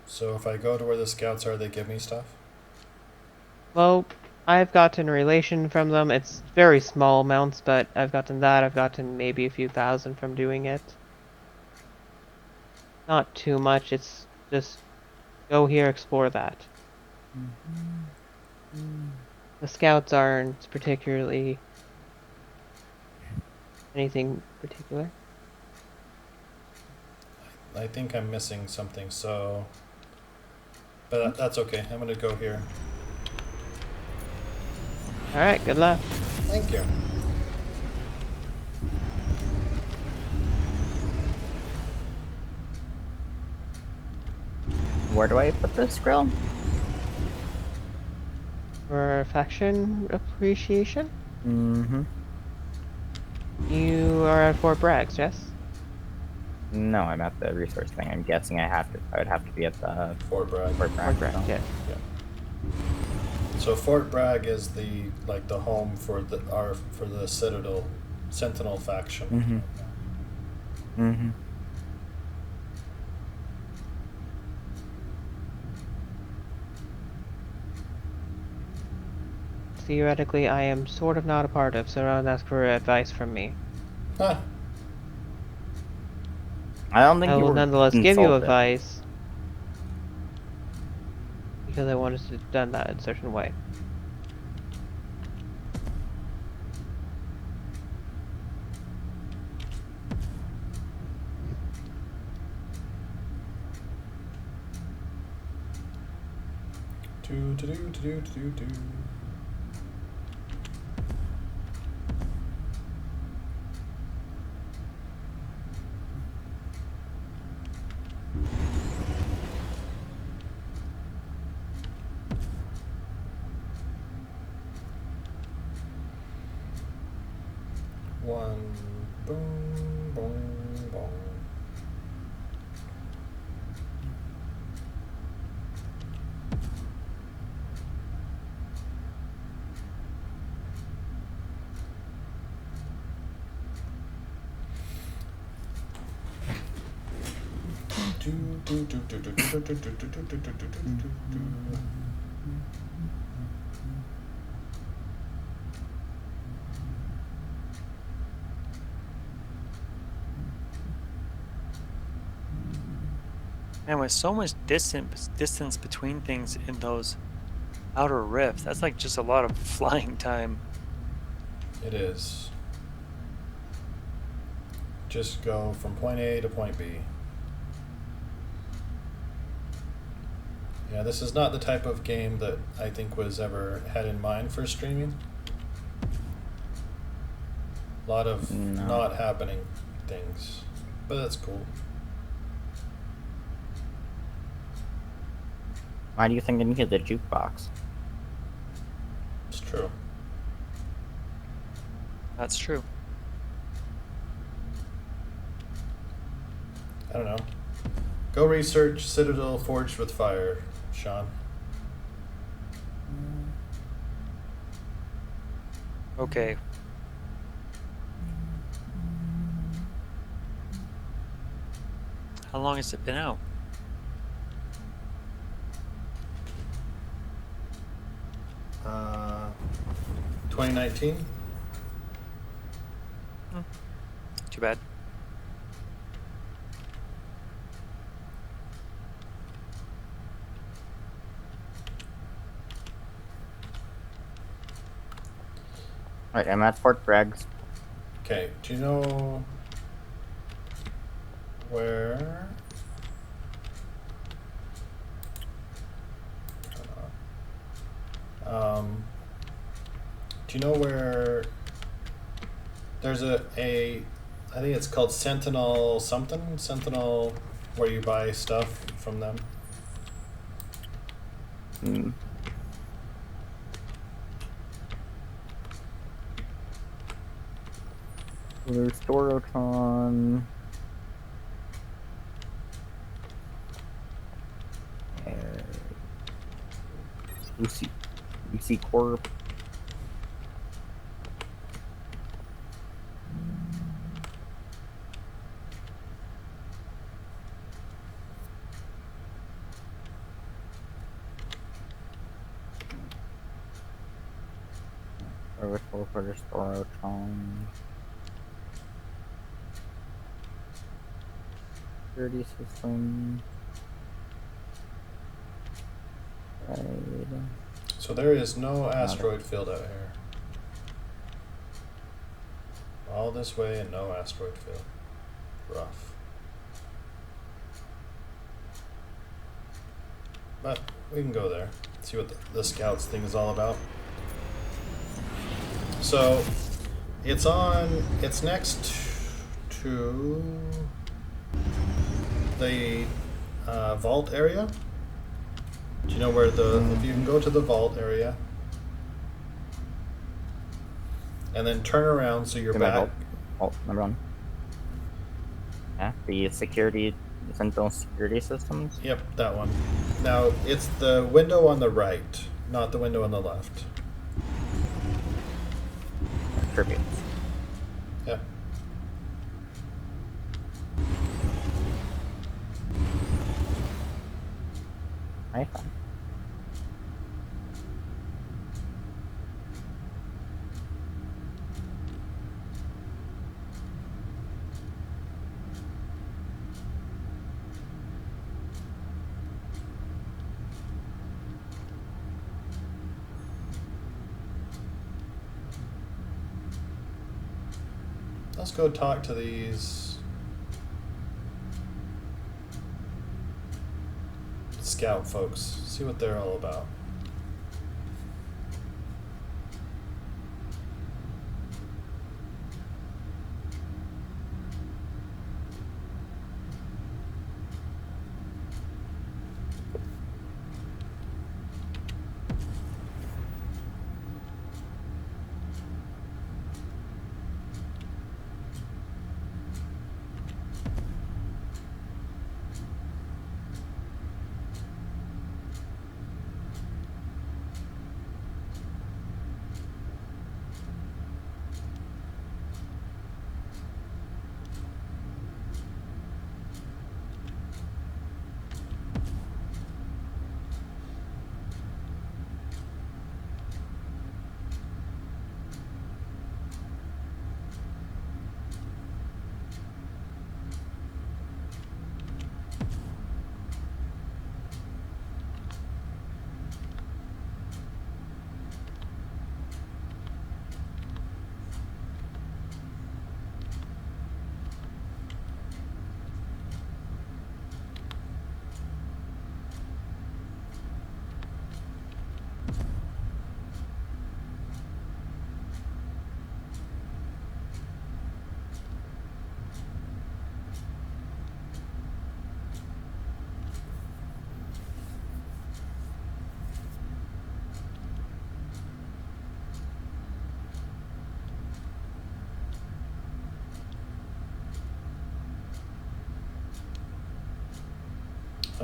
So if I go to where the scouts are, they give me stuff? Well, I've gotten relation from them. It's very small amounts, but I've gotten that. I've gotten maybe a few thousand from doing it. Not too much. It's just go here, explore that. The scouts aren't particularly anything particular. I think I'm missing something, so. But that's okay. I'm gonna go here. Alright, good luck. Thank you. Where do I put this grill? For faction appreciation, Mm-hmm. you are at Fort Braggs, yes? No, I'm at the resource thing. I'm guessing I would have to be at the Fort Bragg. Fort Bragg. Fort Bragg, so. yes. So Fort Bragg is the home for the Citadel Sentinel faction. Mm-hmm. Mm-hmm. Theoretically, I am sort of not a part of, so don't ask for advice from me. Huh. I don't think I you will were nonetheless give you insulted. advice because I want us to have done that in a certain way. Do do do do do do do. One boom boom boom. Do do do do do do do do do do do do do do do. And with so much distance between things in those outer rifts, that's like just a lot of flying time. It is. Just go from point A to point B. Yeah, this is not the type of game that I think was ever had in mind for streaming. A lot of No. not happening things, but that's cool. Why do you think I needed the jukebox? It's true. That's true. I don't know. Go research Citadel Forged with Fire, Sean. Okay. How long has it been out? Uh, 2019. Too bad. Alright, I'm at Fort Bragg's. Okay, do you know where? Do you know where there's a I think it's called Sentinel something? Sentinel where you buy stuff from them? There's Storotron. Lucy Corp. Orbital for the Storotron. Security system. Right. So there is no asteroid field out here. All this way and no asteroid field. Rough. But we can go there. See what the scouts thing is all about. So it's next to the vault area. Do you know where if you can go to the vault area and then turn around so you're back. Vault number 1. Yeah, the central security systems. Yep, that one. Now it's the window on the right, not the window on the left. Tributes. Yep. Right. Let's go talk to these scout folks. See what they're all about.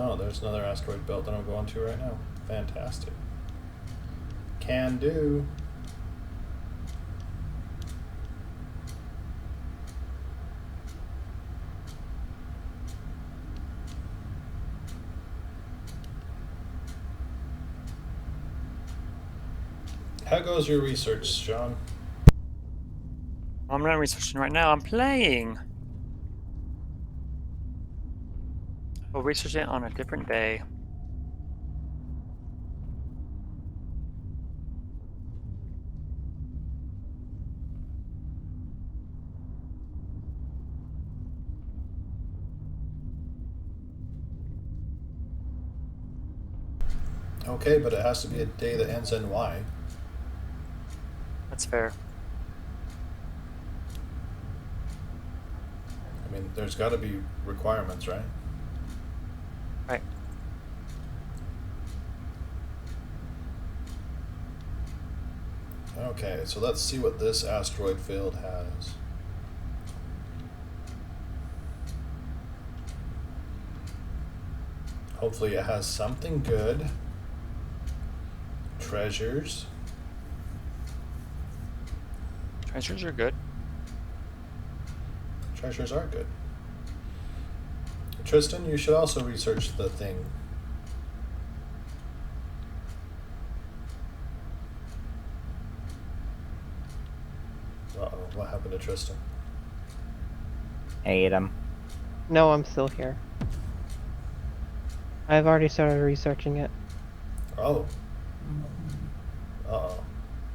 Oh, there's another asteroid belt that I'm going to right now. Fantastic. Can do. How goes your research, John? I'm not researching right now. I'm playing. We'll research it on a different day. Okay, but it has to be a day that ends in Y. That's fair. I mean, there's got to be requirements, right? Right. Okay, so let's see what this asteroid field has. Hopefully it has something good. Treasures. Treasures are good. Treasures are good. Tristan, you should also research the thing. Uh-oh, what happened to Tristan? I ate him. No, I'm still here. I've already started researching it. Oh. Uh-oh.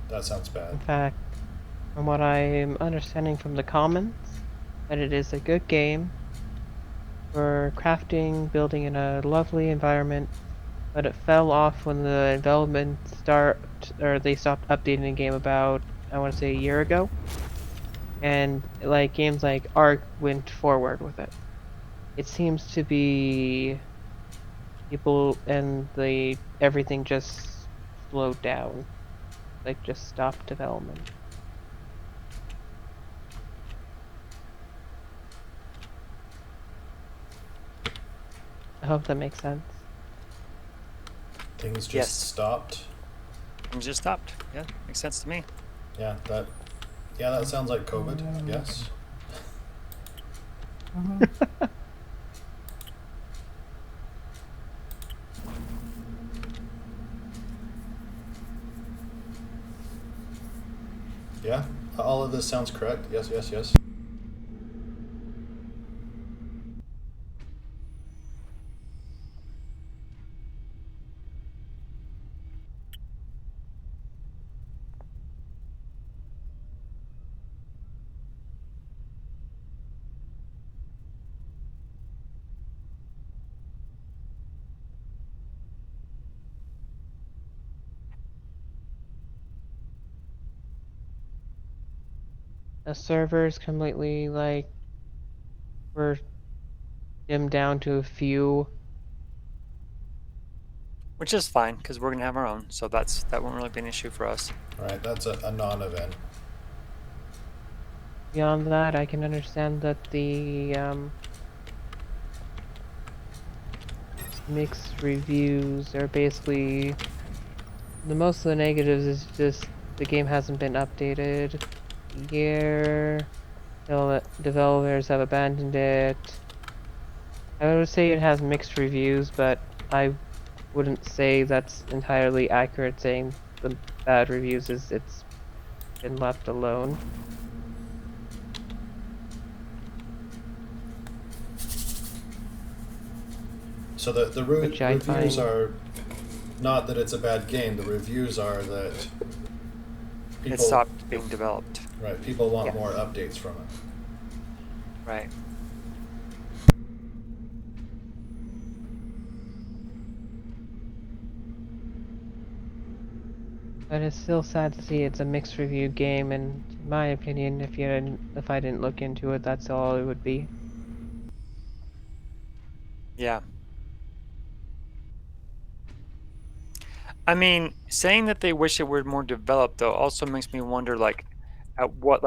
That sounds In bad. fact, from what I'm understanding from the comments, that it is a good game for crafting, building in a lovely environment, but it fell off when the development they stopped updating the game about, I want to say, a year ago. And like games like Ark went forward with it. It seems to be people and everything just slowed down, like just stopped development. I hope that makes sense. Things just Yes. stopped. Things just stopped. Yeah, makes sense to me. Yeah, that sounds like COVID, yes. Yeah, all of this sounds correct. Yes, yes, yes. The servers completely were dimmed down to a few. Which is fine because we're gonna have our own, so that won't really be an issue for us. Right, that's a non-event. Beyond that, I can understand that the mixed reviews are basically most of the negatives is just the game hasn't been updated. Year developers have abandoned it. I would say it has mixed reviews, but I wouldn't say that's entirely accurate saying the bad reviews is it's been left alone. So the Which I reviews find- are not that it's a bad game. The reviews are that people It stopped being developed. Right, people want Yes. more updates from it. Right. But it's still sad to see it's a mixed review game, and in my opinion, if I didn't look into it, that's all it would be. Yeah. I mean, saying that they wish it were more developed though also makes me wonder at what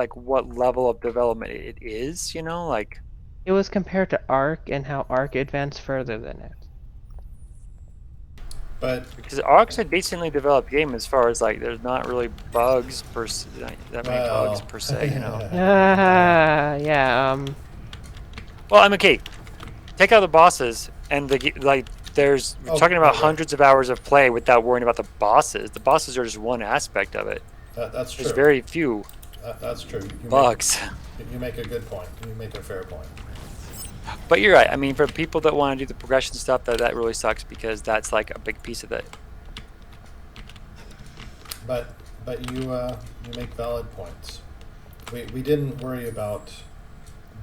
level of development it is, you know? Like It was compared to Ark and how Ark advanced further than it. But because Ark's a decently developed game as far as like there's not really bugs that many bugs per se, you know. Yeah, Well, I'm okay. Take out the bosses and we're talking about okay. hundreds of hours of play without worrying about the bosses. The bosses are just one aspect of it. That's true. There's very few That's true. bugs. You make a good point. You make a fair point. But you're right. I mean, for people that want to do the progression stuff, that really sucks because that's like a big piece of it. But you make valid points. We didn't worry about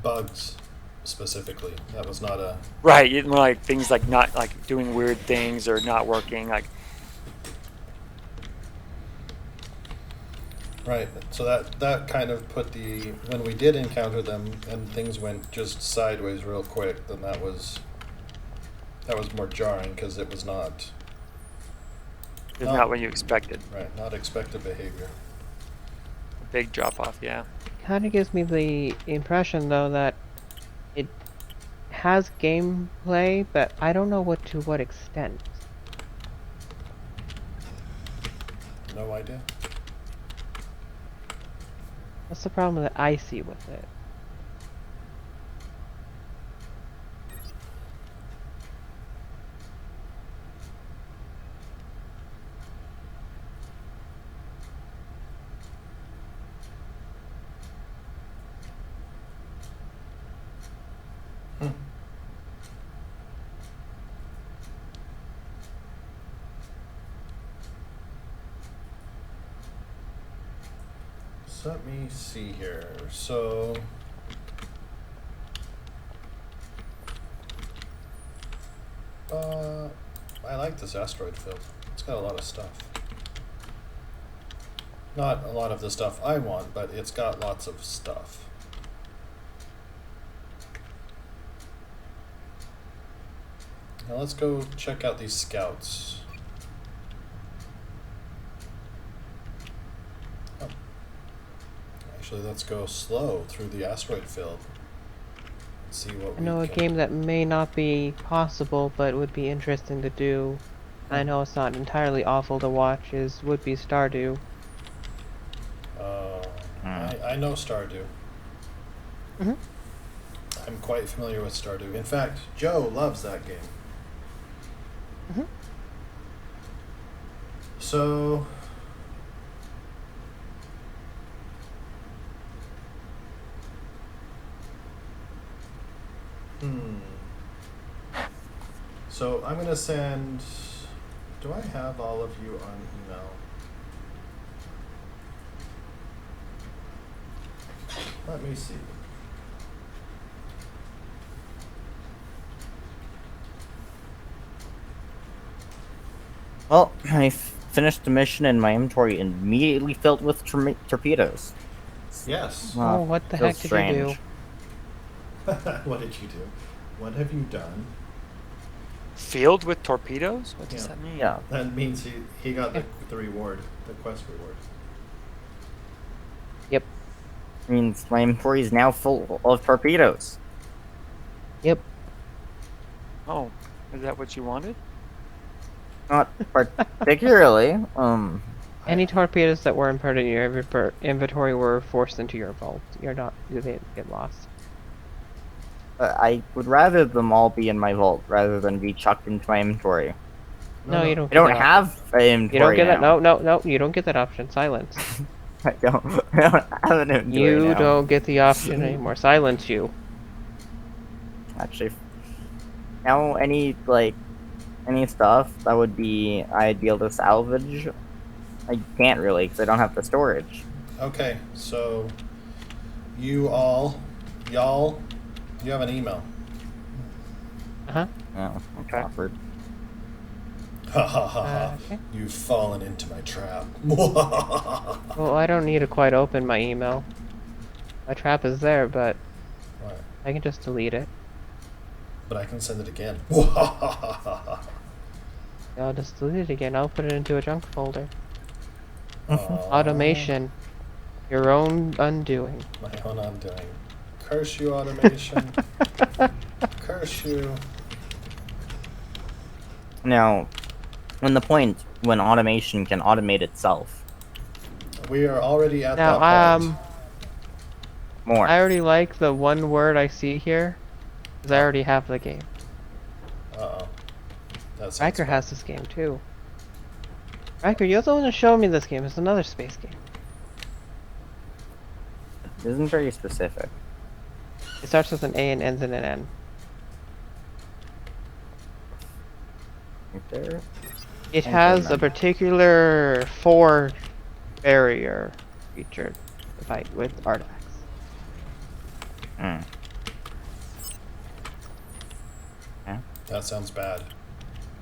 bugs specifically. That was not a Right. More like things like not like doing weird things or not working. Like right. So that kind of put when we did encounter them and things went just sideways real quick, then that was more jarring because it was not it's not what you expected. right, not expected behavior. A big drop off. Yeah. kind of gives me the impression though that it has gameplay, but I don't know to what extent. No idea. That's the problem that I see with it. So let me see here. So I like this asteroid field. It's got a lot of stuff. Not a lot of the stuff I want, but it's got lots of stuff. Now let's go check out these scouts. Oh. Actually, let's go slow through the asteroid field. See what I know a game that may not be possible, but would be interesting to do. I know it's not entirely awful to watch. Would be Stardew. I know Stardew. Mhm. I'm quite familiar with Stardew. In fact, Joe loves that game. Mhm. So So I'm gonna send. Do I have all of you on email? Let me see. Well, I finished the mission and my inventory immediately filled with torpedoes. Yes. Oh, what the feels heck did you do? What did you do? What have you done? Filled with torpedoes? What does Yeah. that mean? Yeah. That means he got the reward, the quest reward. Yep. Means my inventory is now full of torpedoes. Yep. Oh, is that what you wanted? Not particularly. Any torpedoes that weren't part of your inventory were forced into your vault. They didn't get lost. I would rather them all be in my vault rather than be chucked into my inventory. No, you don't. I don't get that have an inventory. You don't get that. now. No. You don't get that option. Silence. I don't have an inventory You now. don't get the option anymore. Silence you. Actually, now any stuff that I'd be able to salvage, I can't really because I don't have the storage. Okay, so you have an email. Uh-huh. Oh, that's Okay. awkward. Ha ha ha ha. Okay. You've fallen into my trap. Well, I don't need to quite open my email. My trap is there, but What? I can just delete it. But I can send it again. I'll just delete it again. I'll put it into a junk folder. Aw, Automation. Your own undoing. My own undoing. Curse you, automation. Curse you. Now, when automation can automate itself We are already at Now, that point. more. I already like the one word I see here, because I already have the game. Uh-oh. That sounds Riker bad. has this game too. Riker, you're the one to show me this game. It's another space game. It isn't very specific. It starts with an A and ends in an N. Right there. It Okay, has a then. particular 4 barrier feature to fight with artifacts. Hmm. That sounds bad.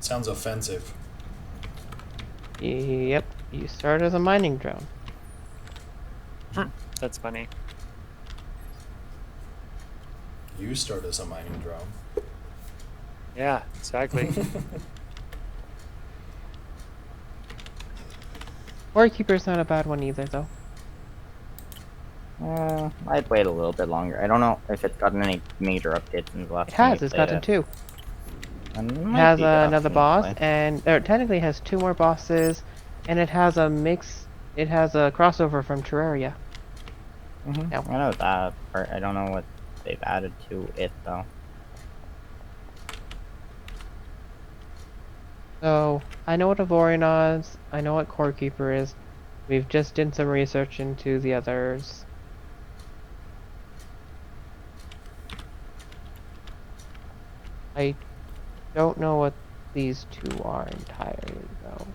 Sounds offensive. Yep, you start as a mining drone. That's funny. You start as a mining drone. Yeah, exactly. Warkeeper's not a bad one either, though. I'd wait a little bit longer. I don't know if it's gotten any major updates in the last It time we has. It's played gotten it. two. And it It might has be good another option to boss, play. and or technically has two more bosses, and it has a mix. It has a crossover from Terraria. No. I know that part. I don't know what they've added to it though. So I know what a Vorion is. I know what Core Keeper is. We've just done some research into the others. I don't know what these two are entirely, though.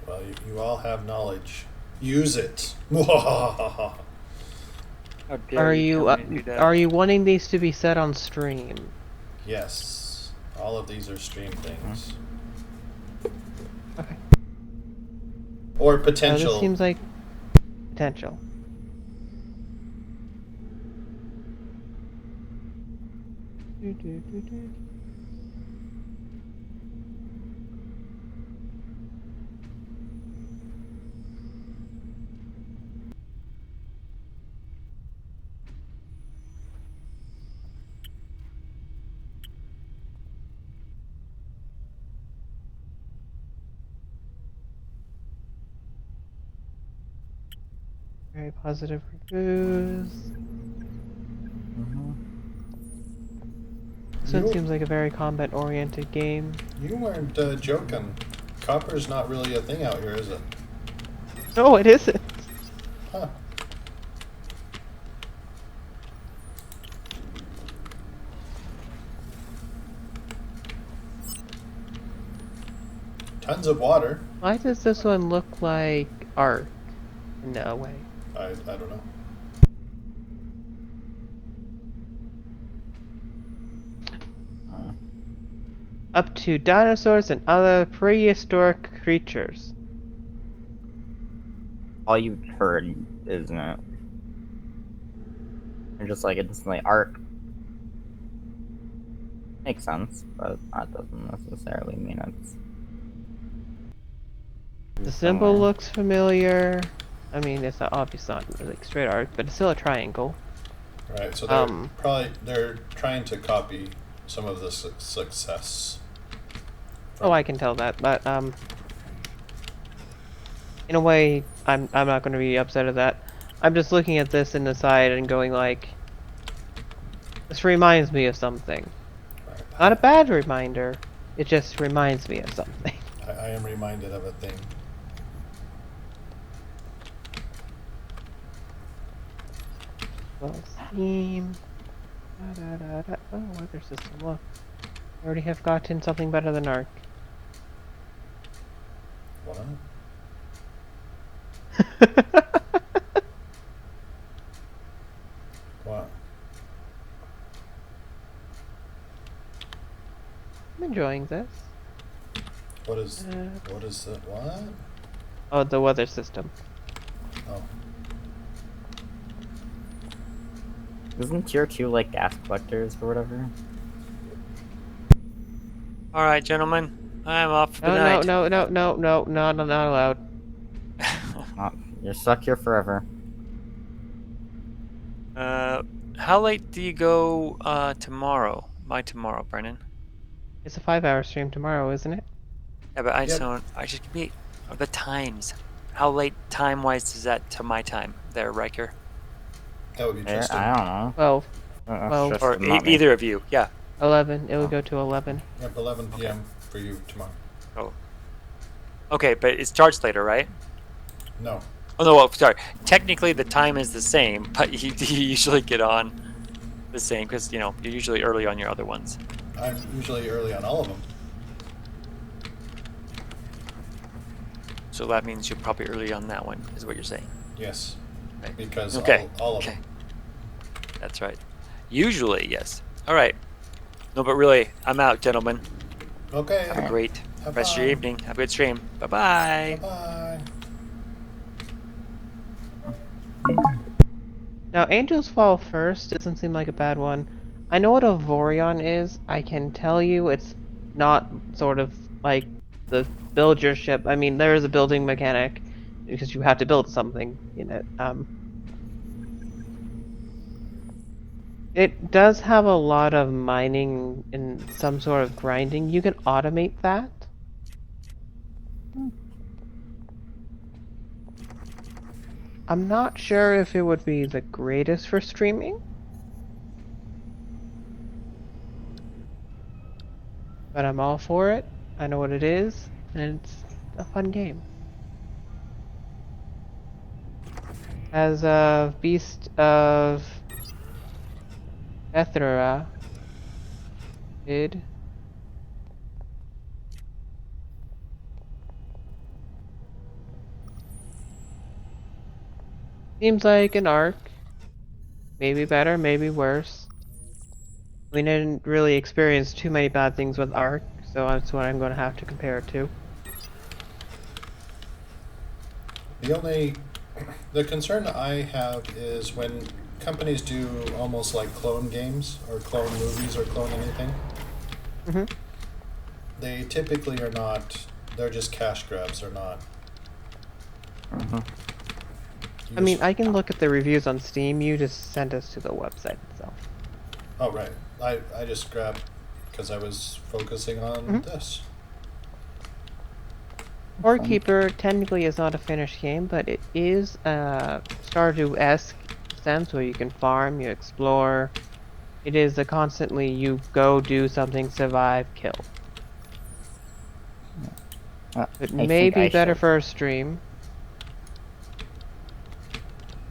Well, you all have knowledge. Use it. How dare Are you you tell me to do that? are you wanting these to be set on stream? Yes. All of these are stream things. Okay. Or So potential. this seems like potential. Very positive reviews. This one You- seems like a very combat-oriented game. You weren't joking. Copper's not really a thing out here, is it? No, it isn't. Huh. Tons of water. Why does this one look like art in a way? I don't know. Up to dinosaurs and other prehistoric creatures. All you've heard, isn't it? You're just like instantly art. Makes sense, but that doesn't necessarily mean it's. The symbol looks familiar. I mean, it's not obvious, not like straight art, but it's still a triangle. Right, so they're trying to copy some of the success. Oh, I can tell that, but in a way, I'm not going to be upset at that. I'm just looking at this in the side and going like, this reminds me of something. Right. Not a bad reminder. It just reminds me of something. I am reminded of a thing. Well, Steam. Oh, weather system. Look, I already have gotten something better than Arc. What? What? I'm enjoying this. What is the what? Oh, the weather system. Oh. Isn't tier 2 like gas collectors or whatever? All right, gentlemen, I'm off for the No, night. no, not allowed. You're stuck here forever. How late do you go tomorrow? By tomorrow, Brennan. It's a 5-hour stream tomorrow, isn't it? Yeah, but I just Yep. don't. I just give me the times. How late time-wise is that to my time there, Riker? That would be Yeah, Tristan. I don't know. 12, That's Well, just Or not me. either of you? Yeah. 11. It would go to 11. Yep, 11 p.m. for you tomorrow. Oh. Okay, but it starts later, right? No. Oh no, well, sorry. Technically, the time is the same, but you usually get on the same because you're usually early on your other ones. I'm usually early on all of them. So that means you're probably early on that one, is what you're saying. Yes. Right. Because Okay. all of Okay. them. That's right. Usually, yes. All right. No, but really, I'm out, gentlemen. Okay. Have a great Have rest of your fun. evening. Have a good stream. Bye-bye. Bye. Now, Angels Fall First doesn't seem like a bad one. I know what a Vorion is. I can tell you it's not sort of like the build your ship. I mean, there is a building mechanic because you have to build something in it. It does have a lot of mining and some sort of grinding. You can automate that. I'm not sure if it would be the greatest for streaming, but I'm all for it. I know what it is, and it's a fun game. As a Beast of Ethera did. Seems like an arc. Maybe better, maybe worse. We didn't really experience too many bad things with Ark, so that's what I'm going to have to compare it to. The concern I have is when companies do almost like clone games or clone movies or clone anything, hmm they typically are not, they're just cash grabs, they're not. I mean, I can look at the reviews on Steam, you just send us to the website itself. Oh, right. I just grabbed because I was focusing on this. Keeper technically is not a finished game, but it is a Stardew-esque sense where you can farm, you explore. It is a constantly you go do something, survive, kill. It may be better for a stream.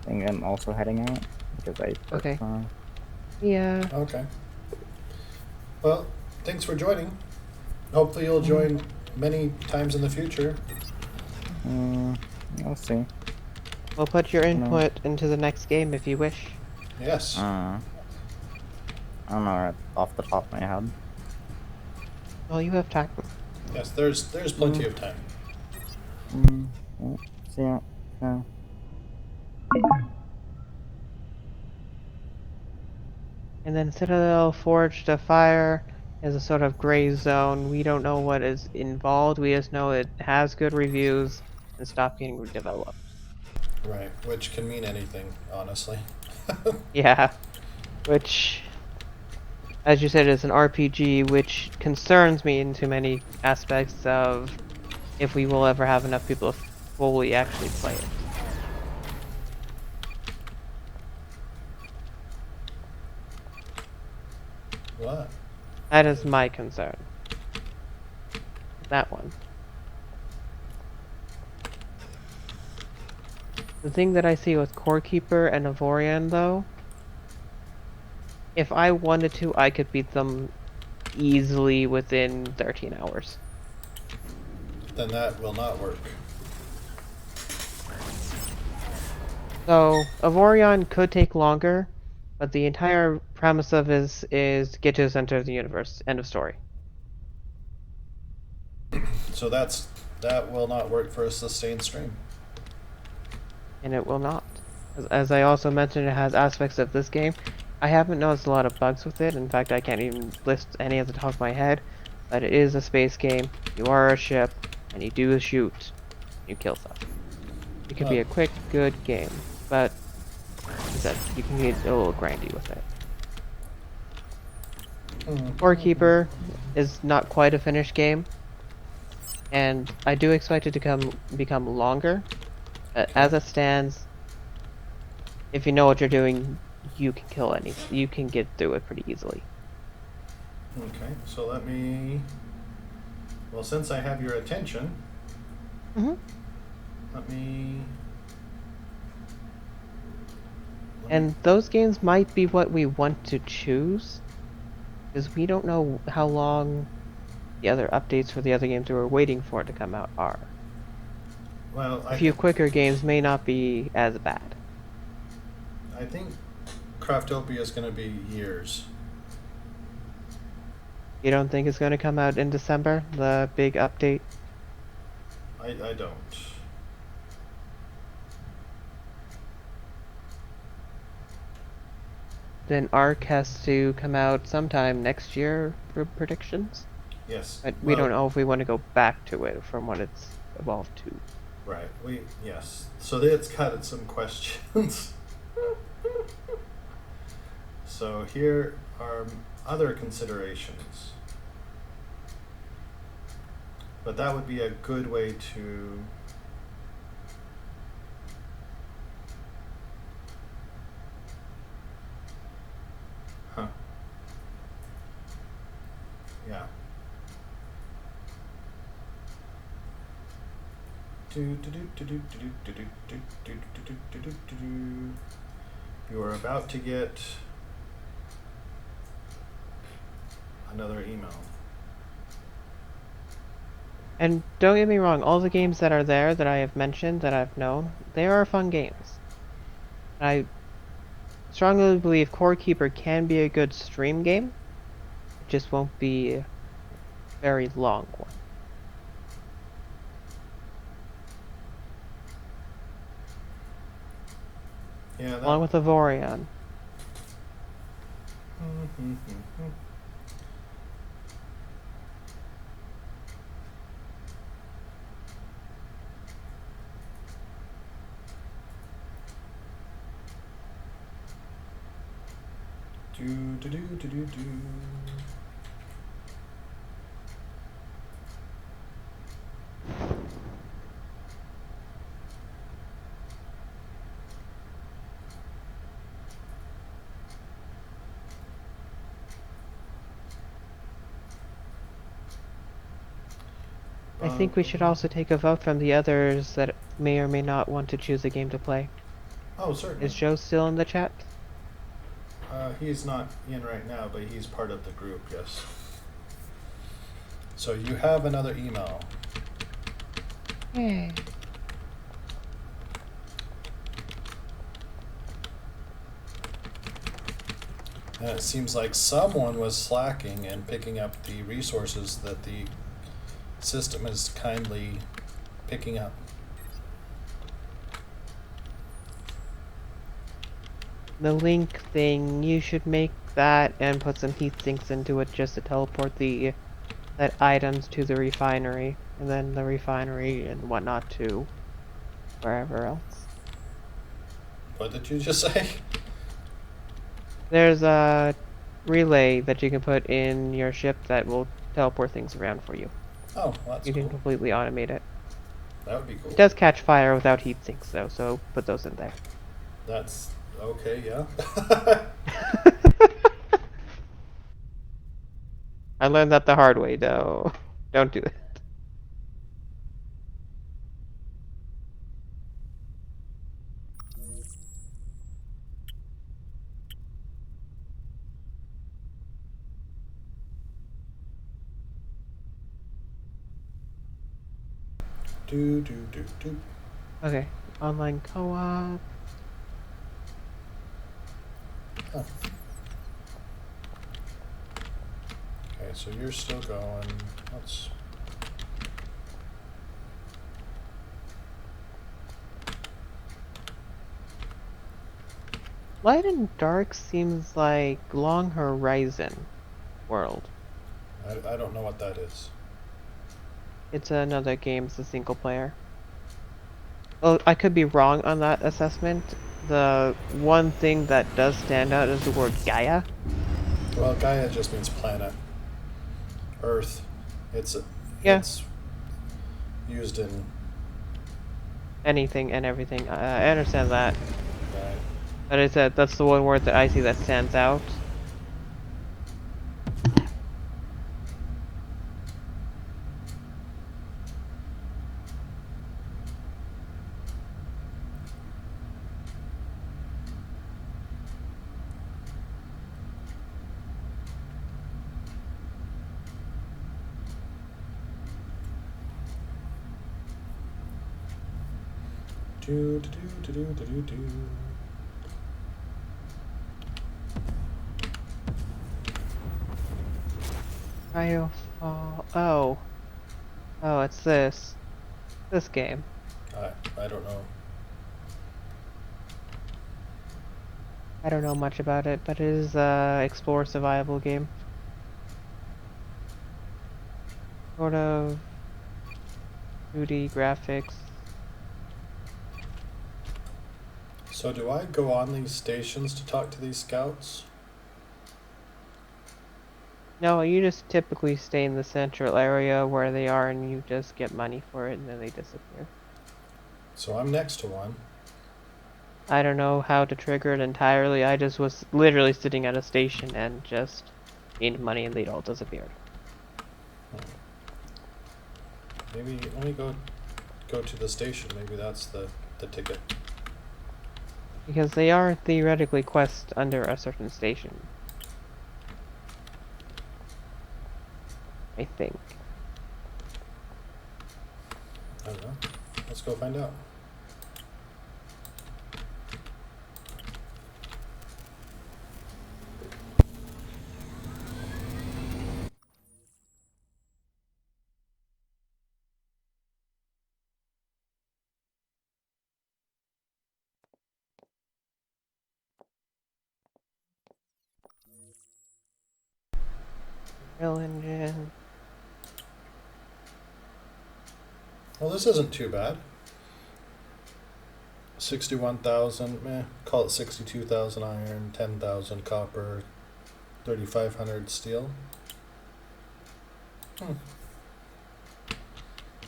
I think I'm also heading out because I work Okay. tomorrow. Yeah. Okay. Well, thanks for joining. Hopefully you'll join many times in the future. I'll see. We'll put your input into the next game if you wish. Yes. I don't know right off the top of my head. Well, you have time. Yes, there's plenty of time. Yeah, see ya. Yeah. And then Citadel Forged of Fire is a sort of gray zone. We don't know what is involved. We just know it has good reviews and stopped getting developed. Right, which can mean anything, honestly. Yeah, which, as you said, is an RPG, which concerns me in too many aspects of if we will ever have enough people to fully actually play it. What? That is my concern. That one. The thing that I see with Core Keeper and Avorion, though, if I wanted to, I could beat them easily within 13 hours. Then that will not work. So, Avorion could take longer, but the entire premise of this is get to the center of the universe. End of story. So that will not work for a sustained stream. And it will not. As I also mentioned, it has aspects of this game. I haven't noticed a lot of bugs with it. In fact, I can't even list any at the top of my head. But it is a space game. You are a ship, and you do shoot. You kill stuff. It could be a quick, good game, but as I said, you can get a little grindy with it. Core Keeper is not quite a finished game, and I do expect it to become longer. As it stands, if you know what you're doing, you can kill anything. You can get through it pretty easily. Okay, so let me. Well, since I have your attention, let me. And those games might be what we want to choose, because we don't know how long the other updates for the other games we're waiting for to come out are. Well, A few quicker games may not be as bad. I think Craftopia is going to be years. You don't think it's going to come out in December, the big update? I don't. Then Ark has to come out sometime next year for predictions. Yes. But we don't know if we want to go back to it from what it's evolved to. Right. Yes. So it's got some questions. So here are other considerations. But that would be a good way to yeah. You are about to get another email. And don't get me wrong, all the games that are there that I have mentioned, that I've known, they are fun games. I strongly believe Core Keeper can be a good stream game. It just won't be a very long one. Yeah, that. Along with Avorion. Do. I think we should also take a vote from the others that may or may not want to choose a game to play. Oh, certainly. Is Joe still in the chat? He's not in right now, but he's part of the group, yes. So you have another email. Yay. And it seems like someone was slacking and picking up the resources that the system is kindly picking up. The link thing, you should make that and put some heat sinks into it just to teleport the that items to the refinery, and then the refinery and whatnot to wherever else. What did you just say? There's a relay that you can put in your ship that will teleport things around for you. Oh, well, that's You cool. can completely automate it. That would be cool. It does catch fire without heat sinks though, so put those in there. That's okay, yeah. I learned that the hard way though. Don't do it. Do. Okay, online co-op. Oh. Okay, so you're still going. Let's. Light and Dark seems like Long Horizon world. I don't know what that is. It's another game, it's a single player. Oh, I could be wrong on that assessment. The one thing that does stand out is the word Gaia. Well, Gaia just means planet. Earth. It's used in. Anything and everything. I understand that. Right. But it's that's the one word that I see that stands out. Do. Cryo-fall. Oh. Oh, it's this. This game. I don't know. I don't know much about it, but it is a explore survival game. Sort of 2D graphics. So do I go on these stations to talk to these scouts? No, you just typically stay in the central area where they are and you just get money for it and then they disappear. So I'm next to one. I don't know how to trigger it entirely. I just was literally sitting at a station and just gained money and they'd all disappeared. Maybe let me go to the station. Maybe that's the ticket. Because they are theoretically quests under a certain station. I think. I don't know. Let's go find out. Real engine. Well, this isn't too bad. 61,000, call it 62,000 iron, 10,000 copper, 3,500 steel.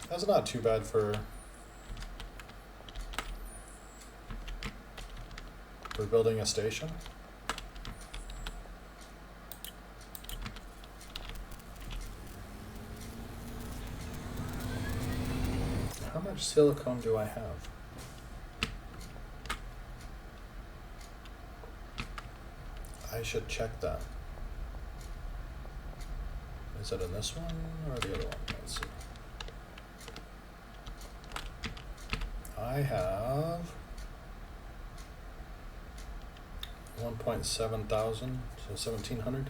That's not too bad for building a station. How much silicone do I have? I should check that. Is it in this one or the other one? Let's see. I have 1.7 thousand, so 1,700.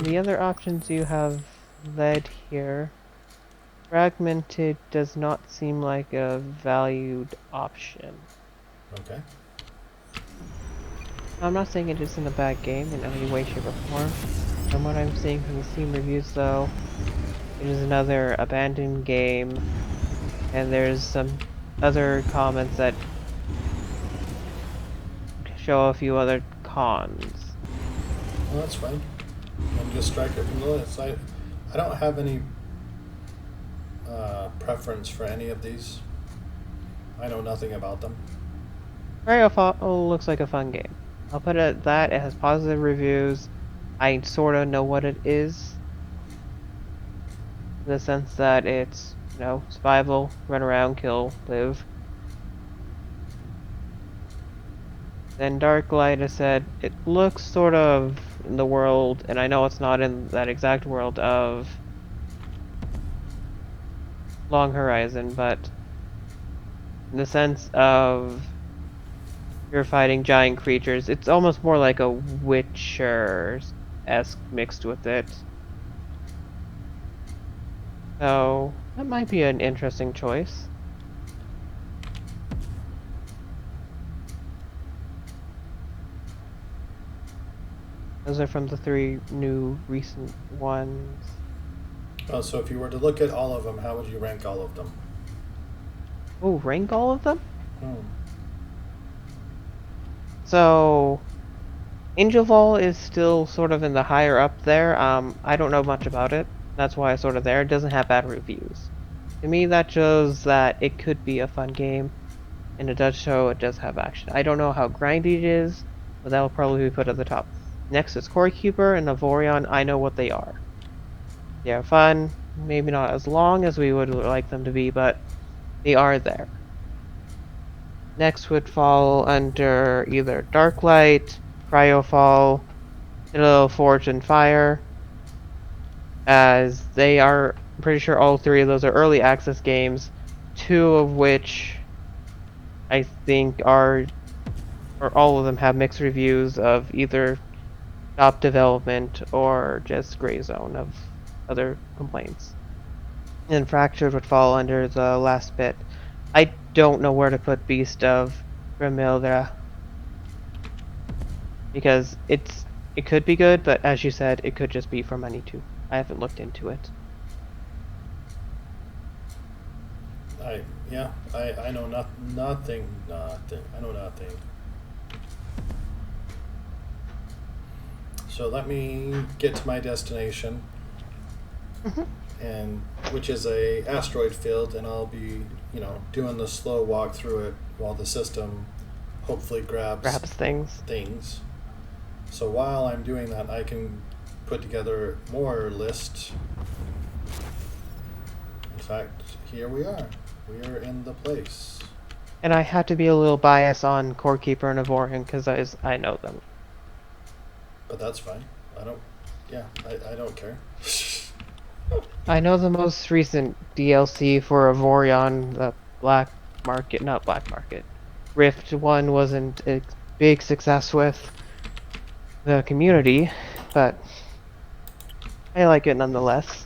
The other options you have led here, fragmented does not seem like a valued option. Okay. I'm not saying it isn't a bad game in any way, shape, or form. From what I'm seeing from the Steam reviews, though, it is another abandoned game, and there's some other comments that show a few other cons. Well, that's fine. And just strike it from the list. I don't have any preference for any of these. I know nothing about them. Cryo looks like a fun game. I'll put it at that. It has positive reviews. I sort of know what it is. In the sense that it's, survival, run around, kill, live. Then Dark Light, I said, it looks sort of in the world, and I know it's not in that exact world of Long Horizon, but in the sense of you're fighting giant creatures, it's almost more like a Witcher-esque mixed with it. So, that might be an interesting choice. Those are from the 3 new recent ones. Oh, so if you were to look at all of them, how would you rank all of them? Oh, rank all of them? Hmm. So, Angel Fall is still sort of in the higher up there. I don't know much about it. That's why it's sort of there. It doesn't have bad reviews. To me, that shows that it could be a fun game, and it does show it does have action. I don't know how grindy it is, but that'll probably be put at the top. Next is Core Keeper and Avorion. I know what they are. They are fun, maybe not as long as we would like them to be, but they are there. Next would fall under either Darklight, Cryofall, Citadel Forge, and Fire, as they are pretty sure all three of those are early access games, two of which I think are, or all of them have mixed reviews of either top development or just gray zone of other complaints. And Fractured would fall under the last bit. I don't know where to put Beast of Grimilda because it could be good, but as you said, it could just be for money too. I haven't looked into it. I know nothing. I know nothing. So let me get to my destination, and which is a asteroid field, and I'll be doing the slow walk through it while the system hopefully grabs things. things. So while I'm doing that, I can put together more lists. In fact, here we are. We are in the place. And I had to be a little biased on Core Keeper and Avorion because I know them. But that's fine. I don't care. I know the most recent DLC for Avorion, the Black Market, not Black Market, Rift one wasn't a big success with the community, but I like it nonetheless.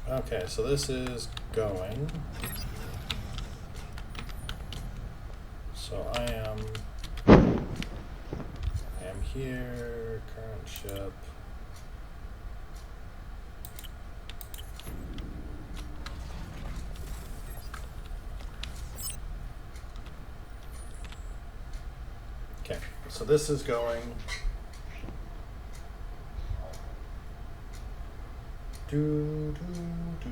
Okay, so this is going. So I am here, current ship. Okay, so this is going. Do, do, do.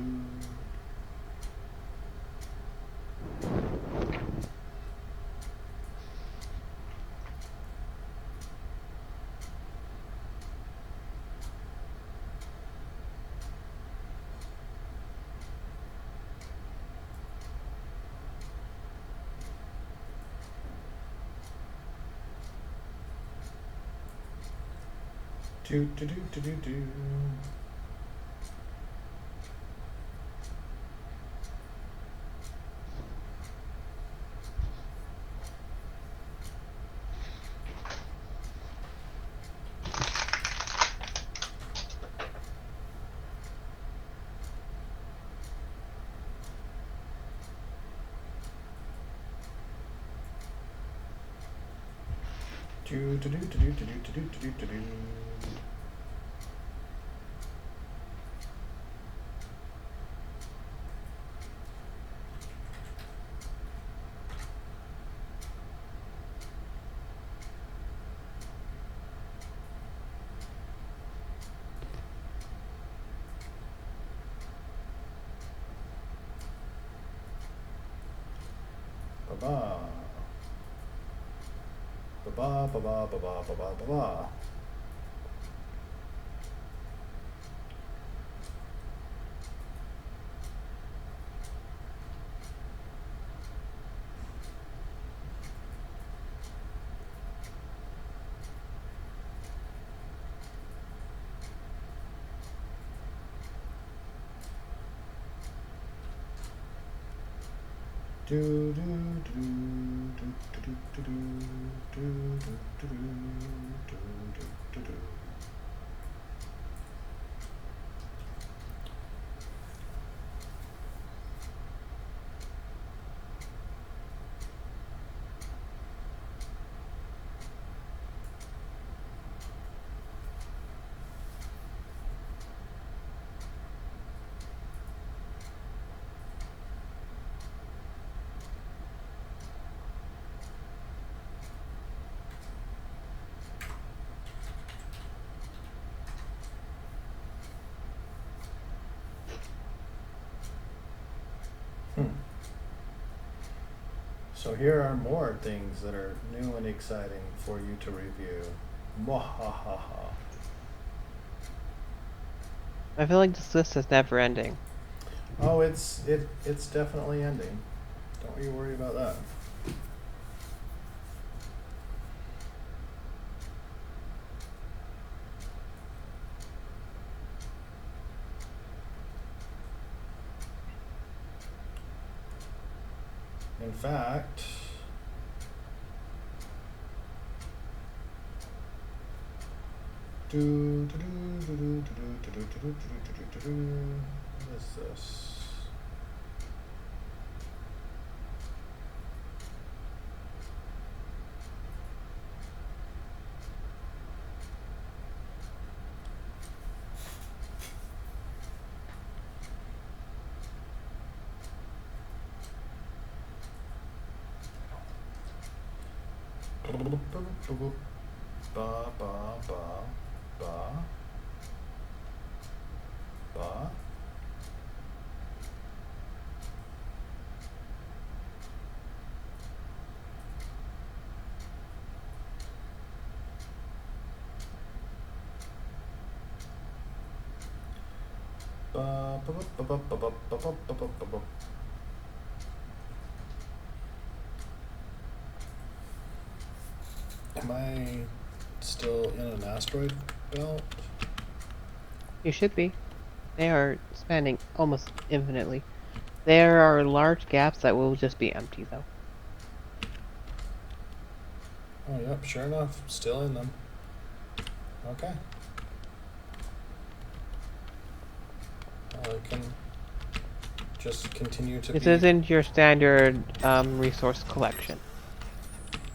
Do, do, do, do, do, do. Do, do, do, do, do, do, do, do, do, do. Ba-ba. Ba-ba, ba-ba, ba-ba, ba-ba, ba-ba. Do, do, do, do, do, do, do, do, do, do, do, do, do. So here are more things that are new and exciting for you to review. Mwahaha. I feel like this list is never ending. Oh, it's definitely ending. Don't you worry about that. In fact, what is this? Ba ba ba ba ba. Ba ba ba ba ba ba ba ba ba ba ba ba. Am I still in an asteroid belt? You should be. They are spanning almost infinitely. There are large gaps that will just be empty, though. Oh, yep, sure enough, still in them. Okay. Well, I can just continue to This be. isn't your standard resource collection.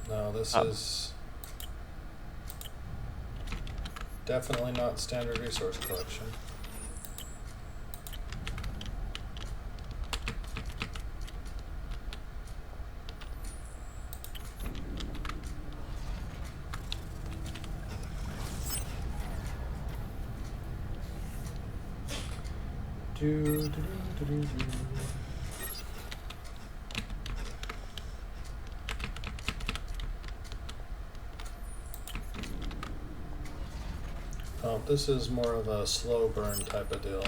No, this Oh. is definitely not standard resource collection. Do, do, do, do, do, do. Oh, this is more of a slow burn type of deal.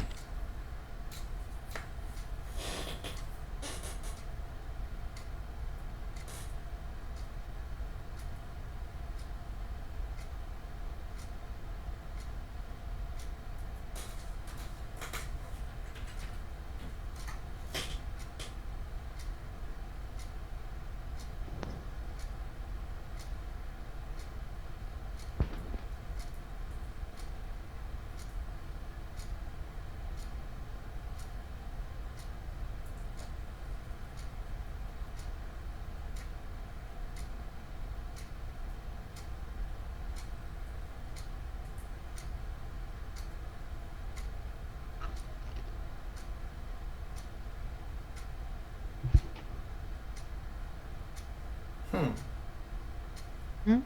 Hmm?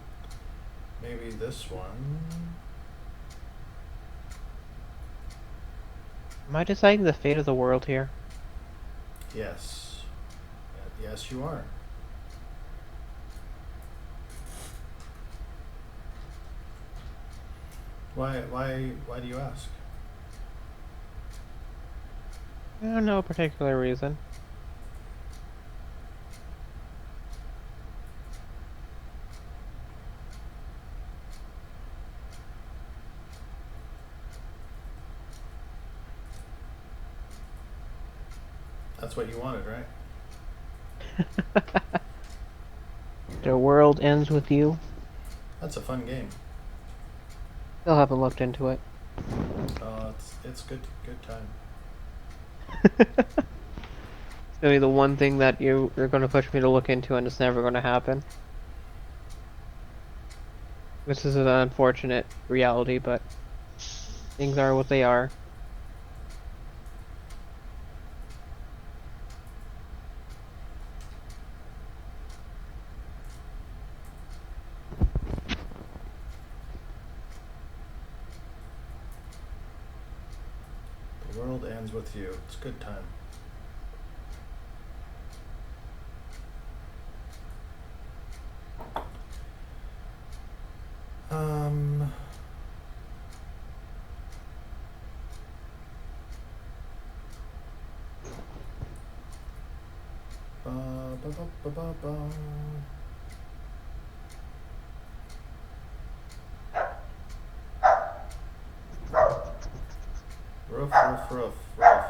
Maybe this one. Am I deciding the fate of the world here? Yes. Yes, you are. Why do you ask? No particular reason. That's what you wanted, right? The world ends with you. That's a fun game. Still haven't looked into it. It's good time. It's gonna be the one thing that you're gonna push me to look into, and it's never gonna happen. This is an unfortunate reality, but things are what they are. The world ends with you. It's good time. Um. Ba, ba, ba, ba, ba, ba. Roof, roof, roof, roof.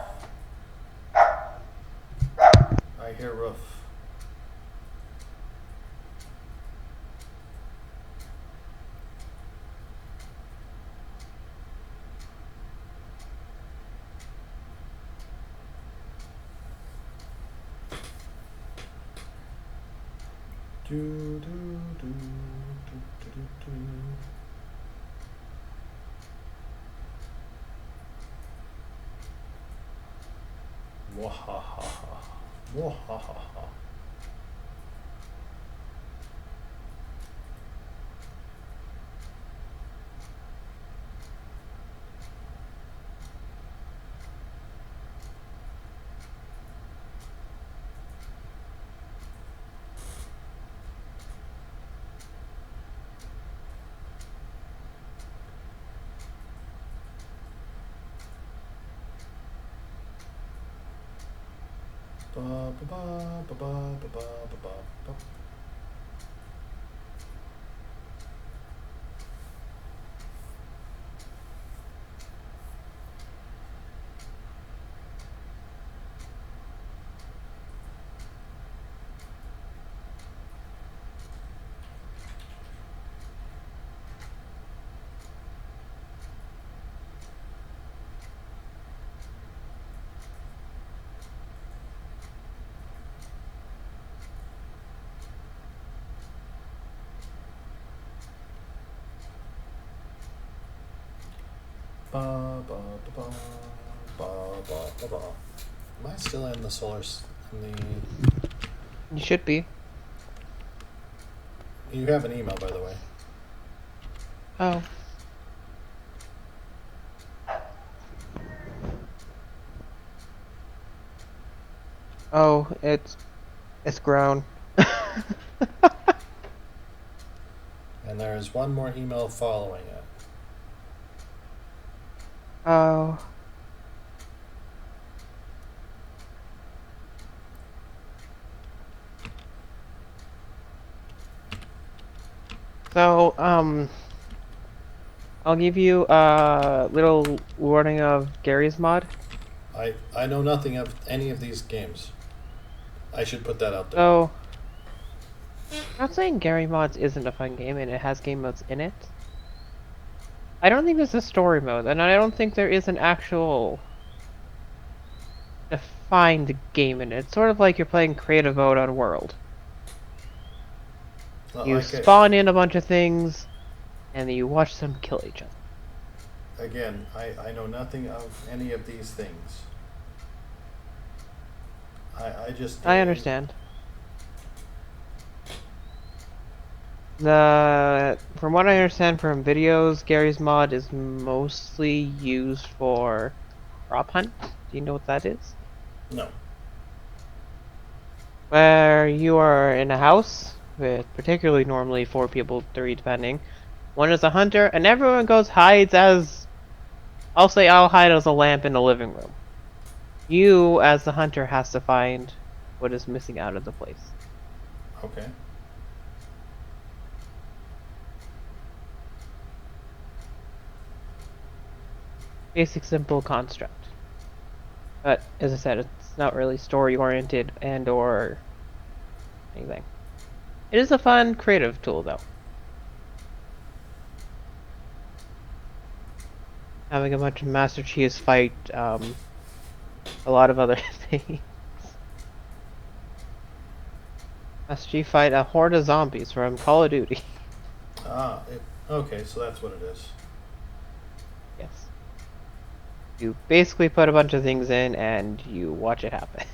I hear roof. Do, do, do, do, do, do, do. Mwahaha. Mwahaha. Ba ba ba ba ba ba ba ba ba. Ba ba ba ba ba ba ba ba. Am I still in the in the? You should be. You have an email, by the way. Oh. Oh, it's grown. And there is one more email following it. Oh. So, I'll give you a little warning of Gary's mod. I know nothing of any of these games. I should put that out there. So, I'm not saying Gary Mods isn't a fun game and it has game modes in it. I don't think there's a story mode, and I don't think there is an actual defined game in it. It's sort of like you're playing creative mode on World. Well, You okay. spawn in a bunch of things, and then you watch them kill each other. Again, I know nothing of any of these things. I just. I understand. From what I understand from videos, Gary's mod is mostly used for prop hunt. Do you know what that is? No. Where you are in a house with particularly normally 4 people, 3 depending. One is a hunter, and everyone goes hides as... I'll say I'll hide as a lamp in the living room. You, as the hunter, has to find what is missing out of the place. Okay. Basic, simple construct. But, as I said, it's not really story-oriented and or anything. It is a fun, creative tool, though. Having a bunch of Master Chiefs fight, a lot of other things. Master Chief fight a horde of zombies from Call of Duty. Okay, so that's what it is. Yes. You basically put a bunch of things in and you watch it happen.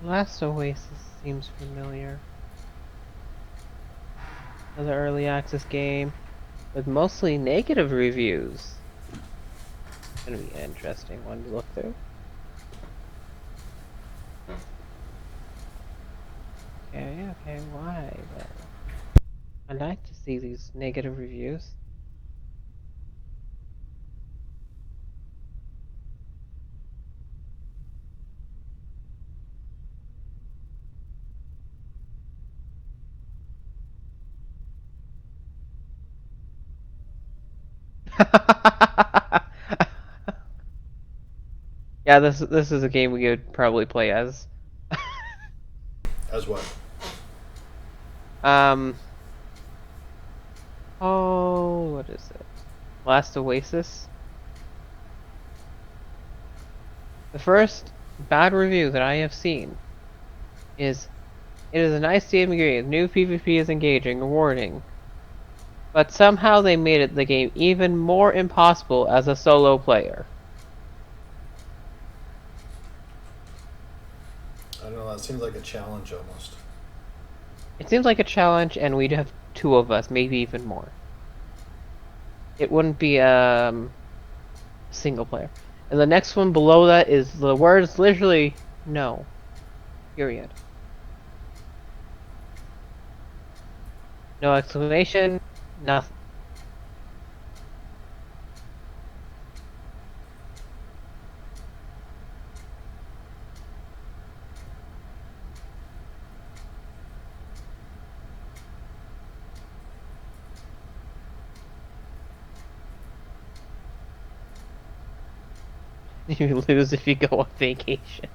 Last Oasis seems familiar. Another early access game with mostly negative reviews. It's gonna be an interesting one to look through. Okay, why though? I'd like to see these negative reviews. Yeah, this is a game we could probably play as. As what? Oh, what is it? Last Oasis? The first bad review that I have seen is, it is a nice team game. New PvP is engaging, rewarding. But somehow they made it the game even more impossible as a solo player. I don't know. That seems like a challenge almost. It seems like a challenge, and we'd have 2 of us, maybe even more. It wouldn't be single player. And the next one below that is the words literally no. Period. No exclamation, nothing. You lose if you go on vacation.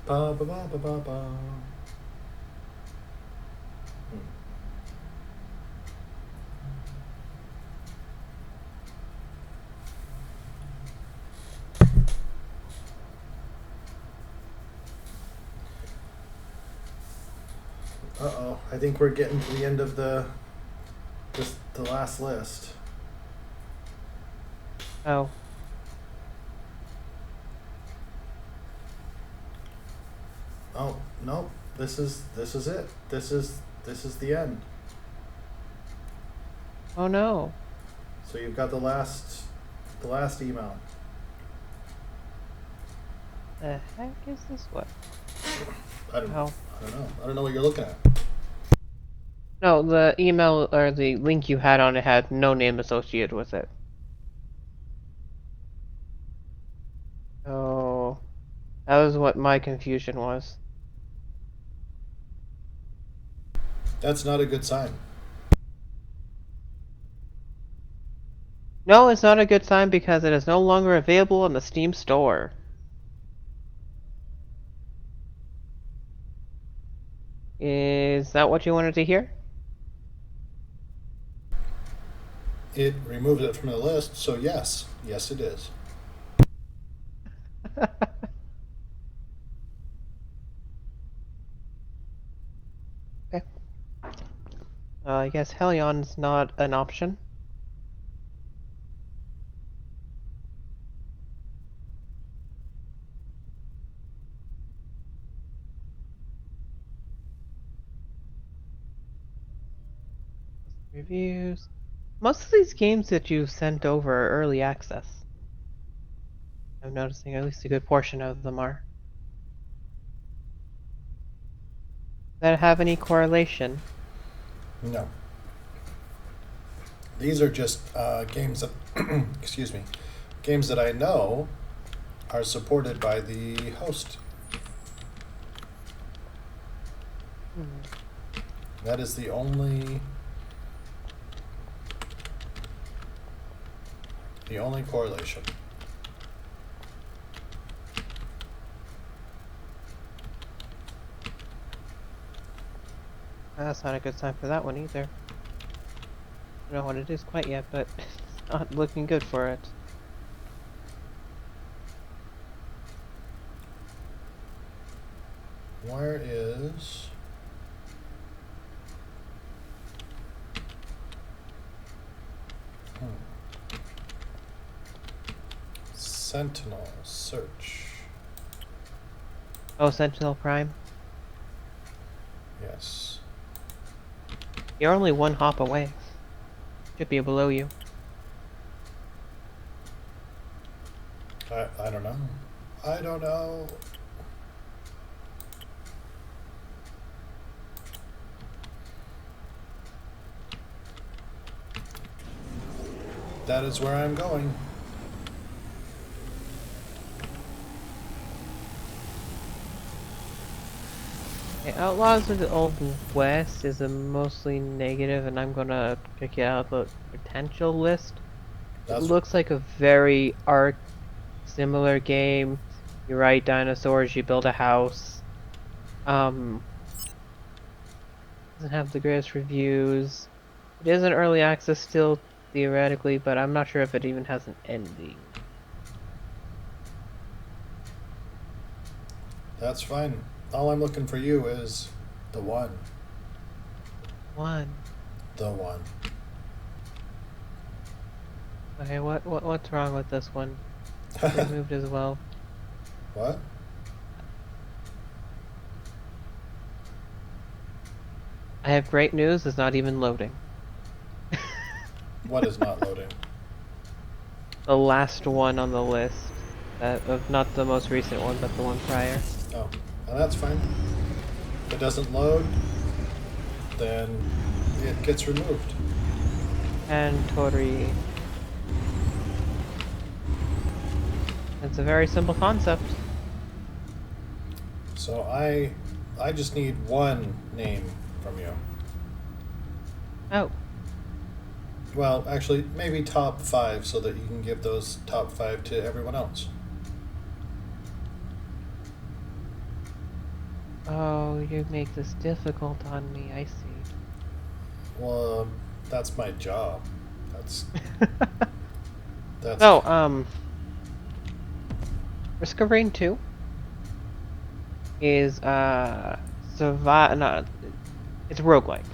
Ba ba ba ba ba ba. Uh-oh, I think we're getting to the end of the last list. Oh. Oh, no. This is it. This is the end. Oh no. So you've got the last email. The heck is this one? I don't Oh. know. I don't know what you're looking at. No, the email or the link you had on it had no name associated with it. Oh. That was what my confusion was. That's not a good sign. No, it's not a good sign because it is no longer available in the Steam store. Is that what you wanted to hear? It removed it from the list, so yes. Yes, it is. Okay. I guess Helion's not an option. Reviews. Most of these games that you've sent over are early access. I'm noticing at least a good portion of them are. Does that have any correlation? No. These are just games that, excuse me, games that I know are supported by the host. That is the only correlation. That's not a good sign for that one either. I don't know what it is quite yet, but it's not looking good for it. Where is... Sentinel search. Oh, Sentinel Prime? Yes. You're only one hop away. Should be below you. I don't know. I don't know. That is where I'm going. Okay, Outlaws of the Old West is a mostly negative, and I'm gonna kick it out of the potential list. It That's looks like a very Ark similar game. You ride dinosaurs, you build a house. Um, doesn't have the greatest reviews. It is an early access still, theoretically, but I'm not sure if it even has an ending. that's fine. All I'm looking for you is the one. One. The one. Okay, what's wrong with this one? Removed as well. What? I have great news, it's not even loading. What is not loading? The last one on the list. Not the most recent one, but the one prior. Oh, well, that's fine. If it doesn't load, then it gets removed. And Tori. It's a very simple concept. So I just need one name from you. Oh, Well, actually, maybe top 5 so that you can give those top 5 to everyone else. oh, you make this difficult on me, I see. Well, that's my job. That's So, Risk of Rain 2 is, it's roguelike.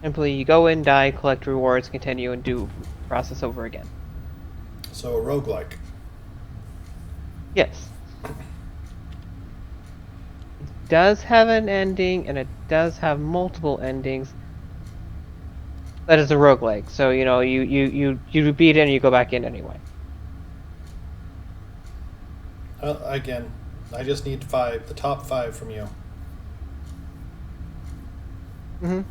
Simply, you go in, die, collect rewards, continue, and do process over again. so a roguelike. Yes. It does have an ending, and it does have multiple endings. That is a roguelike, so you beat it and you go back in anyway. Again, I just need 5, the top 5 from you. Mm-hmm.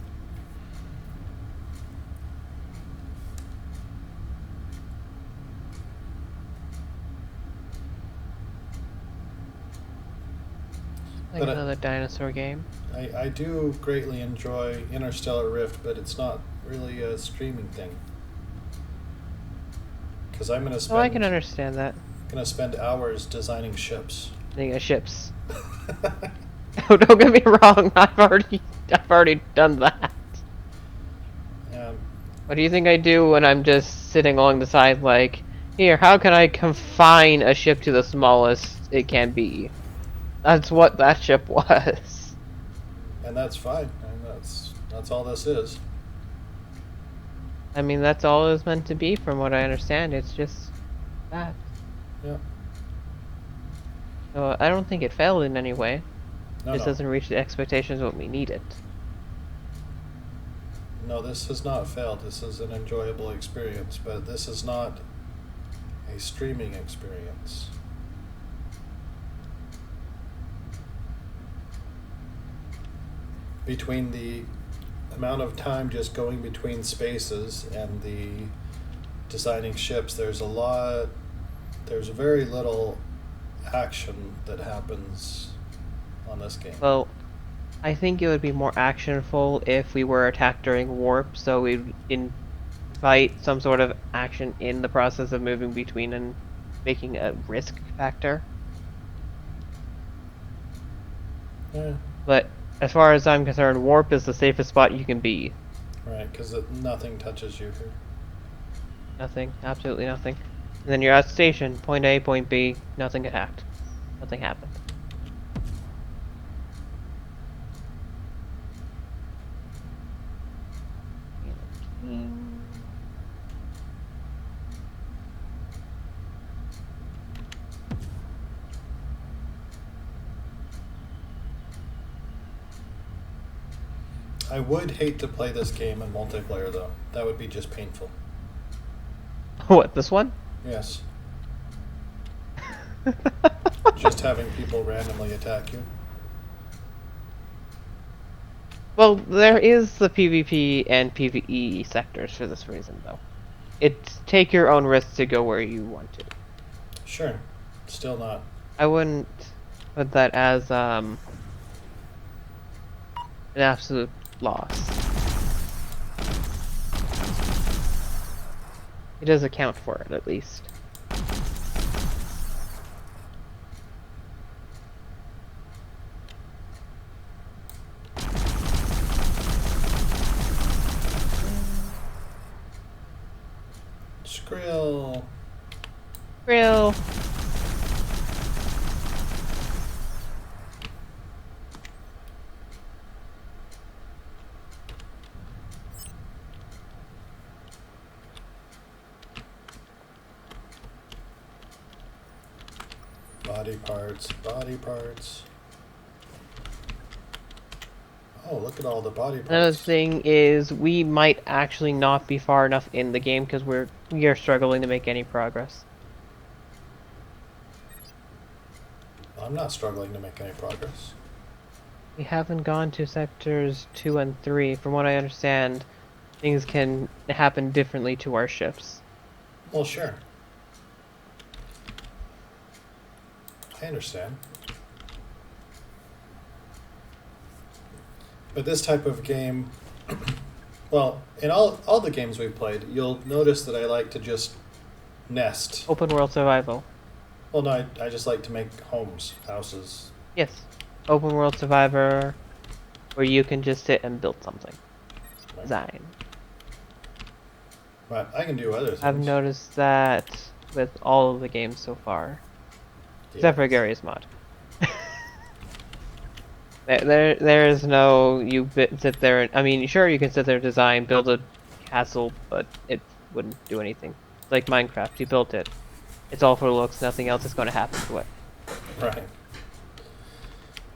Like But another dinosaur game. I do greatly enjoy Interstellar Rift, but it's not really a streaming thing. Because I'm gonna Oh, I can spend understand that. hours designing ships. Thinking of ships. Oh, don't get me wrong. I've already done that. And What do you think I do when I'm just sitting along the side, like, here? How can I confine a ship to the smallest it can be? That's what that ship was. and that's fine. And that's all this is. I mean, that's all it was meant to be, from what I understand. It's just that. Yeah. So I don't think it failed in any way. No, This no. doesn't reach the expectations of what we needed. No, this has not failed. This is an enjoyable experience, but this is not a streaming experience. Between the amount of time just going between spaces and the designing ships, there's very little action that happens on this game. Well, I think it would be more actionful if we were attacked during warp, so we'd invite some sort of action in the process of moving between and making a risk factor. Yeah, But as far as I'm concerned, warp is the safest spot you can be. right, because nothing touches you here. Nothing, absolutely nothing. And then you're at station, point A, point B, nothing attacked. Nothing happened. I would hate to play this game in multiplayer, though. That would be just painful. What, this one? Yes. Just having people randomly attack you. Well, there is the PvP and PvE sectors for this reason, though. It's take your own risks to go where you want to. Sure. Still not. I wouldn't put that as an absolute loss. It does account for it, at least. Skrill. Real. Body parts, body parts. Oh, look at all the body parts. Another thing is we might actually not be far enough in the game because we are struggling to make any progress. I'm not struggling to make any progress. We haven't gone to sectors 2 and 3. From what I understand, things can happen differently to our ships. Well, sure. I understand. But this type of game, well, in all the games we've played, you'll notice that I like to just nest. Open world survival. Well, no, I just like to make homes, houses. Yes. Open world survivor, where you can just sit and build something. Design. But I can do other things. I've noticed that with all of the games so far. Yeah. Except for Gary's mod. There is no sit there and, I mean, sure, you can sit there, design, build a castle, but it wouldn't do anything. It's like Minecraft, you built it. It's all for looks, nothing else is going to happen to it. Right.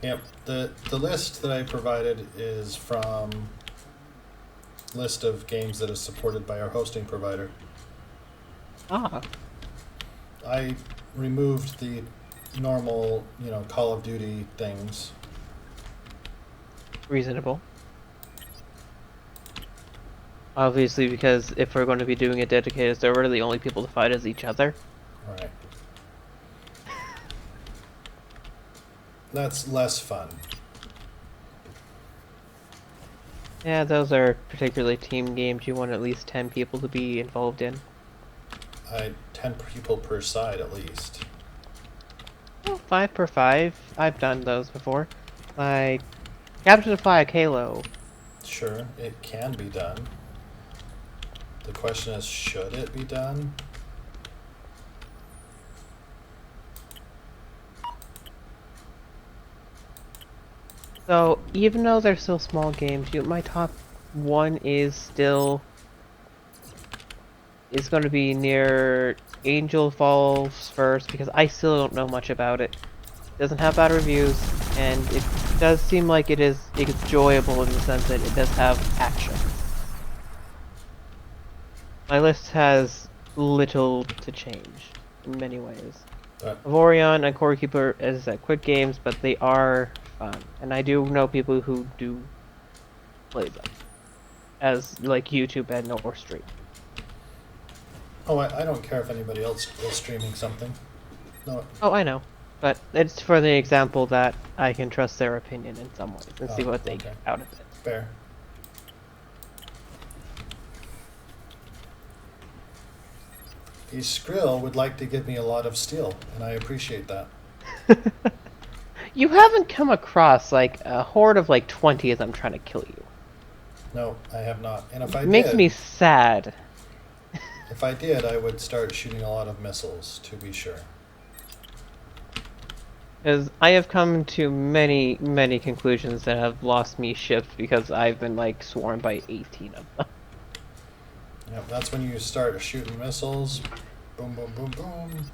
Yep. The list that I provided is from list of games that is supported by our hosting provider. Ah. I removed the normal, Call of Duty things. Reasonable. Obviously, because if we're going to be doing a dedicated server, the only people to fight is each other. Right. That's less fun. Yeah, those are particularly team games you want at least 10 people to be involved in. 10 people per side at least. Well, 5 per 5. I've done those before. Like, Capture the Flag Halo. Sure, it can be done. The question is, should it be done? So, even though they're still small games, my top one is going to be near Angel Falls first, because I still don't know much about it. It doesn't have bad reviews, and it does seem like it's enjoyable in the sense that it does have action. My list has little to change in many ways. Avorion and Core Keeper is quick games, but they are fun, and I do know people who do play them as like YouTube and or stream. Oh, I don't care if anybody else is streaming something. No. Oh, I know, but it's for the example that I can trust their opinion in some ways and see what they get out of it. Fair. The Skrill would like to give me a lot of steel, and I appreciate that. You haven't come across like a horde of like 20 of them trying to kill you. No, I have not. And if I It makes did, me sad. if I did, I would start shooting a lot of missiles, to be sure. Because I have come to many, many conclusions that have lost me ships because I've been like swarmed by 18 of them. Yep, that's when you start shooting missiles. Boom, boom, boom, boom.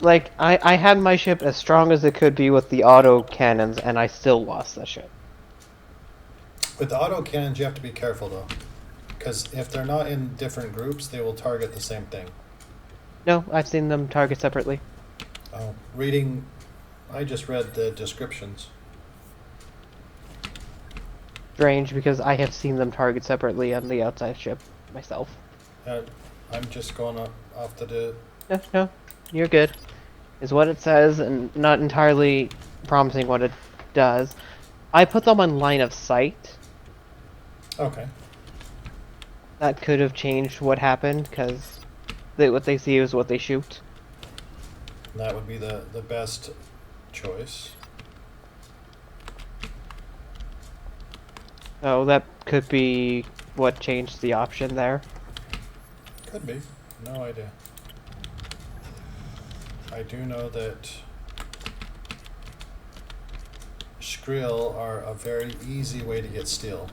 Like, I had my ship as strong as it could be with the auto cannons, and I still lost that ship. With the auto cannons, you have to be careful, though. Because if they're not in different groups, they will target the same thing. No, I've seen them target separately. Oh, I just read the descriptions. Strange, because I have seen them target separately on the outside ship myself. I'm just going off the... No, you're good. Is what it says, and not entirely promising what it does. I put them on line of sight. Okay. That could have changed what happened, because what they see is what they shoot. That would be the best choice. So that could be what changed the option there. Could be. No idea. I do know that Skrill are a very easy way to get steel.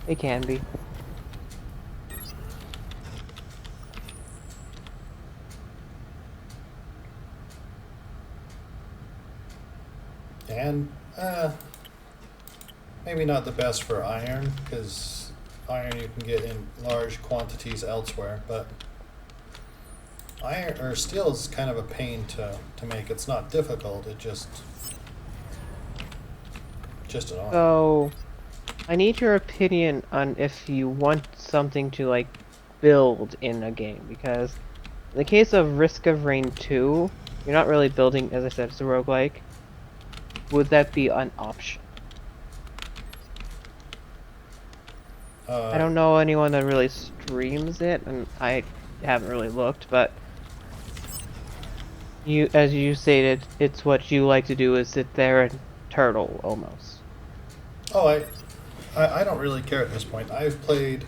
It can be. And maybe not the best for iron, because iron you can get in large quantities elsewhere, but iron or steel is kind of a pain to make. It's not difficult, it just annoying. So, I need your opinion on if you want something to, like, build in a game, because in the case of Risk of Rain 2, you're not really building, as I said, it's a roguelike. Would that be an option? I don't know anyone that really streams it, and I haven't really looked, but you, as you stated, it's what you like to do is sit there and turtle, almost. Oh, I don't really care at this point. I've played,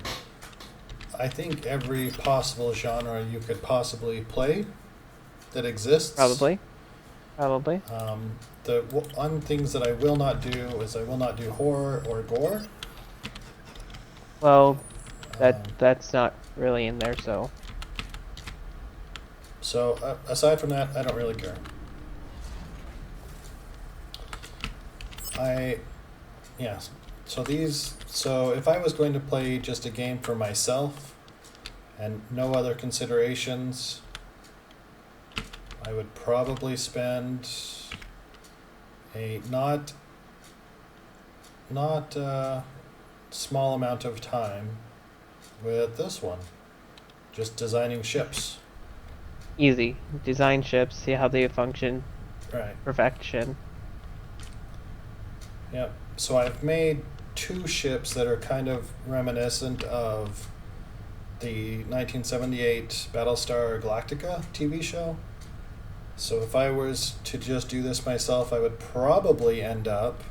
I think, every possible genre you could possibly play that exists. Probably. The one things that I will not do is I will not do horror or gore. Well, that's not really in there, so. So aside from that, I don't really care. Yes. So if I was going to play just a game for myself and no other considerations, I would probably spend a not small amount of time with this one, just designing ships. Easy. Design ships, see how they function. Right. Perfection. Yep. So I've made 2 ships that are kind of reminiscent of the 1978 Battlestar Galactica TV show. So if I was to just do this myself, I would probably end up...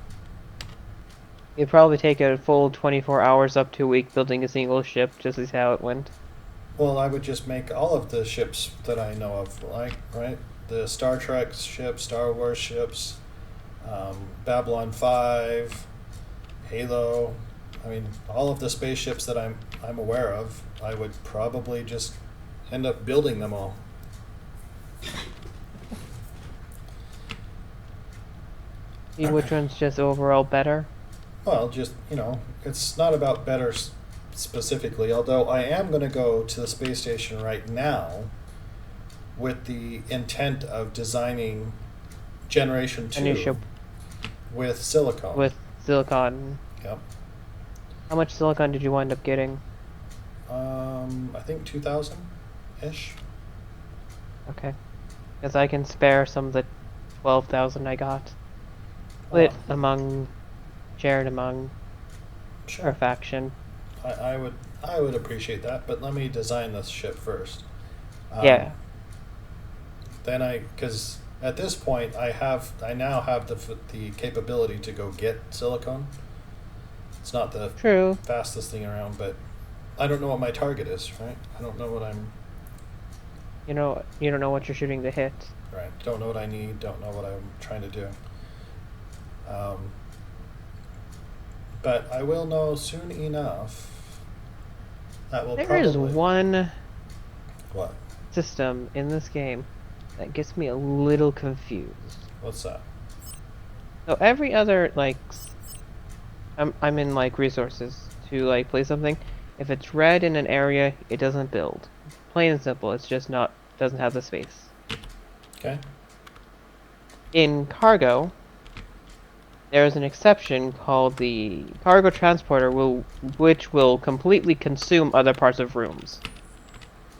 It'd probably take a full 24 hours up to a week building a single ship, just as how it went. Well, I would just make all of the ships that I know of, right? The Star Trek ships, Star Wars ships, Babylon 5, Halo. I mean, all of the spaceships that I'm aware of, I would probably just end up building them all. See which one's just overall better? Well, just, it's not about better specifically, although I am going to go to the space station right now with the intent of designing Generation 2 A new ship with silicone. with silicon. Yep. How much silicon did you wind up getting? I think 2,000-ish. Okay. Because I can spare some of the 12,000 I got. Split shared among our Sure. faction. I would appreciate that, but let me design this ship first. Yeah. Then because at this point I now have the capability to go get silicone. It's not the True. fastest thing around, but I don't know what my target is, right? I don't know what I'm... You don't know what you're shooting to hit. Right. Don't know what I need, don't know what I'm trying to do. But I will know soon enough. That will There probably... is one What? system in this game that gets me a little confused. What's that? So every other, like, I'm in, like, resources to, like, play something. If it's red in an area, it doesn't build. Plain and simple, it's just doesn't have the space. Okay. In cargo, there is an exception called the cargo transporter, which will completely consume other parts of rooms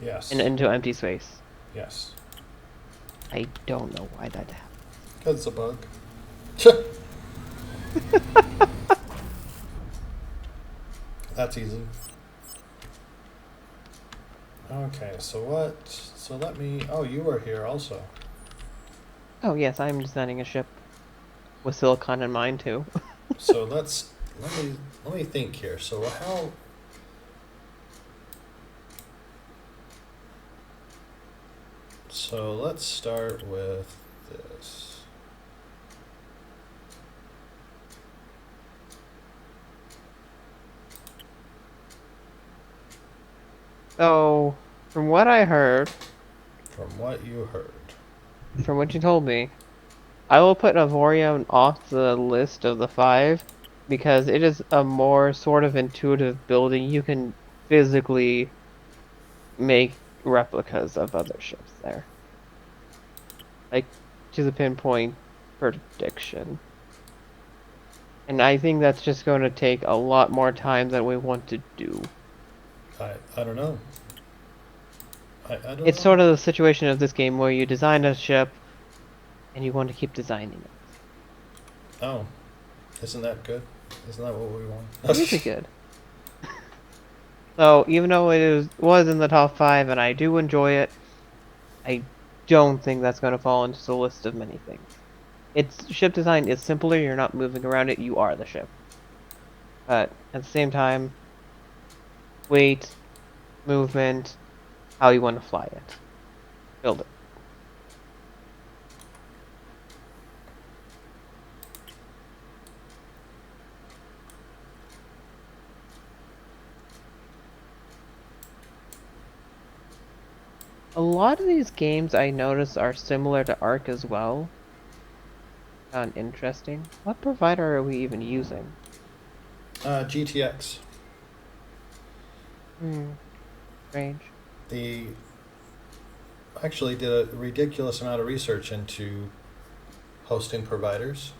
Yes. into empty space. Yes. I don't know why that happened. Because it's a bug. That's easy. Okay, so what? So let me. Oh, you were here also. Oh yes, I'm designing a ship with silicon in mind too. So let me think here. So how? So let's start with this. So, from what I heard, From what you heard. from what you told me, I will put Avorion off the list of the 5 because it is a more sort of intuitive building. You can physically make replicas of other ships there. Like, to the pinpoint prediction. And I think that's just going to take a lot more time than we want to do. I don't know. I don't It's know. sort of the situation of this game where you design a ship and you want to keep designing it. Oh, isn't that good? Isn't that what we want? Really good. So even though was in the top 5 and I do enjoy it, I don't think that's going to fall into the list of many things. Its ship design is simpler. You're not moving around it. You are the ship. But at the same time, weight, movement, how you want to fly it, build it. A lot of these games I notice are similar to Ark as well. Found interesting. What provider are we even using? GTX. Strange. The actually did a ridiculous amount of research into hosting providers,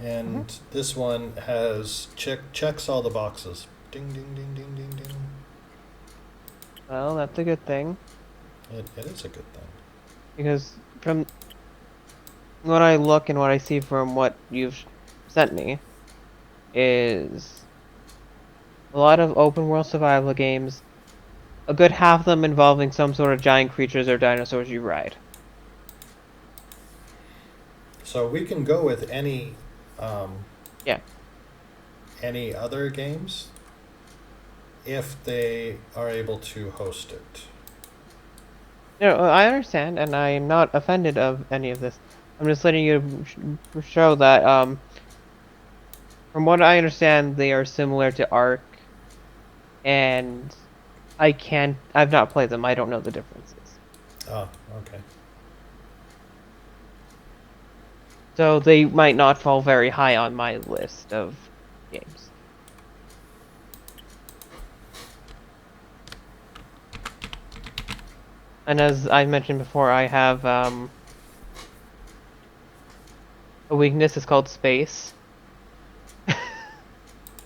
and this one has checks all the boxes. Ding ding ding ding ding ding. Well, that's a good thing. It is a good thing. Because from what I look and what I see from what you've sent me is a lot of open world survival games, a good half of them involving some sort of giant creatures or dinosaurs you ride. So we can go with any Yeah. any other games if they are able to host it. I understand, and I am not offended of any of this. I'm just letting you show that, from what I understand, they are similar to Ark, and I've not played them, I don't know the differences. Oh, okay. So they might not fall very high on my list of games. And as I mentioned before, I have a weakness. It's called space.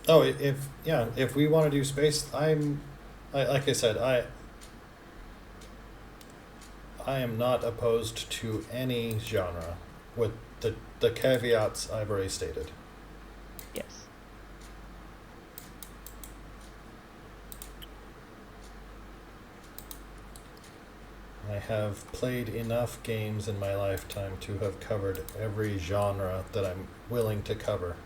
Oh, if we want to do space, like I said, I am not opposed to any genre with the caveats I've already stated. Yes. I have played enough games in my lifetime to have covered every genre that I'm willing to cover.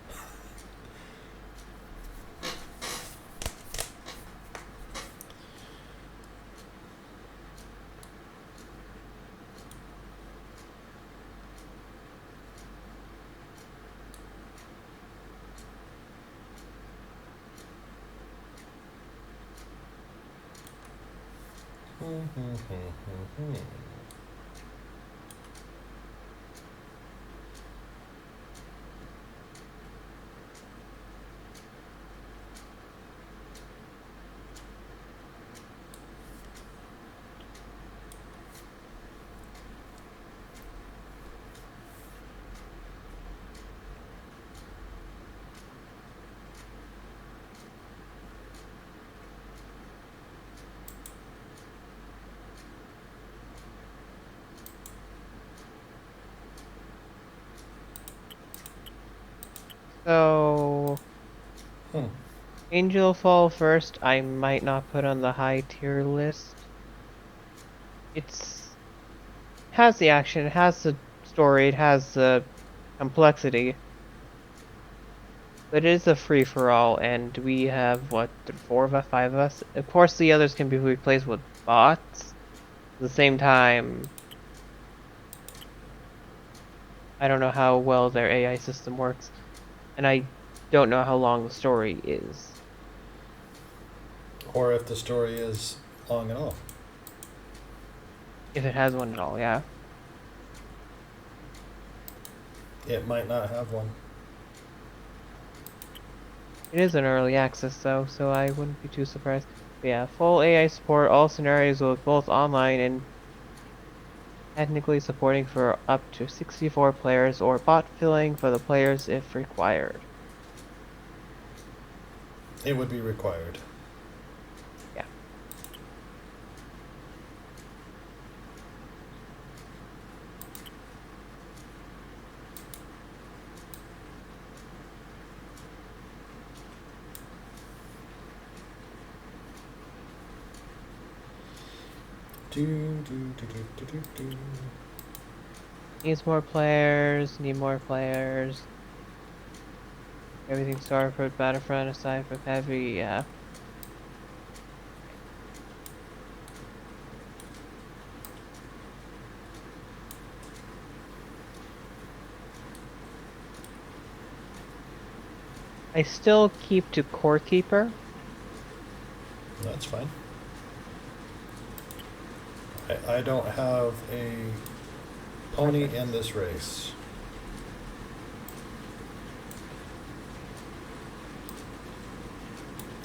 So, Hmm. Angel Fall first, I might not put on the high tier list. It's has the action, it has the story, it has the complexity, but it is a free for all, and we have what, four of us, five of us. Of course, the others can be replaced with bots. At the same time, I don't know how well their AI system works, and I don't know how long the story is. Or if the story is long at all. If it has one at all, yeah. It might not have one. It is an early access though, so I wouldn't be too surprised. But yeah, full AI support, all scenarios with both online and technically supporting for up to 64 players or bot filling for the players if required. It would be required. Yeah. Do, do, do, do, do, do, do. Needs more players, need more players. Everything started for Battlefront aside from Heavy, yeah. I still keep to Core Keeper. That's fine. I don't have a pony in this race.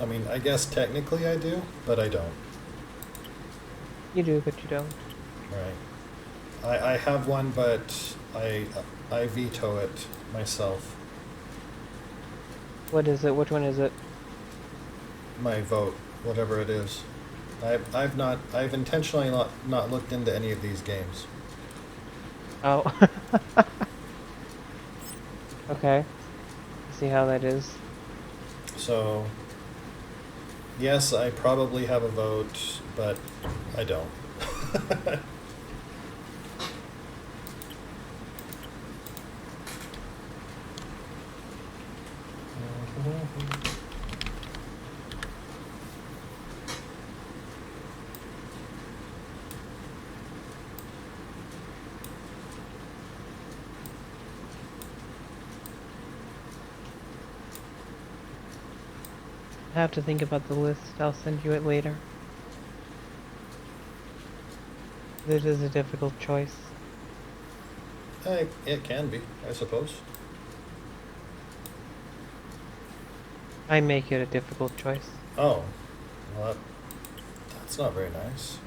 I mean, I guess technically I do, but I don't. You do, but you don't. Right. I have one, but I veto it myself. What is it? Which one is it? My vote, whatever it is. I've intentionally not looked into any of these games. Oh. Okay. See how that is. So yes, I probably have a vote, but I don't. I have to think about the list. I'll send you it later. It is a difficult choice. It can be, I suppose. I make it a difficult choice. Oh, well, that's not very nice.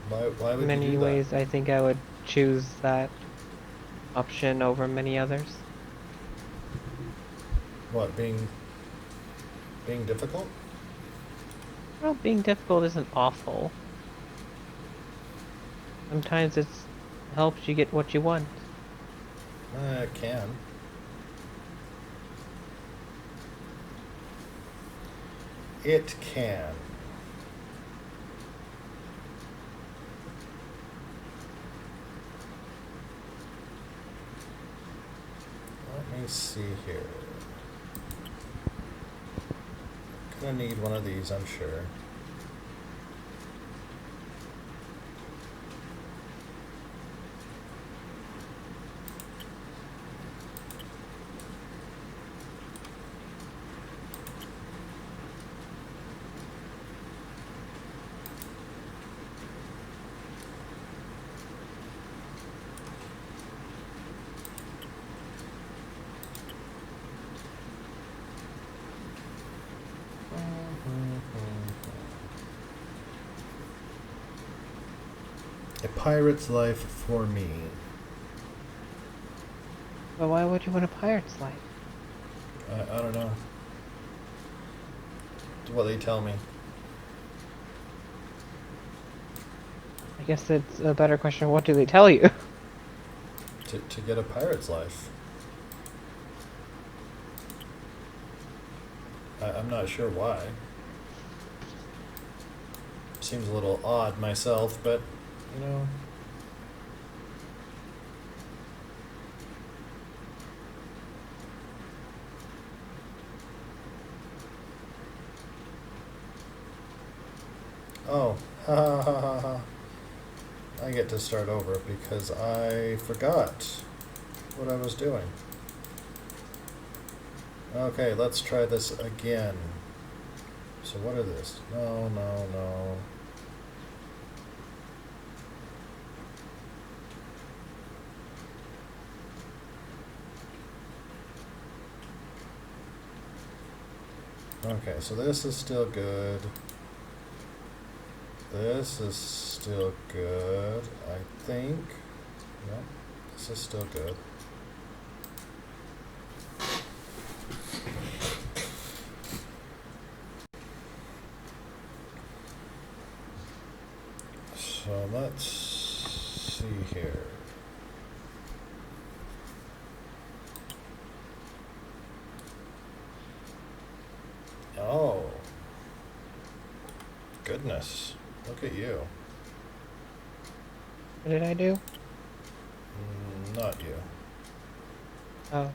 Why would In many you do that? ways, I think I would choose that option over many others. What, being difficult? Well, being difficult isn't awful. Sometimes it helps you get what you want. It can. It can. Let me see here. Gonna need one of these, I'm sure. A pirate's life for me. But why would you want a pirate's life? I don't know. It's what they tell me. I guess it's a better question. What do they tell you? to get a pirate's life. I'm not sure why. Seems a little odd myself, but, you know. Oh, ha ha ha ha ha. I get to start over because I forgot what I was doing. Okay, let's try this again. So what are this? No, no, no. Okay, so this is still good. This is still good, I think. No, this is still good. So let's see here. Oh, goodness. Look at you. What did I do? Not you. Oh.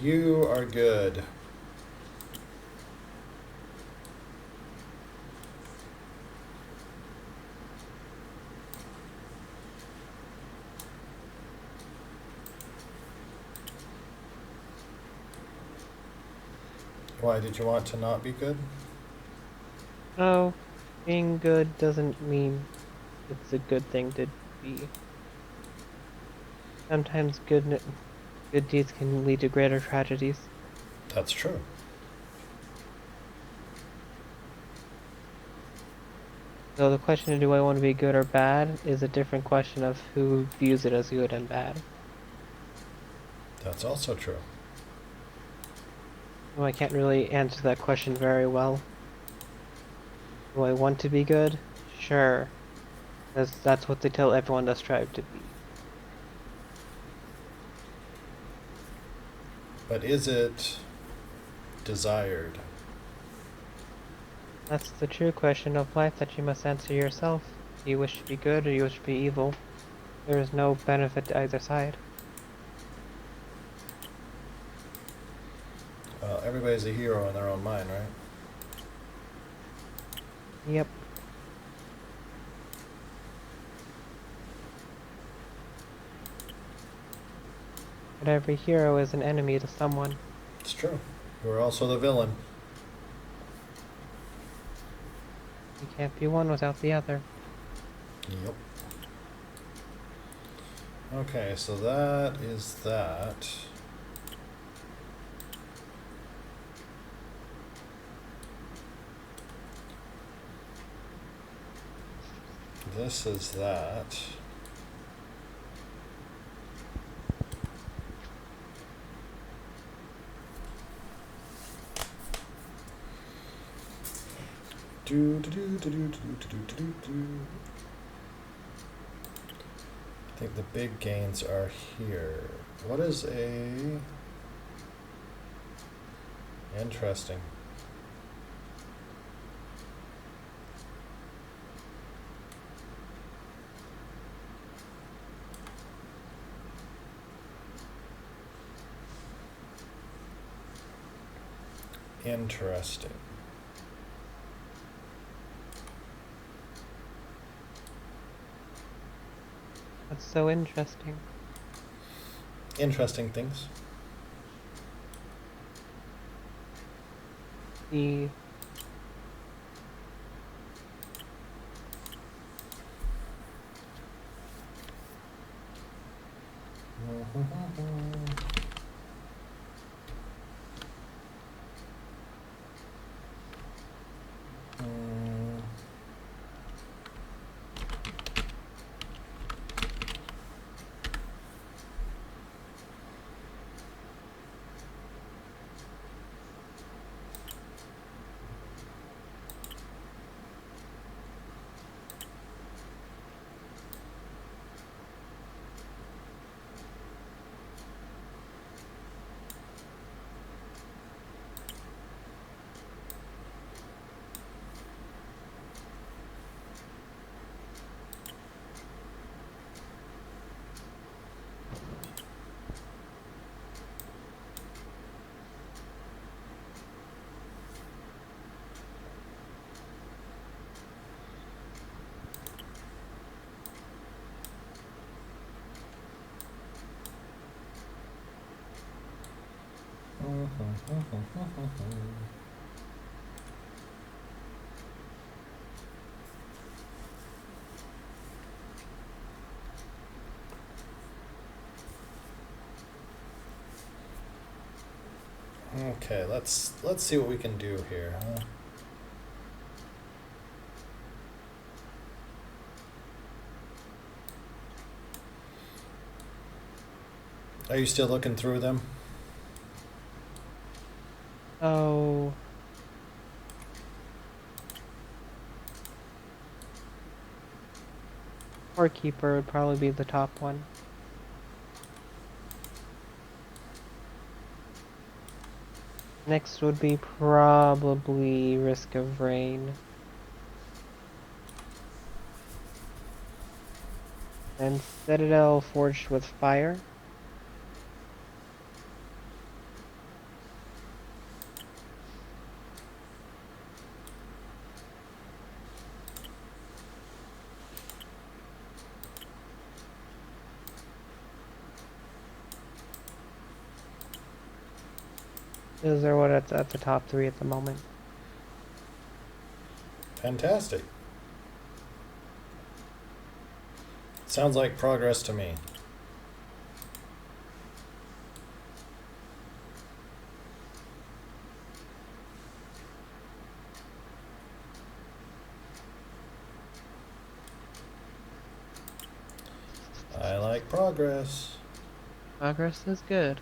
You are good. Why did you want to not be good? No, being good doesn't mean it's a good thing to be. Sometimes good deeds can lead to greater tragedies. That's true. So the question of do I want to be good or bad is a different question of who views it as good and bad. That's also true. Well, I can't really answer that question very well. Do I want to be good? Sure. That's what they tell everyone to strive to be. But is it desired? That's the true question of life that you must answer yourself. Do you wish to be good or do you wish to be evil? There is no benefit to either side. Well, everybody's a hero in their own mind, right? Yep. But every hero is an enemy to someone. It's true. You're also the villain. You can't be one without the other. Yep. Okay, so that is that. This is that. Do do do do do do do do do do. I think the big gains are here. What is a interesting? Interesting. That's so interesting. Interesting things. The Okay, let's see what we can do here, huh? Are you still looking through them? Oh. Keeper would probably be the top one. Next would be probably Risk of Rain. And Citadel Forged with Fire. Those are what at the top three at the moment. Fantastic. Sounds like progress to me. I like progress. Progress is good.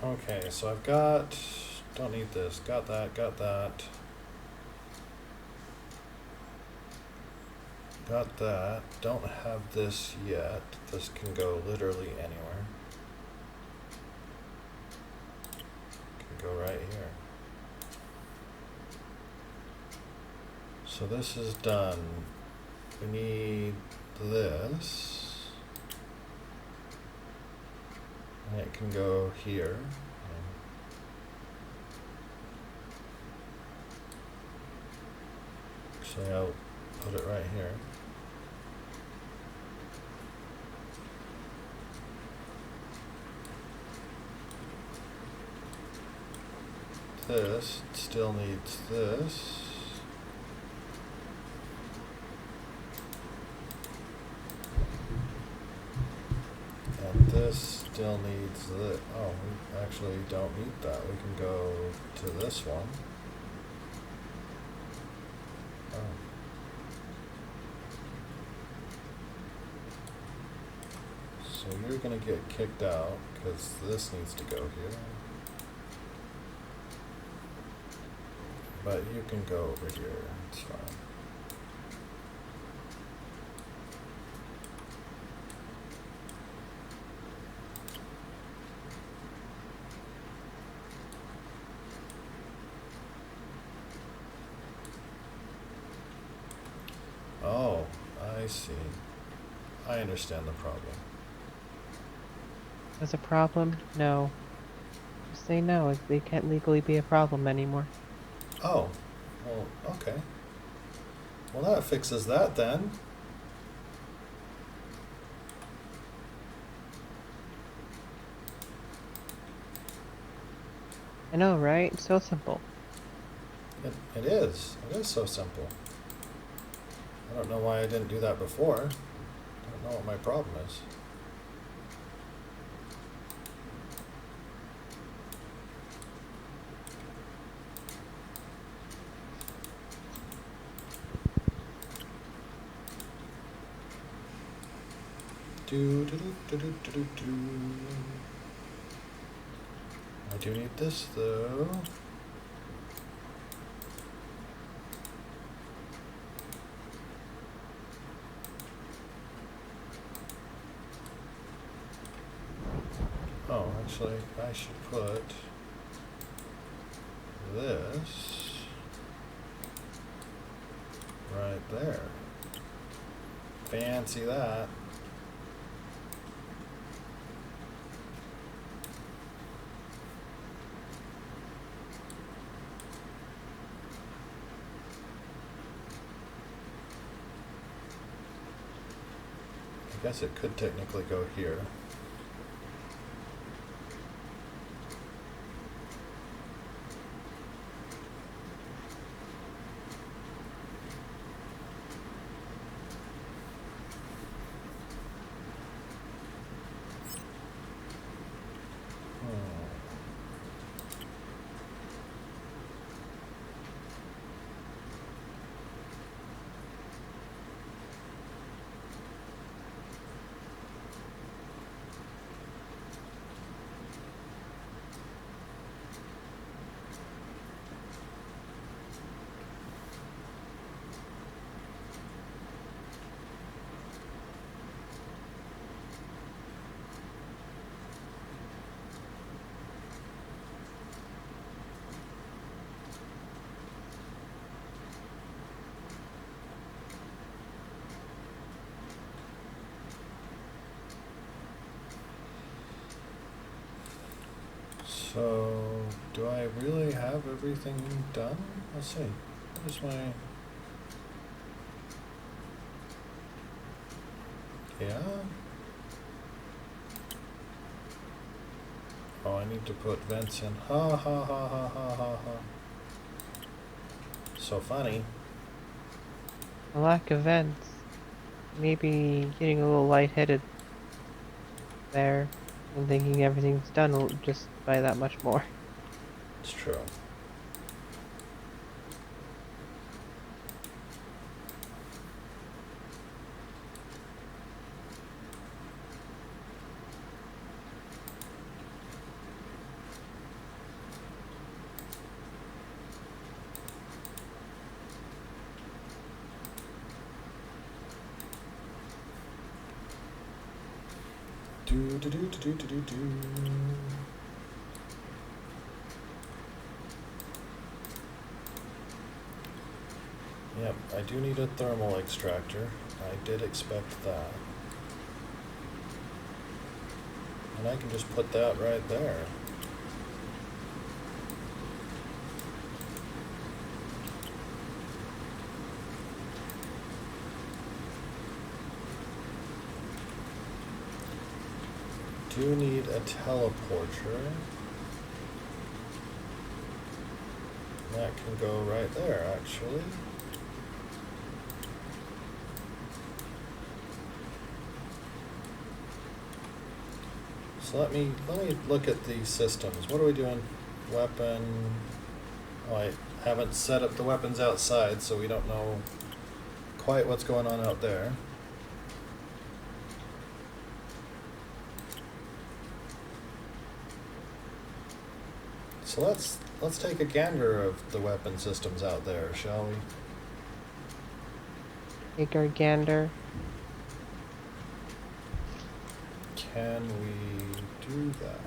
Okay, so I've don't need this, got that. Got that, don't have this yet. This can go literally anywhere. Can go right here. So this is done. We need this. And it can go here. Actually, I'll put it right here. This still needs this. And this still needs this. Oh, we actually don't need that. We can go to this one. Oh. So you're gonna get kicked out because this needs to go here. But you can go over here, it's fine. Oh, I see. I understand the problem. There's a problem? No. Just say no. They can't legally be a problem anymore. Oh, well, okay. Well, that fixes that then. I know, right? So simple. It is. It is so simple. I don't know why I didn't do that before. I don't know what my problem is. I do need this though. actually, I should put this right there. Fancy that. I guess it could technically go here. So, do I really have everything done? Let's see. What is my... Yeah? Oh, I need to put vents in. Ha ha ha ha ha ha ha. So funny. A lack of vents. Maybe getting a little lightheaded there and thinking everything's done just by that much more. It's true. Do do do do do do do do. Yep, I do need a thermal extractor. I did expect that. And I can just put that right there. Do need a teleporter. That can go right there, actually. So let me look at these systems. What are we doing? Weapon. Oh, I haven't set up the weapons outside, so we don't know quite what's going on out there. So let's take a gander of the weapon systems out there, shall we? Take our gander. Can we do that?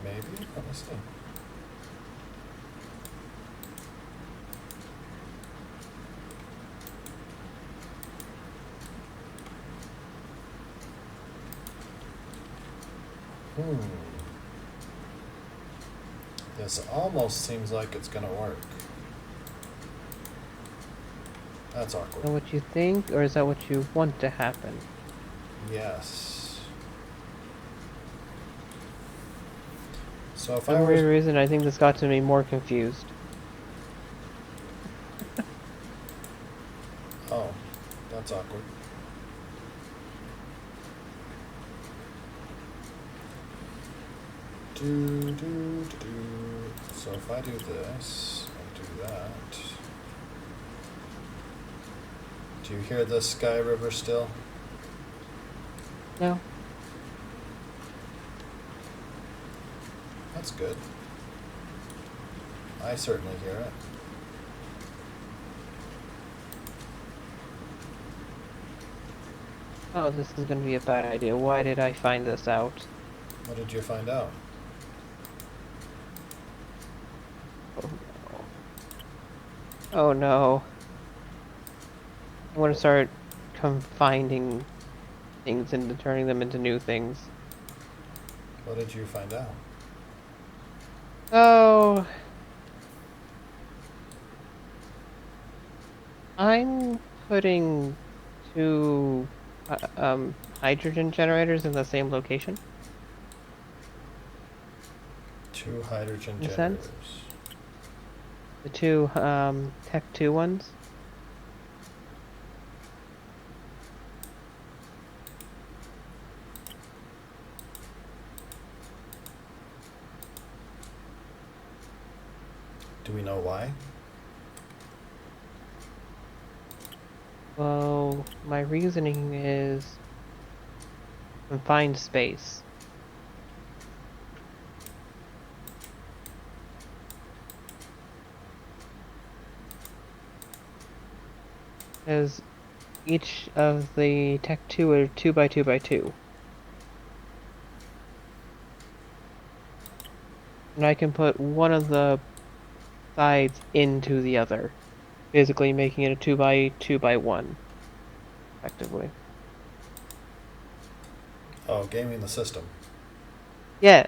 Maybe? Let me see. This almost seems like it's gonna work. That's Is that awkward. what you think, or is that what you want to happen? Yes. So if For I some weird was... reason, I think this got to me more confused. Oh, that's awkward. So if I do this and do that, do you hear the Sky River still? No. That's good. I certainly hear it. Oh, this is going to be a bad idea. Why did I find this out? What did you find out? Oh no. Oh no. I'm going to start confining things and turning them into new things. What did you find out? Oh. I'm putting two hydrogen generators in the same location, Two hydrogen in a generators. sense. The two Tech 2 ones. Do we know why? Well, my reasoning is confined space. Because each of the Tech 2 are 2 by 2 by 2. And I can put one of the sides into the other, basically making it a 2 by 2 by 1, effectively. Oh, gaming the system. Yes.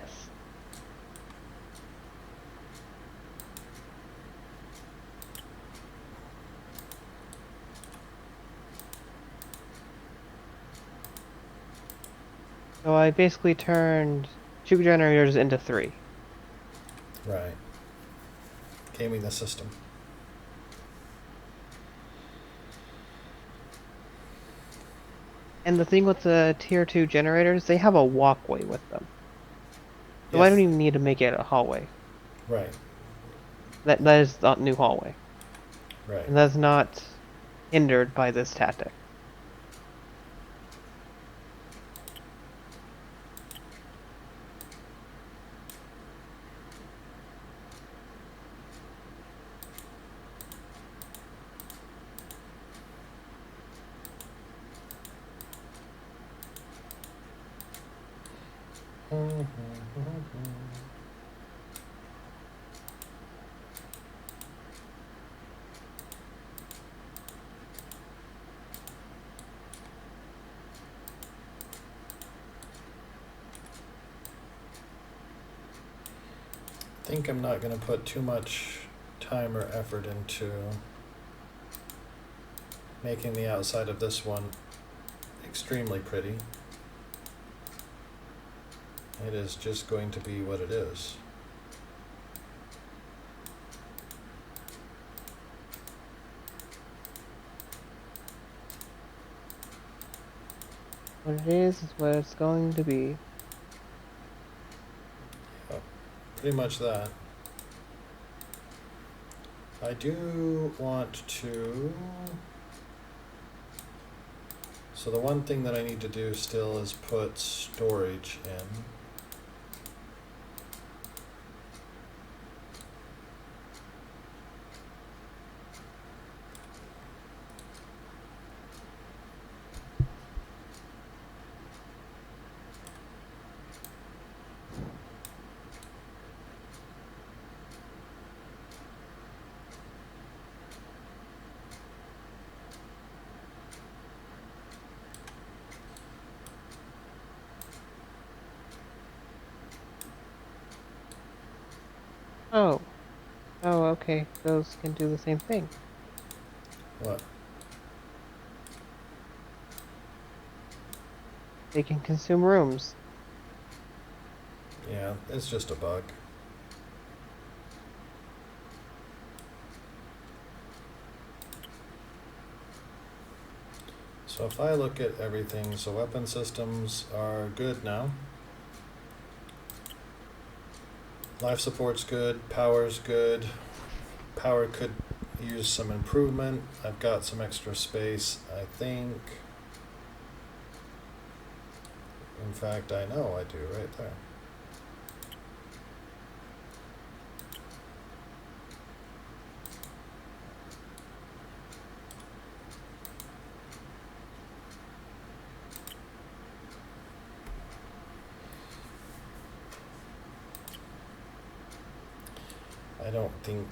So I basically turned 2 generators into 3. Right. Gaming the system. And the thing with the tier 2 generators, they have a walkway with them. So I Yes. don't even need to make it a hallway. Right. That is the new hallway. Right. And that's not hindered by this tactic. I think I'm not going to put too much time or effort into making the outside of this one extremely pretty. It is just going to be what it is. What it is what it's going to be. Pretty much that. I do want to... So the one thing that I need to do still is put storage in. Oh. Oh, okay. Those can do the same thing. What? They can consume rooms. Yeah, it's just a bug. So if I look at everything, so weapon systems are good now. Life support's good. Power's good. Power could use some improvement. I've got some extra space, I think. In fact, I know I do right there. I don't think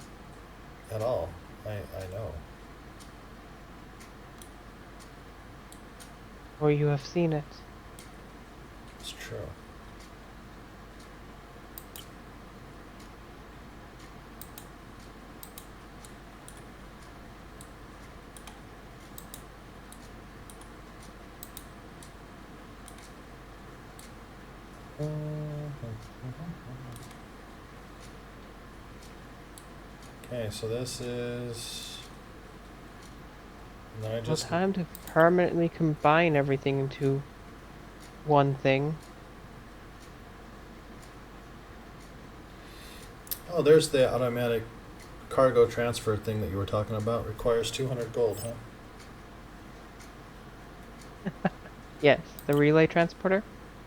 at all. I know. Or you have seen it. It's true. Okay, so this is. And then I Well, just. time to permanently combine everything into one thing. Oh, there's the automatic cargo transfer thing that you were talking about. Requires 200 gold, huh? Yes, the relay transporter.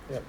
Yep.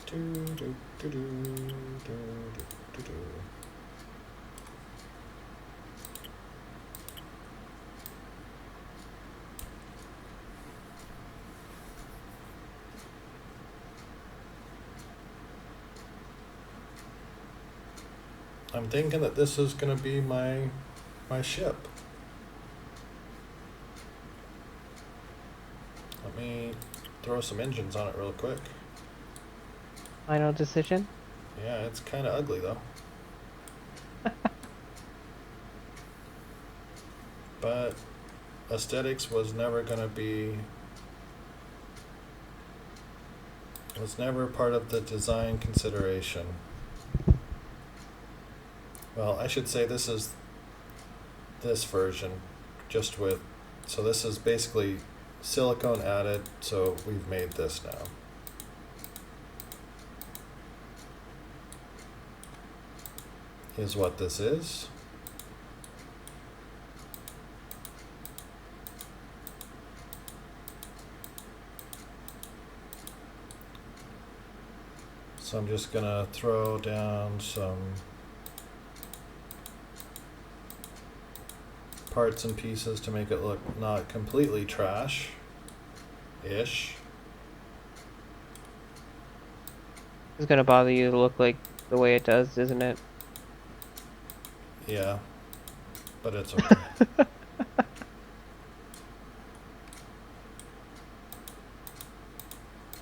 Do, do, do, do, do, do, do. I'm thinking that this is gonna be my ship. Let me throw some engines on it real quick. Final decision. Yeah, it's kind of ugly though. But aesthetics was never gonna be. Was never part of the design consideration. Well, I should say this is this version, just with. So this is basically silicone added. So we've made this now. Is what this is. So I'm just gonna throw down some parts and pieces to make it look not completely trash-ish. It's gonna bother you to look like the way it does, isn't it? Yeah, but it's okay.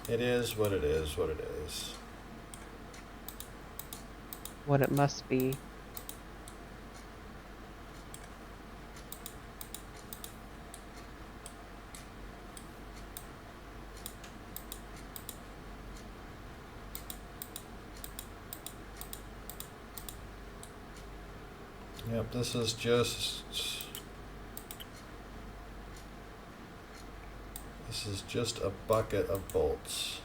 It is what it is, what it is. What it must be. Yep, this is just. This is just a bucket of bolts.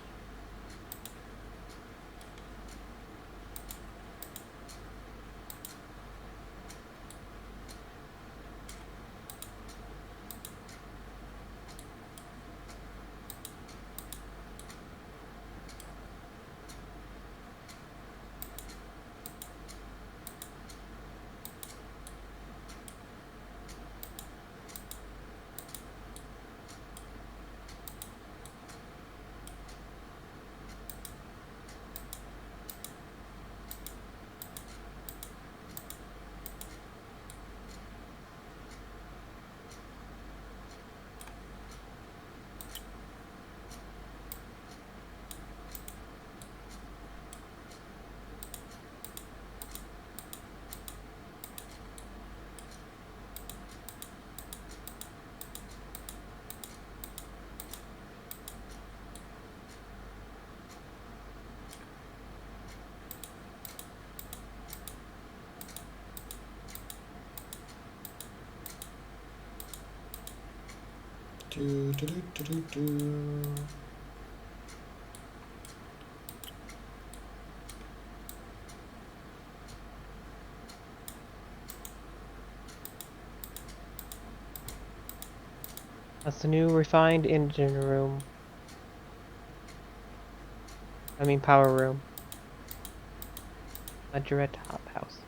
Do, do, do, do, do, do. That's the new refined engine room. I mean power room. Ledgerette top house.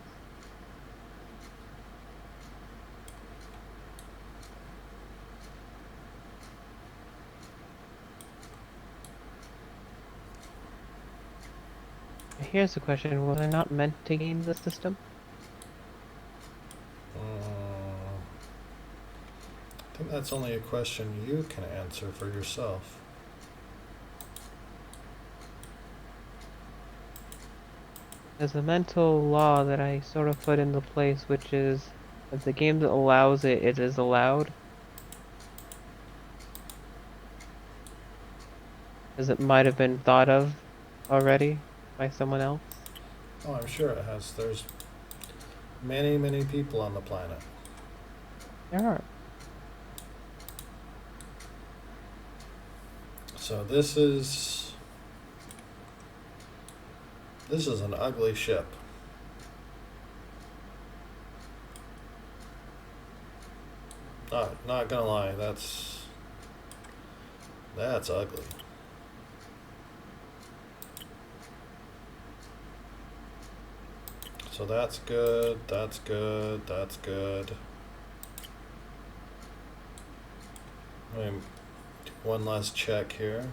Here's the question, was I not meant to game the system? I think that's only a question you can answer for yourself. There's a mental law that I sort of put into place, which is if the game allows it, it is allowed. As it might have been thought of already by someone else. Oh, I'm sure it has. There's many, many people on the planet. There are. So this is an ugly ship. Not gonna lie, that's ugly. So that's good, that's good, that's good. Let me do one last check here.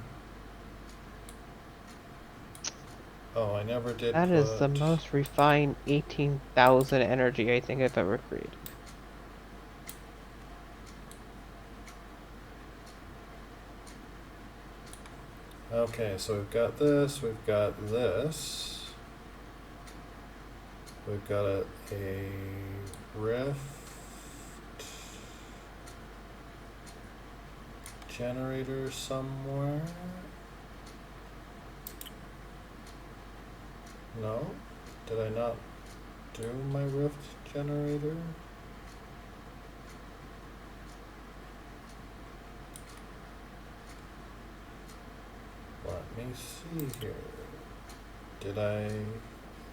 Oh, I never did That is the put- most refined 18,000 energy I think I've ever created. Okay, so we've got this, we've got this. We've got a rift generator somewhere. No? Did I not do my rift generator? Let me see here. Did I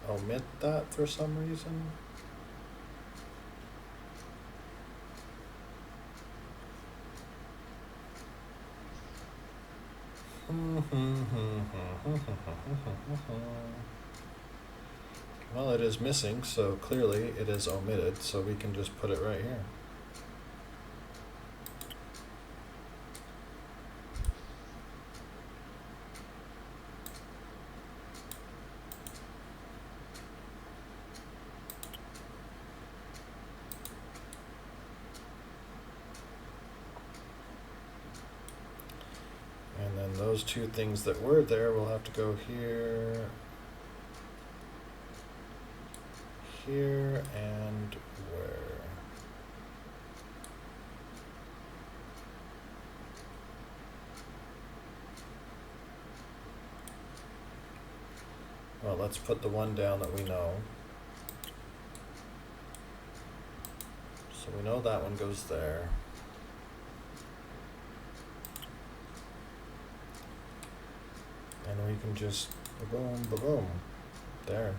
omit that for some reason? Well, it is missing, so clearly it is omitted, so we can just put it right here. And then those two things that were there will have to go here, here, and where? Well, let's put the one down that we know. So we know that one goes there. And we can just boom, boom, there.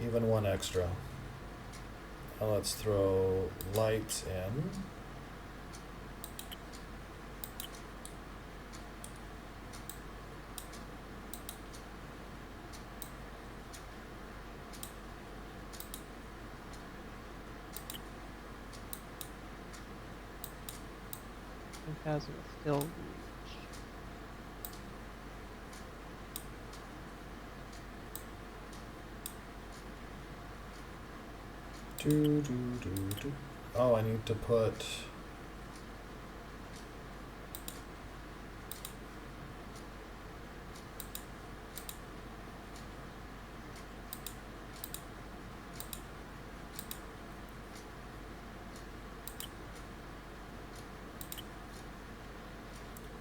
Even one extra. Now let's throw lights in. Thousand still. Do. Oh, I need to put.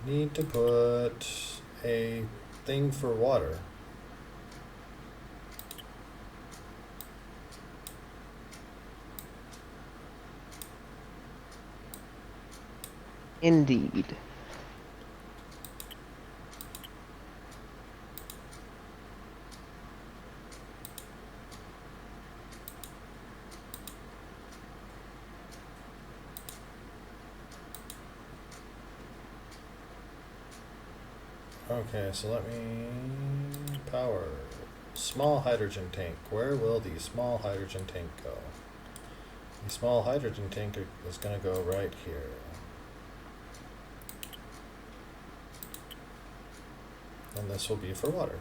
Need to put a thing for water. Indeed. Okay, so let me power. Small hydrogen tank. Where will the small hydrogen tank go? The small hydrogen tank is going to go right here. And this will be for water.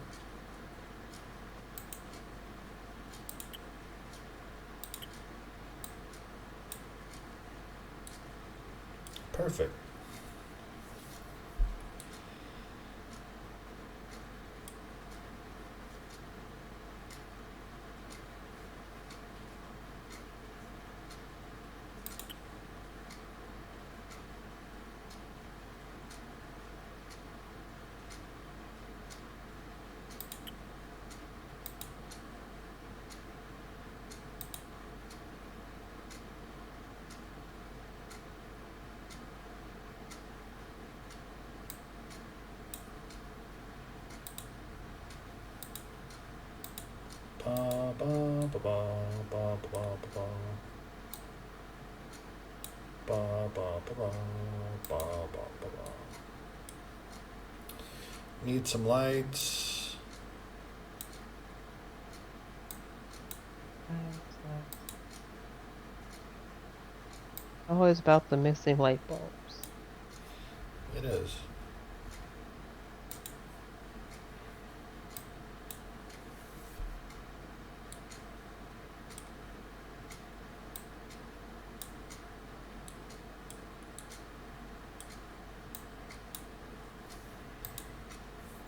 Perfect. Ba ba ba ba ba ba ba ba. Ba ba ba ba ba ba ba ba. Need some lights. Always about the missing light bulbs. It is.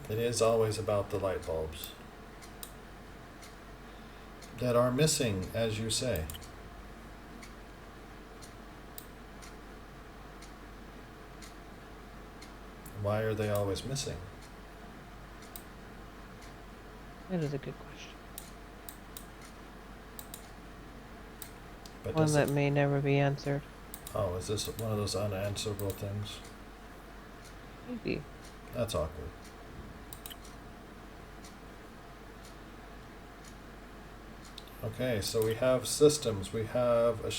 It is always about the light bulbs that are missing, as you say. Why are they always missing? That is a good question. But One does that it, may never be answered. oh, is this one of those unanswerable things? Maybe. That's awkward. Okay, so we have systems. We have a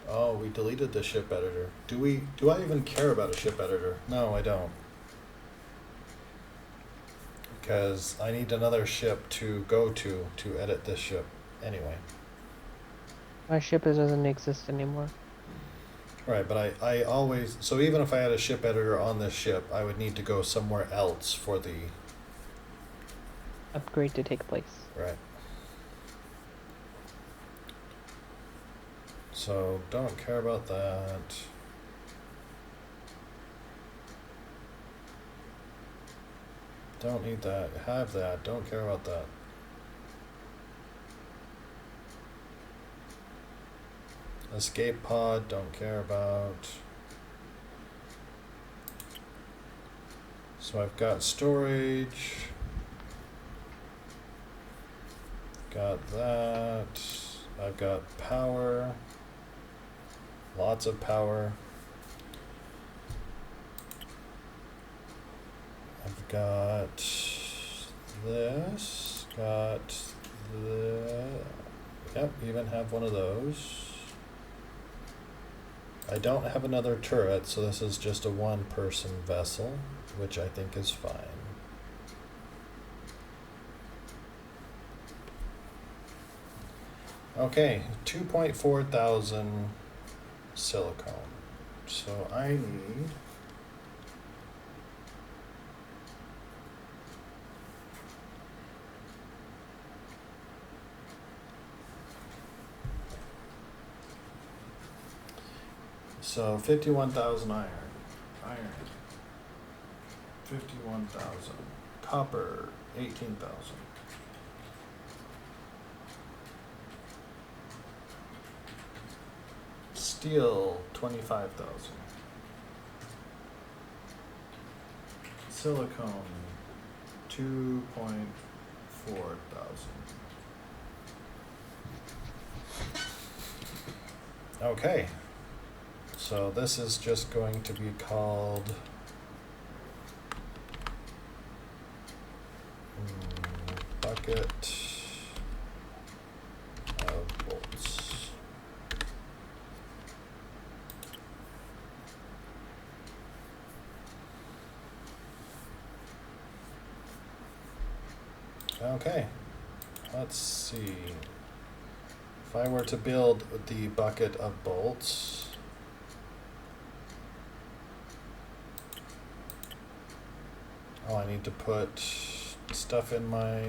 oh, we deleted the ship editor. Do I even care about a ship editor? No, I don't. Because I need another ship to go to edit this ship. Anyway. My ship doesn't exist anymore. Right, but I always, so even if I had a ship editor on this ship, I would need to go somewhere else for the, Upgrade to take place. right. So don't care about that. Don't need that. Have that. Don't care about that. Escape pod. Don't care about. So I've got storage. Got that. I've got power. Lots of power. I've got this. Got the. Yep, even have one of those. I don't have another turret, so this is just a one-person vessel, which I think is fine. Okay, 2.4 thousand silicone. So I need so 51,000 iron. 51,000. Copper 18,000. Steel 25,000. Silicone 2.4 thousand. Okay. So this is just going to be called bucket of bolts. Okay, let's see. If I were to build the bucket of bolts, oh, I need to put stuff in my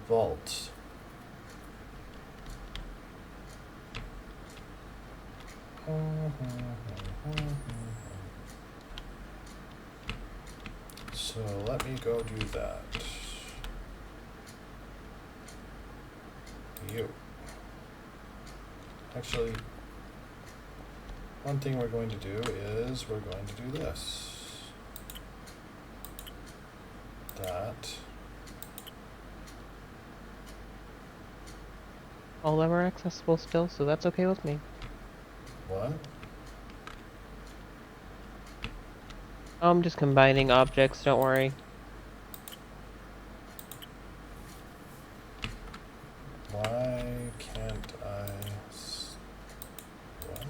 vault. So let me go do that. You. Actually, one thing we're going to do is we're going to do this. That. All of them are accessible still, so that's okay with me. What? I'm just combining objects, don't worry. Why can't I... What?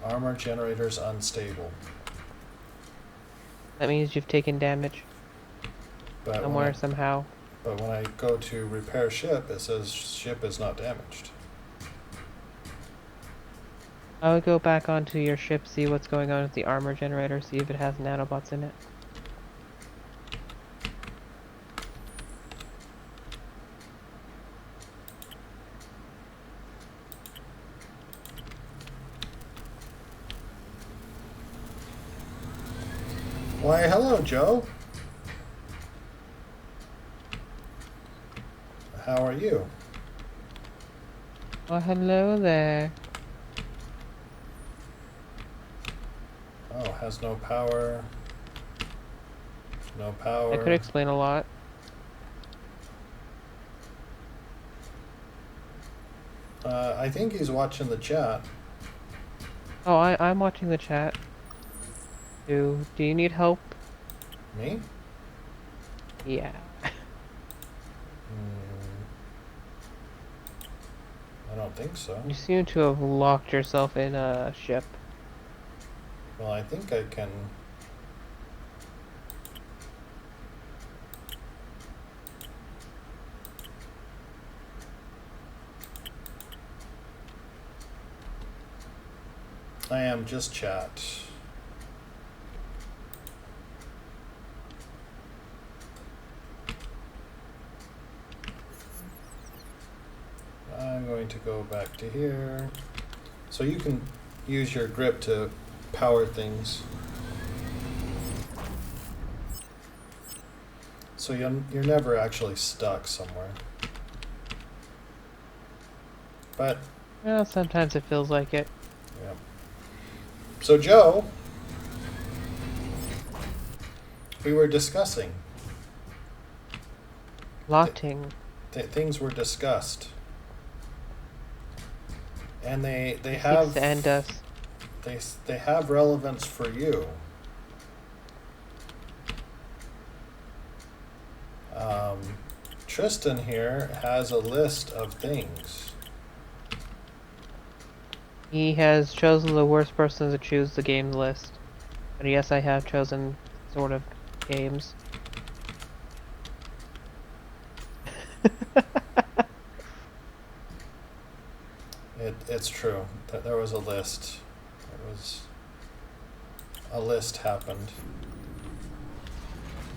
Armor generator's unstable. That means you've taken damage But somewhere, when somehow. but when I go to repair ship, it says ship is not damaged. I would go back onto your ship, see what's going on with the armor generator, see if it has nanobots in it. Why, hello, Joe. How are you? Oh, hello there. Oh, has no power. No power. That could explain a lot. I think he's watching the chat. Oh, I'm watching the chat. Do you need help? Me? Yeah. I don't think so. You seem to have locked yourself in a ship. Well, I think I can... I am just chat. I'm going to go back to here. So you can use your grip to power things. So you're never actually stuck somewhere. But, Well, sometimes it feels like it. yeah. So Joe, we were discussing. Lotting. Things were discussed. And they Keeps have... to end us. They have relevance for you. Tristan here has a list of things. He has chosen the worst person to choose the game list. But yes, I have chosen sort of games. It's true that there was a list. A list happened.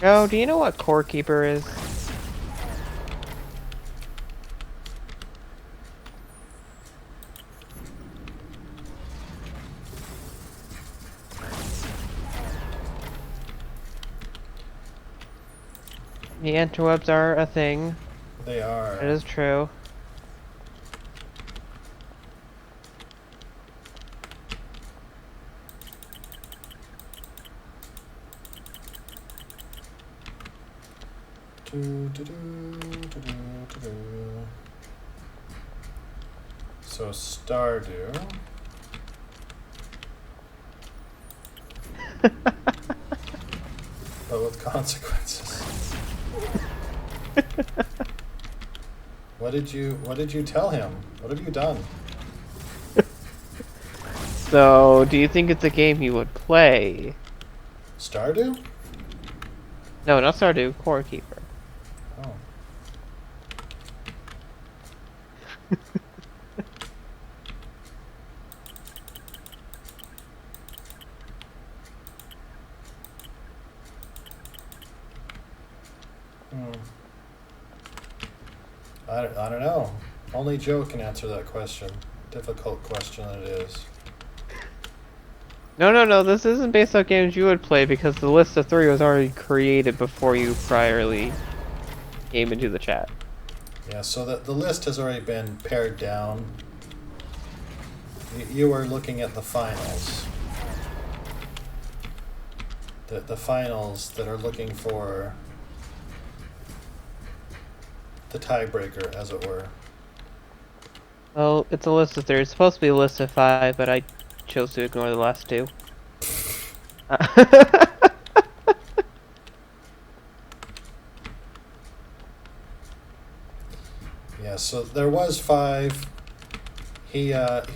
Joe, do you know what Core Keeper is? The interwebs are a thing. They are. It is true. So Stardew. But with consequences. What did you tell him? What have you done? So, do you think it's a game you would play? Stardew? No, not Stardew, Core Keeper. Oh. I don't know. Only Joe can answer that question. Difficult question it is. No, this isn't based on games you would play because the list of 3 was already created before you priorly came into the chat. Yeah, so the list has already been pared down. You were looking at the finals. The finals that are looking for the tiebreaker, as it were. Well, it's a list of 3. It's supposed to be a list of 5, but I chose to ignore the last 2. Yeah, so there was 5. He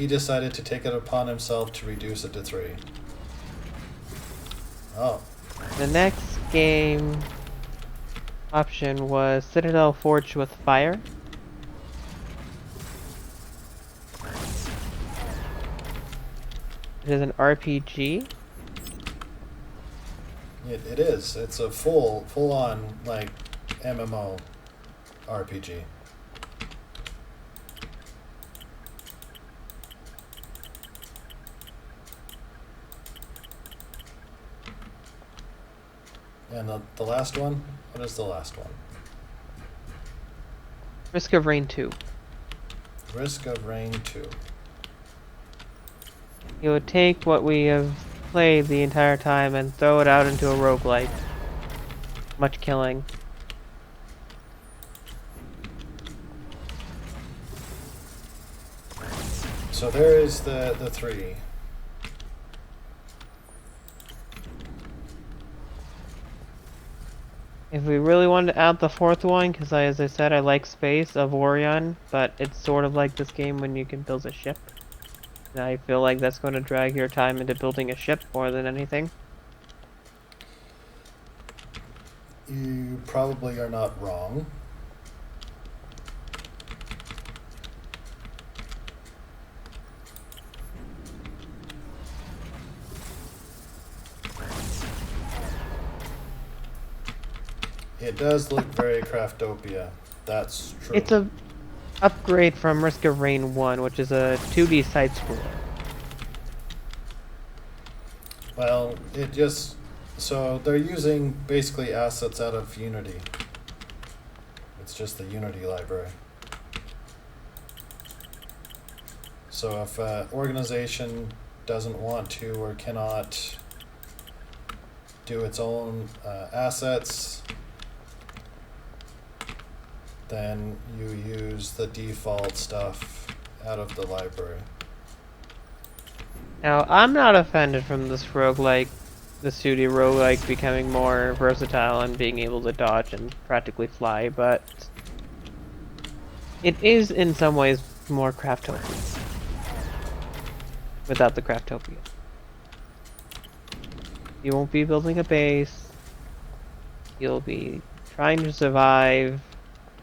decided to take it upon himself to reduce it to 3. Oh. The next game option was Citadel Forged with Fire. It is an RPG. It is. It's a full on like MMO RPG. And the last one? What is the last one? Risk of Rain 2. Risk of Rain 2. You would take what we have played the entire time and throw it out into a roguelike. Much killing. So there is the 3. If we really wanted to add the 4th one, because as I said, I like space of Orion, but it's sort of like this game when you can build a ship. And I feel like that's going to drag your time into building a ship more than anything. You probably are not wrong. It does look very Craftopia. That's true. It's a upgrade from Risk of Rain 1, which is a 2D side-scroller. Well, it just... So they're using basically assets out of Unity. It's just the Unity library. So if an organization doesn't want to or cannot do its own assets, then you use the default stuff out of the library. Now, I'm not offended from this roguelike, the 2D roguelike becoming more versatile and being able to dodge and practically fly, but it is in some ways more Craftopia. Without the Craftopia. You won't be building a base. You'll be trying to survive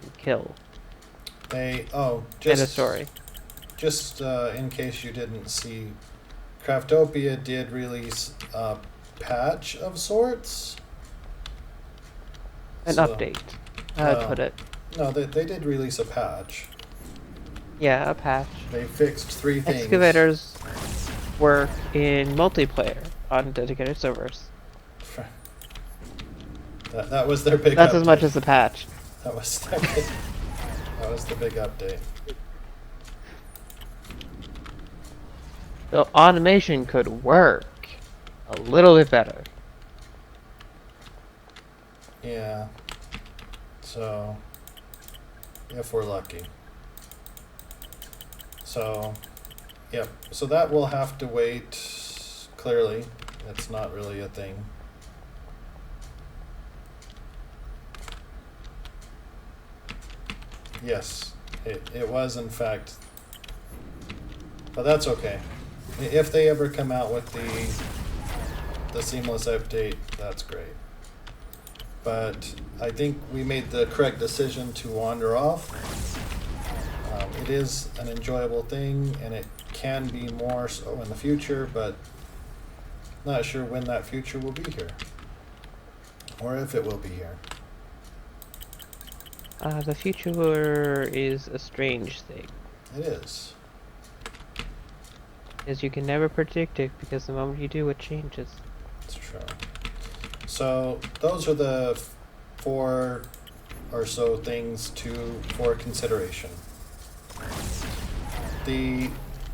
and kill. Just And a story. Just in case you didn't see, Craftopia did release a patch of sorts. An update. I'd put it. No, they did release a patch. Yeah, a patch. They fixed 3 things. Excavators work in multiplayer on dedicated servers. That was their big That's update. as much as the patch. That was that was the big update. So automation could work a little bit better. Yeah. So, if we're lucky. So, yep. So that will have to wait. Clearly, it's not really a thing. Yes, it was in fact. But that's okay. If they ever come out with the seamless update, that's great. But I think we made the correct decision to wander off. It is an enjoyable thing, and it can be more so in the future, but not sure when that future will be here, or if it will be here. The future is a strange thing, It is. as you can never predict it, because the moment you do, it changes. It's true. So those are the 4 or so things for consideration.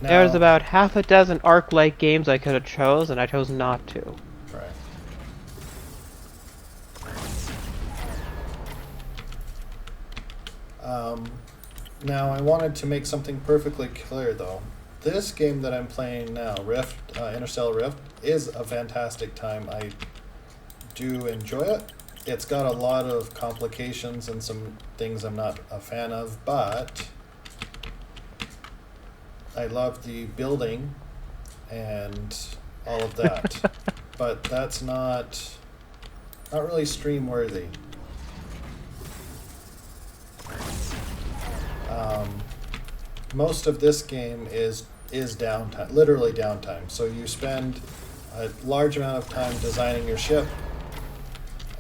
There's about half a dozen Arc-like games I could have chose, and I chose not to. Right. Now I wanted to make something perfectly clear, though. This game that I'm playing now, Rift, Interstellar Rift, is a fantastic time. I do enjoy it. It's got a lot of complications and some things I'm not a fan of, but I love the building and all of that. But that's not really stream worthy. Most of this game is downtime, literally downtime. So you spend a large amount of time designing your ship,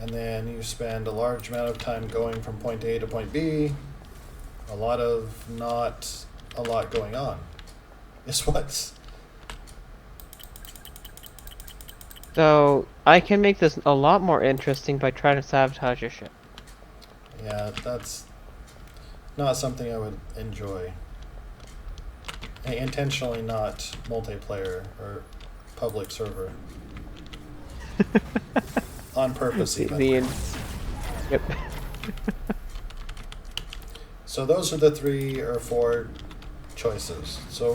and then you spend a large amount of time going from point A to point B. Not a lot going on. Is what's. So, I can make this a lot more interesting by trying to sabotage your ship. Yeah, that's not something I would enjoy. Intentionally not multiplayer or public server. On purpose, even. Yep. So those are the 3 or 4 choices. So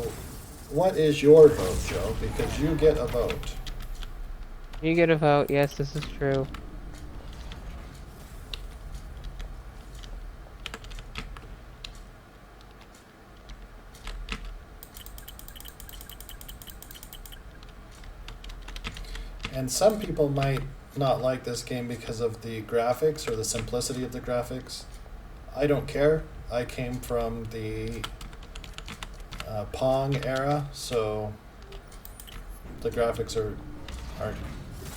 what is your vote, Joe? Because you get a vote. You get a vote, yes, this is true. And some people might not like this game because of the graphics or the simplicity of the graphics. I don't care. I came from the Pong era, so the graphics are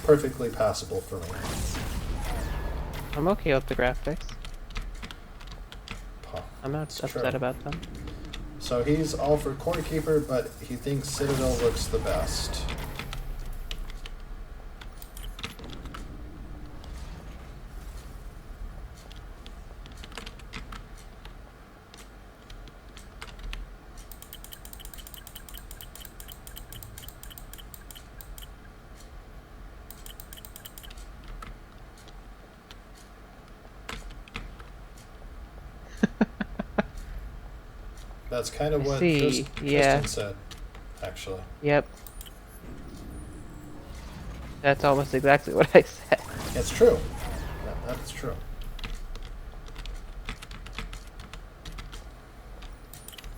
perfectly passable for me. I'm okay with the graphics. Pong. I'm not It's upset true. about them. So he's all for Core Keeper, but he thinks Citadel looks the best. That's kind of what Tristan said, actually. Yep. That's almost exactly what I said. It's true. That is true.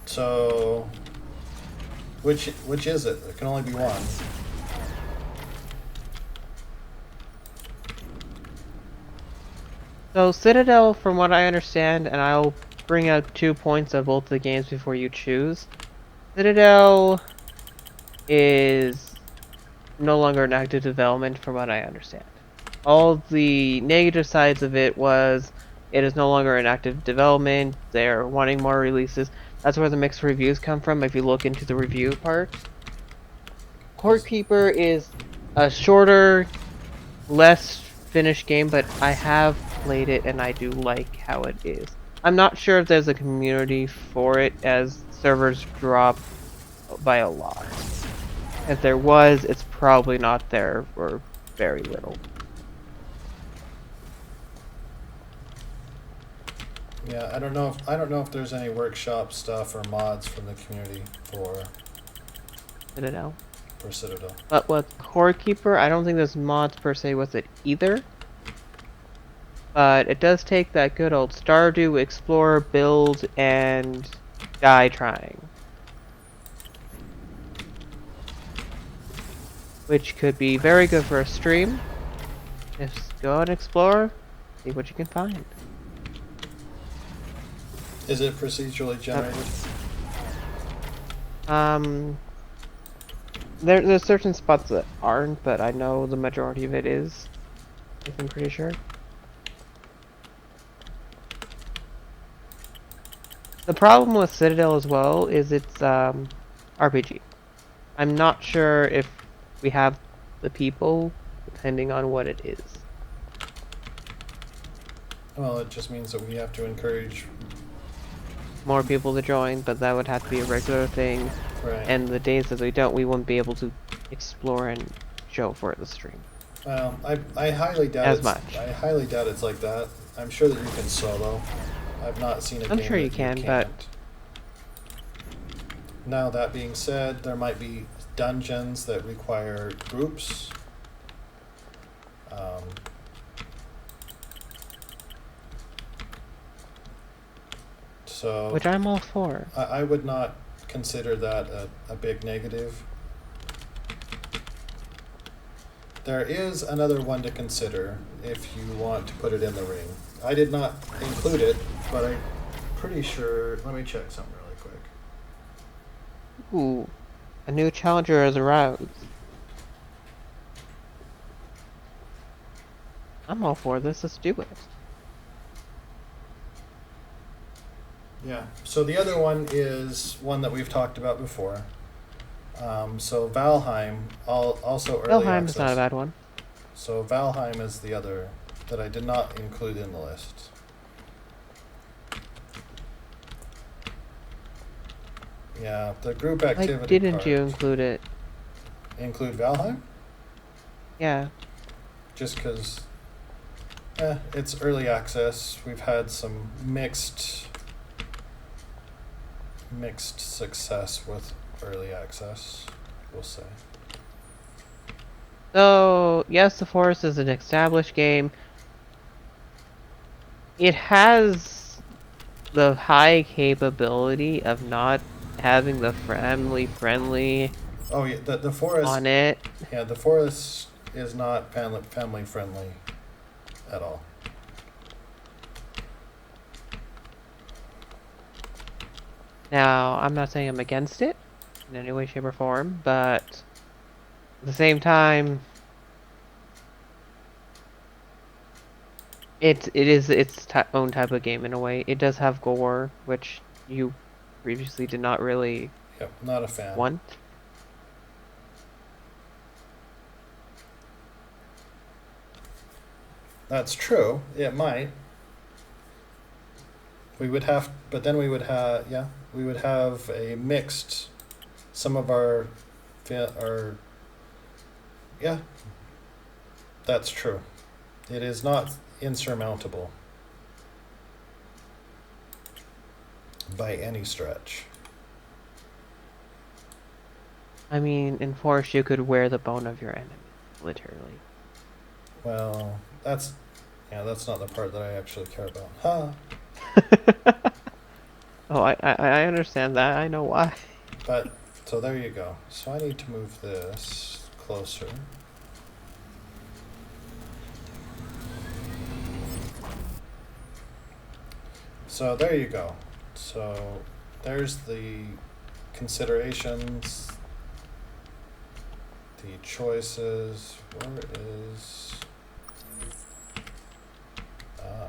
So, which is it? There can only be one. So Citadel, from what I understand, and I'll bring out 2 points of both the games before you choose. Citadel is no longer in active development, from what I understand. All the negative sides of it was it is no longer in active development. They're wanting more releases. That's where the mixed reviews come from. If you look into the review part, Court Keeper is a shorter, less finished game, but I have played it and I do like how it is. I'm not sure if there's a community for it, as servers drop by a lot. If there was, it's probably not there, or very little. Yeah, I don't know. I don't know if there's any workshop stuff or mods from the community Citadel. for Citadel. But with Core Keeper, I don't think there's mods per se with it either. But it does take that good old Stardew, explore, build, and die trying. Which could be very good for a stream. Just go out and explore, see what you can find. Is it procedurally generated? There's certain spots that aren't, but I know the majority of it is. I'm pretty sure. The problem with Citadel as well is it's RPG. I'm not sure if we have the people, depending on what it is. Well, it just means that we have to encourage. More people to join, but that would have to be a regular thing. Right. And the days that we won't be able to explore and show for the stream. Well, I highly doubt As it's, much. I highly doubt it's like that. I'm sure that you can solo. I've not seen a I'm game sure that you can, can't. but Now that being said, there might be dungeons that require groups. So which I'm all for. I would not consider that a big negative. There is another one to consider if you want to put it in the ring. I did not include it, but I'm pretty sure. Let me check something really quick. Ooh, a new challenger is aroused. I'm all for this. Let's do it. Yeah. So the other one is one that we've talked about before. So Valheim, also early Valheim access. is not a bad one. So Valheim is the other that I did not include in the list. Yeah, the group Why activity didn't part. you include it? Include Valheim? Yeah. Just because it's early access. We've had some mixed success with early access, we'll say. So, yes, The Forest is an established game. It has the high capability of not having the family-friendly Oh yeah, the forest. on it. Yeah, the forest is not family friendly at all. Now, I'm not saying I'm against it in any way, shape, or form, but at the same time, it is its own type of game in a way. It does have gore, which you previously did not really Yep, not a fan. want. That's true. It might. We would have, but then we would have, yeah, we would have a mixed. Some of our, yeah, that's true. It is not insurmountable by any stretch. I mean, in Forest, you could wear the bone of your enemy, literally. Well, that's not the part that I actually care about. Huh. Oh, I understand that. I know why. But, so there you go. So I need to move this closer. So there you go. So there's the considerations, the choices. Where is... Ah.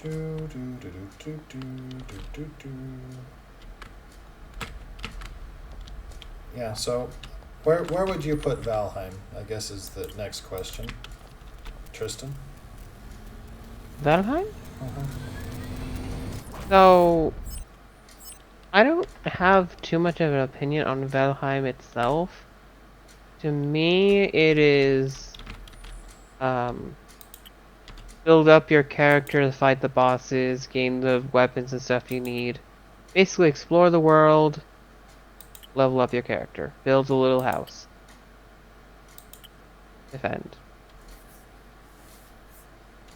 Do, do, do, do, do, do, do, do. Yeah, so where would you put Valheim, I guess is the next question. Tristan? Valheim? So, I don't have too much of an opinion on Valheim itself. To me, it is build up your character to fight the bosses, gain the weapons and stuff you need. Basically, explore the world, level up your character, build a little house, defend.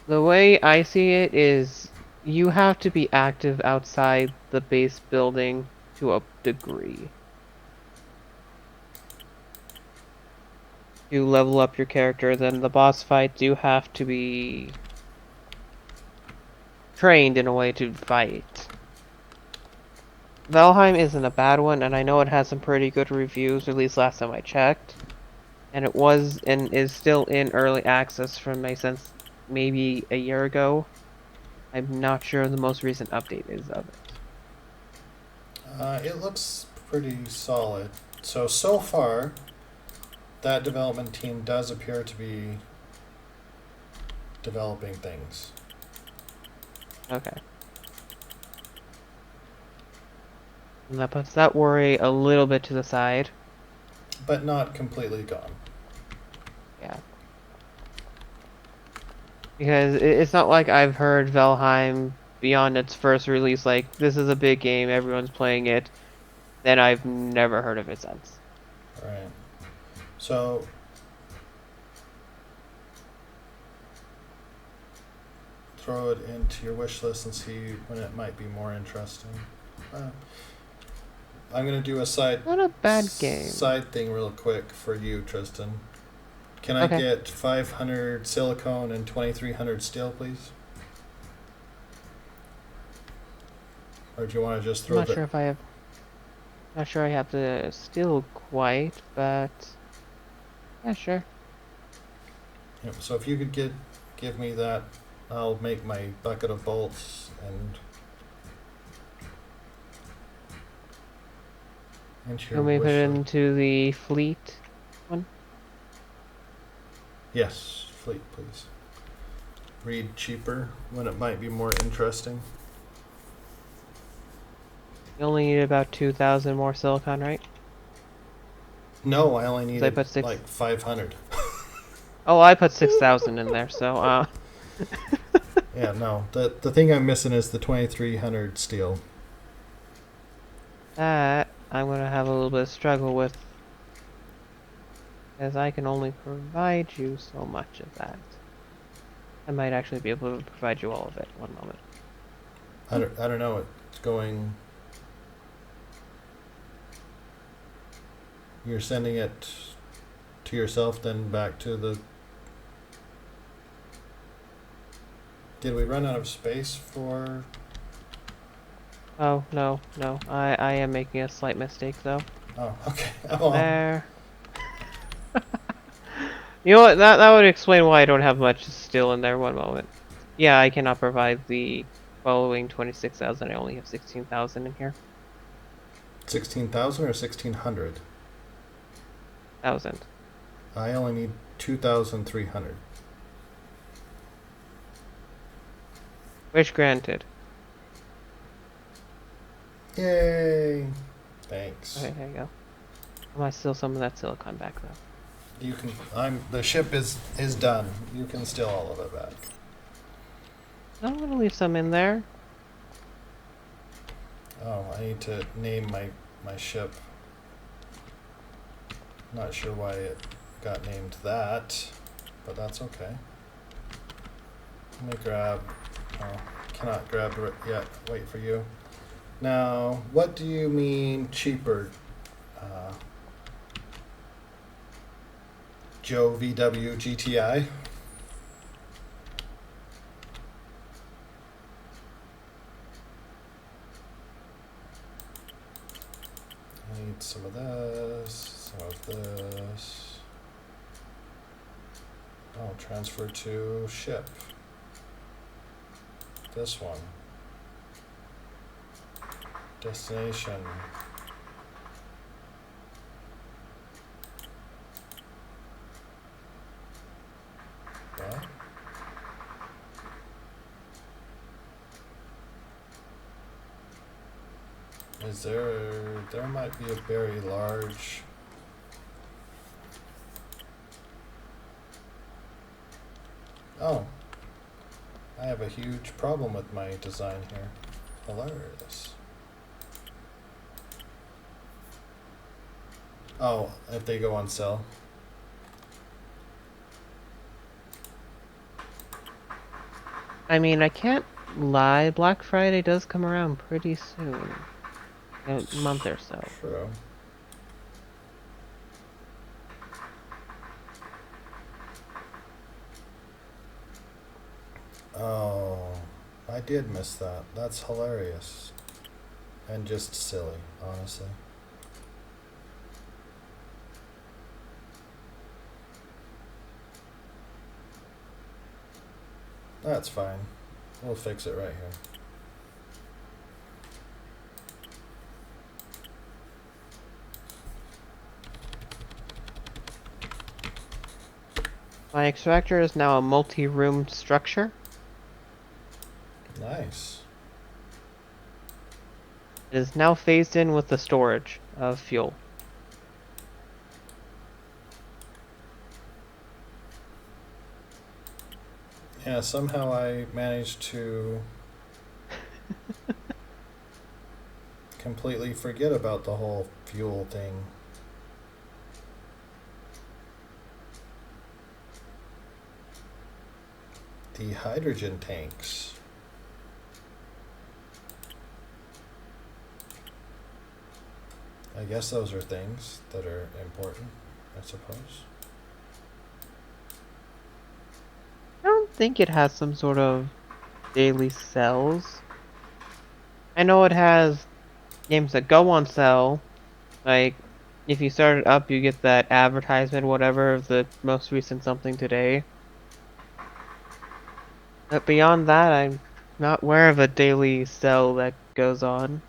The way I see it is you have to be active outside the base building to a degree. To level up your character, then the boss fights you have to be trained in a way to fight. Valheim isn't a bad one, and I know it has some pretty good reviews, at least last time I checked. And it was and is still in early access from my sense maybe a year ago. I'm not sure the most recent update is of it. It looks pretty solid. So far, that development team does appear to be developing things. Okay. And that puts that worry a little bit to the side. But not completely gone. Yeah. Because it's not like I've heard Valheim beyond its first release, like, this is a big game, everyone's playing it. Then I've never heard of it since. Right. So, throw it into your wish list and see when it might be more interesting. I'm gonna do a Not a bad game. side thing real quick for you, Tristan. Can I Okay. get 500 silicone and 2300 steel, please? Or do you want to just I'm throw not the? sure if I have. Not sure I have the steel quite, but yeah, sure. Yep, so if you could give me that, I'll make my bucket of bolts and into your Let me put wish it list. into the fleet one. Yes, fleet, please. Read cheaper when it might be more interesting. You only need about 2,000 more silicon, right? No, I only 'Cause I needed put six. like 500. Oh, I put 6,000 in there, so Yeah, no. The thing I'm missing is the 2300 steel. that I'm gonna have a little bit of struggle with, as I can only provide you so much of that. I might actually be able to provide you all of it. One moment. I don't know. It's going. You're sending it to yourself, then back to the. Did we run out of space for? Oh, no, no. I am making a slight mistake, though. Oh, okay. Oh, There. You know what? That would explain why I don't have much still in there. One moment. Yeah, I cannot provide the following 26,000. I only have 16,000 in here. 16,000 or 1,600. 1,000. I only need 2,300. Wish granted. Yay! Thanks. Okay, there you go. I might steal some of that silicon back, though. You can. The ship is done. You can steal all of it back. I'm gonna leave some in there. Oh, I need to name my ship. Not sure why it got named that, but that's okay. Let me grab. Oh, cannot grab it yet. Wait for you. Now, what do you mean cheaper? Joe VW GTI. I need some of this, some of this. Oh, transfer to ship. This one. Destination. What? Is there might be a very large... Oh. I have a huge problem with my design here. Hilarious. Oh, if they go on sale. I mean, I can't lie. Black Friday does come around pretty soon. A month or so. True. Oh, I did miss that. That's hilarious. And just silly, honestly. That's fine. We'll fix it right here. My extractor is now a multi-room structure. Nice. It is now phased in with the storage of fuel. Yeah, somehow I managed to completely forget about the whole fuel thing. The hydrogen tanks. I guess those are things that are important, I suppose. I don't think it has some sort of daily sales. I know it has games that go on sale. Like, if you start it up, you get that advertisement, whatever, of the most recent something today. But beyond that, I'm not aware of a daily sale that goes on.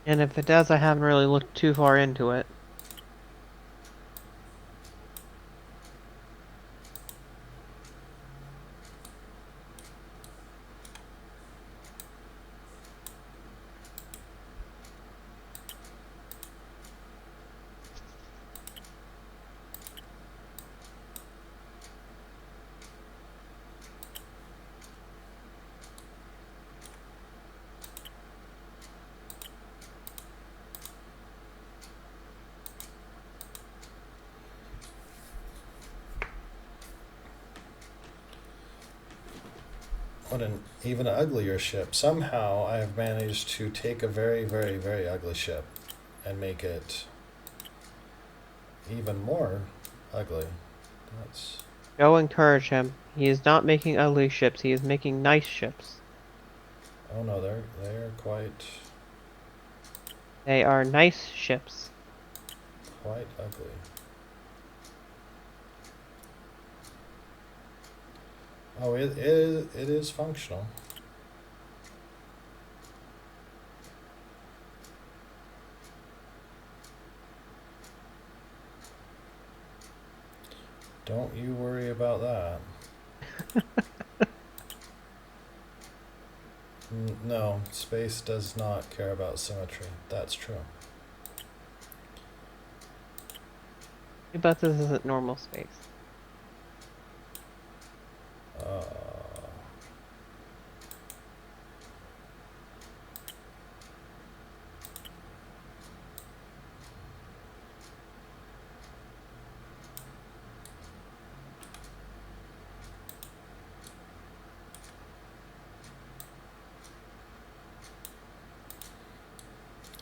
And if it does, I haven't really looked too far into it. What an even uglier ship. Somehow I have managed to take a very, very, very ugly ship and make it even more ugly. That's... Go encourage him. He is not making ugly ships, he is making nice ships. Oh no, they're quite They are nice ships. ugly. Oh, it is functional. Don't you worry about that. No, space does not care about symmetry. That's true. But this isn't normal space. Uh,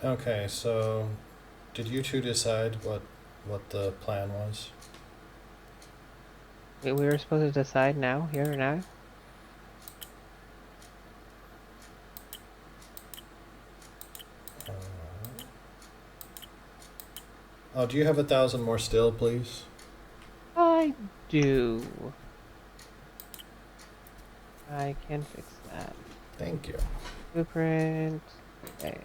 okay, so did you two decide what the plan was? Wait, we were supposed to decide now, here and now? Uh, do you have 1,000 more still, please? I do. I can fix that. Thank you. Blueprint. Okay.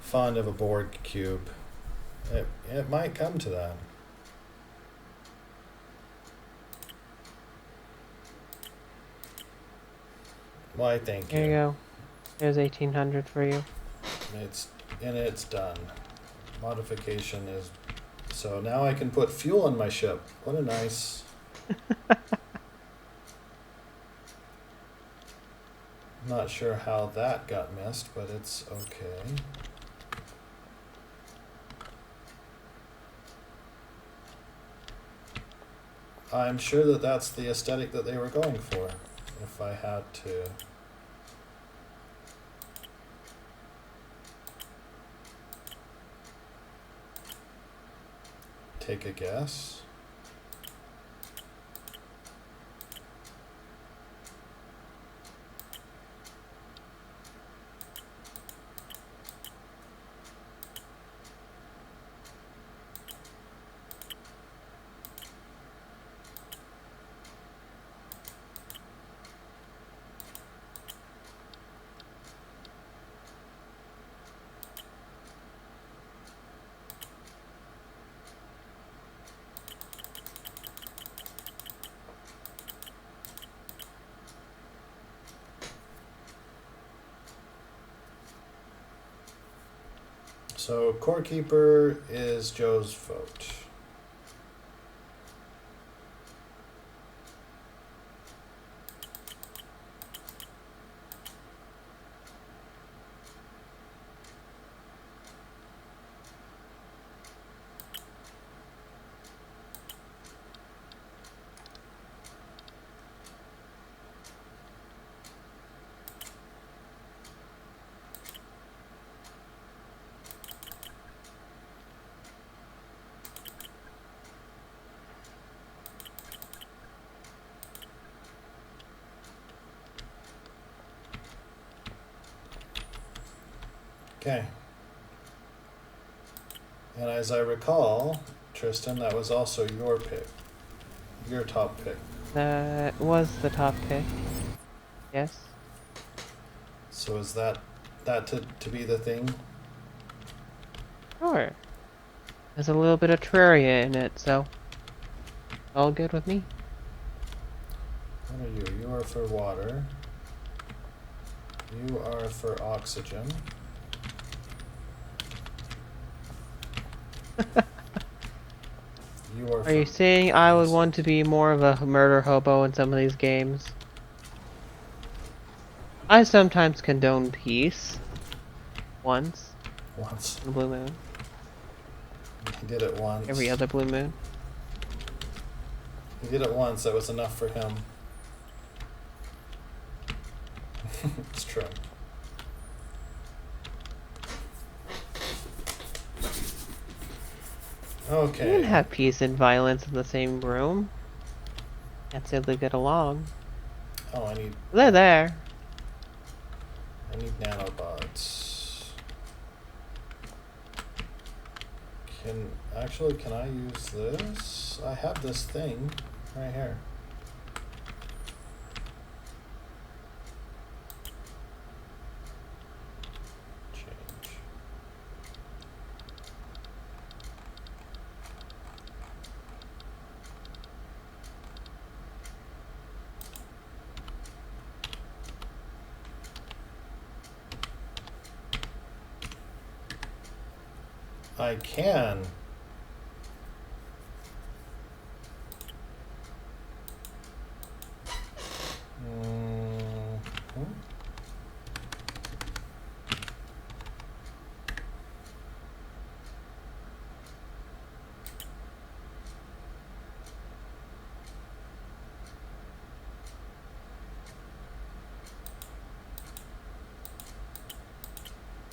Fond of a board cube. It might come to that. Why, thank There you go. There's 1800 for you. It's done. Modification is so now I can put fuel in my ship. What a nice. Not sure how that got missed, but it's okay. I'm sure that that's the aesthetic that they were going for. If I had to. Take a guess. So core keeper is Joe's vote. Okay. And as I recall, Tristan, that was also your pick. Your top pick. That was the top pick. Yes. So is that to be the thing? Sure. There's a little bit of Terraria in it, so all good with me. What are you? You are for water. You are for oxygen. You are Are you saying I would want to be more of a murder hobo in some of these games? I sometimes condone peace. Once. once. On the blue moon. He did it once. Every other blue moon. He did it once. That was enough for him. It's true. You Okay. can have peace and violence in the same room. And simply get along. Oh, I need They're there. nanobots. Can I use this? I have this thing right here. Change. I can. Mhm.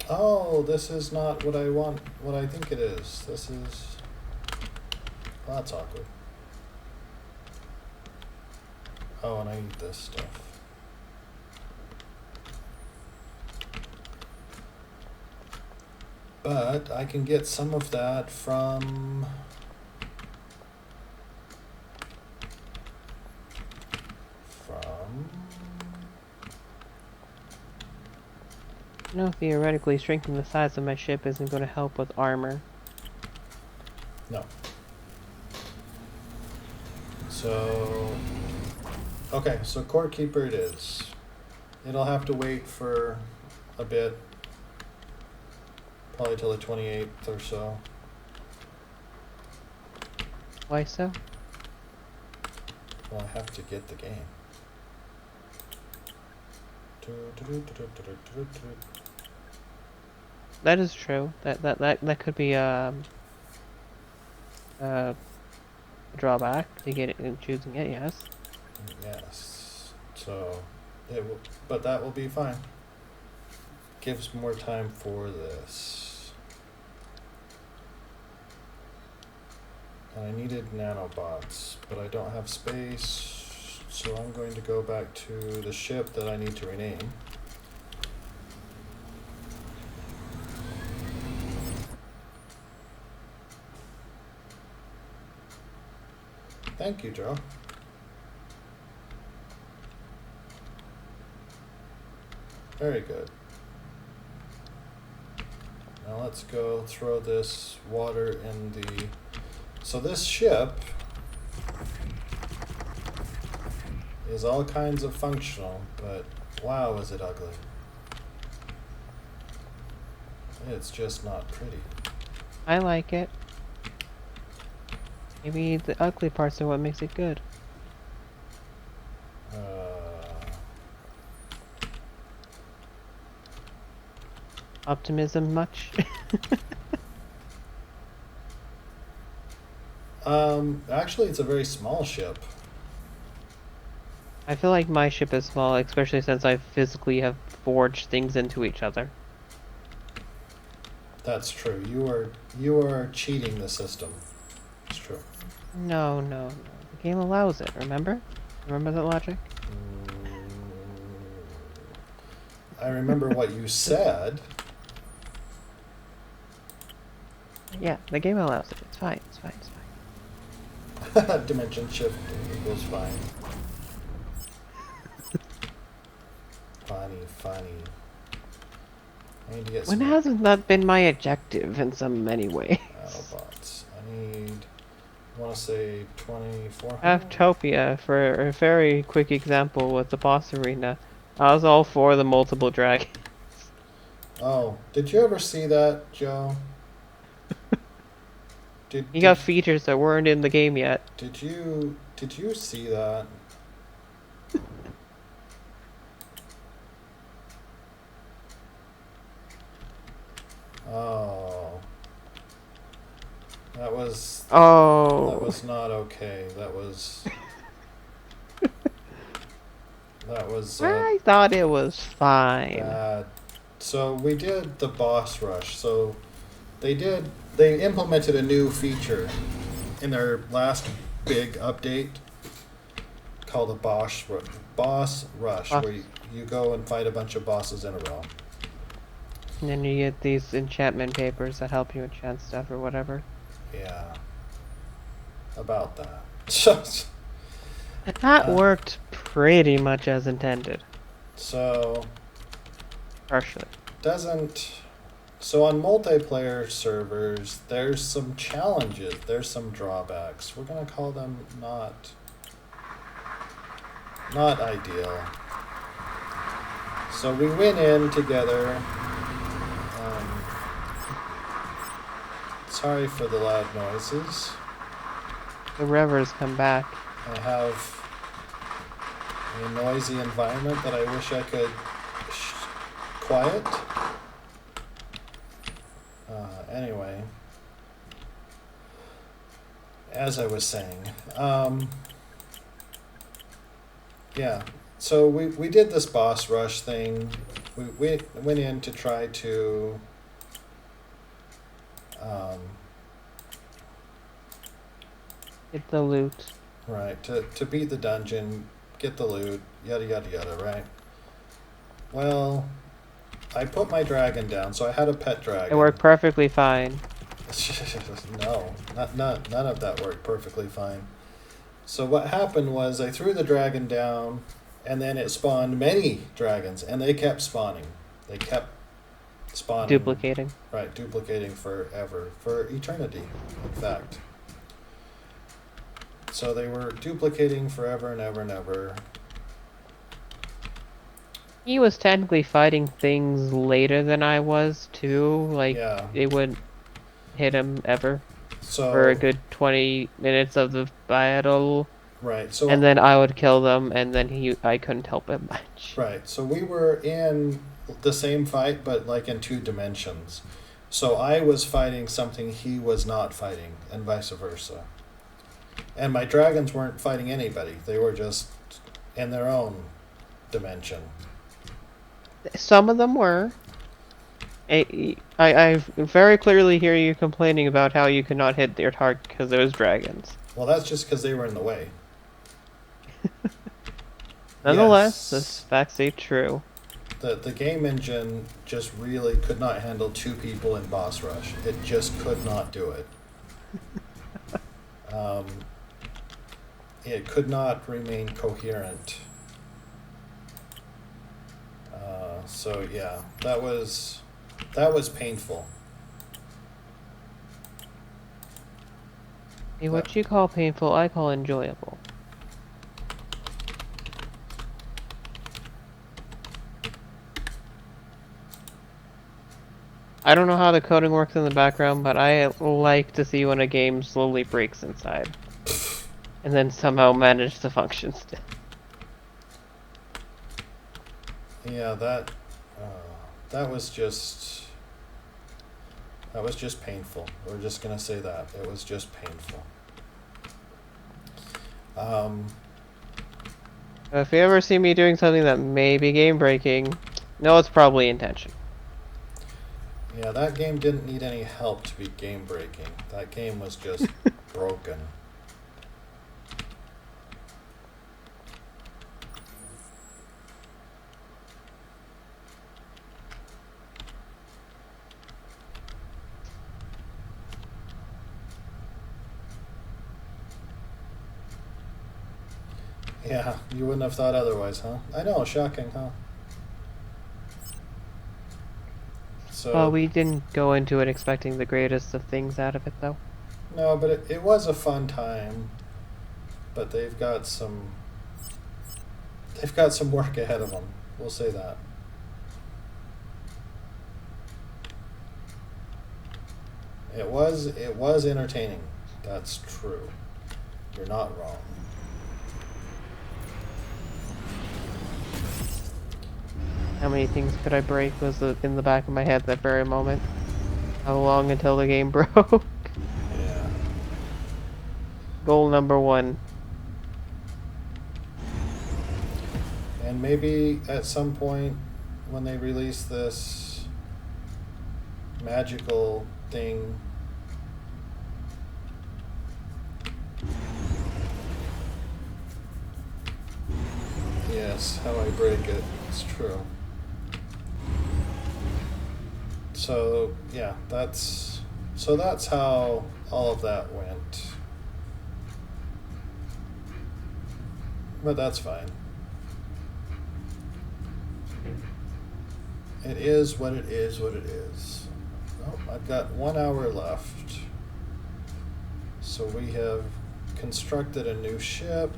Oh, this is not what I want, what I think it is. This is... Well, that's awkward. Oh, and I need this stuff. But I can get some of that from No, theoretically, shrinking the size of my ship isn't going to help with armor. No. So, okay, so Core Keeper it is. It'll have to wait for a bit, probably till the 28th or so. Why so? Well, I have to get the game. That is true. That could be a drawback to get it and choosing it. Yes. Yes. So, it will, but that will be fine. Gives more time for this. And I needed nanobots, but I don't have space, so I'm going to go back to the ship that I need to rename. Thank you, Joe. Very good. Now let's go throw this water in the... So this ship is all kinds of functional, but wow, is it ugly. It's just not pretty. I like it. Maybe the ugly parts are what makes it good. Optimism much? Actually, it's a very small ship. I feel like my ship is small, especially since I physically have forged things into each other. That's true. You are cheating the system. It's true. No, no, no. The game allows it, remember? Remember that logic? I remember what you said. Yeah, the game allows it. It's fine, it's fine, it's fine. Dimension shift equals fine. Funny. I need to get When some hasn't that been my objective in so many ways? nanobots. I want to say 2400. Aftopia, for a very quick example with the boss arena. I was all for the multiple dragons. Oh, did you ever see that, Joe? You got features that weren't in the game yet. Did you see that? Oh. That was not okay. That was I thought it was fine. bad. So we did the boss rush. So they implemented a new feature in their last big update called a boss rush, where you go and fight a bunch of bosses in a row. And then you get these enchantment papers that help you enchant stuff or whatever. Yeah. About that. That worked pretty much as intended. So Partially. So on multiplayer servers, there's some challenges, there's some drawbacks. We're gonna call them not ideal. So we went in together. Sorry for the loud noises. The revers come back. I have a noisy environment that I wish I could quiet. Anyway, as I was saying, yeah. So we did this boss rush thing. We went in to try to Get the loot. right, to beat the dungeon, get the loot, yada yada yada, right? Well, I put my dragon down, so I had a pet dragon. It worked perfectly fine. No, none of that worked perfectly fine. So what happened was I threw the dragon down, and then it spawned many dragons, and they kept spawning. They kept spawning. Duplicating. Right, duplicating forever, for eternity, in fact. So they were duplicating forever and ever and ever. He was technically fighting things later than I was too. Like Yeah. it wouldn't hit him ever So for a good 20 minutes of the battle, right. So and then I would kill them, and then I couldn't help him much. right. So we were in the same fight, but like in 2 dimensions. So I was fighting something he was not fighting, and vice versa. And my dragons weren't fighting anybody. They were just in their own dimension. Some of them were. I very clearly hear you complaining about how you could not hit their target because there was dragons. Well, that's just because they were in the way. Nonetheless, Yes. this fact's a true. The game engine just really could not handle 2 people in boss rush. It just could not do it. It could not remain coherent. So yeah, that was painful. Hey, what you call painful, I call enjoyable. I don't know how the coding works in the background, but I like to see when a game slowly breaks inside. And then somehow manage to function still. Yeah, that was just painful. We're just gonna say that it was just painful. If you ever see me doing something that may be game breaking, no, it's probably intentional. Yeah, that game didn't need any help to be game breaking. That game was just broken. Yeah, you wouldn't have thought otherwise, huh? I know, shocking, huh? So Well, we didn't go into it expecting the greatest of things out of it, though. no, but it was a fun time. But they've got some work ahead of them. We'll say that. It was entertaining. That's true. You're not wrong. How many things could I break was in the back of my head that very moment. How long until the game broke? Yeah. Goal number 1. And maybe at some point when they release this magical thing, yes, how I break it, it's true. So yeah, that's how all of that went. But that's fine. It is what it is what it is. Oh, I've got 1 hour left. So we have constructed a new ship.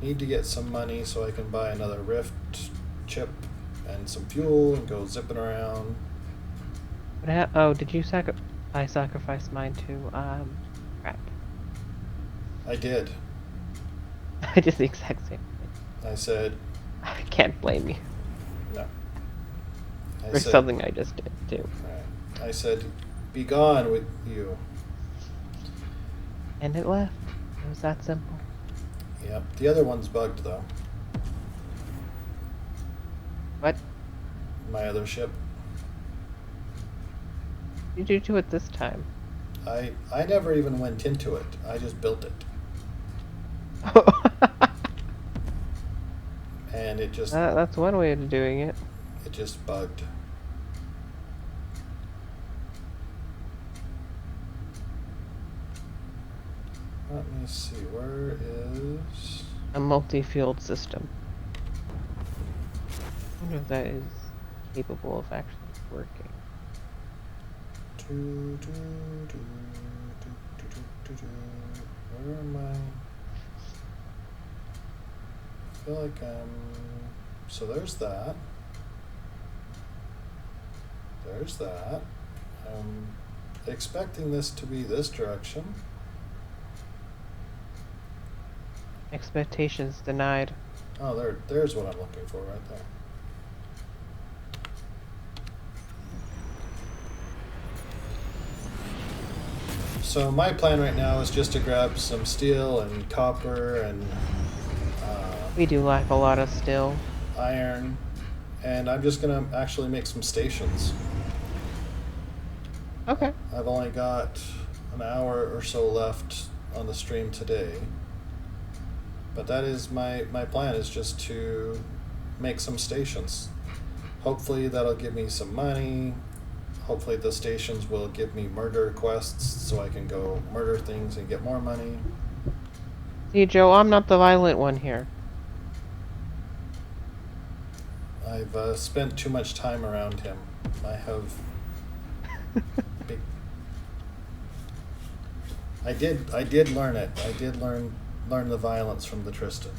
Need to get some money so I can buy another Rift chip and some fuel and go zipping around. Oh, did you I sacrificed mine too. Crap. I did. I did the exact same thing. I said, I can't blame you no. I for said, something I just did too. right. I said, be gone with you. And it left. It was that simple. Yep. The other one's bugged though. What My other ship. did you do to it this time? I never even went into it. I just built it. And it just That's one way of doing it. bugged. Let me see, where is A multi-field system. I wonder if that is capable of actually working. Where am I? I feel like I'm. So there's that. There's that. I'm expecting this to be this direction. Expectations denied. Oh, there's what I'm looking for right there. So my plan right now is just to grab some steel and copper and We do lack a lot of steel. iron, and I'm just gonna actually make some stations. Okay. I've only got an hour or so left on the stream today, but that is my plan, is just to make some stations. Hopefully that'll give me some money. Hopefully the stations will give me murder quests so I can go murder things and get more money. See, Joe, I'm not the violent one here. I've spent too much time around him. I have. Big... I did learn it. I did learn the violence from the Tristan.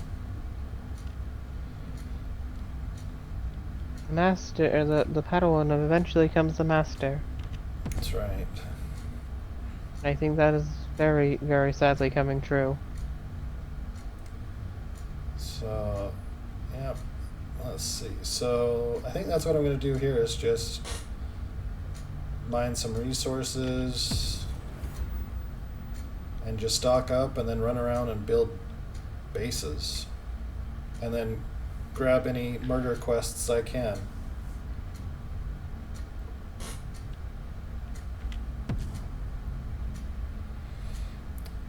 Master, or the Padawan eventually comes the master. That's right. I think that is very, very sadly coming true. So, yeah. Let's see. So I think that's what I'm going to do here, is just mine some resources and just stock up and then run around and build bases. And then grab any murder quests I can.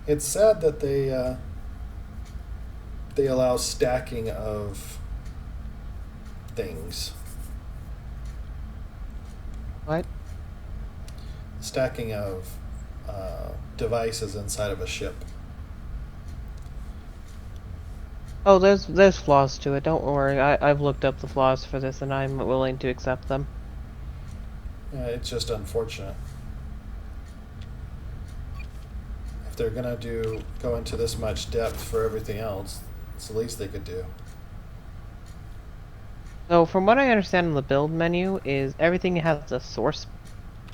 It's sad that they allow stacking of things. What? Stacking of devices inside of a ship. Oh, there's flaws to it. Don't worry. I've looked up the flaws for this, and I'm willing to accept them. Yeah, it's just unfortunate. If they're gonna go into this much depth for everything else, it's the least they could do. So, from what I understand in the build menu, is everything has a source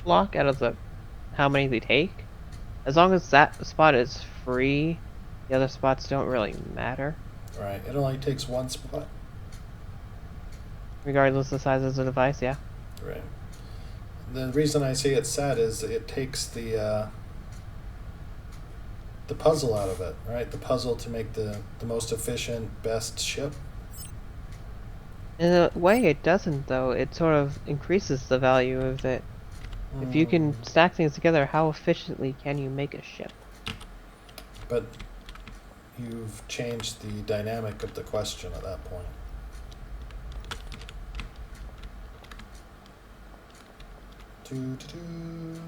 block out of the how many they take. As long as that spot is free, the other spots don't really matter, Right. It only takes one spot. regardless of the size of the device. Yeah. Right. The reason I say it's sad is it takes the puzzle out of it, right? The puzzle to make the most efficient, best ship. In a way, it doesn't, though. It sort of increases the value of it. If you can stack things together, how efficiently can you make a ship? But you've changed the dynamic of the question at that point. Doo-doo-doo.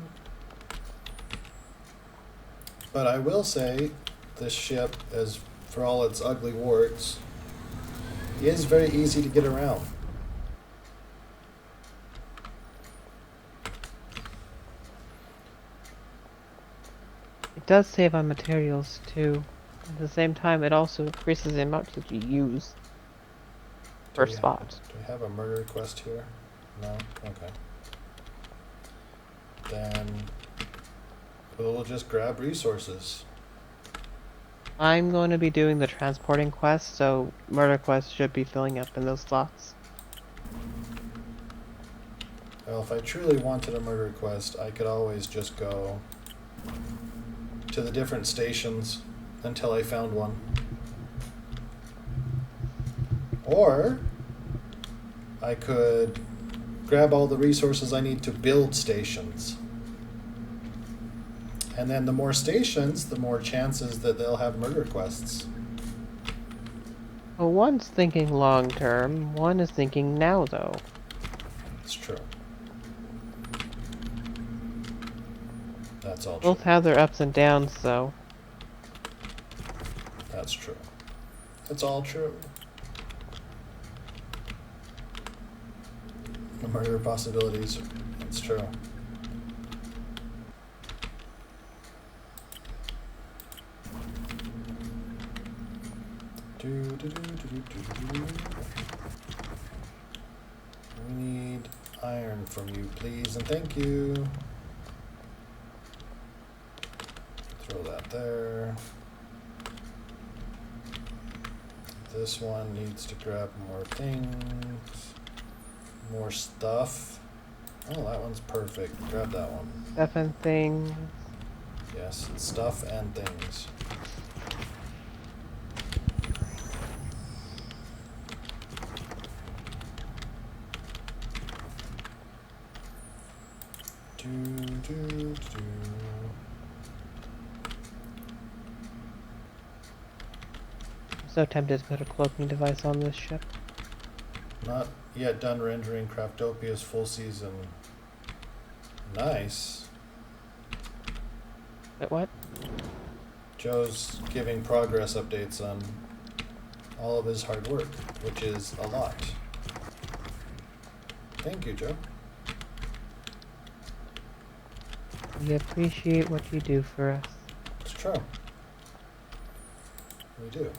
But I will say, this ship, as for all its ugly warts, is very easy to get around. It does save on materials, too. At the same time, it also increases the amount that you use per spot. Do we have a murder request here? No? Okay. Then we'll just grab resources. I'm going to be doing the transporting quest, so murder quests should be filling up in those slots. Well, if I truly wanted a murder quest, I could always just go to the different stations until I found one. Or I could grab all the resources I need to build stations. And then the more stations, the more chances that they'll have murder quests. Well, one's thinking long term, one is thinking now, though. It's true. That's all true. Both have their ups and downs, though. That's true. It's all true. Murder possibilities. It's true. We need iron from you, please, and thank you. Throw that there. This one needs to grab more things. More stuff. Oh, that one's perfect. Grab that one. Stuff and things. Yes, stuff and things. I'm So tempted to put a cloaking device on this ship. not yet done rendering Craftopia's full season. Nice. But what? Joe's giving progress updates on all of his hard work, which is a lot. Thank you, Joe. We appreciate what you do for us. It's true. We do.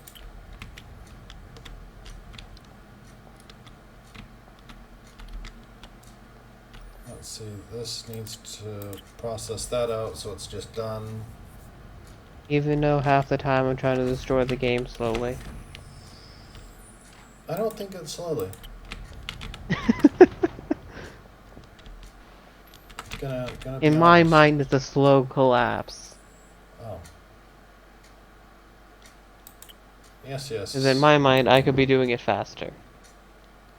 Let's see, this needs to process that out, so it's just done. Even though half the time I'm trying to destroy the game slowly. I don't think it's slowly. Gonna be In my honest. mind, it's a slow collapse. Oh. Yes, yes. Because in my mind, I could be doing it faster.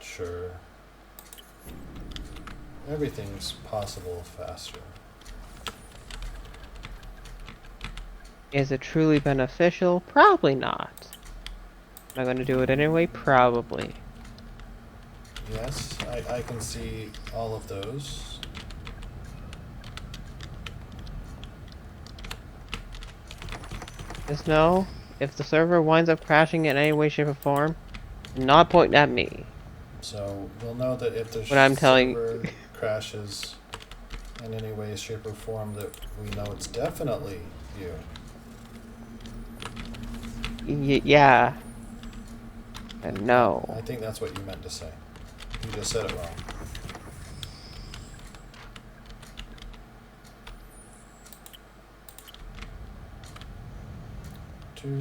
Sure. Everything's possible faster. Is it truly beneficial? Probably not. Am I going to do it anyway? Probably. Yes, I can see all of those. Just know, if the server winds up crashing in any way, shape, or form, do not point at me. So we'll know that if the What I'm telling- server crashes in any way, shape, or form, that we know it's definitely you. Yeah. And no. I think that's what you meant to say. You just said it wrong. Do.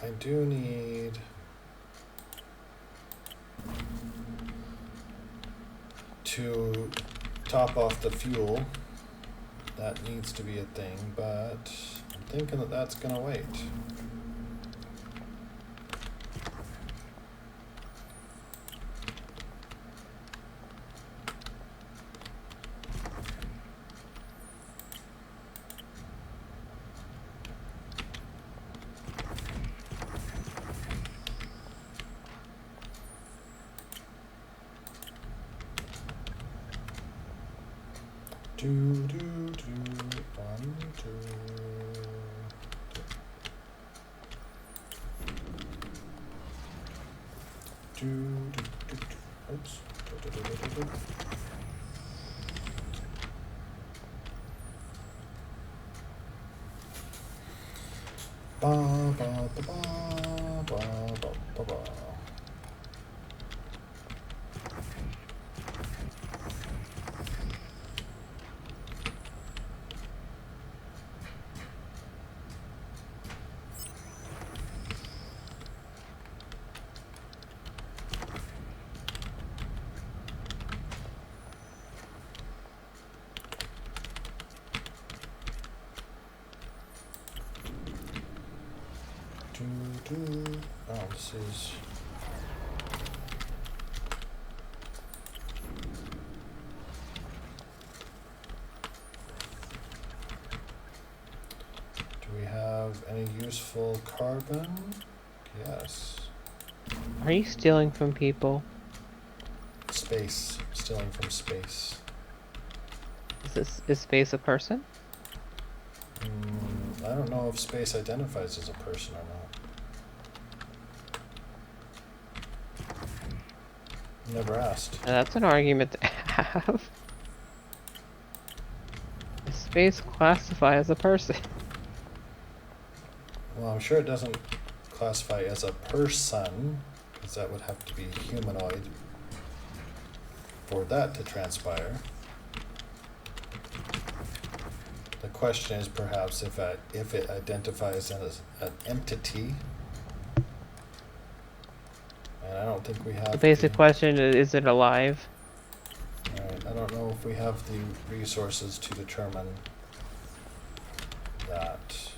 I do need to top off the fuel. That needs to be a thing, but I'm thinking that that's gonna wait. Do, 1, 2. Oops. Ba, ba, ba, ba, ba, ba, ba. Oh, this is. Do we have any useful cargo carbon? Yes. Are you stealing from people? Space. Stealing from space. Is space a person? I don't know if space identifies as a person or not. Never asked. That's an argument to have. Is space classify as a person? Well, I'm sure it doesn't classify as a person, because that would have to be humanoid for that to transpire. The question is perhaps if it identifies as an entity. And I don't think we have The basic the, question is it alive? Alright, I don't know if we have the resources to determine that.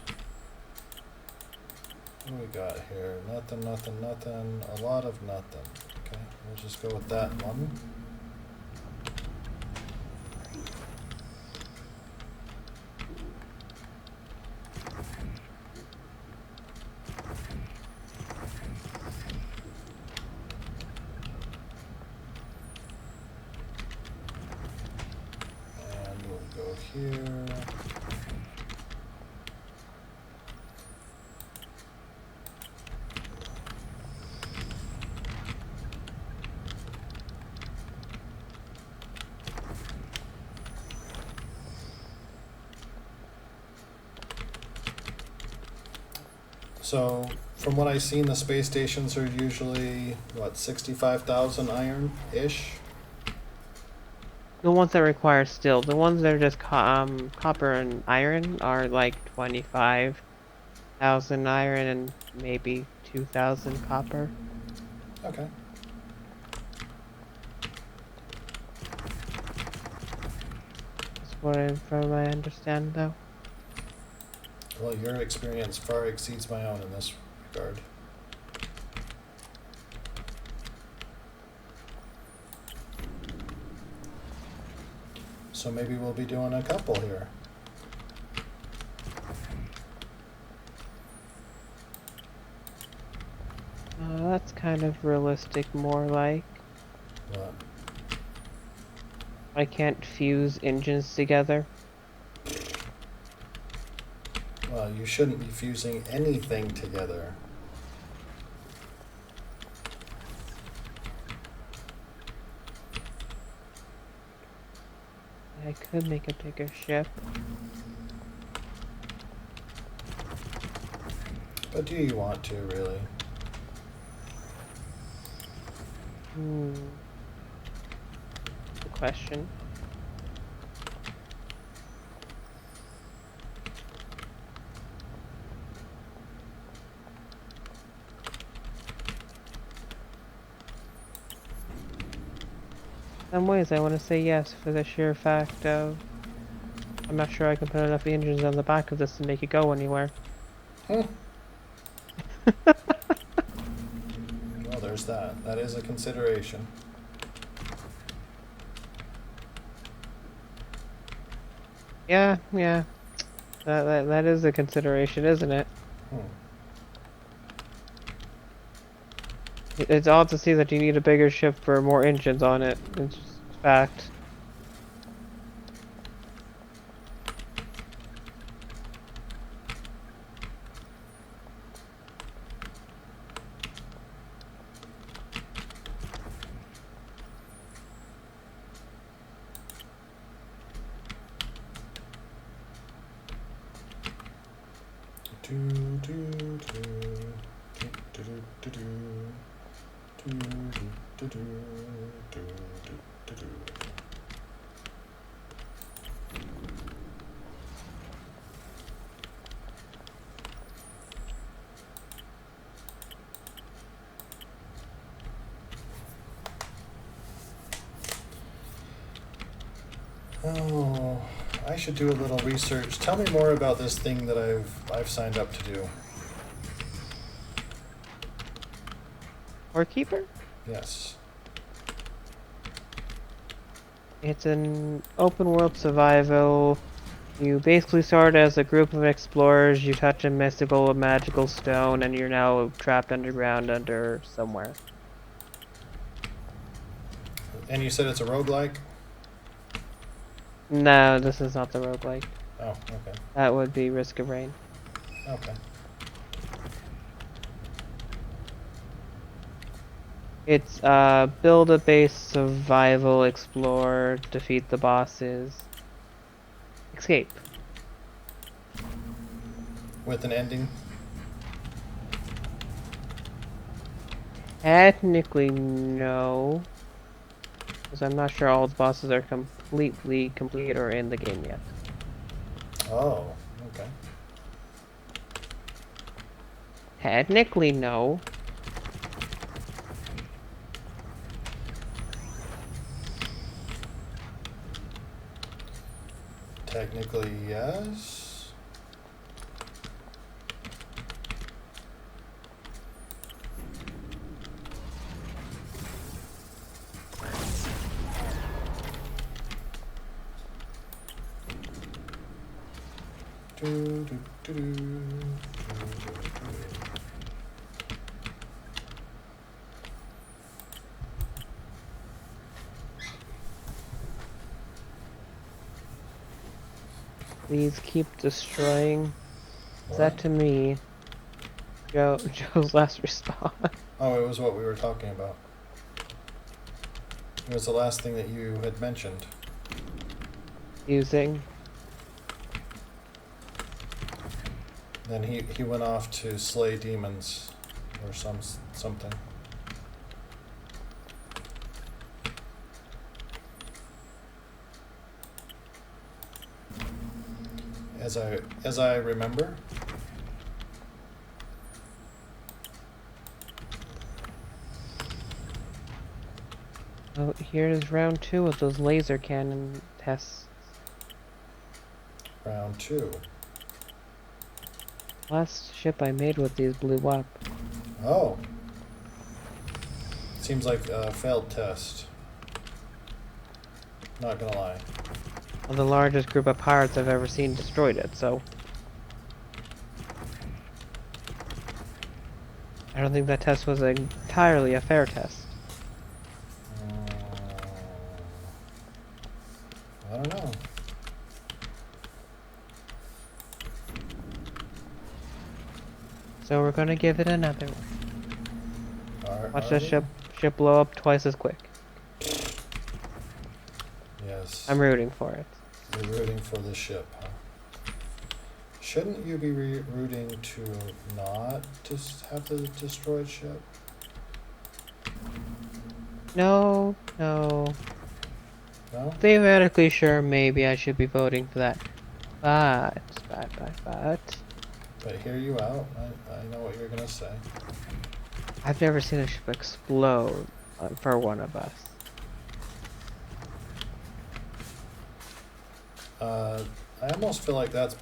What do we got here? Nothing, nothing, nothing. A lot of nothing. Okay, we'll just go with that one. And we'll go here. So, from what I've seen, the space stations are usually, what, 65,000 iron-ish? The ones that require steel. The ones that are just copper and iron are like 25,000 iron and maybe 2,000 copper. Okay. From what I understand, though. Well, your experience far exceeds my own in this regard. So maybe we'll be doing a couple here. That's kind of realistic, more like. What? I can't fuse engines together. Well, you shouldn't be fusing anything together. I could make a bigger ship. But do you want to, really? Good question. In some ways, I want to say yes for the sheer fact of I'm not sure I can put enough engines on the back of this to make it go anywhere. Well, there's that. That is a consideration. Yeah. That is a consideration, isn't it? It's odd to see that you need a bigger ship for more engines on it. It's just a fact. Oh, I should do a little research. Tell me more about this thing that I've signed up to do. Keeper? Yes. It's an open world survival You basically start as a group of explorers, you touch a mystical or magical stone, and you're now trapped underground under somewhere. And you said it's a roguelike? No, this is not the roguelike. Oh, okay. That would be Risk of Rain. Okay. It's build a base, survival, explore, defeat the bosses, escape. With an ending? Technically, no. Because I'm not sure all the bosses are completely complete or in the game yet. Oh, okay. Technically, no. Technically, yes. Do, do, do, do, do, do. Please keep destroying. Is that What? to me? Joe's last respawn. Oh, it was what we were talking about. It was the last thing that you had mentioned. Using. Then he went off to slay demons or something. As I remember. Oh, here's round 2 of those laser cannon tests. Round 2. Last ship I made with these blew up. Oh. Seems like a failed test. Not gonna lie. Well, the largest group of pirates I've ever seen destroyed it, so... I don't think that test was entirely a fair test. I don't know. So we're gonna give it another one. Watch Are this we? ship blow up twice as quick. Yes. I'm rooting for it. You're rooting for the ship, huh? Shouldn't you be rooting to not just have the destroyed ship? No. No? Theoretically, sure, maybe I should be voting for that. But. But hear you out. I know what you're gonna say. I've never seen a ship explode for one of us. I almost feel like that's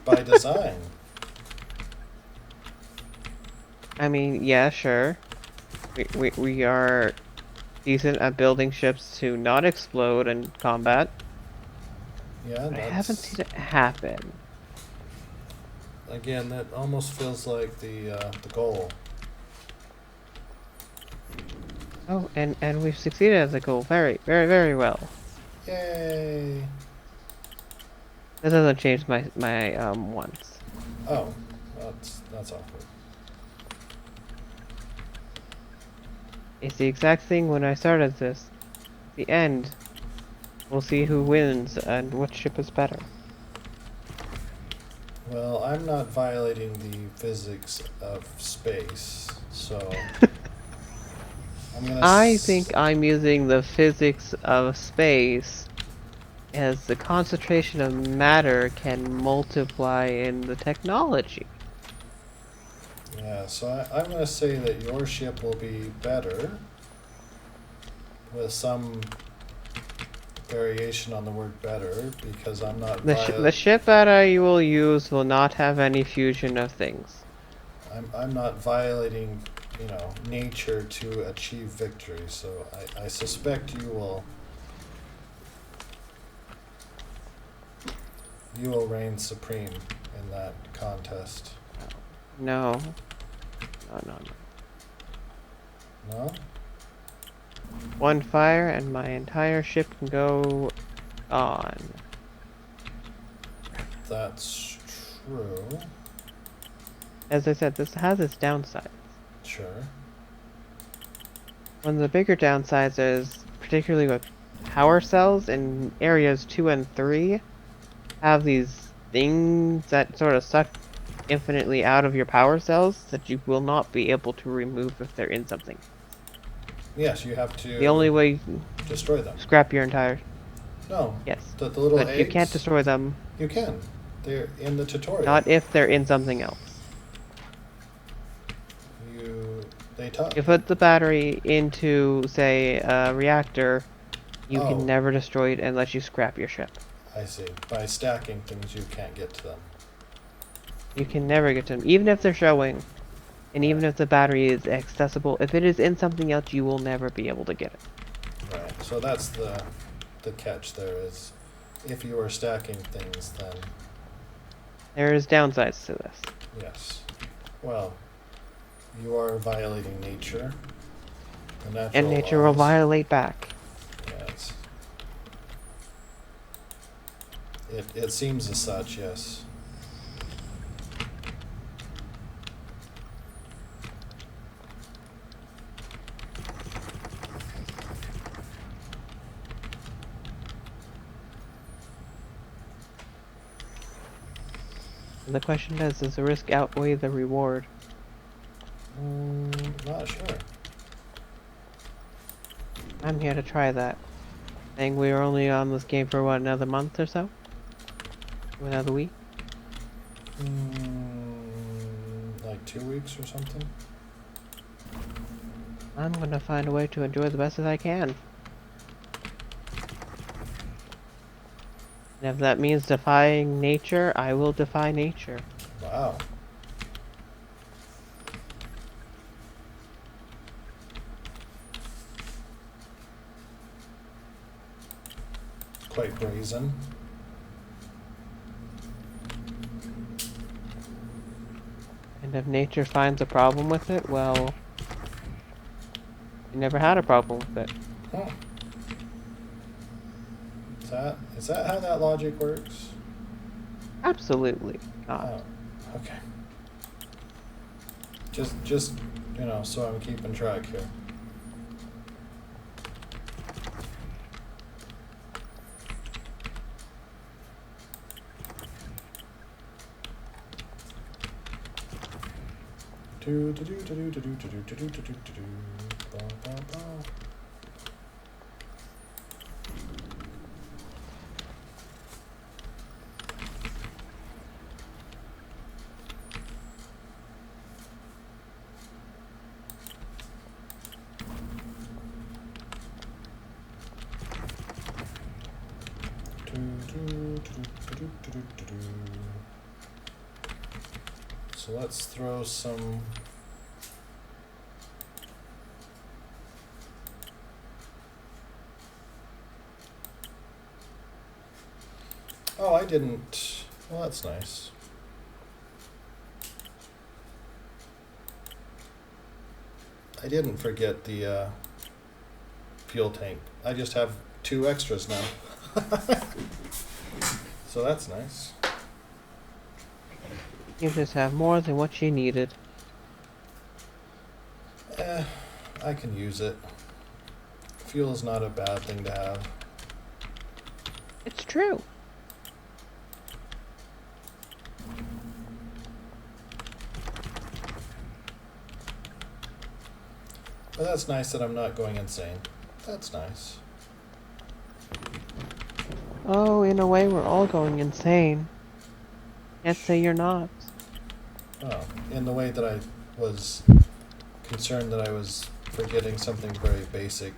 by design. I mean, yeah, sure. We are decent at building ships to not explode in combat. Yeah, But I haven't seen it happen. Again, that almost feels like the goal. Oh, and we've succeeded at the goal very, very, very well. Yay! This doesn't change my wants. Oh, that's awkward. It's the exact thing when I started this. The end. We'll see who wins and which ship is better. Well, I'm not violating the physics of space, so I'm gonna. I think I'm using the physics of space as the concentration of matter can multiply in the technology. Yeah, so I'm gonna say that your ship will be better with some variation on the word better because I'm not. The ship that I will use will not have any fusion of things. I'm not violating, nature to achieve victory. So I suspect you will You will reign supreme in that contest. No. No. No? One fire and my entire ship can go on. That's true. As I said, this has its downsides. Sure. One of the bigger downsides is, particularly with power cells in areas 2 and 3, have these things that sort of suck infinitely out of your power cells that you will not be able to remove if they're in something. Yes, you have to The only way you can destroy them. scrap your entire... No. Yes. The little But eggs. you can't destroy them, You can. They're in the tutorial. not if they're in something else. They talk. You put the battery into, say, a reactor, you Oh. can never destroy it unless you scrap your ship. I see. By stacking things, you can't get to them. You can never get to them, even if they're showing, and even if the battery is accessible. If it is in something else, you will never be able to get it. Right. So that's the catch there is, if you are stacking things, then There is downsides to this. yes. Well, you are violating nature. The natural And nature will laws. violate back. Yes. It seems as such, yes. And the question is, does the risk outweigh the reward? Not sure. I'm here to try that. I think we are only on this game for what, another month or so? Another week? Like 2 weeks or something? I'm gonna find a way to enjoy the best as I can. And if that means defying nature, I will defy nature. Wow. Quite brazen. And if nature finds a problem with it, well, you never had a problem with it. Huh. Is that how that logic works? Absolutely not. Oh, okay. Just so I'm keeping track here. Do do do do do do do do do do do do do. Ba ba ba. So let's throw some Oh, I didn't. Well, that's nice. I didn't forget the fuel tank. I just have 2 extras now. So that's nice. You just have more than what you needed. I can use it. Fuel is not a bad thing to have. It's true. But that's nice that I'm not going insane. That's nice. Oh, in a way, we're all going insane. Can't say you're not. Oh, in the way that I was concerned that I was forgetting something very basic.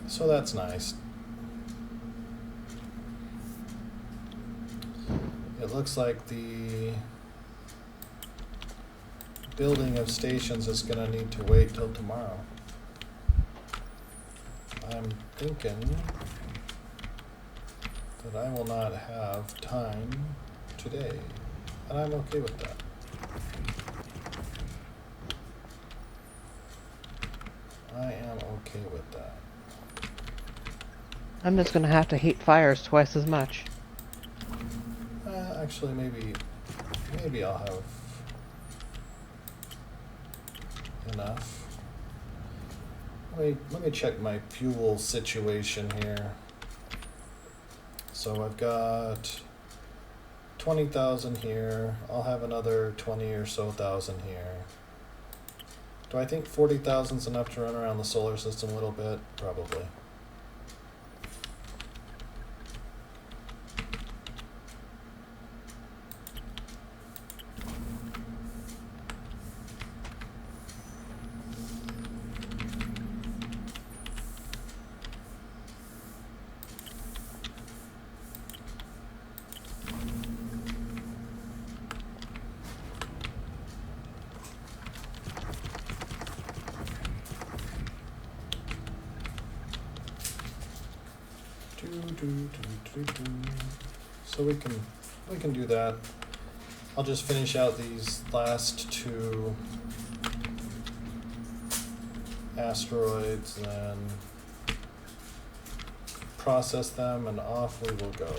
So that's nice. looks like the building of stations is gonna need to wait till tomorrow. I'm thinking that I will not have time today, and I'm okay with that. I am okay with that. I'm just gonna have to heat fires twice as much. Actually, maybe I'll have enough. Let me check my fuel situation here. So I've got 20,000 here. I'll have another 20 or so thousand here. Do I think 40,000 is enough to run around the solar system a little bit? Probably. So we can do that. I'll just finish out these last two asteroids and process them, and off we will go.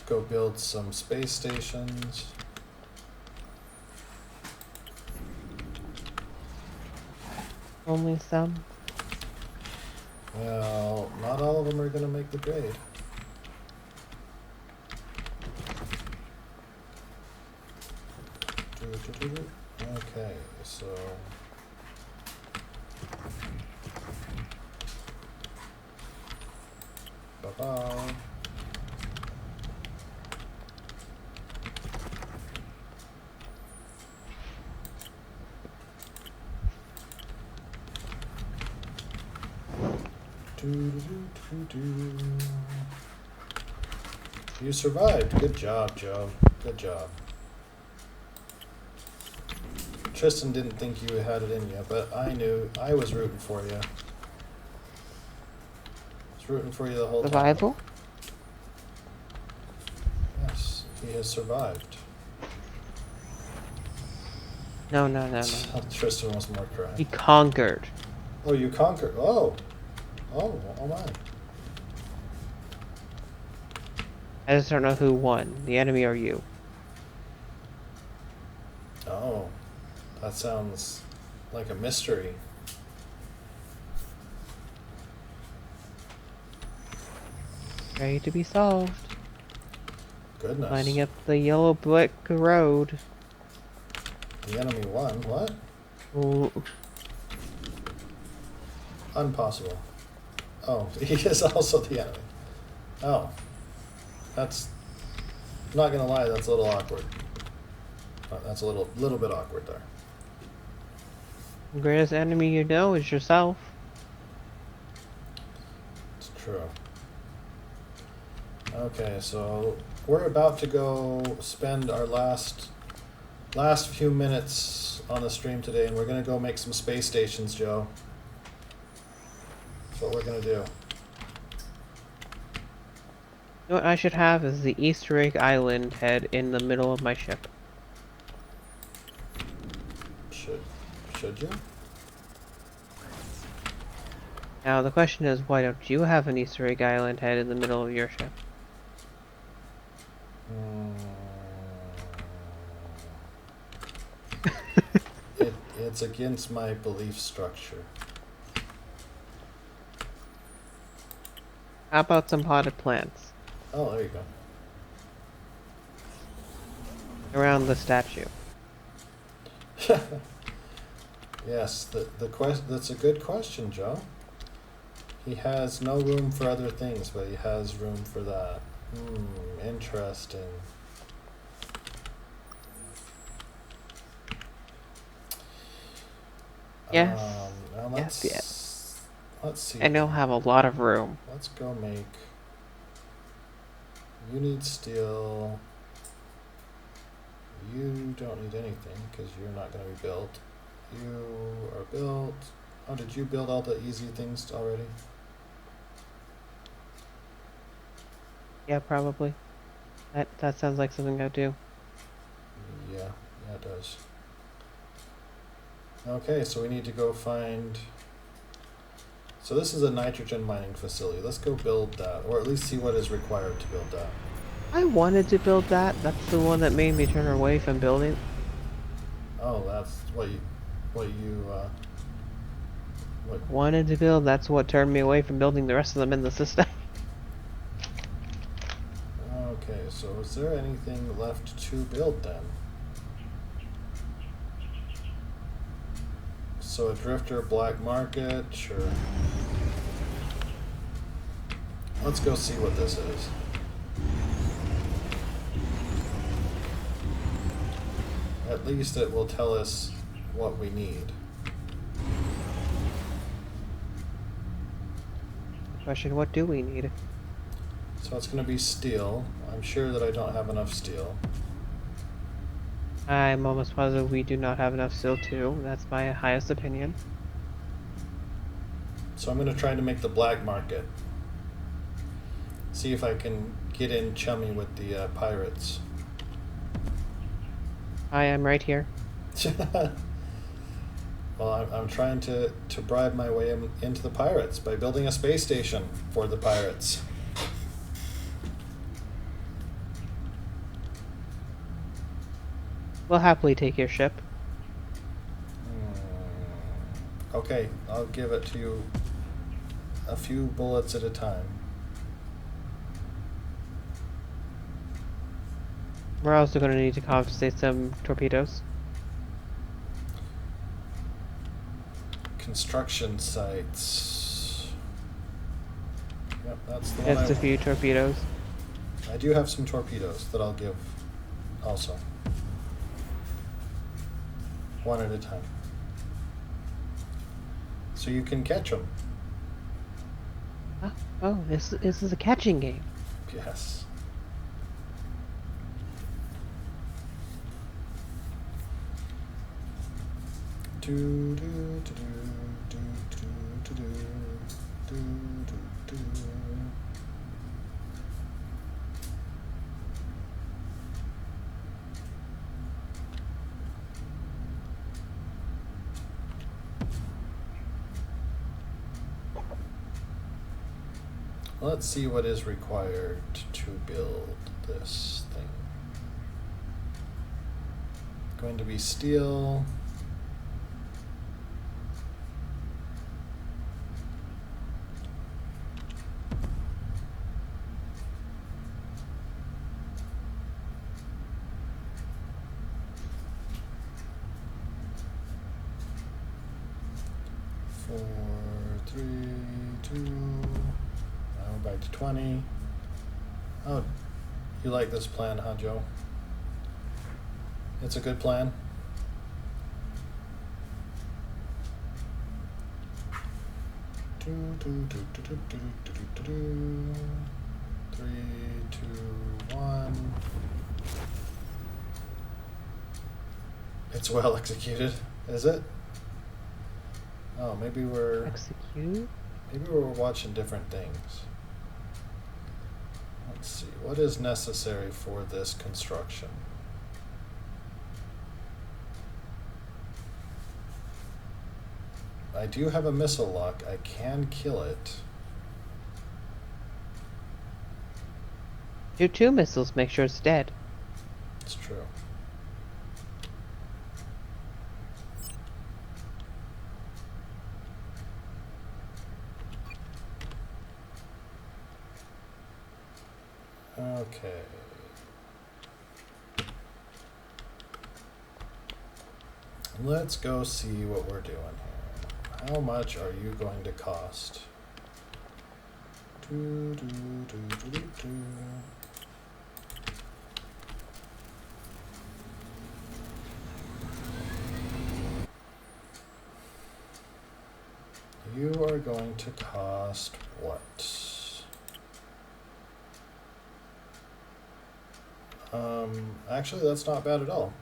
Go build some space stations. Only some. Well, not all of them are going to make the grade. Okay, so bye-bye. You survived. Good job, Joe. Good job. Tristan didn't think you had it in you, but I knew. I was rooting for you. I was rooting for you the whole time. Survival? Yes, he has survived. No. Tristan was more correct. He conquered. Oh, you conquered. Oh my. I just don't know who won, the enemy or you. Oh, that sounds like a mystery. Ready to be solved. Goodness. Lining up the yellow brick road. The enemy won. What? Ooh. Impossible. Oh, he is also the enemy. Oh. That's, I'm not gonna lie, that's a little awkward. That's a little bit awkward there. The greatest enemy you know is yourself. It's true. Okay, so we're about to go spend our last few minutes on the stream today, and we're gonna go make some space stations, Joe. That's what we're gonna do. You know what I should have is the Easter egg island head in the middle of my ship. Should you? Now the question is, why don't you have an Easter egg island head in the middle of your ship? It's against my belief structure. How about some potted plants Oh, there you go. around the statue? Yes, that's a good question, Joe. He has no room for other things, but he has room for that. Interesting. Yes. Now Yes, let's see. And it'll have a lot of room. Let's go make. You need steel. You don't need anything because you're not going to be built. You are built. Oh, did you build all the easy things already? Yeah, probably. That sounds like something I'd do. Yeah, it does. Okay, so we need to go find. So this is a nitrogen mining facility. Let's go build that, or at least see what is required to build that. I wanted to build that. That's the one that made me turn away from building. Oh, that's what Wanted to build. That's what turned me away from building the rest of them in the system. Okay, so is there anything left to build then? So a drifter black market, sure. Let's go see what this is. At least it will tell us what we need. Question: what do we need? So it's going to be steel. I'm sure that I don't have enough steel. I'm almost positive we do not have enough steel too. That's my highest opinion. So I'm going to try to make the black market. See if I can get in chummy with the pirates. I am right here. Well, I'm trying to bribe my way into the pirates by building a space station for the pirates. We'll happily take your ship. Okay, I'll give it to you a few bullets at a time. We're also going to need to confiscate some torpedoes. Construction sites. Yep, that's the one Just a few torpedoes. I do have some torpedoes that I'll give also. One at a time. So you can catch them. Oh, this is a catching game. Yes. Do do do do do do do do do do. Let's see what is required to build this thing. Going to be steel. Back to 20. Oh, you like this plan, huh, Joe? It's a good plan. Do, do, do, do, do, do, do, do, do. 3, 2, 1. It's well executed, is it? Oh, maybe we're watching different things. Let's see, what is necessary for this construction? I do have a missile lock. I can kill it. Do 2 missiles, make sure it's dead. It's true. Okay. Let's go see what we're doing here. How much are you going to cost? Do, do, do, do, do, do. you are going to cost what? Actually, that's not bad at all.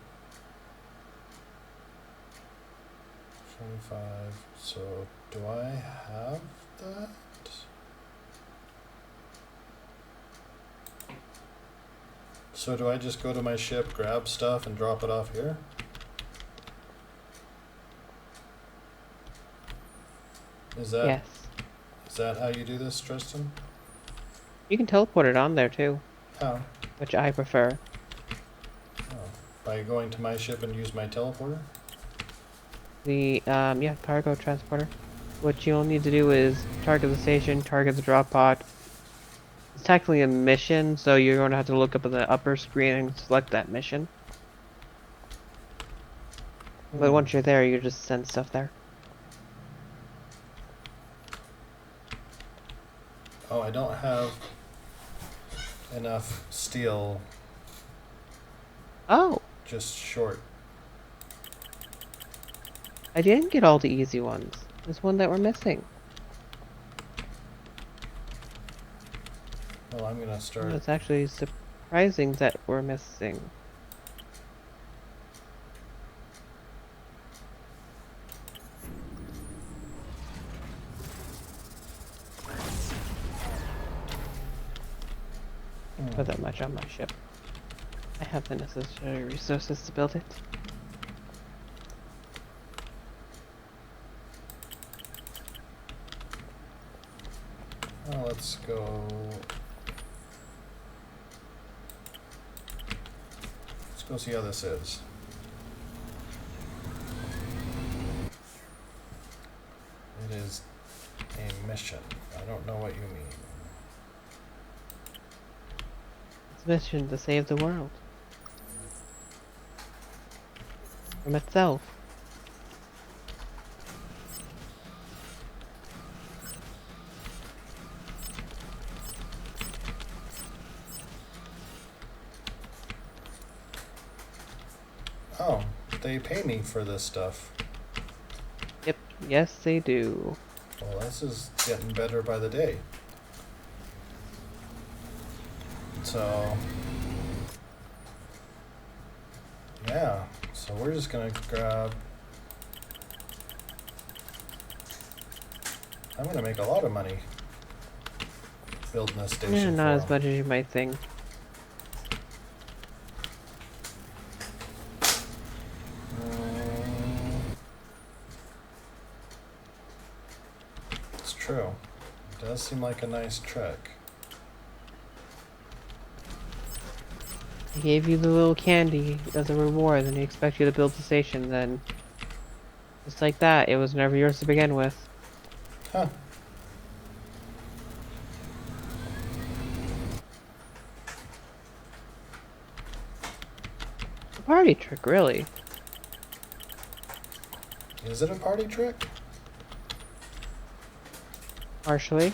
25. So, do I have that? So, do I just go to my ship, grab stuff, and drop it off here? Is that Yes. is that how you do this, Tristan? You can teleport it on there too, How? which I prefer. Oh, by going to my ship and use my teleporter? The, yeah, cargo transporter. What you'll need to do is target the station, target the drop pod. It's technically a mission, so you're going to have to look up at the upper screen and select that mission. But once you're there, you just send stuff there. Oh, I don't have enough steel, Oh! just short. I didn't get all the easy ones. There's one that we're missing. Well, I'm gonna start. It's actually surprising that we're missing. Put that much on my ship. I have the necessary resources to build it. Oh, let's go. Let's go see how this is. It is a mission. I don't know what you mean. It's a mission to save the world. From itself. Oh, they pay me for this stuff. Yep, yes they do. Well, this is getting better by the day. So, yeah. So we're just gonna grab. I'm gonna make a lot of money building this station. Yeah, not for as much as you might think. It's true. It does seem like a nice trick. He gave you the little candy as a reward, and he expects you to build the station, then just like that, it was never yours to begin with. Huh. A party trick, really. Is it a party trick? Partially.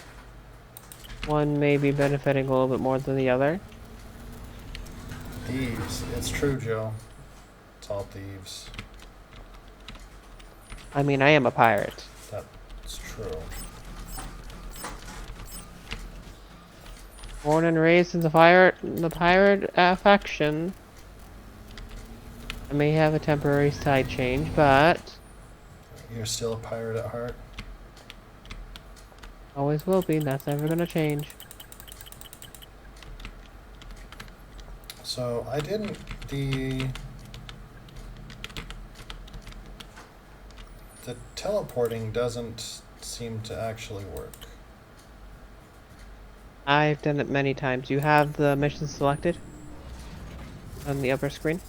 One may be benefiting a little bit more than the other. Thieves. It's true, Joe. It's all thieves. I mean, I am a pirate. That's true. Born and raised in the pirate faction. I may have a temporary side change, but You're still a pirate at heart? always will be. That's never gonna change. So I didn't the teleporting doesn't seem to actually work. I've done it many times. You have the mission selected on the upper screen.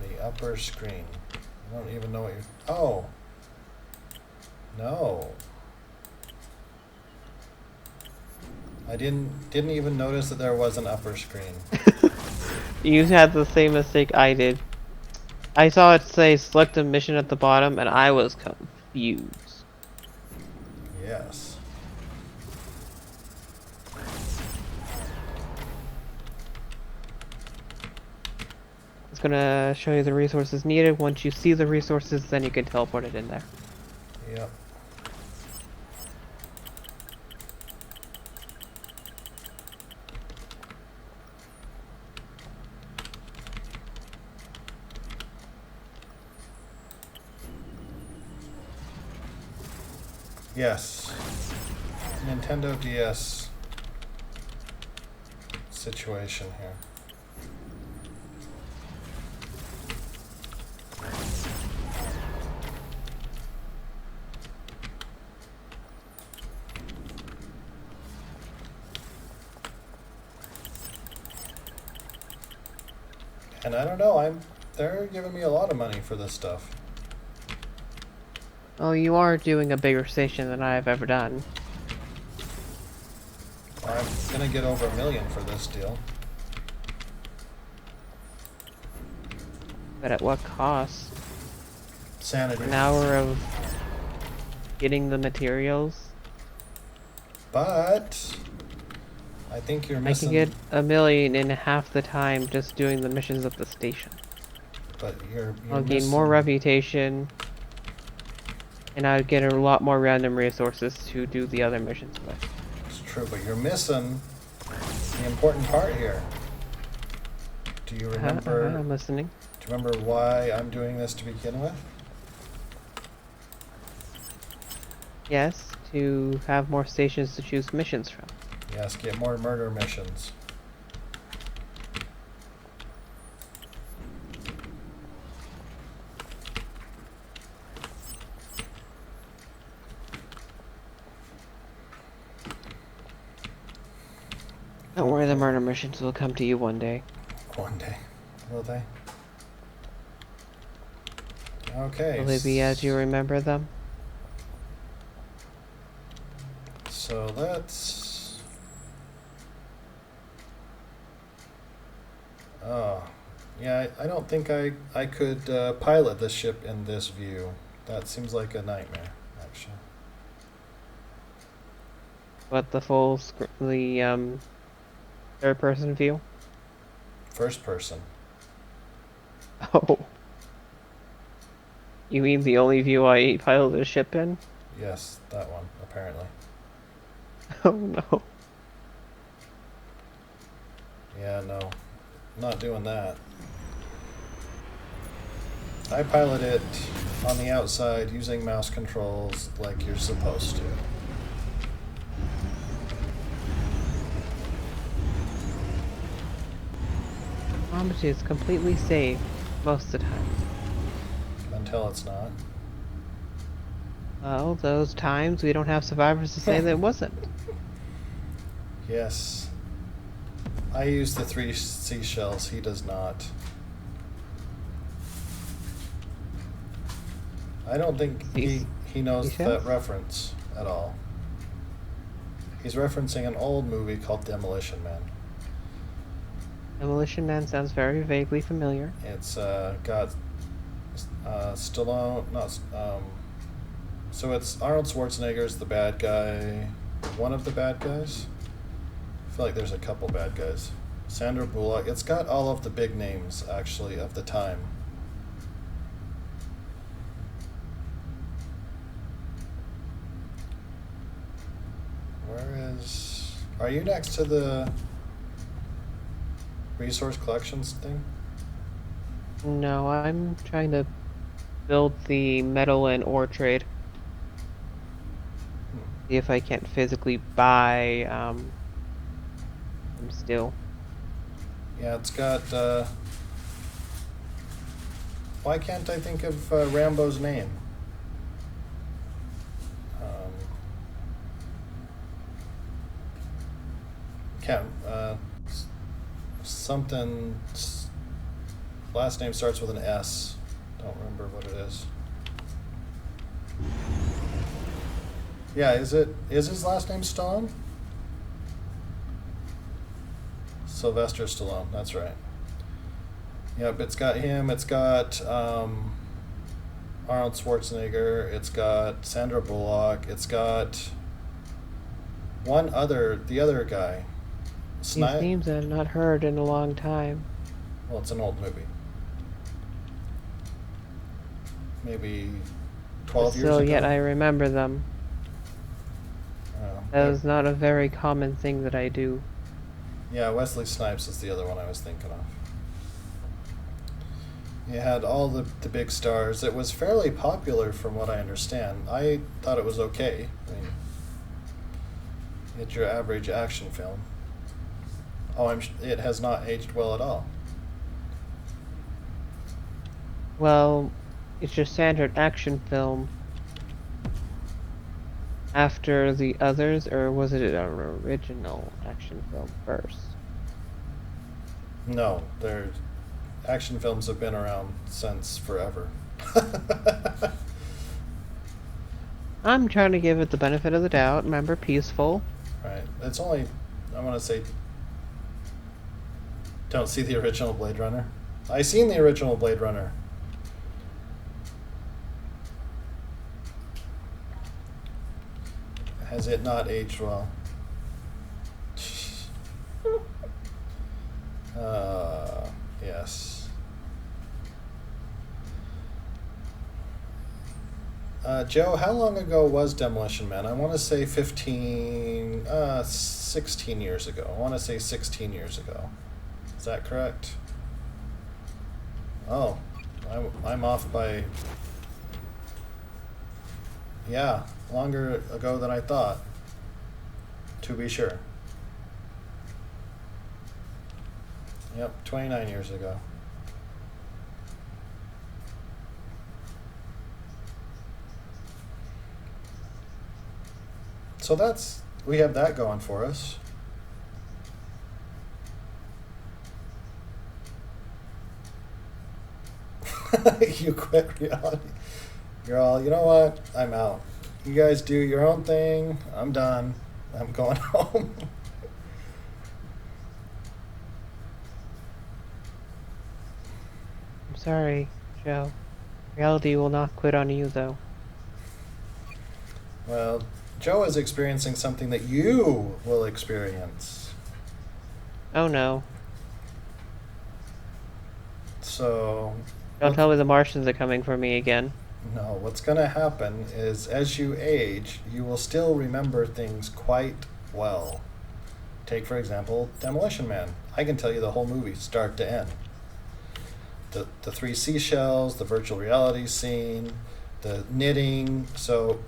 In the upper screen. I don't even know what you're. Oh! No. I didn't even notice that there was an upper screen. You had the same mistake I did. I saw it say select a mission at the bottom, and I was confused. Yes. It's gonna show you the resources needed. Once you see the resources, then you can teleport it in there. Yep. Yes. Nintendo DS situation here. And I don't know, they're giving me a lot of money for this stuff. Oh, you are doing a bigger station than I've ever done. I'm gonna get over $1 million for this deal. But at what cost? Sanity. An hour of getting the materials? But I think you're I missing. can get $1 million in half the time just doing the missions at the station. But you're I'll gain missing. more reputation, and I'd get a lot more random resources to do the other missions with. It's true, but you're missing the important part here. Do you remember? I'm listening. Do you remember why I'm doing this to begin with? Yes, to have more stations to choose missions from. Yes, get more murder missions. Don't worry, the murder missions will come to you one day. One day, will they? Okay. Will they be as you remember them? So let's. Oh, yeah. I don't think I could pilot this ship in this view. That seems like a nightmare, actually. What, the full third person view? First person. Oh. You mean the only view I piloted a ship in? Yes, that one, apparently. Oh no. Yeah, no. Not doing that. I pilot it on the outside using mouse controls like you're supposed to. Geometry is completely safe most of the time. Until it's not. Well, those times we don't have survivors to say that it wasn't. Yes. I use the 3 seashells, he does not. I don't think he knows Seashells? that reference at all. He's referencing an old movie called Demolition Man. Demolition Man sounds very vaguely familiar. It's got Stallone, not so it's Arnold Schwarzenegger's the bad guy, one of the bad guys. I feel like there's a couple bad guys. Sandra Bullock. It's got all of the big names actually of the time. Where is? Are you next to the resource collections thing? No, I'm trying to build the metal and ore trade. See if I can't physically buy them still. Yeah, it's got. Why can't I think of Rambo's name? Can't. Something. Last name starts with an S. Don't remember what it is. Yeah, is his last name Stallone? Sylvester Stallone, that's right. Yep, it's got him, it's got Arnold Schwarzenegger, it's got Sandra Bullock, it's got the other guy. These names I've not heard in a long time. Well, it's an old movie. Maybe 12 years Still, ago. yet I remember them. That Yeah. is not a very common thing that I do. Yeah, Wesley Snipes is the other one I was thinking of. You had all the big stars. It was fairly popular from what I understand. I thought it was okay. I mean, it's your average action film. Oh, it has not aged well at all. Well, it's your standard action film after the others, or was it an original action film first? No, action films have been around since forever. I'm trying to give it the benefit of the doubt. Remember, peaceful. Right. It's only, I want to say, don't see the original Blade Runner. I seen the original Blade Runner. Has it not aged well? Yes. Joe, how long ago was Demolition Man? I want to say 16 years ago. I want to say 16 years ago. Is that correct? Oh, I'm off by... Yeah, longer ago than I thought. To be sure. Yep, 29 years ago. So we have that going for us. You quit reality. You're all, you know what? I'm out. You guys do your own thing. I'm done. I'm going home. I'm sorry, Joe. Reality will not quit on you, though. Well, Joe is experiencing something that you will experience. Oh no. So... Don't tell me the Martians are coming for me again. No, what's going to happen is as you age, you will still remember things quite well. Take, for example, Demolition Man. I can tell you the whole movie, start to end. The three seashells, the virtual reality scene, the knitting. So,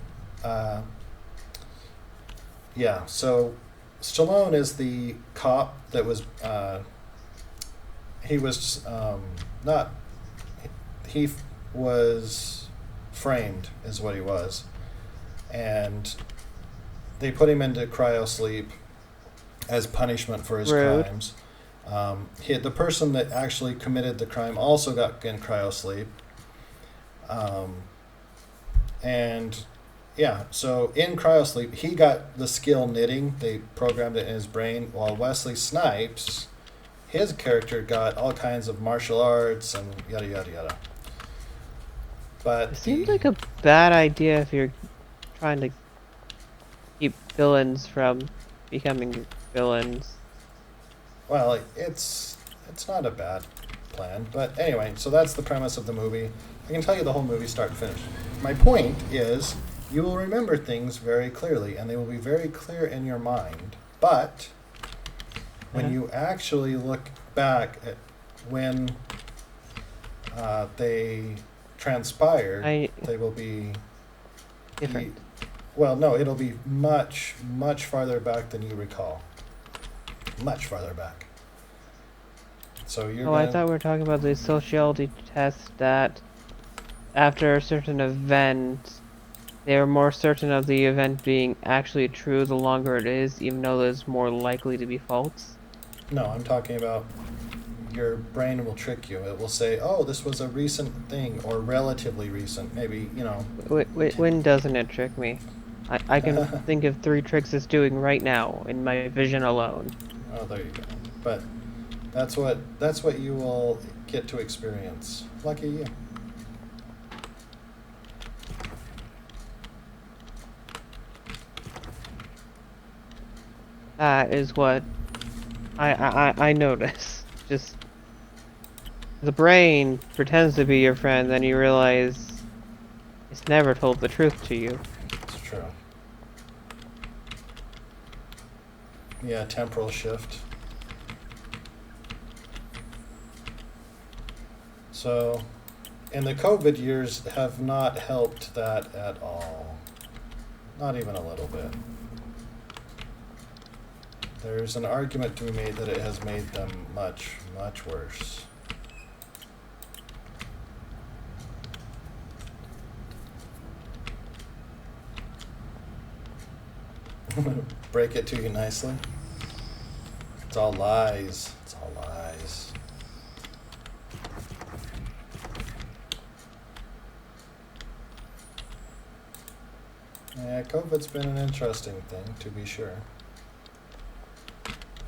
yeah. So, Stallone is the cop that was... he was not... He was framed, is what he was. And they put him into cryosleep as punishment for his Rude. crimes. The person that actually committed the crime also got in cryosleep. And yeah, so in cryosleep, he got the skill knitting. They programmed it in his brain, while Wesley Snipes, his character, got all kinds of martial arts and yada yada yada. But It seems like a bad idea if you're trying to keep villains from becoming villains. well, it's not a bad plan. But anyway, so that's the premise of the movie. I can tell you the whole movie start to finish. My point is, you will remember things very clearly, and they will be very clear in your mind. But when you actually look back at when they transpired, they will be Different. Well, no, it'll be much, much farther back than you recall. Much farther back. So you're I thought we were talking about the sociality test that after a certain event, they are more certain of the event being actually true the longer it is, even though there's more likely to be false. No, I'm talking about your brain will trick you. It will say, oh, this was a recent thing, or relatively recent. Maybe, When doesn't it trick me? I can think of 3 tricks it's doing right now in my vision alone. Oh, there you go. But that's what you will get to experience. Lucky you. That is what I notice. Just the brain pretends to be your friend, then you realize It's never told the truth to you. It's true. Yeah, temporal shift. So, and the COVID years have not helped that at all. Not even a little bit. There's an argument to be made that it has made them much, much worse. Break it to you nicely. It's all lies. It's all lies. Yeah, COVID's been an interesting thing, to be sure.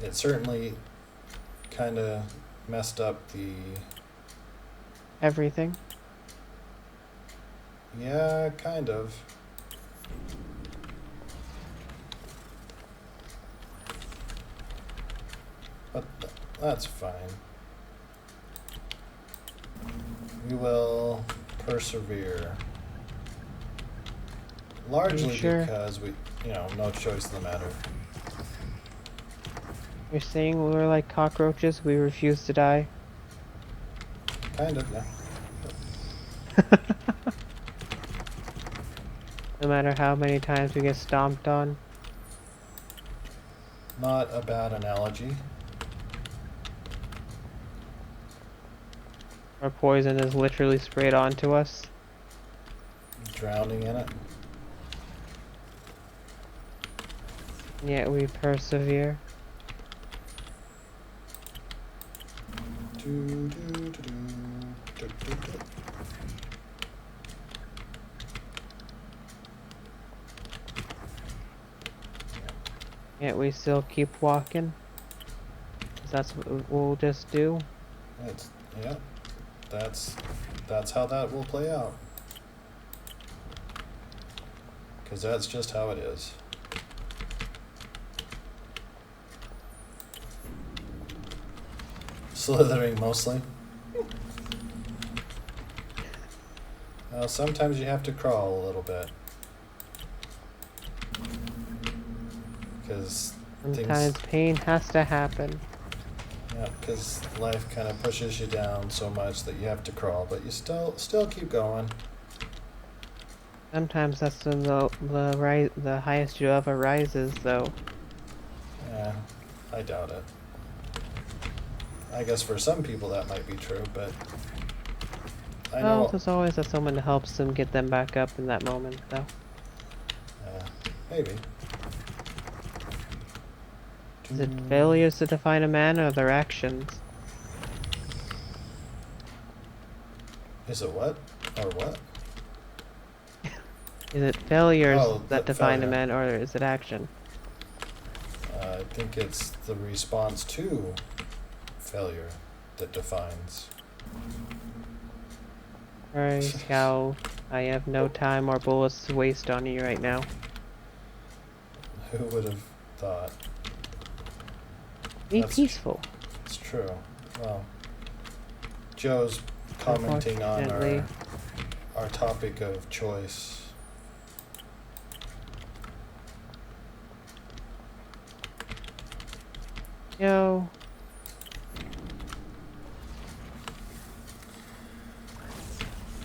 It certainly kind of messed up the... Everything. Yeah, kind of. But that's fine. We will persevere. Largely sure? because we, no choice in the matter. You're saying we're like cockroaches, we refuse to die? Kind of, yeah. No matter how many times we get stomped on? Not a bad analogy. Our poison is literally sprayed onto us? Drowning in it. And yet we persevere. Do, do, do, do, do, do, do. Yet we still keep walking? 'Cause that's what we'll just do? Yeah, that's how that will play out. Because that's just how it is. Slithering mostly. Well, sometimes you have to crawl a little bit. Because Sometimes pain has to happen. yeah, because life kind of pushes you down so much that you have to crawl, but you still keep going. Sometimes that's when the highest you ever rises, though. Yeah, I doubt it. I guess for some people that might be true, but I Well, know. there's always someone that helps them get them back up in that moment, though. Maybe. Is it failures to define a man or their actions? Is it what? Or what? Is it failures Oh, that the define a failure. man, or is it action? I think it's the response to failure that defines. Alright, Scowl. I have no time or bullets to waste on you right now. Who would have thought? Be That's peaceful. It's true. Well, Joe's commenting on Unfortunately. our topic of choice. Yo.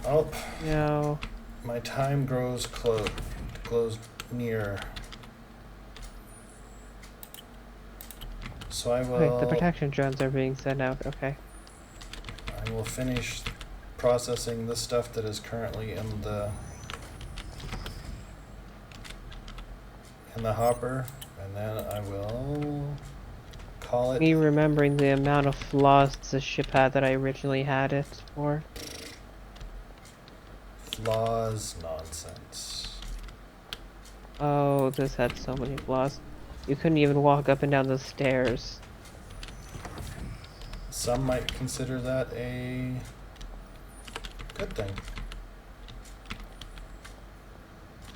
Oh, No. my time grows near. So I will. Wait, the protection drones are being sent out. Okay. I will finish processing the stuff that is currently in the hopper, and then I will call it. Me remembering the amount of flaws the ship had that I originally had it for. Flaws nonsense. Oh, this had so many flaws. You couldn't even walk up and down the stairs. Some might consider that a good thing.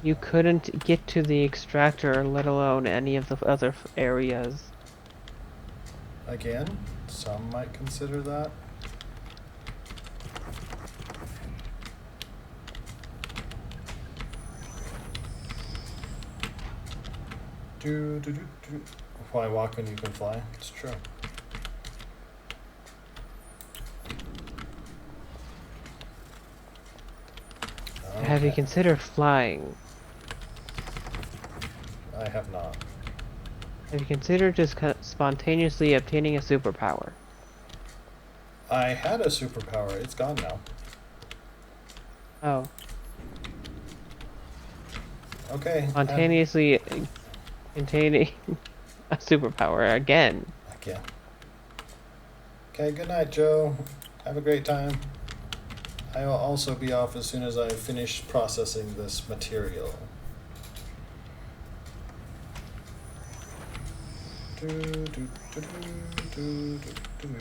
You couldn't get to the extractor, let alone any of the other areas. Again, some might consider that. Why walk when you can fly? It's true. Have you Okay. considered flying? I have not. Have you considered just spontaneously obtaining a superpower? I had a superpower. It's gone now. Oh, Okay. spontaneously obtaining a superpower again. Again. Okay, good night, Joe. Have a great time. I will also be off as soon as I finish processing this material. Do, do, do, do, do, do, do.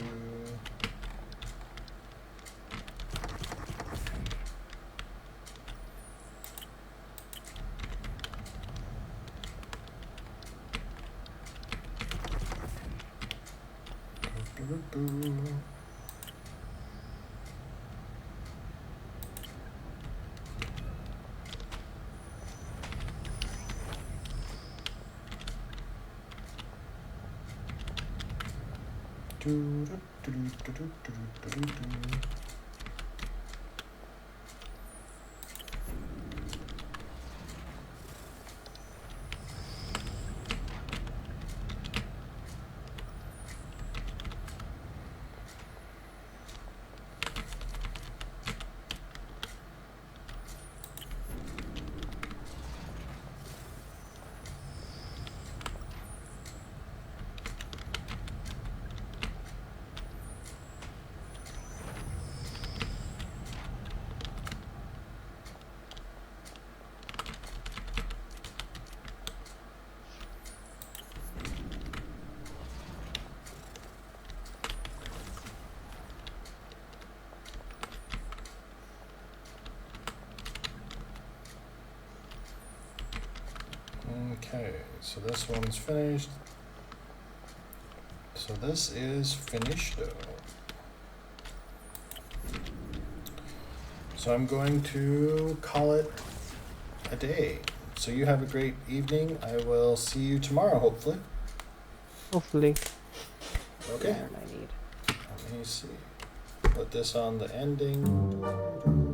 Okay, so this one's finished. So this is finished. So I'm going to call it a day. So you have a great evening. I will see you tomorrow, hopefully. Hopefully. Okay. Iron I need. Let me see. Put this on the ending.